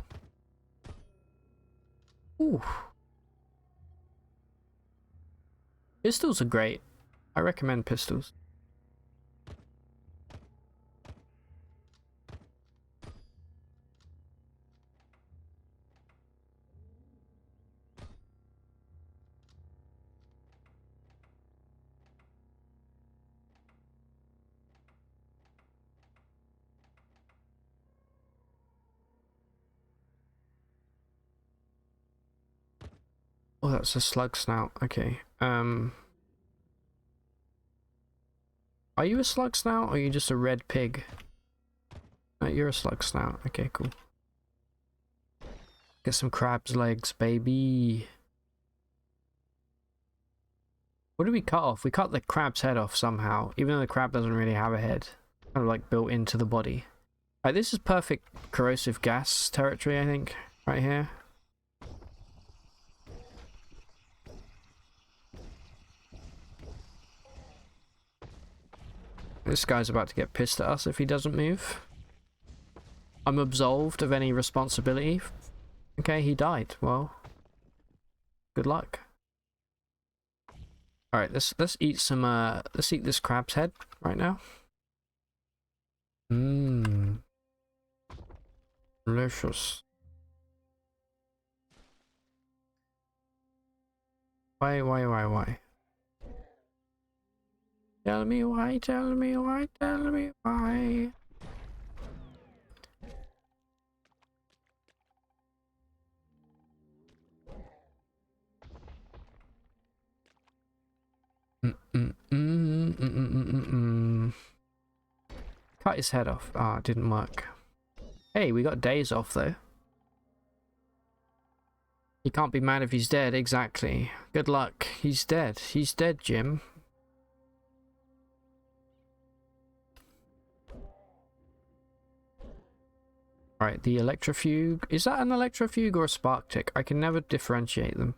[SPEAKER 1] Ooh. Pistols are great. I recommend pistols. Oh, that's a slug snout. Okay. Are you a slug snout or are you just a red pig? You're a slug snout. Okay, cool. Get some crab's legs, baby. What did we cut off? We cut the crab's head off somehow, even though the crab doesn't really have a head. Kind of like built into the body. Right, this is perfect corrosive gas territory, I think, right here. This guy's about to get pissed at us if he doesn't move. I'm absolved of any responsibility. Okay, he died. Well, good luck. All right, let's eat some. Let's eat this crab's head right now. Mmm, delicious. Why? Tell me why, tell me why, tell me why. Cut his head off. Ah, it didn't work. Hey, we got days off though. You can't be mad if he's dead, exactly. Good luck. He's dead. He's dead, Jim. Right, the electrofuge. Is that an electrofuge or a spark tick? I can never differentiate them.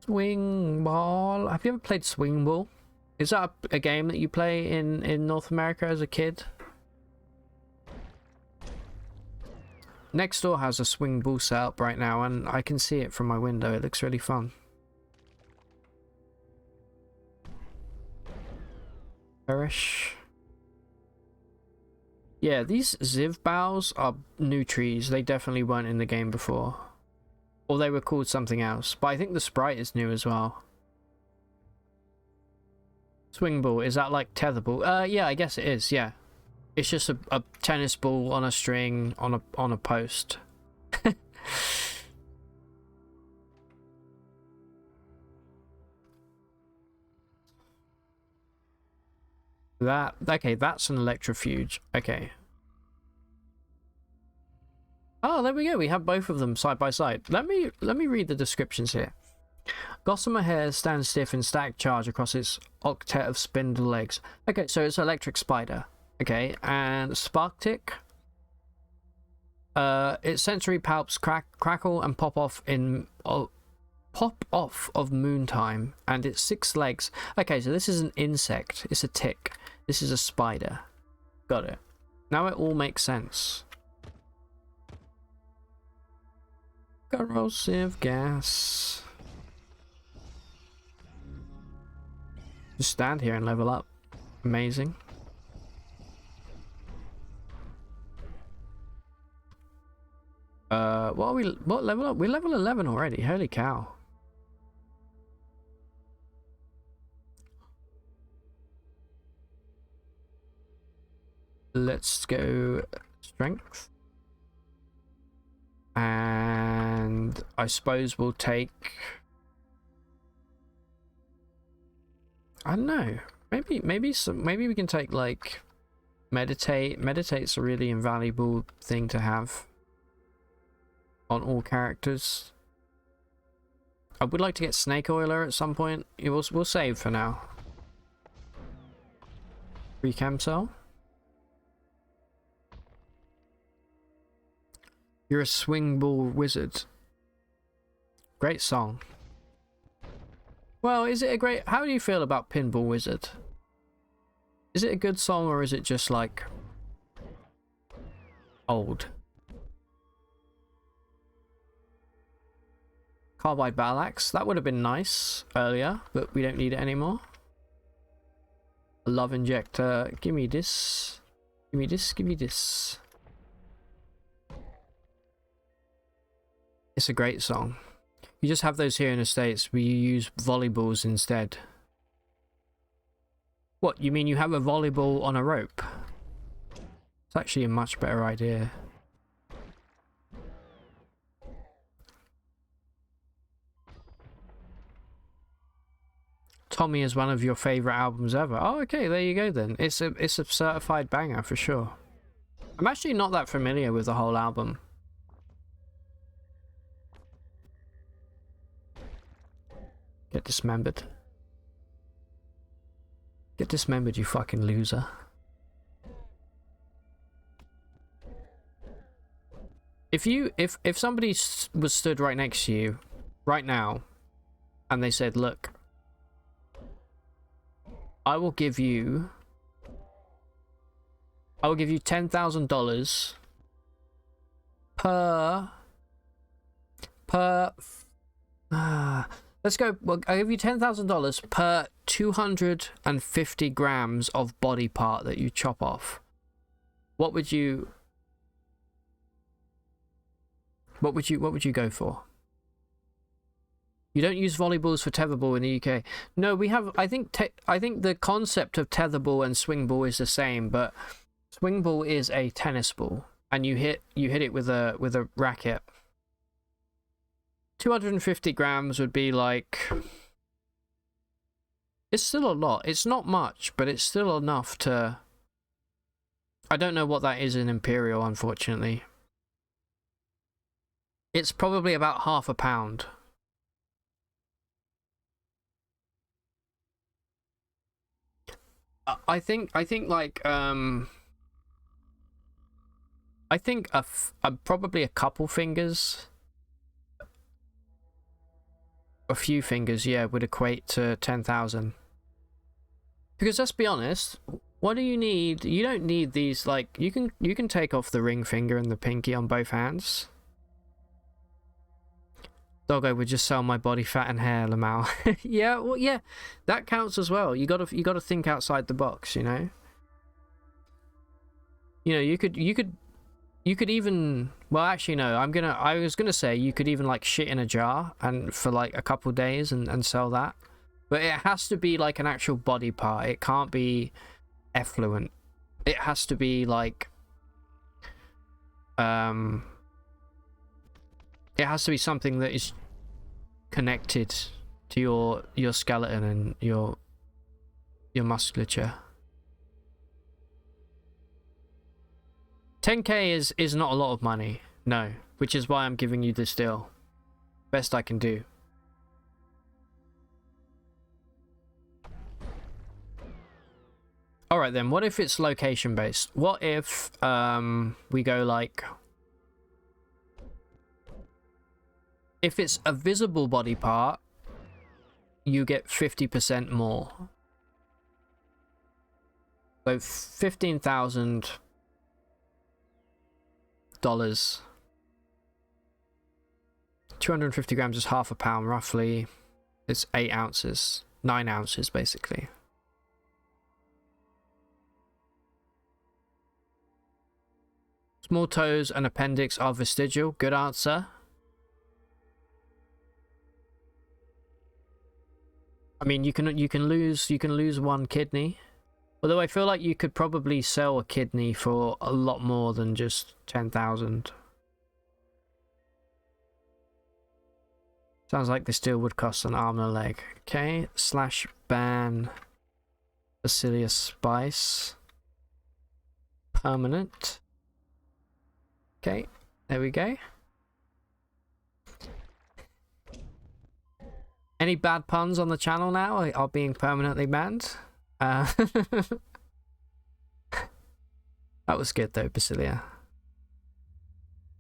[SPEAKER 1] Swing ball. Have you ever played swing ball? Is that a game that you play in North America as a kid? Next door has a swing ball set up right now, and I can see it from my window. It looks really fun. Perish. Yeah, these Ziv boughs are new trees. They definitely weren't in the game before. Or they were called something else. But I think the sprite is new as well. Swing ball, is that like tetherball? Yeah, I guess it is, yeah. It's just a tennis ball on a string on a post. Okay, that's an electrofuge. Okay. Oh, there we go. We have both of them side by side. Let me read the descriptions here. Gossamer hair stands stiff in stacked charge across its octet of spindle legs. Okay, so it's electric spider. Okay, and spark tick. Its sensory palps crackle and pop off of moon time, and its 6 legs. Okay, so this is an insect. It's a tick. This is a spider. Got it. Now it all makes sense. Corrosive gas. Just stand here and level up. Amazing. What are we? What level up? We're level 11 already. Holy cow. Let's go strength. And I suppose we'll take, I don't know, maybe we can take like meditate. Meditate's a really invaluable thing to have on all characters. I would like to get snake oiler at some point. We'll save for now. Recam cell. You're a swing ball wizard. Great song. Well, is it a great... How do you feel about Pinball Wizard? Is it a good song, or is it just like old? Carbide battle axe. That would have been nice earlier, but we don't need it anymore. Love injector. Give me this. Give me this. Give me this. It's a great song. You just have those here in the States where you use volleyballs instead. What, you mean you have a volleyball on a rope? It's actually a much better idea. Tommy is one of your favorite albums ever. Oh, okay, there you go then. It's a certified banger for sure. I'm actually not that familiar with the whole album. Get dismembered. Get dismembered, you fucking loser. If somebody was stood right next to you right now and they said, look, I will give you $10,000 per let's go, well, I'll give you $10,000 per 250 grams of body part that you chop off. What would you go for? You don't use volleyballs for tetherball in the UK. No, we have. I think the concept of tetherball and swing ball is the same, but swing ball is a tennis ball, and you hit it with a racket. 250 grams would be like. It's still a lot. It's not much, but it's still enough to. I don't know what that is in Imperial, unfortunately. It's probably about half a pound. I think like I think probably a couple fingers, a few fingers, yeah, would equate to 10,000. Because let's be honest, what do you need? You don't need these, like, you can take off the ring finger and the pinky on both hands. Doggo would just sell my body fat and hair, Lamau. Yeah, well, yeah, that counts as well. You gotta think outside the box, you know. You know, you could even, well, actually no, I was gonna say you could even like shit in a jar and for like a couple days and sell that, but it has to be like an actual body part. It can't be effluent. It has to be like it has to be something that is connected to your skeleton and your musculature. 10k is not a lot of money, no, which is why I'm giving you this deal. Best I can do. Alright then, what if it's location based? What if we go like, if it's a visible body part, you get 50% more. So $15,000. 250 grams is half a pound, roughly. It's 8 ounces. 9 ounces, basically. Small toes and appendix are vestigial. Good answer. I mean, you can lose one kidney. Although I feel like you could probably sell a kidney for a lot more than just 10,000. Sounds like this deal would cost an arm and a leg. Okay, /ban Basilia Spice. Permanent. Okay, there we go. Any bad puns on the channel now are being permanently banned. That was good though, Basilia.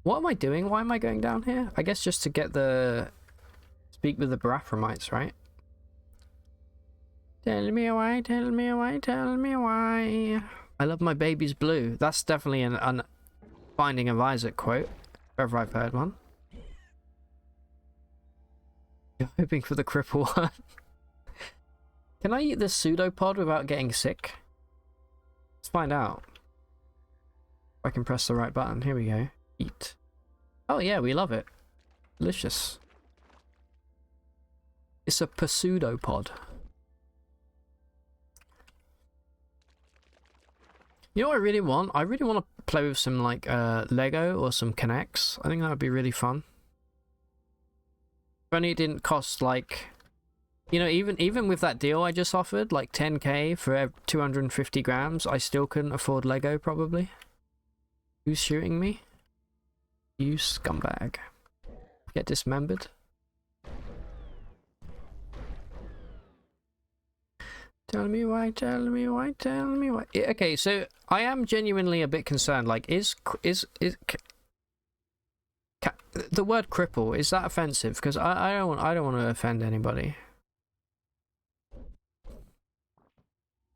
[SPEAKER 1] What am I doing? Why am I going down here? I guess just to get the... Speak with the Barathromites, right? Tell me why, tell me why, tell me why. I love my baby's blue. That's definitely an Binding of Isaac quote, if ever I've heard one. You're hoping for the cripple one. Can I eat this pseudopod without getting sick? Let's find out. If I can press the right button. Here we go. Eat. Oh yeah, we love it. Delicious. It's a pseudopod. You know what I really want? I really want to play with some like Lego or some Connects. I think that would be really fun. If only it didn't cost like, you know, even with that deal I just offered, like 10k for 250 grams, I still couldn't afford Lego probably. Who's shooting me? You scumbag. Get dismembered. Tell me why, tell me why, tell me why. Okay, so I am genuinely a bit concerned. Like, is the word cripple, is that offensive? Because I don't want to offend anybody.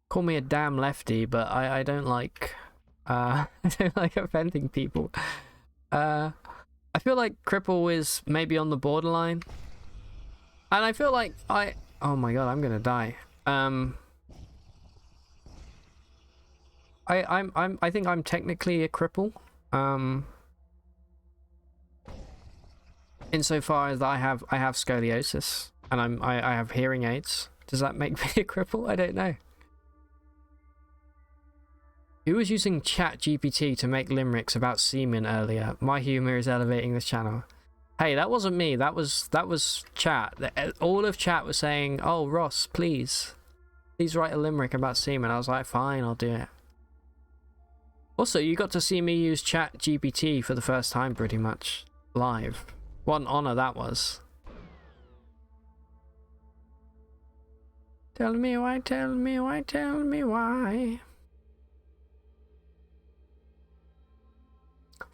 [SPEAKER 1] Call me a damn lefty, but I don't like I don't like offending people. I feel like cripple is maybe on the borderline. And I feel like oh my god, I'm gonna die. I think I'm technically a cripple. Insofar as I have scoliosis and I have hearing aids. Does that make me a cripple? I don't know. Who was using Chat GPT to make limericks about semen earlier? My humor is elevating this channel. Hey, that wasn't me. That was Chat. All of Chat was saying, "Oh, Ross, please write a limerick about semen." I was like, "Fine, I'll do it." Also, you got to see me use Chat GPT for the first time, pretty much live. What an honor that was. Tell me why, tell me why, tell me why.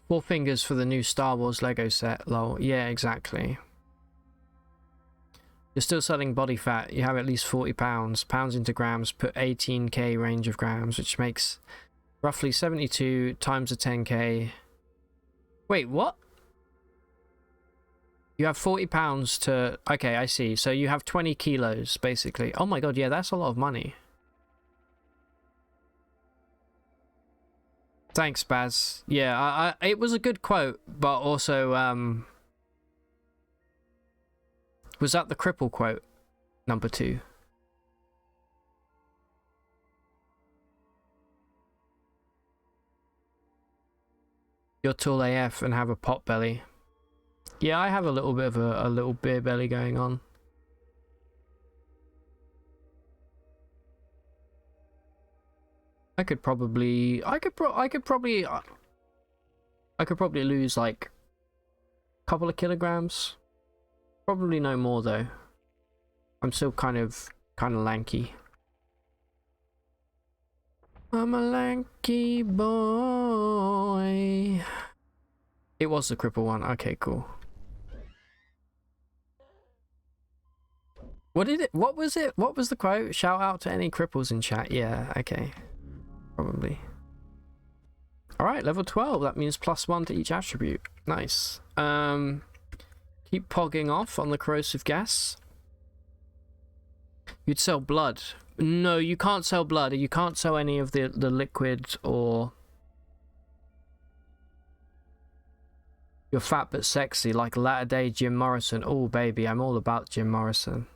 [SPEAKER 1] 4 fingers for the new Star Wars Lego set, lol. Yeah, exactly. You're still selling body fat. You have at least 40 pounds. Pounds into grams, put 18k range of grams, which makes roughly 72 times a 10k. Wait, what? You have 40 pounds to... Okay, I see. So you have 20 kilos, basically. Oh my god, yeah, that's a lot of money. Thanks, Baz. Yeah, it was a good quote, but also, was that the cripple quote? Number 2. You're tall AF and have a pot belly. Yeah, I have a little bit of a little beer belly going on. I could probably lose like a couple of kilograms. Probably no more though. I'm still kind of lanky. I'm a lanky boy. It was the cripple one. Okay, cool. What was it? What was the quote? Shout out to any cripples in chat. Yeah, okay. Probably. Alright, level 12. That means +1 to each attribute. Nice. Keep pogging off on the corrosive gas. You'd sell blood. No, you can't sell blood. You can't sell any of the liquid or... You're fat but sexy, like latter day Jim Morrison. Oh, baby, I'm all about Jim Morrison.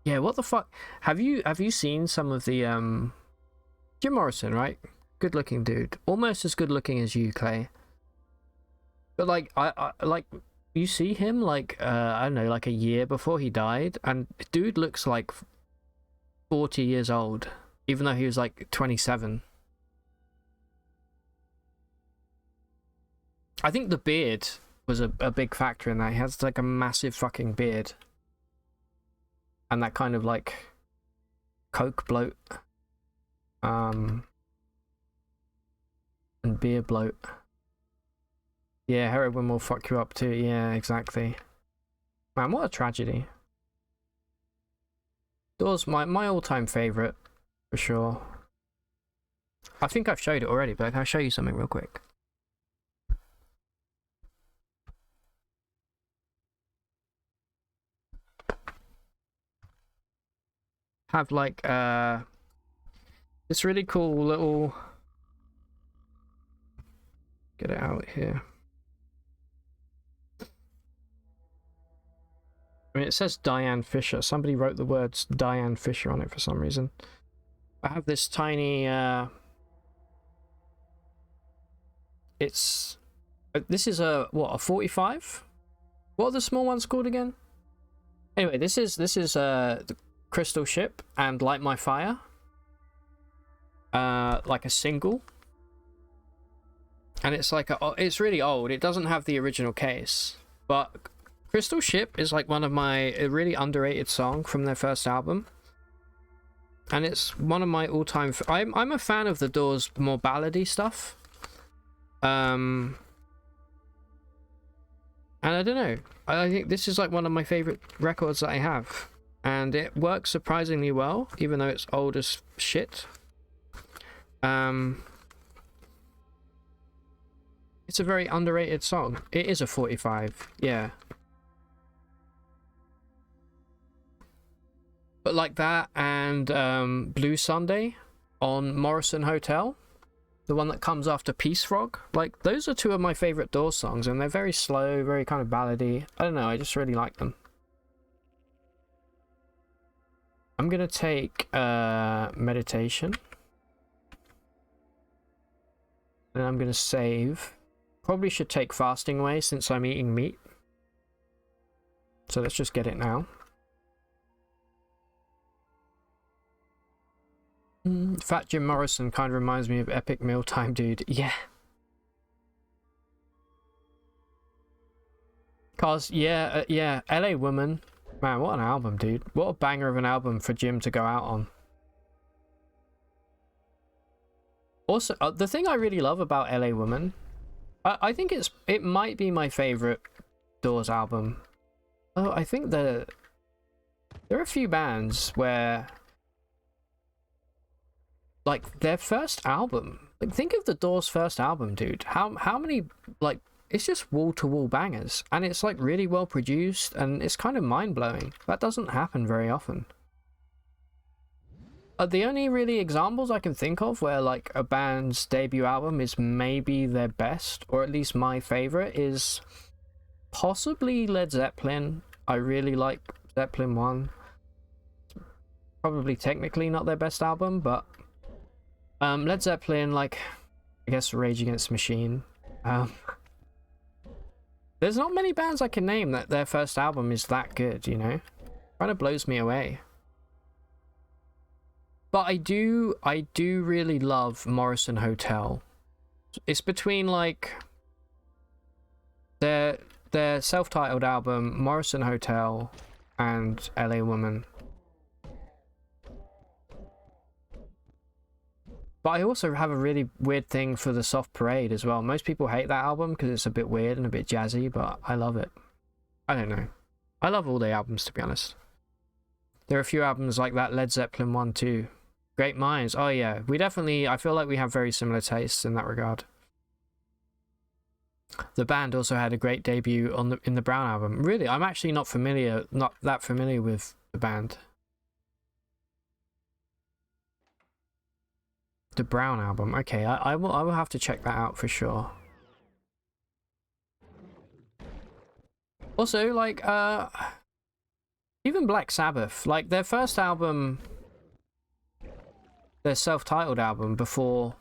[SPEAKER 1] Yeah, what the fuck? Have you seen some of the Jim Morrison, right? Good looking dude. Almost as good looking as you, Clay. But like I like you see him like I don't know, like a year before he died, and dude looks like 40 years old, even though he was like 27. I think the beard was a big factor in that. He has like a massive fucking beard. And that kind of like coke bloat. And beer bloat. Yeah, heroin will fuck you up too. Yeah, exactly. Man, what a tragedy. Doors, my all-time favorite, for sure. I think I've showed it already, but I'll show you something real quick. Have like this really cool little, get it out here. I mean, it says Diane Fisher. Somebody wrote the words Diane Fisher on it for some reason. I have this tiny it's this is a what, a 45? What are the small ones called again? Anyway, this is the Crystal Ship and Light My Fire, like a single, and it's like it's really old. It doesn't have the original case, but Crystal Ship is like one of a really underrated song from their first album, and it's one of my all-time. I'm a fan of the Doors' more ballady stuff, And I don't know, I think this is like one of my favorite records that I have, and it works surprisingly well, even though it's old as shit. It's a very underrated song. It is a 45, yeah. But like that and Blue Sunday on Morrison Hotel, the one that comes after Peace Frog, like those are two of my favorite Doors songs, and they're very slow, very kind of ballady. I don't know, I just really like them. I'm gonna take meditation, and I'm gonna save. Probably should take fasting away since I'm eating meat, so let's just get it now. Fat Jim Morrison kind of reminds me of Epic Mealtime Dude. Yeah. Cause yeah, yeah, LA Woman. Man, what an album, dude. What a banger of an album for Jim to go out on. Also, the thing I really love about LA Woman, I think it might be my favorite Doors album. Oh, I think there are a few bands where, like, their first album, like, think of the Doors' first album, dude. How many, like, it's just wall-to-wall bangers, and it's like really well produced, and it's kind of mind-blowing. That doesn't happen very often. The only really examples I can think of where like a band's debut album is maybe their best, or at least my favorite, is possibly Led Zeppelin. I really like Zeppelin 1. Probably technically not their best album, but Led Zeppelin, like, I guess Rage Against the Machine. There's not many bands I can name that their first album is that good, you know? Kind of blows me away. But I do really love Morrison Hotel. It's between like their self-titled album, Morrison Hotel, and LA Woman. But I also have a really weird thing for the Soft Parade as well. Most people hate that album because it's a bit weird and a bit jazzy, but I love it. I don't know. I love all the albums, to be honest. There are a few albums like that Led Zeppelin one too. Great Minds. Oh yeah, I feel like we have very similar tastes in that regard. The band also had a great debut in the Brown album. Really, I'm actually not that familiar with the band. The Brown album. Okay, I will have to check that out for sure. Also, like, even Black Sabbath, like their first album, their self-titled album before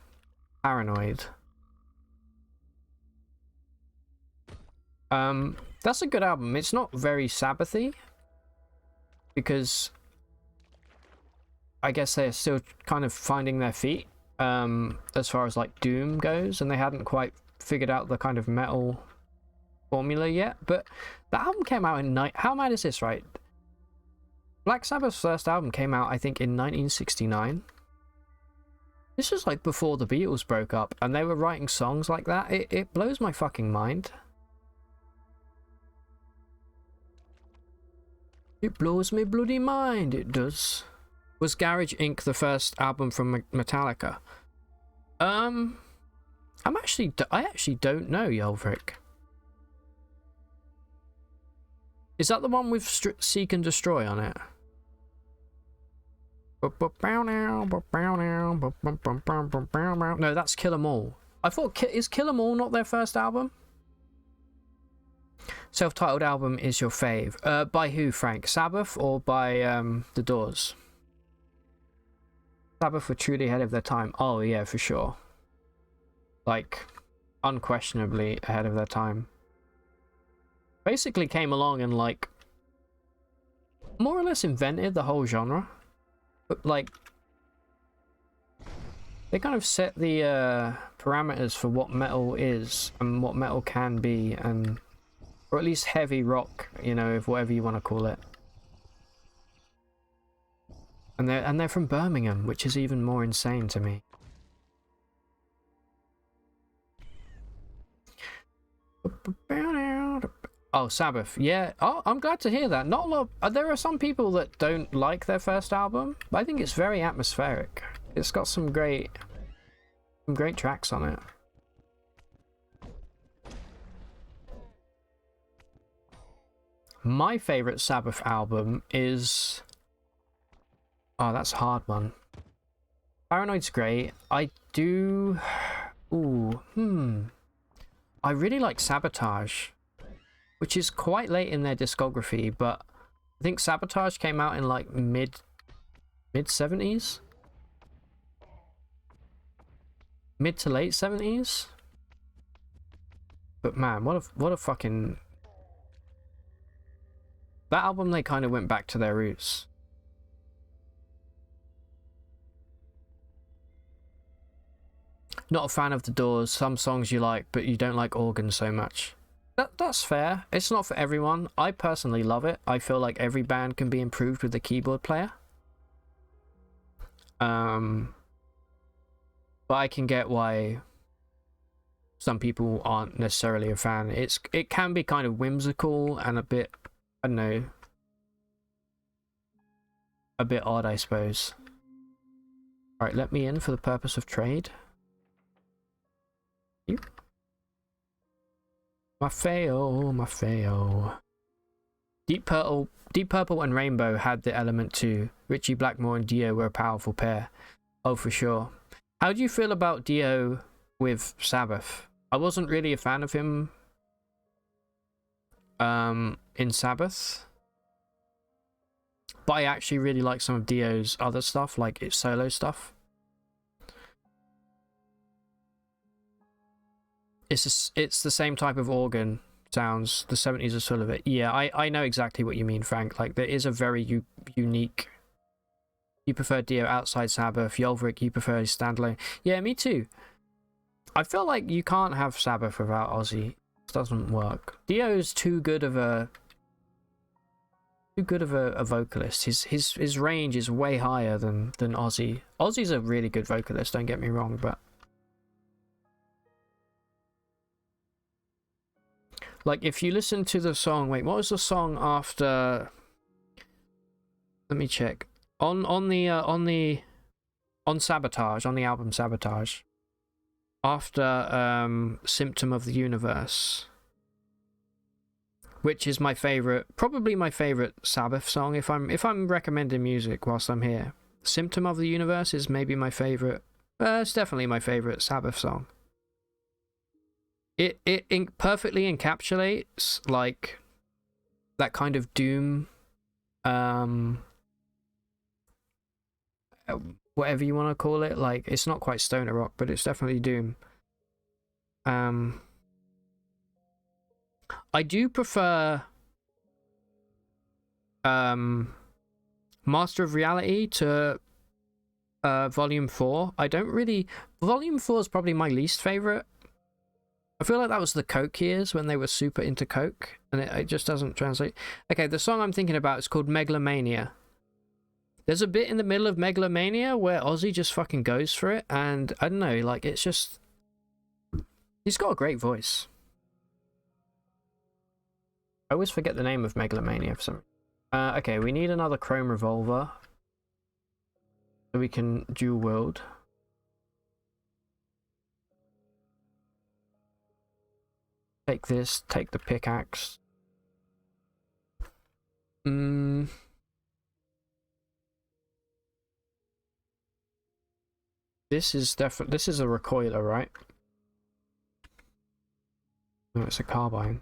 [SPEAKER 1] Paranoid. That's a good album. It's not very Sabbathy because I guess they're still kind of finding their feet as far as like doom goes, and they hadn't quite figured out the kind of metal formula yet. But the album came out in how mad is this, right? Black Sabbath's first album came out, I think, in 1969. This was like before the Beatles broke up, and they were writing songs like that. It blows my fucking mind. It blows my bloody mind, it does. Was Garage Inc. the first album from Metallica? I actually don't know, Yelvrik. Is that the one with Seek and Destroy on it? No, that's Kill 'Em All. I thought, is Kill 'Em All not their first album? Self-titled album is your fave. By who, Frank? Sabbath or by The Doors? Sabbath were truly ahead of their time. Oh yeah, for sure. Like, unquestionably ahead of their time. Basically came along and like more or less invented the whole genre. But like, they kind of set the parameters for what metal is and what metal can be, and or at least heavy rock, you know, if whatever you want to call it. And they're from Birmingham, which is even more insane to me. Oh, Sabbath. Yeah. Oh, I'm glad to hear that. Not a lot. There are some people that don't like their first album, but I think it's very atmospheric. It's got some great tracks on it. My favorite Sabbath album is... Oh, that's a hard one. Paranoid's great. I do... Ooh, I really like Sabotage, which is quite late in their discography, but I think Sabotage came out in like mid 70s, mid to late 70s. But man, what a fucking... That album, they kind of went back to their roots. Not a fan of The Doors. Some songs you like, but you don't like organ so much. That's fair. It's not for everyone. I personally love it. I feel like every band can be improved with a keyboard player. But I can get why some people aren't necessarily a fan. It can be kind of whimsical and a bit, I don't know, a bit odd, I suppose. Alright, let me in for the purpose of trade. You. My fail. Deep Purple and Rainbow had the element too. Richie Blackmore and Dio were a powerful pair. Oh, for sure. How do you feel about Dio with Sabbath? I wasn't really a fan of him in Sabbath, but I actually really like some of Dio's other stuff, like its solo stuff. It's the same type of organ sounds. The 70s are full of it. Yeah, I know exactly what you mean, Frank. Like, there is a very unique... You prefer Dio outside Sabbath. Yolvik, you prefer standalone. Yeah, me too. I feel like you can't have Sabbath without Ozzy. It doesn't work. Dio's too good of a vocalist. His range is way higher than Ozzy. Ozzy's a really good vocalist, don't get me wrong, but... Like, if you listen to the song... Wait, what was the song after... Let me check. On Sabotage, on the album Sabotage, after Symptom of the Universe, which is my favorite, probably my favorite Sabbath song. If I'm recommending music whilst I'm here, Symptom of the Universe is maybe my favorite. It's definitely my favorite Sabbath song. It perfectly encapsulates like that kind of doom, whatever you want to call it. Like, it's not quite stoner rock, but it's definitely doom. I do prefer Master of Reality to Volume 4. I don't really... Volume 4 is probably my least favorite. I feel like that was the Coke years when they were super into Coke, and it just doesn't translate. Okay, the song I'm thinking about is called Megalomania. There's a bit in the middle of Megalomania where Ozzy just fucking goes for it, and I don't know, like, it's just... He's got a great voice. I always forget the name of Megalomania for some reason. Okay, we need another Chrome Revolver so we can dual wield. Take this, take the pickaxe. This is definitely... This is a recoiler, right? No, it's a carbine.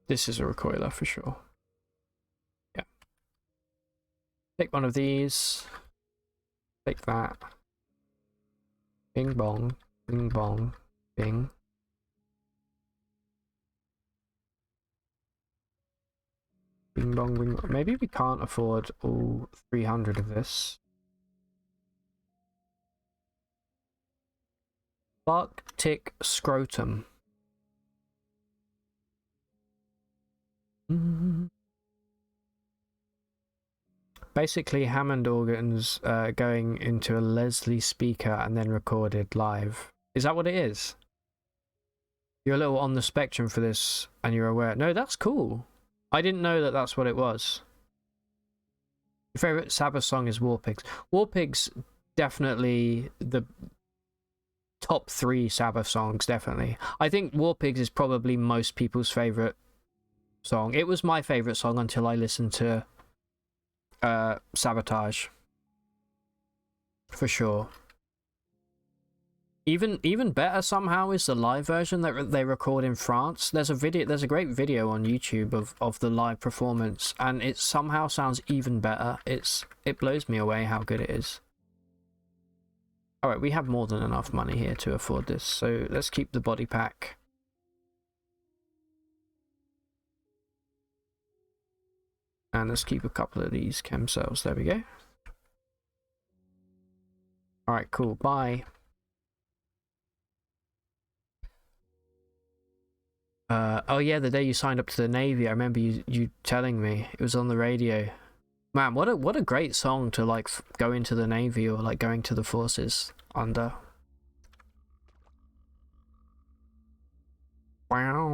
[SPEAKER 1] This is a recoiler for sure. Yeah. Take one of these. Take that. Bing bong. Bing bong. Bing. Bing bong, bing bong. Maybe we can't afford all 300 of this. Bark tick scrotum. Basically, Hammond organs going into a Leslie speaker and then recorded live. Is that what it is? You're a little on the spectrum for this, and you're aware. No, that's cool. I didn't know that that's what it was. Your favorite Sabbath song is War Pigs. War Pigs, definitely the top 3 Sabbath songs, definitely. I think War Pigs is probably most people's favorite song. It was my favorite song until I listened to Sabotage. For sure. Even better somehow is the live version that they record in France. There's a great video on YouTube of the live performance, and it somehow sounds even better. It blows me away how good it is. Alright, we have more than enough money here to afford this, so let's keep the body pack. And let's keep a couple of these chem cells. There we go. Alright, cool. Bye. Oh yeah, the day you signed up to the Navy, I remember you telling me. It was on the radio. Man, what a great song to like go into the Navy or like going to the forces under. Wow.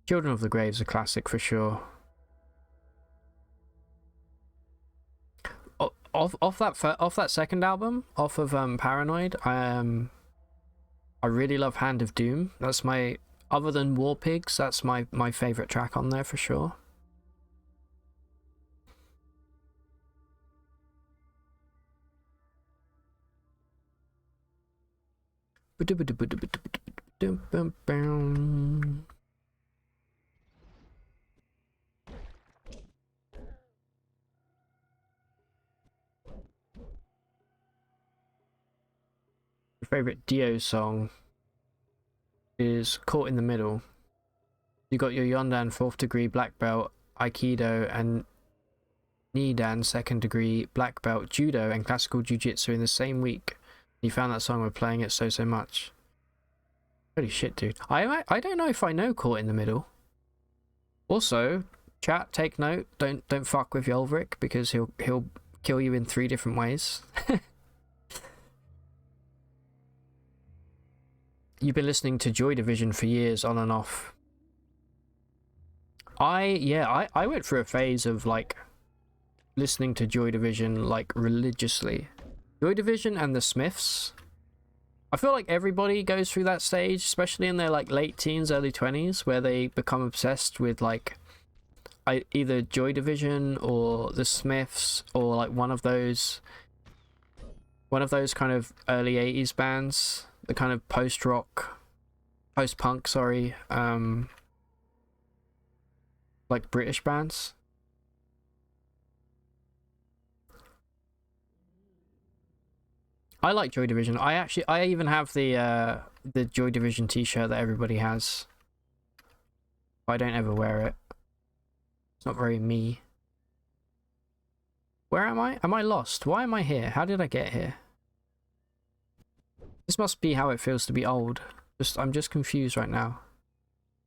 [SPEAKER 1] Children of the Grave's a classic for sure. Off that second album, off of Paranoid, I really love Hand of Doom. That's my, other than War Pigs, that's my favorite track on there for sure. Favorite Dio song is Caught in the Middle. You got your Yondan 4th degree black belt Aikido and Nidan 2nd degree black belt Judo and classical jiu-jitsu in the same week. You found that song by playing it so much. Holy shit, dude. I don't know if I know Caught in the Middle. Also, chat, take note. Don't fuck with Yolvrik because he'll kill you in 3 different ways. You've been listening to Joy Division for years, on and off. I went through a phase of like listening to Joy Division like religiously. Joy Division and the Smiths. I feel like everybody goes through that stage, especially in their like late teens, early 20s, where they become obsessed with like either Joy Division or the Smiths or like one of those kind of early 80s bands. The kind of post-rock, post-punk, sorry, like British bands. I like Joy Division. I even have the Joy Division t-shirt that everybody has. I don't ever wear it. It's not very me. Where am I? Am I lost? Why am I here? How did I get here? This must be how it feels to be old. I'm just confused right now.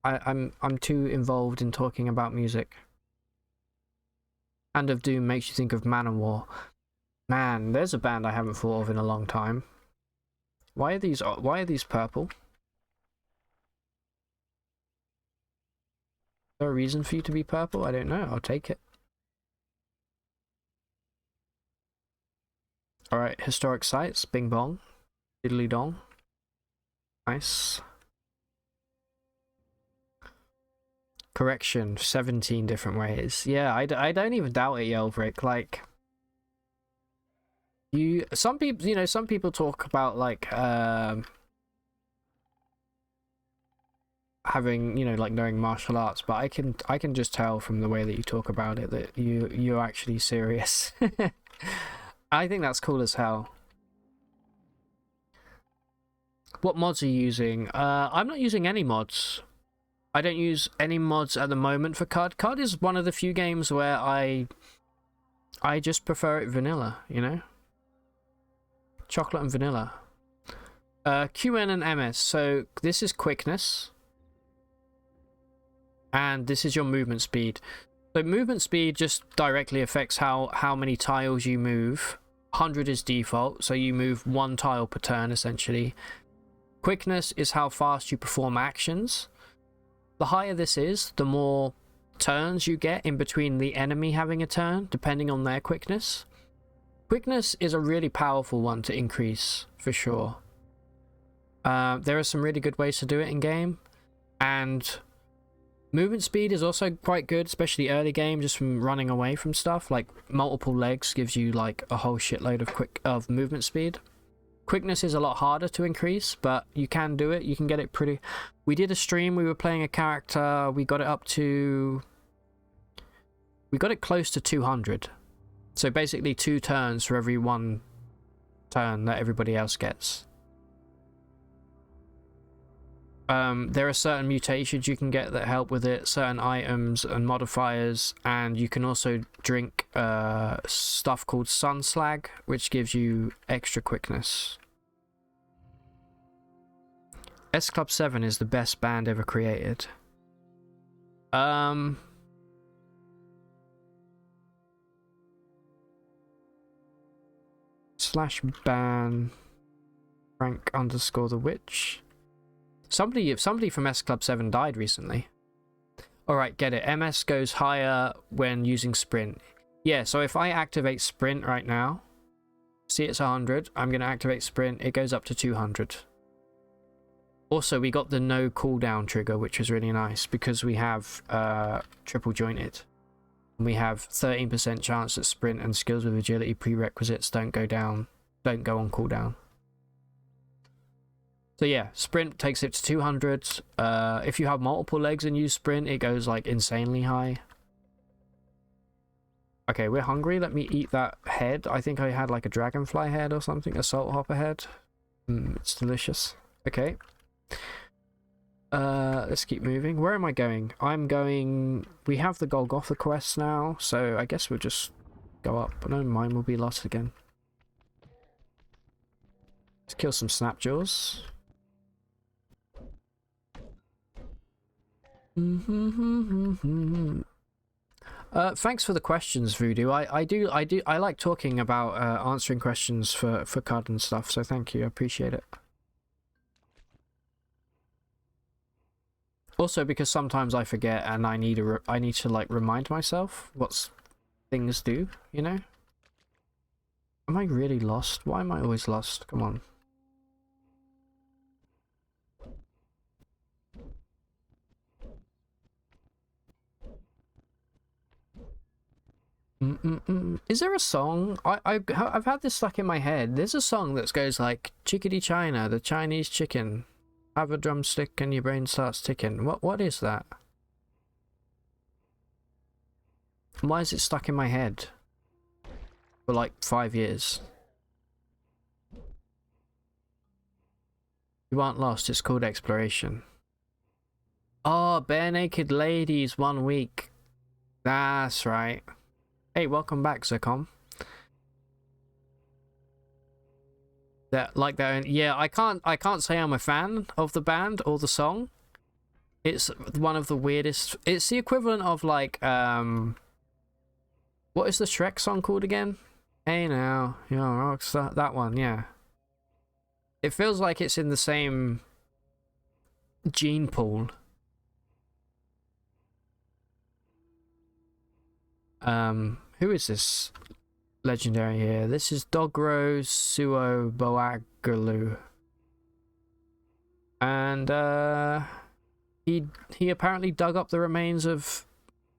[SPEAKER 1] I'm too involved in talking about music. Hand of Doom makes you think of Manowar. Man, there's a band I haven't thought of in a long time. Why are these purple? Is there a reason for you to be purple? I don't know. I'll take it. Alright, historic sites, Bing Bong. Diddly dong. Nice. Correction, 17 different ways. Yeah, I don't even doubt it, Yelvrik. Like, some people talk about like having, like knowing martial arts, but I can just tell from the way that you talk about it that you're actually serious. I think that's cool as hell. What mods are you using? I'm not using any mods. I don't use any mods at the moment for QUD. QUD is one of the few games where I just prefer it vanilla, Chocolate and vanilla. QN and MS. So this is quickness. And this is your movement speed. So movement speed just directly affects how many tiles you move. 100 is default, so you move 1 tile per turn essentially. Quickness is how fast you perform actions. The higher this is, the more turns you get in between the enemy having a turn, depending on their quickness. Quickness is a really powerful one to increase, for sure. There are some really good ways to do it in game, and movement speed is also quite good, especially early game, just from running away from stuff. Like multiple legs gives you like a whole shitload of movement speed. Quickness is a lot harder to increase, but you can do it. You can get it pretty... We did a stream, we were playing a character, we got it up to... We got it close to 200. So basically 2 turns for every 1 turn that everybody else gets. There are certain mutations you can get that help with it, certain items and modifiers, and you can also drink stuff called Sun Slag, which gives you extra quickness. S Club 7 is the best band ever created. /ban Frank _ the Witch. Somebody from S Club 7 died recently. Alright, get it. MS goes higher when using sprint. Yeah, so if I activate sprint right now, see it's 100, I'm going to activate sprint, it goes up to 200. Also, we got the no cooldown trigger, which was really nice, because we have triple jointed. We have 13% chance that sprint and skills with agility prerequisites don't go on cooldown. So yeah, sprint takes it to 200. If you have multiple legs and use sprint, it goes like insanely high. Okay, we're hungry. Let me eat that head. I think I had like a dragonfly head or something, a salt hopper head. It's delicious. Okay. Let's keep moving. Where am I going? I'm going... We have the Golgotha quest now, so I guess we'll just go up. But no, mine will be lost again. Let's kill some Snapjaws. Thanks for the questions, Voodoo. I like talking about answering questions for QUD and stuff, so thank you, I appreciate it. Also, because sometimes I forget and I need to like remind myself what things do, you know? Am I really lost? Why am I always lost? Come on. Is there a song? I've had this stuck in my head. There's a song that goes like, Chickadee China, the Chinese chicken. Have a drumstick and your brain starts ticking. What is that? Why is it stuck in my head? For like 5 years. You aren't lost, it's called exploration. Oh, Bare Naked Ladies 1 week. That's right. Hey, welcome back, Zircom. Yeah, I can't say I'm a fan of the band or the song. It's one of the weirdest. It's the equivalent of like what is the Shrek song called again? Hey now, you're a rockstar. That one, yeah. It feels like it's in the same gene pool. Who is this legendary here? This is Dogro Suo Boagalu. And he apparently dug up the remains of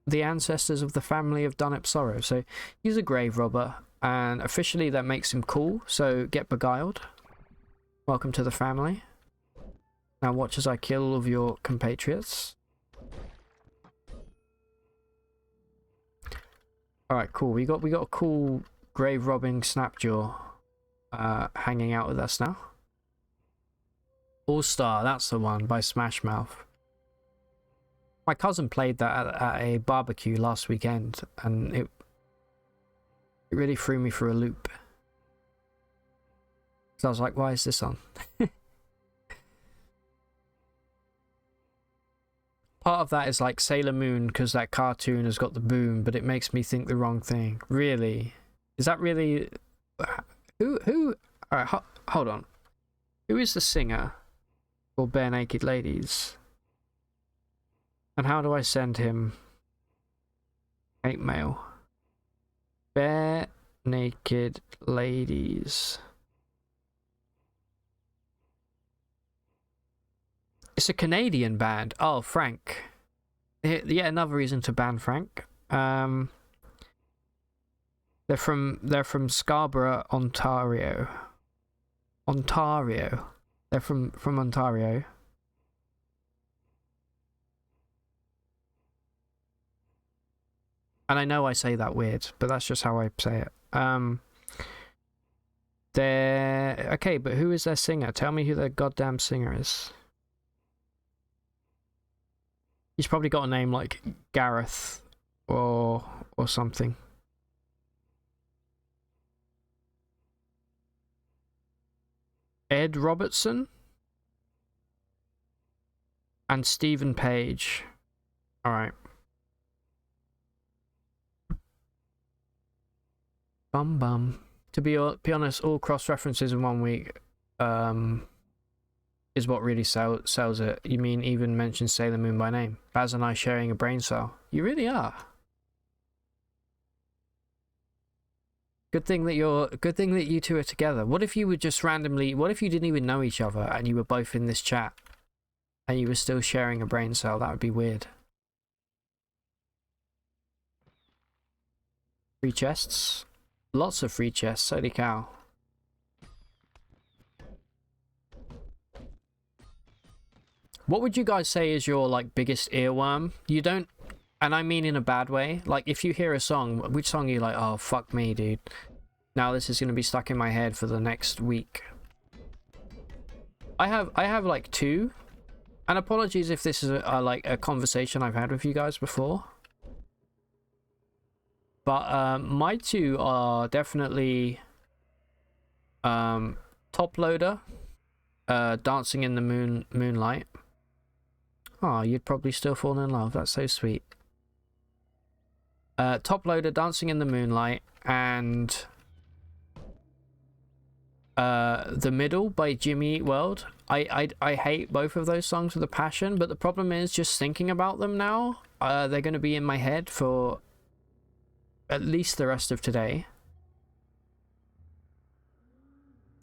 [SPEAKER 1] the ancestors of the family of Dunip Sorrow. So he's a grave robber, and officially that makes him cool, so get beguiled. Welcome to the family. Now watch as I kill all of your compatriots. Alright, cool. We got a cool grave robbing Snapjaw hanging out with us now. All Star, that's the one, by Smash Mouth. My cousin played that at a barbecue last weekend, and it really threw me for a loop. So I was like, why is this on? Part of that is like Sailor Moon, because that cartoon has got the boom, but it makes me think the wrong thing. Really? Is that really... Who... Alright, hold on. Who is the singer Or Bare Naked Ladies. And how do I send him 8 mail? Bare Naked Ladies. It's a Canadian band. Oh, Frank. Yeah, another reason to ban Frank. They're from Scarborough, Ontario. They're from Ontario. And I know I say that weird, but that's just how I say it. They're okay, but who is their singer? Tell me who their goddamn singer is. He's probably got a name like Gareth or something. Ed Robertson and Stephen Page. All right. Bum. To be honest, all cross references in 1 week is what really sells it. You mean even mention Sailor Moon by name? Baz and I sharing a brain cell. You really are. Good thing that you two are together. What if you were just randomly? What if you didn't even know each other and you were both in this chat, and you were still sharing a brain cell? That would be weird. Free chests. Lots of free chests, holy cow. What would you guys say is your like biggest earworm? You don't, and I mean in a bad way. Like if you hear a song, which song are you like, oh fuck me dude, now this is going to be stuck in my head for the next week? I have like 2, and apologies if this is like a conversation I've had with you guys before. But my 2 are definitely Top Loader, Dancing in the Moonlight. Oh, you'd probably still fall in love. That's so sweet. Top Loader, Dancing in the Moonlight, and The Middle by Jimmy Eat World. I hate both of those songs with a passion, but the problem is just thinking about them now. They're going to be in my head for at least the rest of today.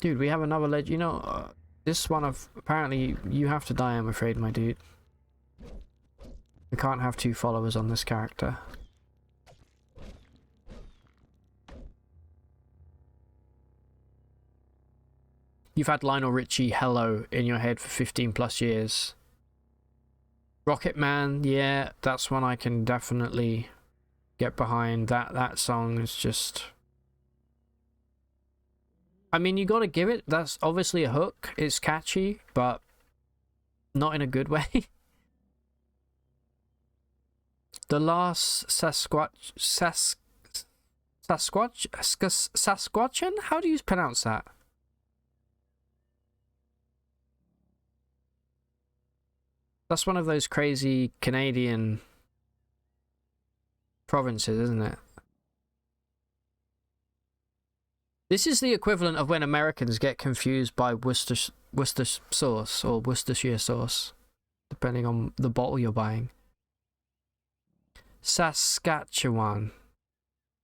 [SPEAKER 1] Dude, we have another legend. You know, this one of apparently you have to die, I'm afraid, my dude. We can't have 2 followers on this character. You've had Lionel Richie Hello in your head for 15 plus years. Rocket Man, yeah, that's one I can definitely get behind. That song is just, I mean, you gotta give it, that's obviously a hook. It's catchy, but not in a good way. The Last Sasquatchan? How do you pronounce that? That's one of those crazy Canadian provinces, isn't it? This is the equivalent of when Americans get confused by Worcester sauce or Worcestershire sauce, depending on the bottle you're buying. Saskatchewan.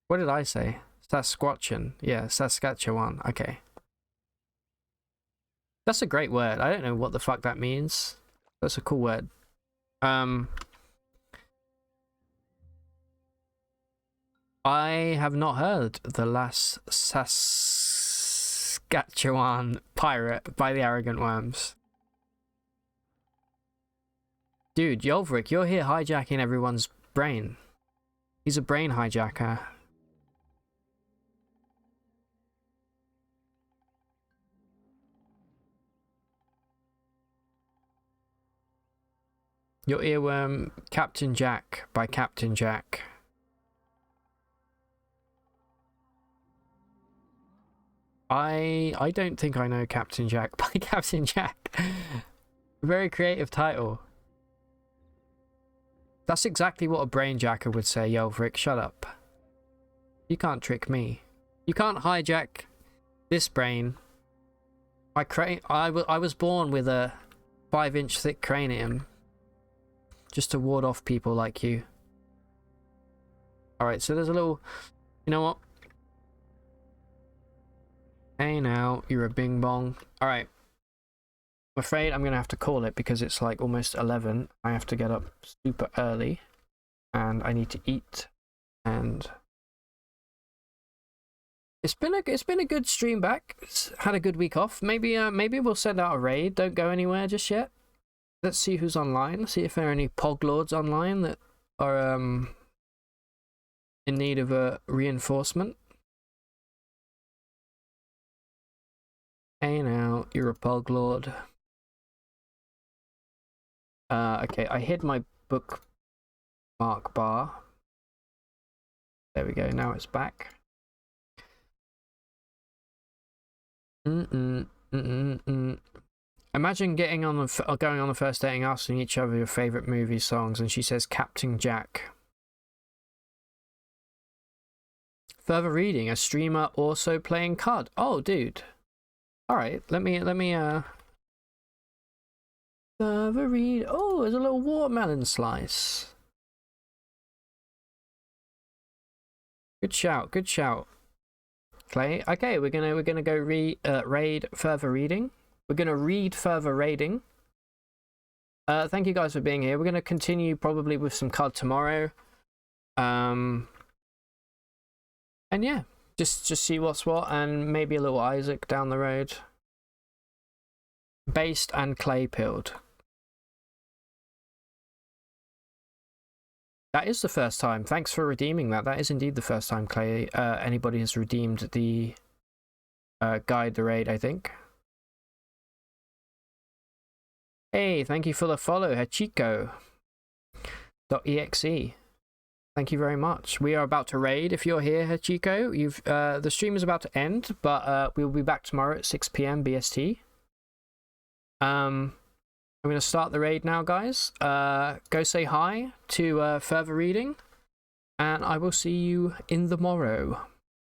[SPEAKER 1] What did I say? Sasquatchan. Yeah, Saskatchewan. Okay. That's a great word. I don't know what the fuck that means. That's a cool word. I have not heard The Last Saskatchewan Pirate by the Arrogant Worms. Dude, Yolvrik, you're here hijacking everyone's brain. He's a brain hijacker. Your earworm, Captain Jack by Captain Jack. I don't think I know Captain Jack by Captain Jack. Very creative title. That's exactly what a brainjacker would say. Yo, Rick, shut up. You can't trick me. You can't hijack this brain. I was born with a 5-inch thick cranium. Just to ward off people like you. Alright, so there's a little... You know what? Hey now, you're a bing bong. Alright. I'm afraid I'm going to have to call it because it's like almost 11. I have to get up super early. And I need to eat. And... It's been a good stream back. Had a good week off. Maybe we'll send out a raid. Don't go anywhere just yet. Let's see who's online. See if there are any poglords online that are in need of a reinforcement. Hey now, you're a poglord. Okay, I hid my bookmark bar. There we go. Now it's back. Imagine getting on going on the first date and asking each other your favorite movie songs, and she says Captain Jack. Further reading: a streamer also playing CUD. Oh, dude. All right, let me further read. Oh, there's a little watermelon slice. Good shout. Good shout. Clay. Okay, we're gonna go raid further reading. We're gonna read further raiding. Thank you guys for being here. We're gonna continue probably with some CUD tomorrow. And yeah, just see what's what, and maybe a little Isaac down the road. Based and clay pilled. That is the first time. Thanks for redeeming that. That is indeed the first time, Clay. Anybody has redeemed the guide the raid, I think. Hey, thank you for the follow, Hachiko.exe. Thank you very much. We are about to raid. If you're here, Hachiko, the stream is about to end, but we'll be back tomorrow at 6 PM BST. I'm going to start the raid now, guys. Go say hi to Further Reading, and I will see you in the morrow.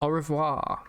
[SPEAKER 1] Au revoir.